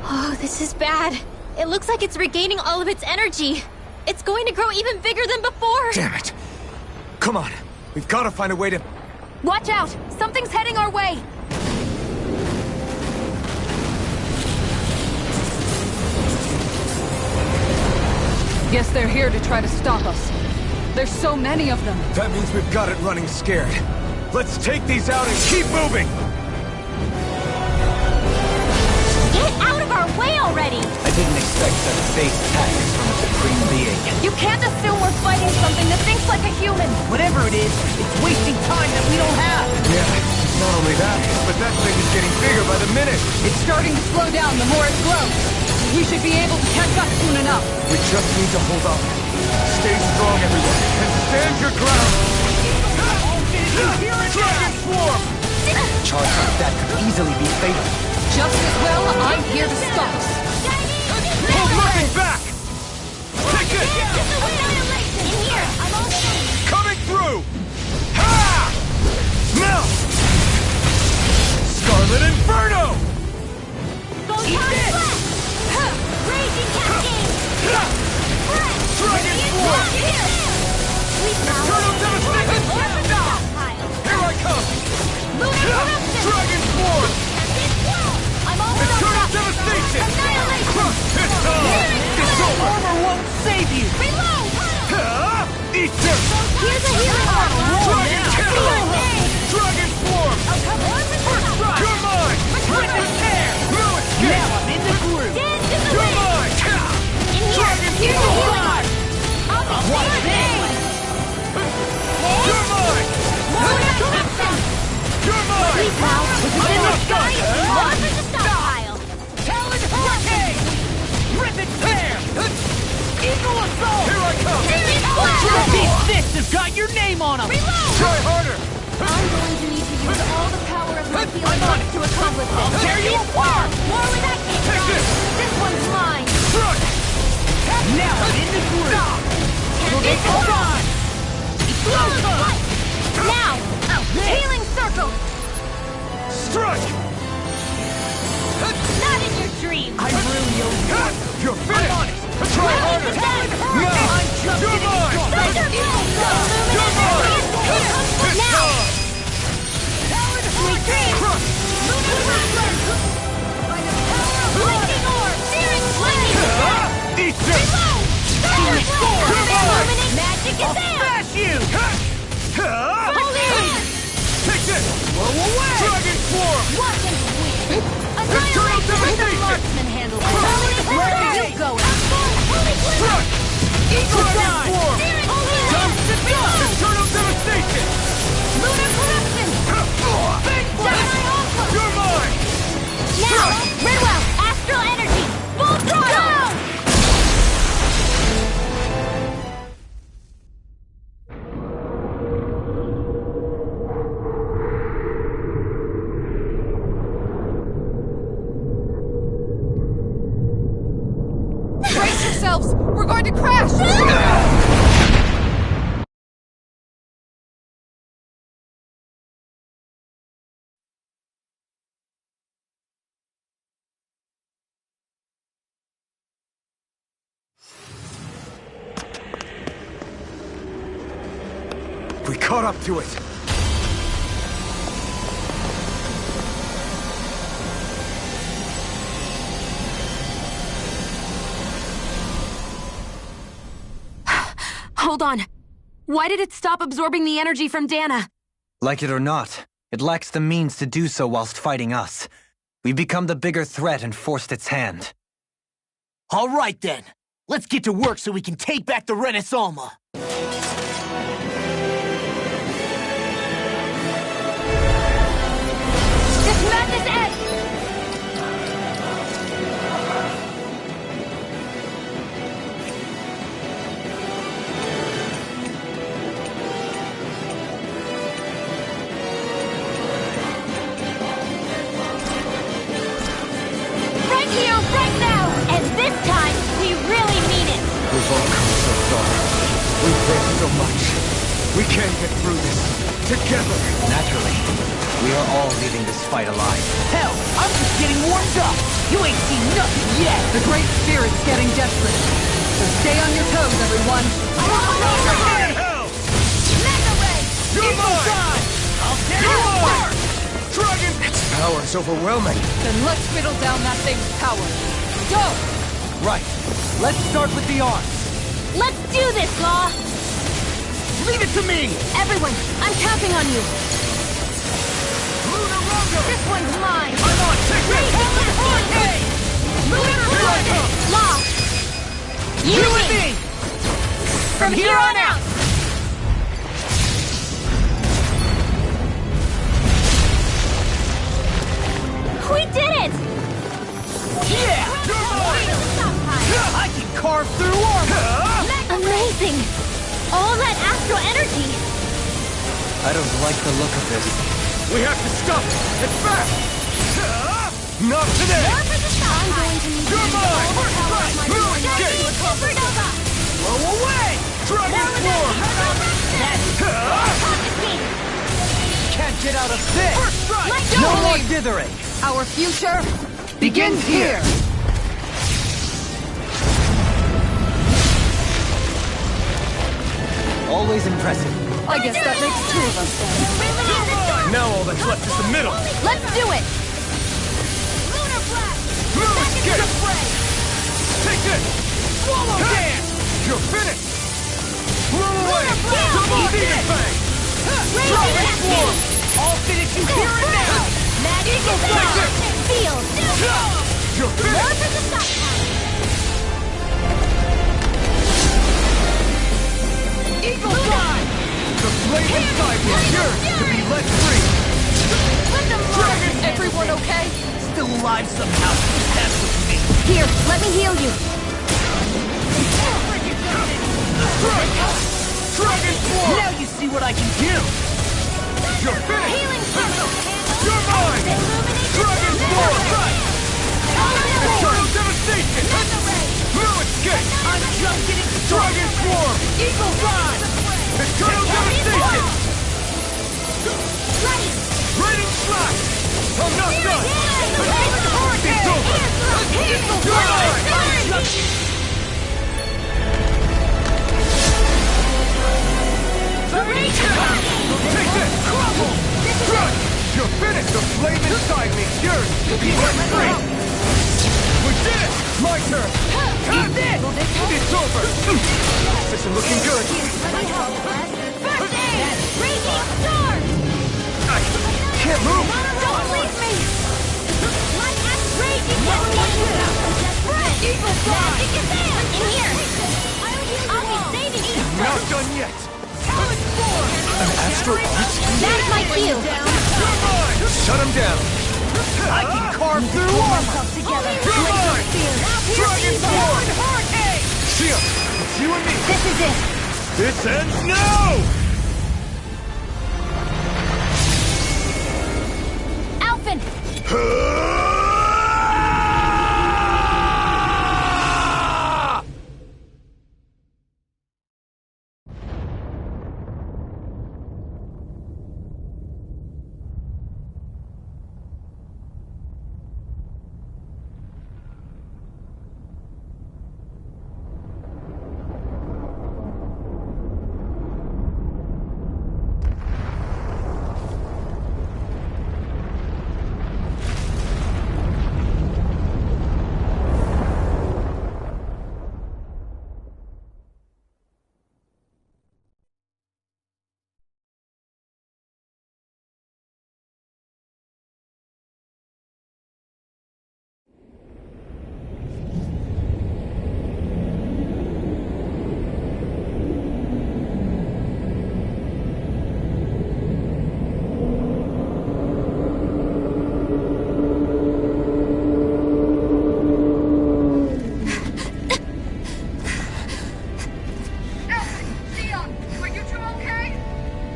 Oh, this is bad. It looks like it's regaining all of its energy. It's going to grow even bigger than before. Damn it. Come on, we've got to find a way to... Watch out! Something's heading our way! Guess they're here to try to stop us. There's so many of them. That means we've got it running scared. Let's take these out and keep moving! Get out of our way already! I didn't expect such base tactics from a supreme being. You can't assume we're fighting something that thinks like a human! Whatever it is, it's wasting time that we don't have! Yeah, not only that, but that thing is getting bigger by the minute. It's starting to slow down the more it grows. We should be able to catch up soon enough. We just need to hold on. Stay strong, everyone, and stand your ground! Dragon Swarm! A charge like that could easily be fatal. Just as well, I'm here to stop us. Hold nothing back! Take it! Coming through! Ha! Now! Scarlet Inferno! Eat this! Raging Cascade! Dragon Force! Eternal Devastation! Here I come! Dragon Force! Eternal Devastation! It's time! It's over! Armor won't save you! Reload! Eat this! Here's a healing bottle! Dragon Kill! Dragon Form! First strike! You're mine! Rip and tear! No escape! Now I'm in the groove! You're mine! Dragon Here's a Form! healing bottle! What's this? You're mine! You're mine! Please, pal. I'm not done! Over the stockpile! Talon Hurricane! Rip and tear! Eagle Assault! Here I come! These fists have got your name on them! Try harder! I'm going to need to use all the power of my healing I'm on arts to accomplish this. I'll tear you apart! More where that came Take from! this! This one's mine! Strike! Now I'm in the groove! It's on! Now! Healing circle! Strike! Not in your dreams! I really owe you. You're finished! I'm on it! Try harder! No! No! I'm just You're getting mine! started! You're mine! It's time! Talon Hurricane! Crush! Lightning orb! Searing lightning! Eat this! Fire blast! You're mine! Magic I'll advance! smash you! Holy hand! Take this! Blow away! Dragon Form! Watch and win! Eternal Devastation! Marksman handles it! Where are you going? Holy Strike! Eagle Dragon Eye! Form! Time to go! Eternal Devastation! Lunar corruption! Big Gemini Alpha! You're mine! Now! Redwell! Astral energy! Full throttle! Brace yourselves! We're going to crash! We caught up to it. Hold on. Why did it stop absorbing the energy from Dana? Like it or not, it lacks the means to do so whilst fighting us. We've become the bigger threat and forced its hand. All right, then. Let's get to work so we can take back the Renaissance. This madness ends! Right here, right now! And this time, we really mean it! We've all come so far. We've faced so much. We can't get through this together. Naturally, we are all leaving this fight alive. Hell, I'm just getting warmed up! You ain't seen nothing yet! The Great Spirit's getting desperate. So stay on your toes, everyone. In hell! Mega Ray! You're mine! I'll tear you apart! Dragon! Its power is overwhelming. Then let's whittle down that thing's power. Go! Right. Let's start with the arms. Let's do this, Law! Leave it to me! Everyone, I'm counting on you. Lunar Rondo! This one's mine! I'm on! Take this! Raging Hurricane! Lunar Here I corruption! come! Law! You and me! From here on out! We did it! Yeah! I can carve through armor! Amazing! All that astral energy! I don't like the look of this. We have to stop it! It's fast! Not today! I'm going to need You're mine! all the power of my No Giant escape! Supernova! Blow away! Dragon Form! Can't get out of this! First strike! No more dithering! Our future begins here! Always impressive. I guess that makes two of us then. Now all that's left is the middle. Let's do it! Blue escape! Take this! Swallow dance! You're finished! Blow away! Double demon fang! Dragon Form! I'll finish you here and now! Magical Fire! Feel! You're finished! Eagle Fly! The flame inside me yearns to be let free! Dragon! Everyone okay? Still alive somehow. That's what you mean. Here, let me heal you. Dragon Form! Now you see what I can do. You're finished! Healing circle. You're mine! Dragon Form! Eternal devastation! Blue escape! I'm just getting Dragon Form! Eagle Fly! Eternal devastation! Ready. Raining slash! I'm not done! Hurricane. It's over! You're mine! Take this! Crumble! Crush! You're finished! The flame inside me yearns to be let free! We did it! My turn! Eat this! It's over! This isn't looking good! First aid. Raging Storm. I can't move! Don't leave me. Raging Storm. Eagle Fly! Magic is there. In here. I'll be saving you. Not done yet! Talon Form! An astral arch? That's my cue. You're mine! Shut him down! I can carve through armor. You're mine! Dragon Form! Hurricane! Shia, it's you and me! This is it. This ends now! Alphen.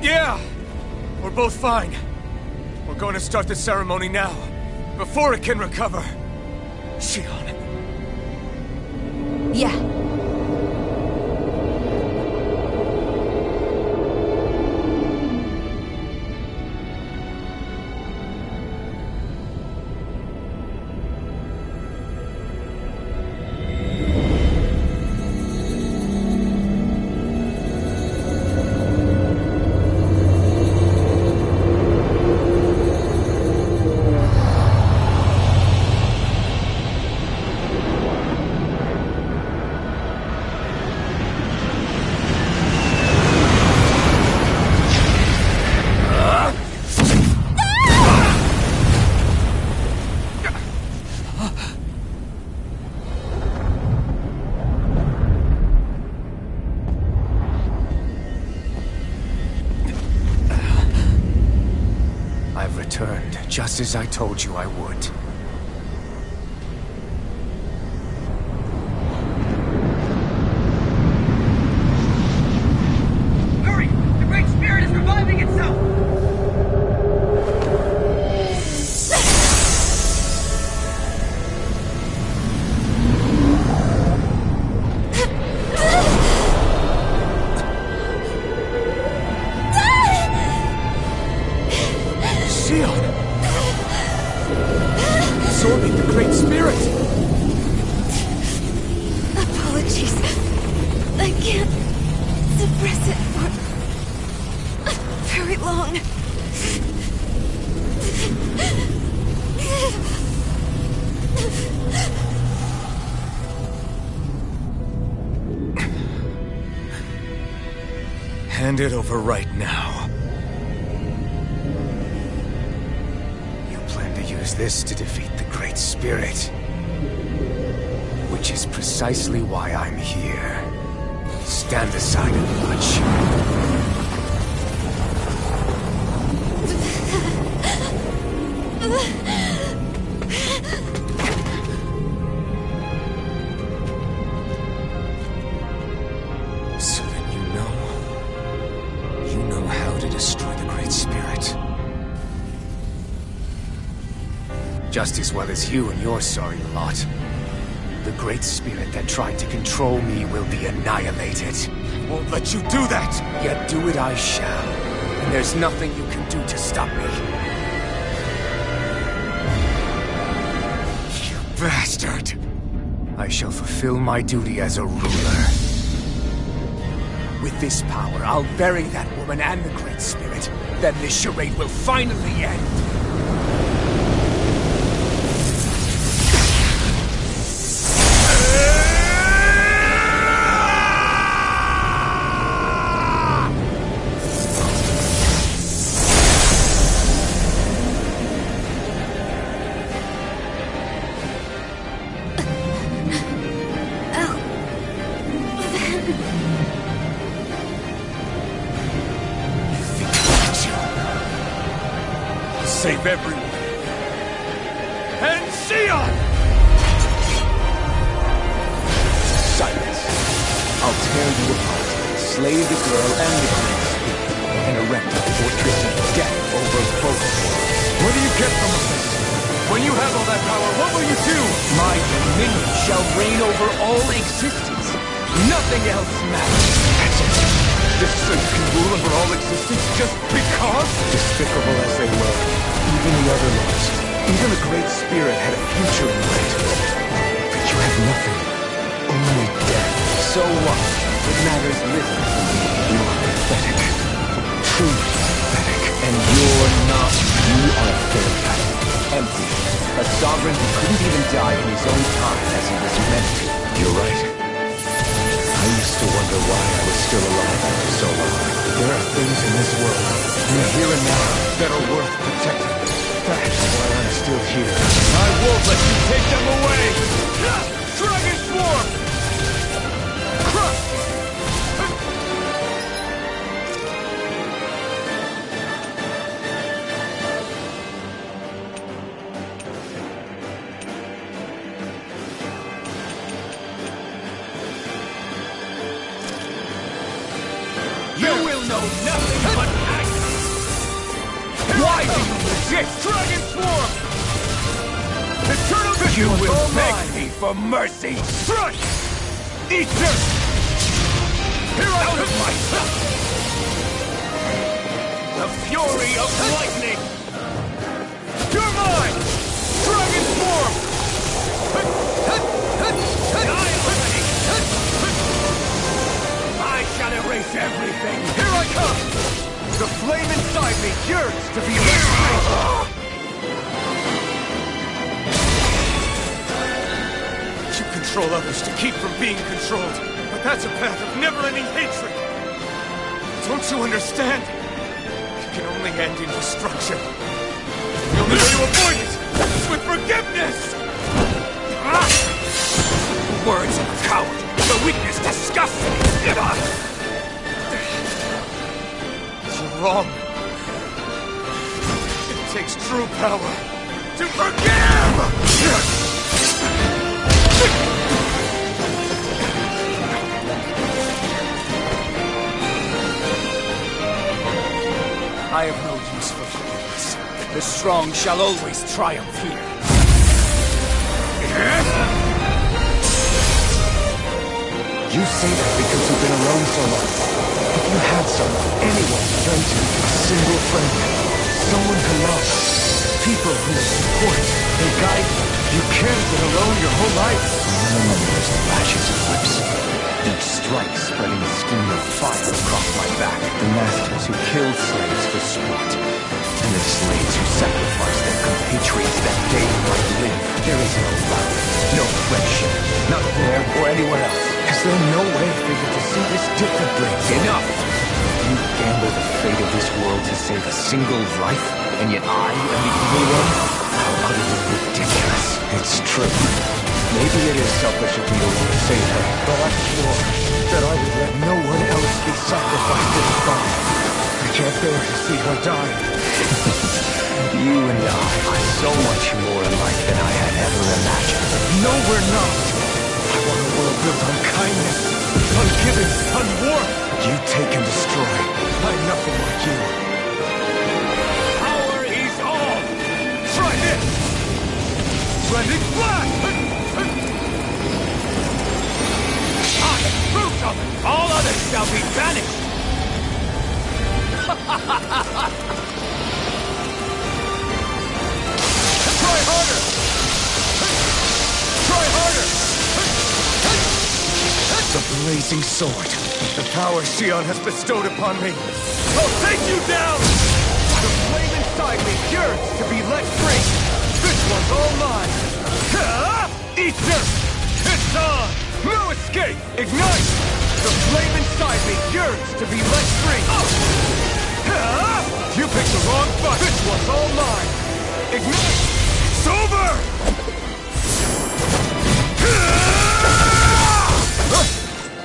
Yeah! We're both fine. We're going to start the ceremony now, before it can recover. Shion. Yeah. I've returned, just as I told you I would. Hurry! The Great Spirit is reviving itself! absorbing the Great Spirit! Apologies. I can't suppress it for very long. Hand it over right now. You plan to use this to defeat the Great Spirit. Which is precisely why I'm here. Stand aside and watch. So then you know how to destroy the Great Spirit. Just as well as you and your sorry lot. The Great Spirit that tried to control me will be annihilated. I won't let you do that! Yet do it I shall. And there's nothing you can do to stop me. You bastard! I shall fulfill my duty as a ruler. With this power, I'll bury that woman and the Great Spirit. Then this charade will finally end. Save everyone. And Sion! Silence. I'll tear you apart, slay the girl and the Great Spirit, and erect a fortress of death over both worlds. What do you get from a thing? When you have all that power, what will you do? My dominion shall reign over all existence. Nothing else matters. That's it. Just so you can rule over all existence just because? Despicable as they were, even the other lords, even the Great Spirit had a future in mind. But you had nothing. Only death. So what? It matters little to me. You are pathetic. Truly pathetic. And you're not. You are a failure. Empty. A sovereign who couldn't even die in his own time as he was meant to. You're right. I used to wonder why I was still alive after so long. There are things in this world, in the here and now, that are worth protecting. That's why I'm still here. I won't let you take them away! Dragon Swarm! Crush! You will know nothing but agony! Why do you resist? Dragon Swarm! Eternal You will beg me for mercy! Strike! Ether! Here I come! Myself! The fury of lightning! You're mine! Dragon Swarm! I shall erase everything! Here I come! The flame inside me yearns to be liberated! You control others to keep from being controlled, but that's a path of never-ending hatred! Don't you understand? It can only end in destruction. The only way to avoid it is with forgiveness! Words of a coward! The weakness disgusts me! You're wrong. It takes true power to forgive! I have no use for forgiveness. The strong shall always triumph here. You say that because you've been alone so long. If you had someone, anyone to turn to, a single friend, someone to love, people who support, Hey, guys, you can't get alone your whole life. There's the lashes of whips. Each strike spreading a skein of fire across my back. The masters who killed slaves for sport. And the slaves who sacrificed their compatriots that they might live. There is no love, no friendship, not there or anywhere else. Is there no way for you to see this differently? Enough! You gamble the fate of this world to save a single life, and yet I am the evil one? How utterly ridiculous. It's true. Maybe it is selfish of me to want to save her, but I swore that I would let no one else be sacrificed in the fight. I can't bear to see her die. You and I are so much more alike than I had ever imagined. No, we're not. I want a world built on kindness, on giving, on warmth. You take and destroy. I'm nothing like you. Power is all! Try this! Splendid blast! I approve of it! All others shall be banished! Try harder! Try harder! The blazing sword. The power Xion has bestowed upon me. I'll take you down! The flame inside me yearns to be let free! This one's all mine! Easter! It's on! No escape! Ignite! The flame inside me yearns to be let free! You picked the wrong fight! This one's all mine! Ignite! It's over!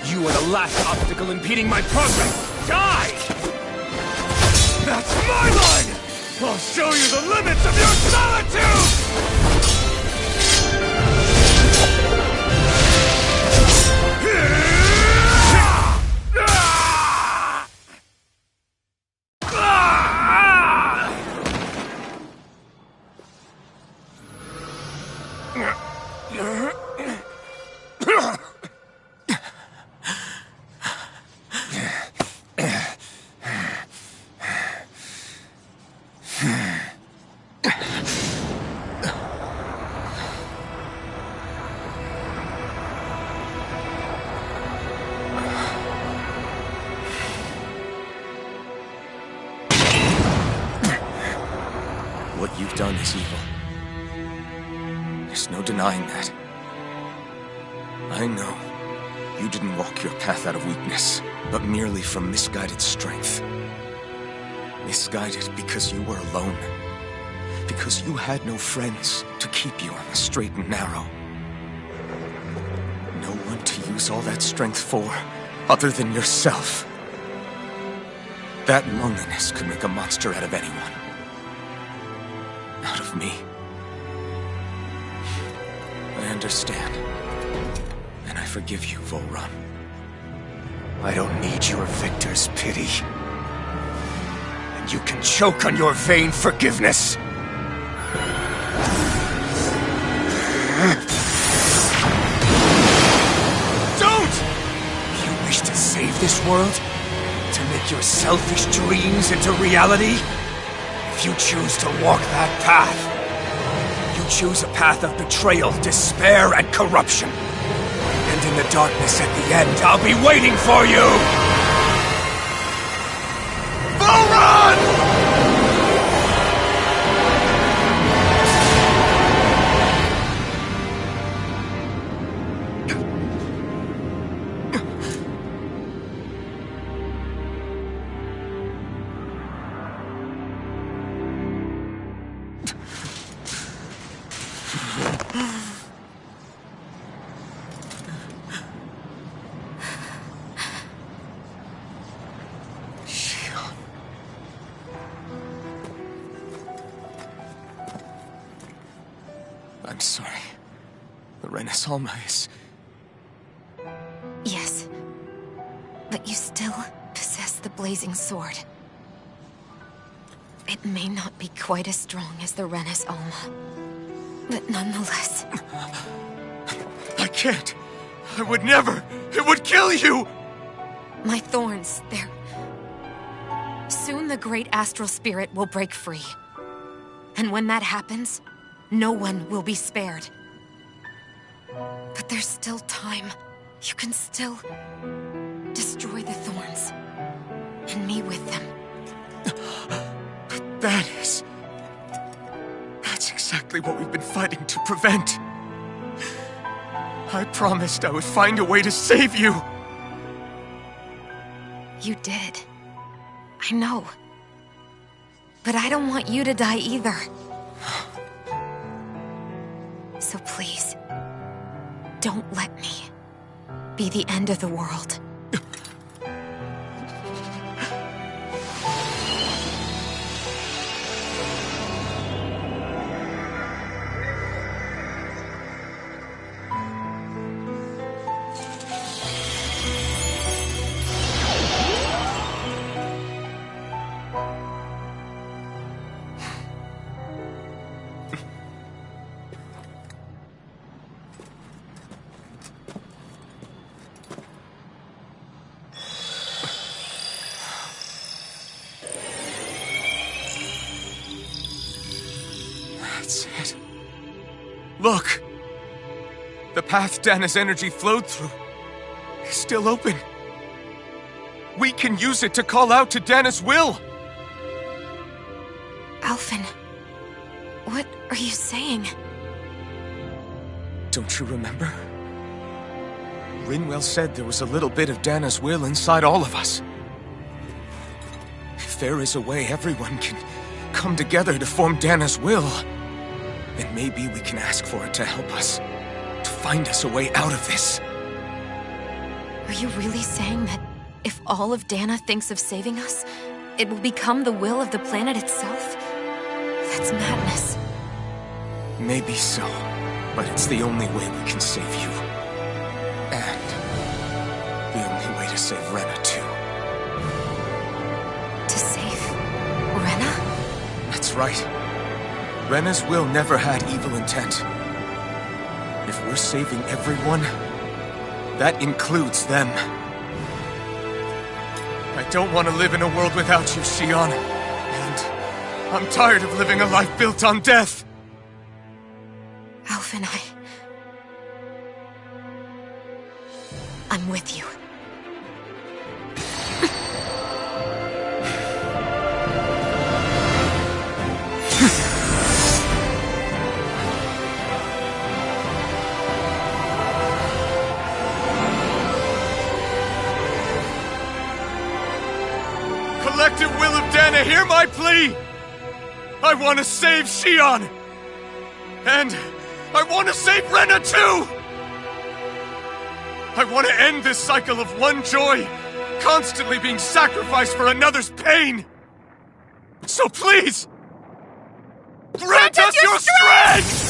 You are the last obstacle impeding my progress! Die! That's my line! I'll show you the limits of your solitude! What you've done is evil. There's no denying that. I know you didn't walk your path out of weakness, but merely from misguided strength. Misguided because you were alone. Because you had no friends to keep you on the straight and narrow. No one to use all that strength for, other than yourself. That loneliness could make a monster out of anyone. Out of me. I understand. And I forgive you, Volrun. I don't need your victor's pity. And you can choke on your vain forgiveness. Don't! You wish to save this world? To make your selfish dreams into reality? If you choose to walk that path, you choose a path of betrayal, despair, and corruption. And in the darkness at the end, I'll be waiting for you! Volrun! I'm sorry. The Renaissance is... Yes. But you still possess the blazing sword. It may not be quite as strong as the Renaissance, but nonetheless... I can't! I would never! It would kill you! My thorns, they're... Soon the great astral spirit will break free. And when that happens, no one will be spared. But there's still time. You can still destroy the thorns. And me with them. That's exactly what we've been fighting to prevent. I promised I would find a way to save you. You did. I know. But I don't want you to die either. So please, don't let me be the end of the world. That's it. Look! The path Dana's energy flowed through is still open. We can use it to call out to Dana's will! Alphen, what are you saying? Don't you remember? Rinwell said there was a little bit of Dana's will inside all of us. If there is a way everyone can come together to form Dana's will, then maybe we can ask for it to help us, to find us a way out of this. Are you really saying that if all of Dana thinks of saving us, it will become the will of the planet itself? That's madness. Maybe so, but it's the only way we can save you. And the only way to save Rena, too. To save Rena? That's right. Rena's will never had evil intent. If we're saving everyone, that includes them. I don't want to live in a world without you, Xion. And I'm tired of living a life built on death. Alphen, I'm with you. Collective will of Dana, hear my plea! I want to save Xion! And I want to save Rena too! I want to end this cycle of one joy, constantly being sacrificed for another's pain! So please, grant us your strength!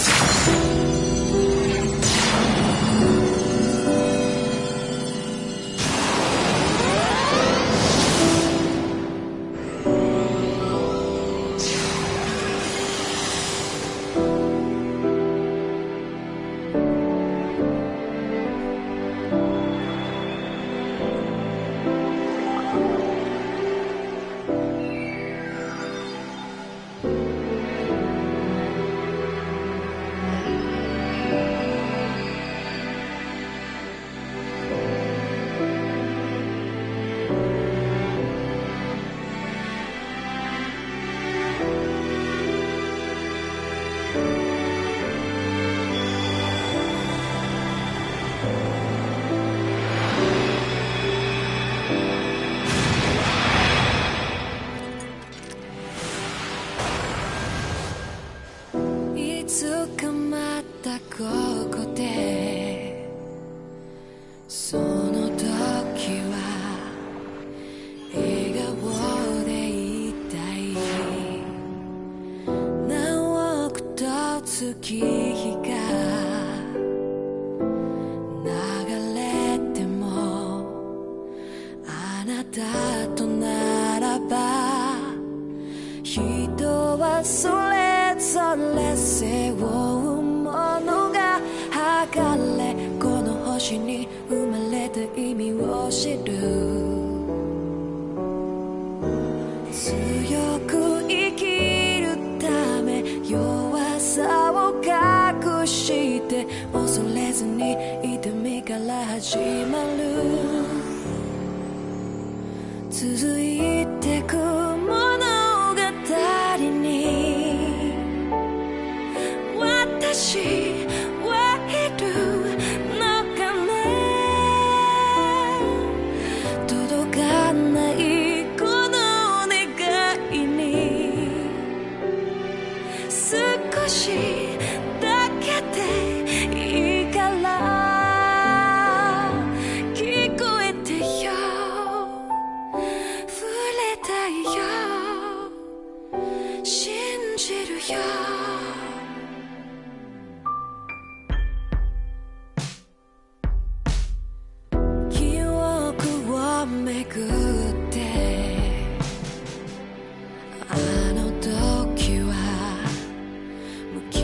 強く生きるため弱さをして恐れずに痛みから始まる続いてく物語に私はいるのかね届かないこの願いに少しだけでいいから聞こえてよ触れたいよ信じるよ記憶をめぐってあの時は無気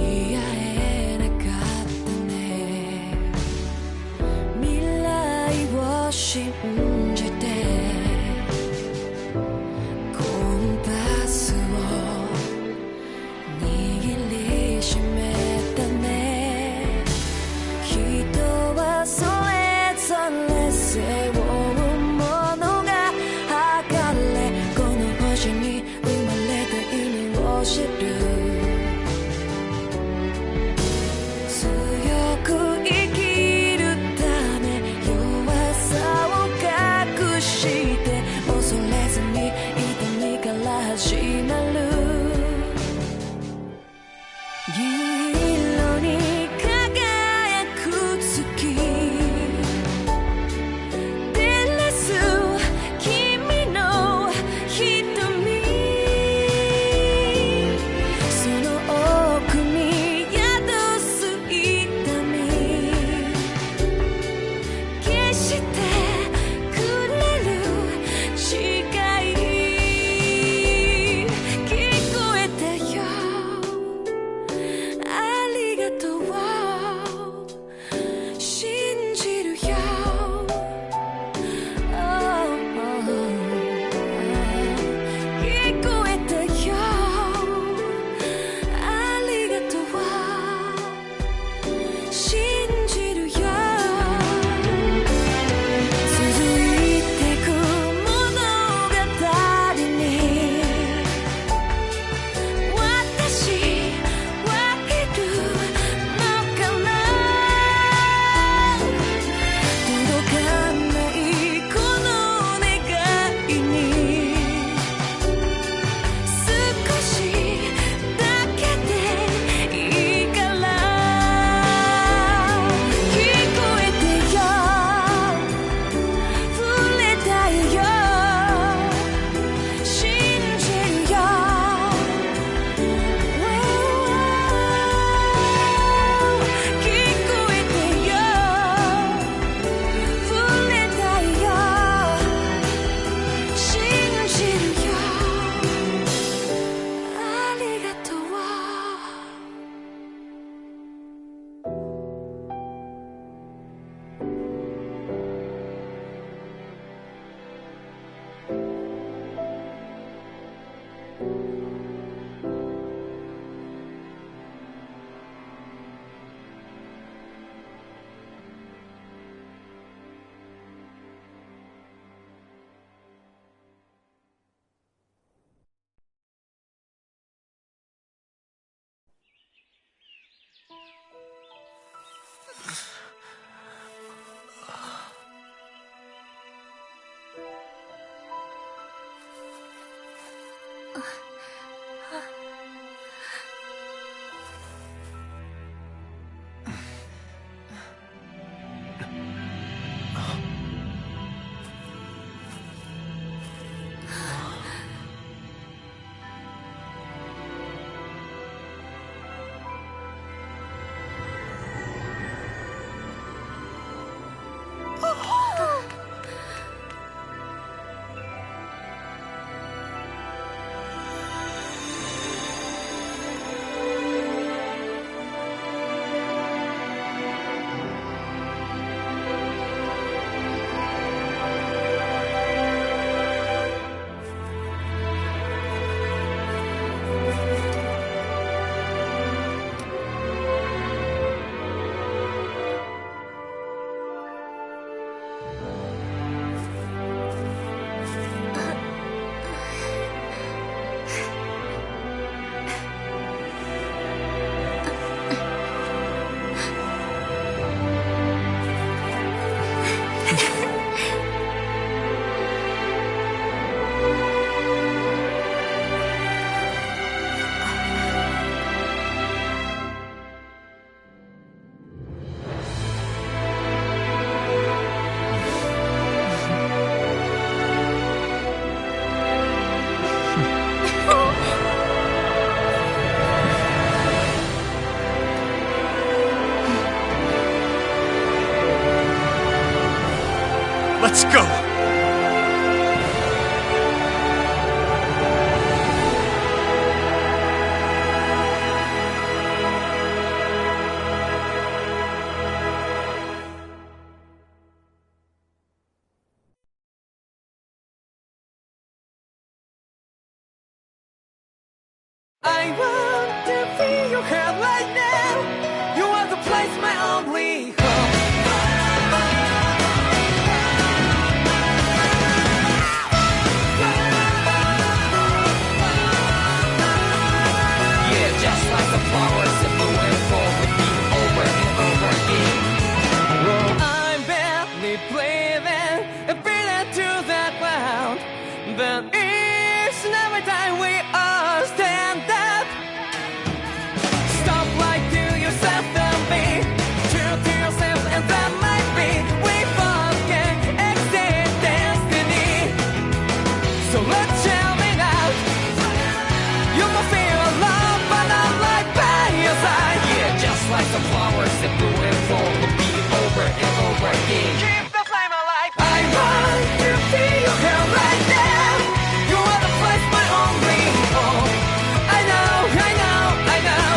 Let's go! I want to feel your head right now. You are the place, my only home. Yeah, just like the flowers that bloom and fall with me over and over again. Well, I'm barely breathing and breathing through that ground, but it's never time we all stand up. Stop lying to yourself and be true to yourself, and that might be we both can exceed destiny. So let's jam it out. You will feel alone, but I'm right by your side. Yeah, just like the flowers that bloom and fall will be over and over again. Keep the flame alive. I want to feel your hand right now. You are the place, my only home. I know, I know, I know.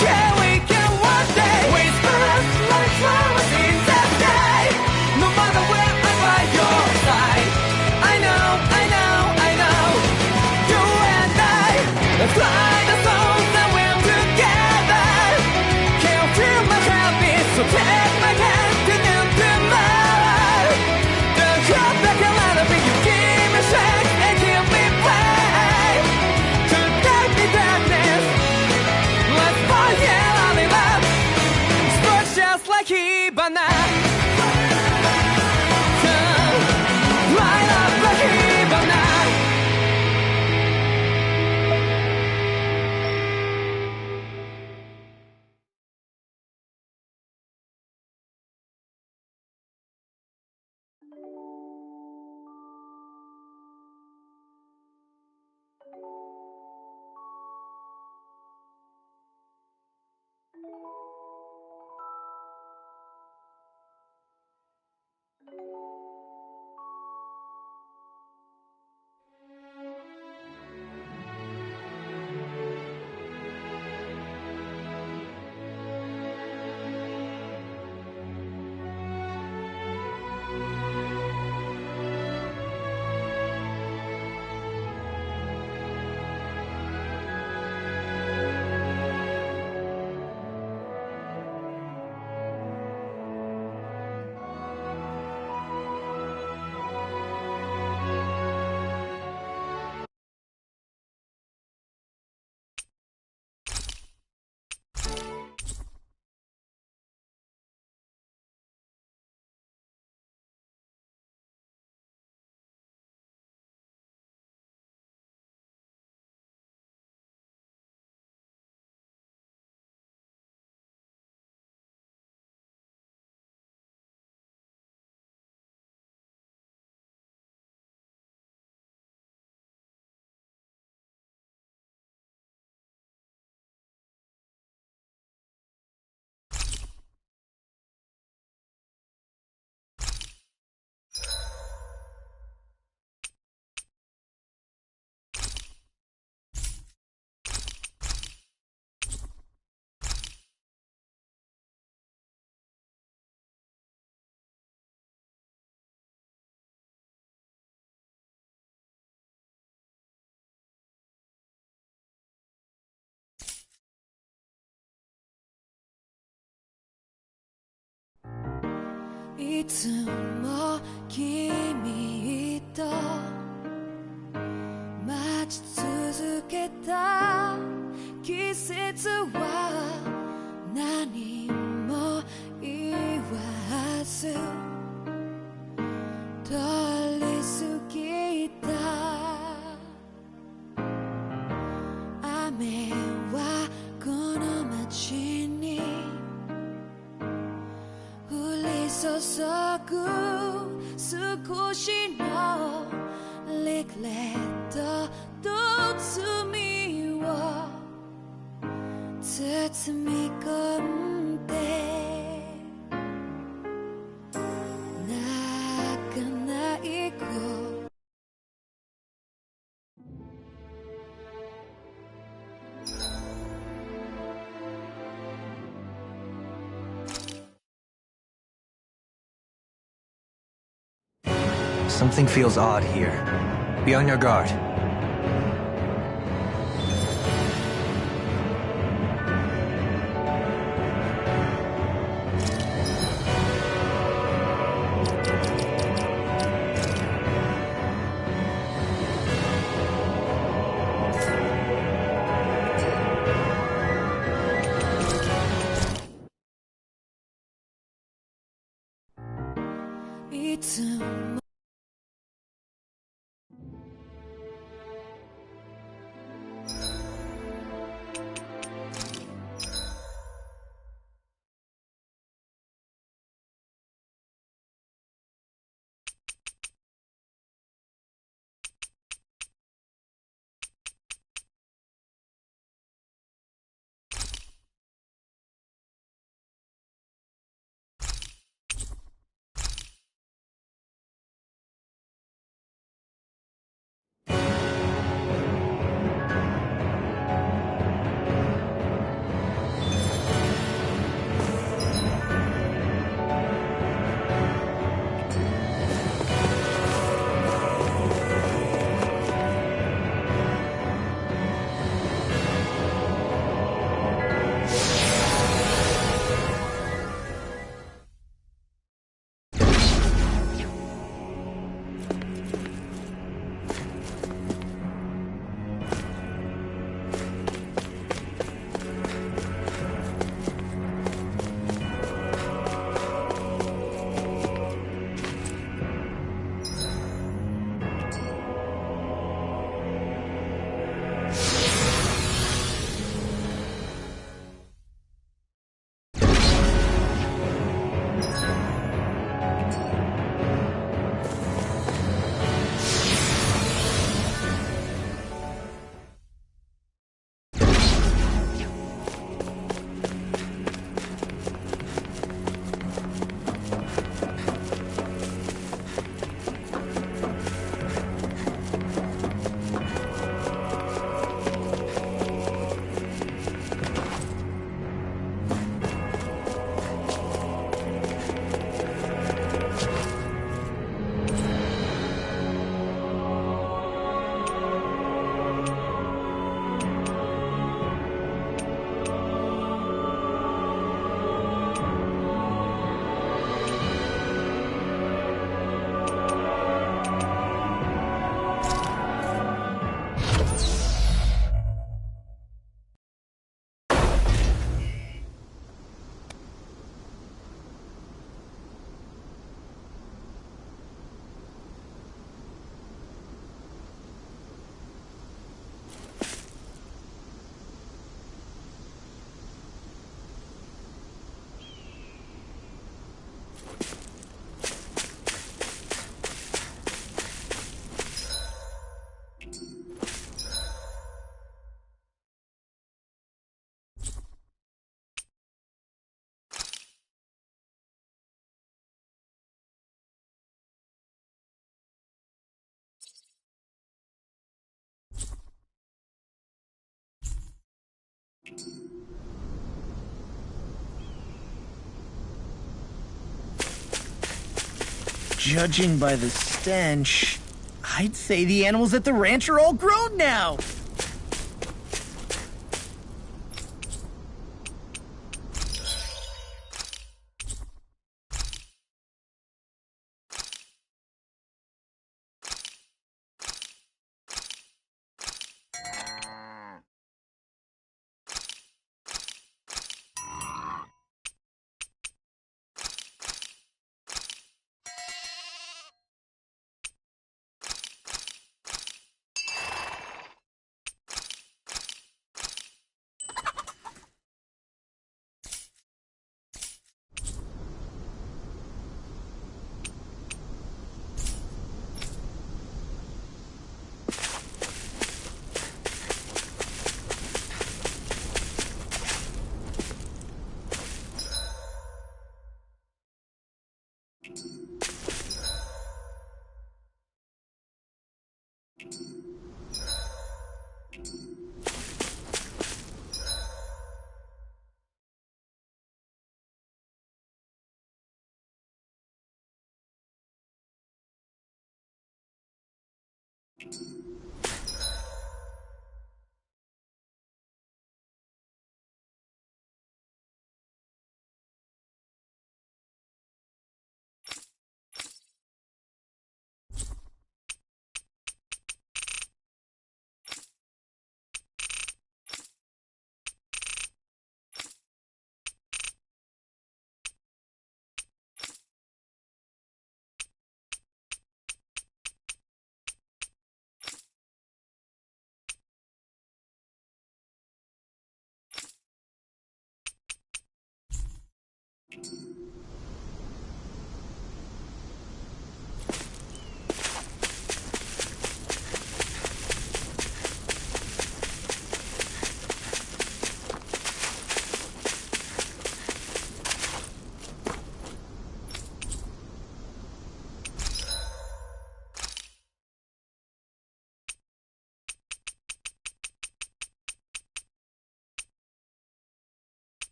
Yeah, we can one day. We spread like flowers in the day. No matter where I'm by your side. I know, I know, I know. You and I, let's fly the soul that we're together. Can't feel my heartbeat, so take my hand to do tomorrow. Don't hold back a lot of it, you give me strength and give me faith. Tonight in darkness, let's fall yeah, in love. Sparks just like Hibana. Light up like Hibana.いつも君と待ち続けた季節は何も言わず通り過ぎた雨はこの街に降り注ぐ少しのリグレットと罪を包み込んで泣か Something feels odd here. Be on your guard. Judging by the stench, I'd say the animals at the ranch are all grown now.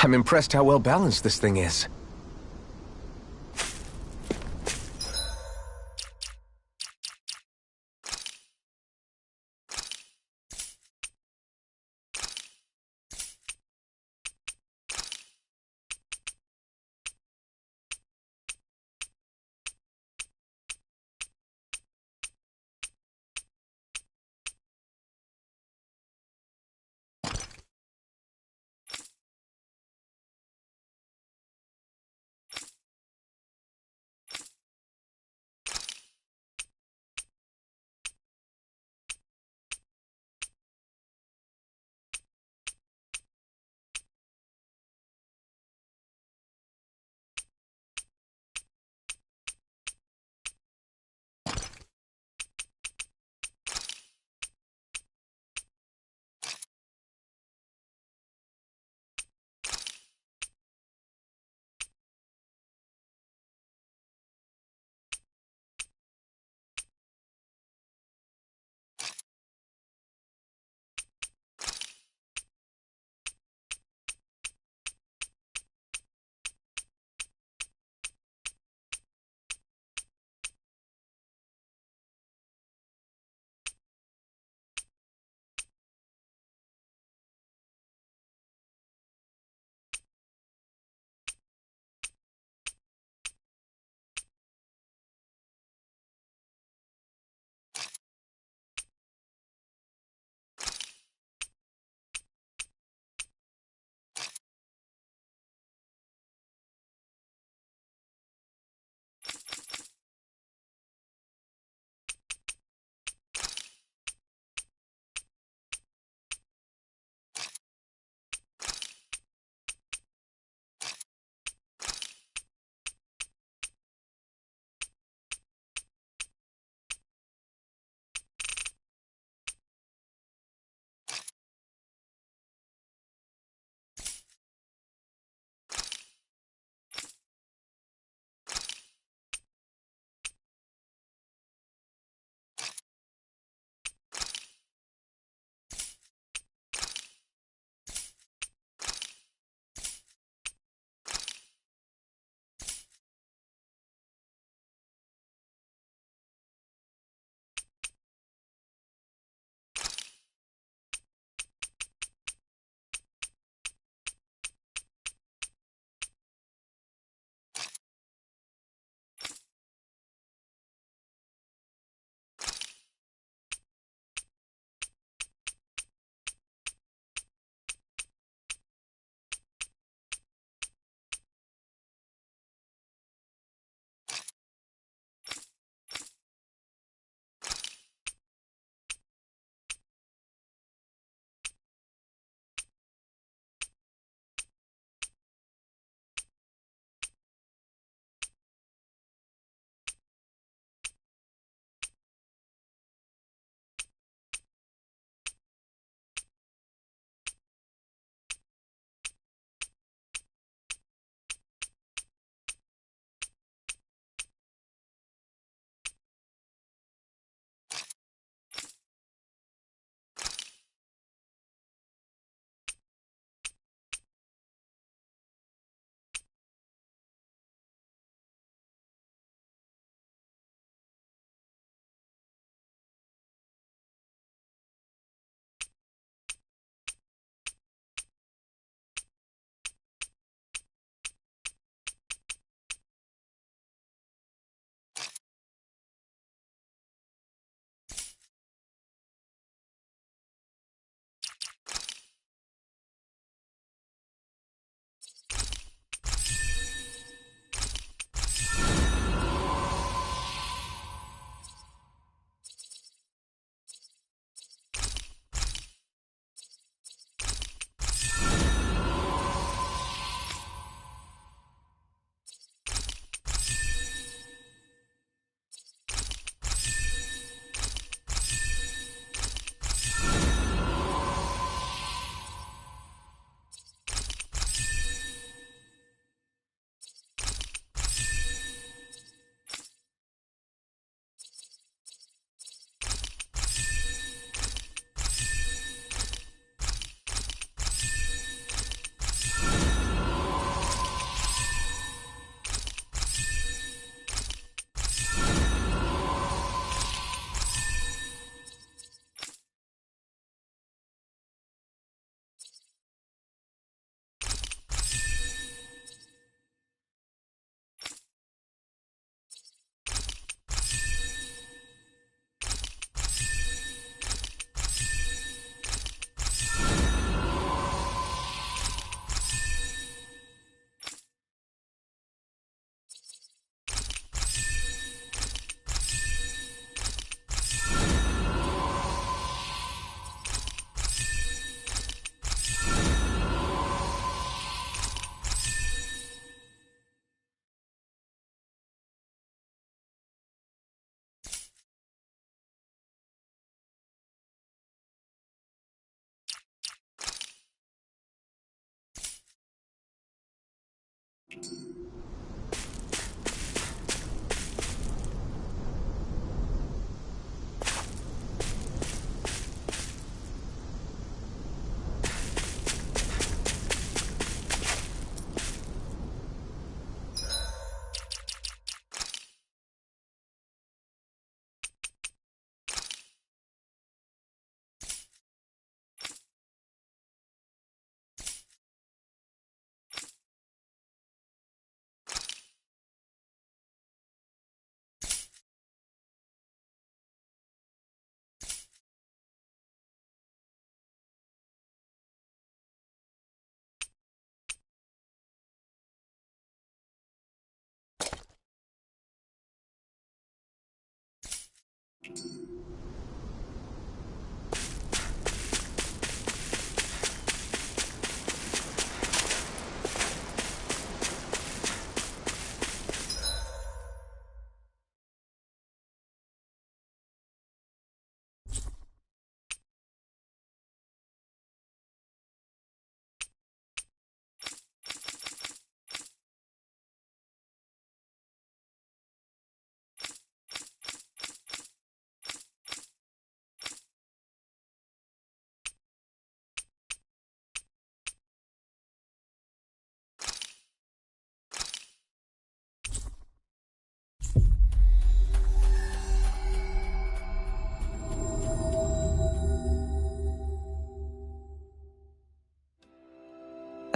I'm impressed how well balanced this thing is.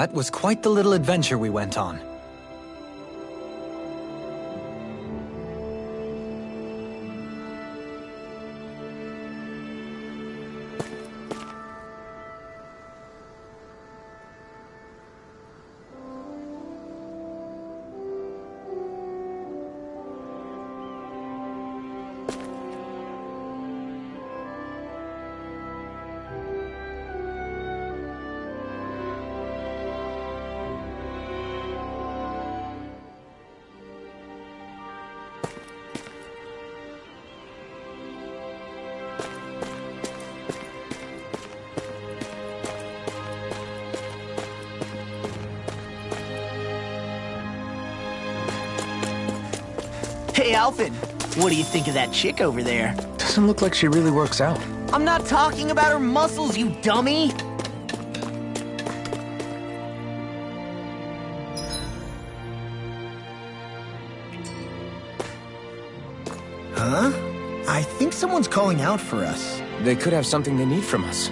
That was quite the little adventure we went on. Hey, Alphen, what do you think of that chick over there? Doesn't look like she really works out. I'm not talking about her muscles, you dummy! Huh? I think someone's calling out for us. They could have something they need from us.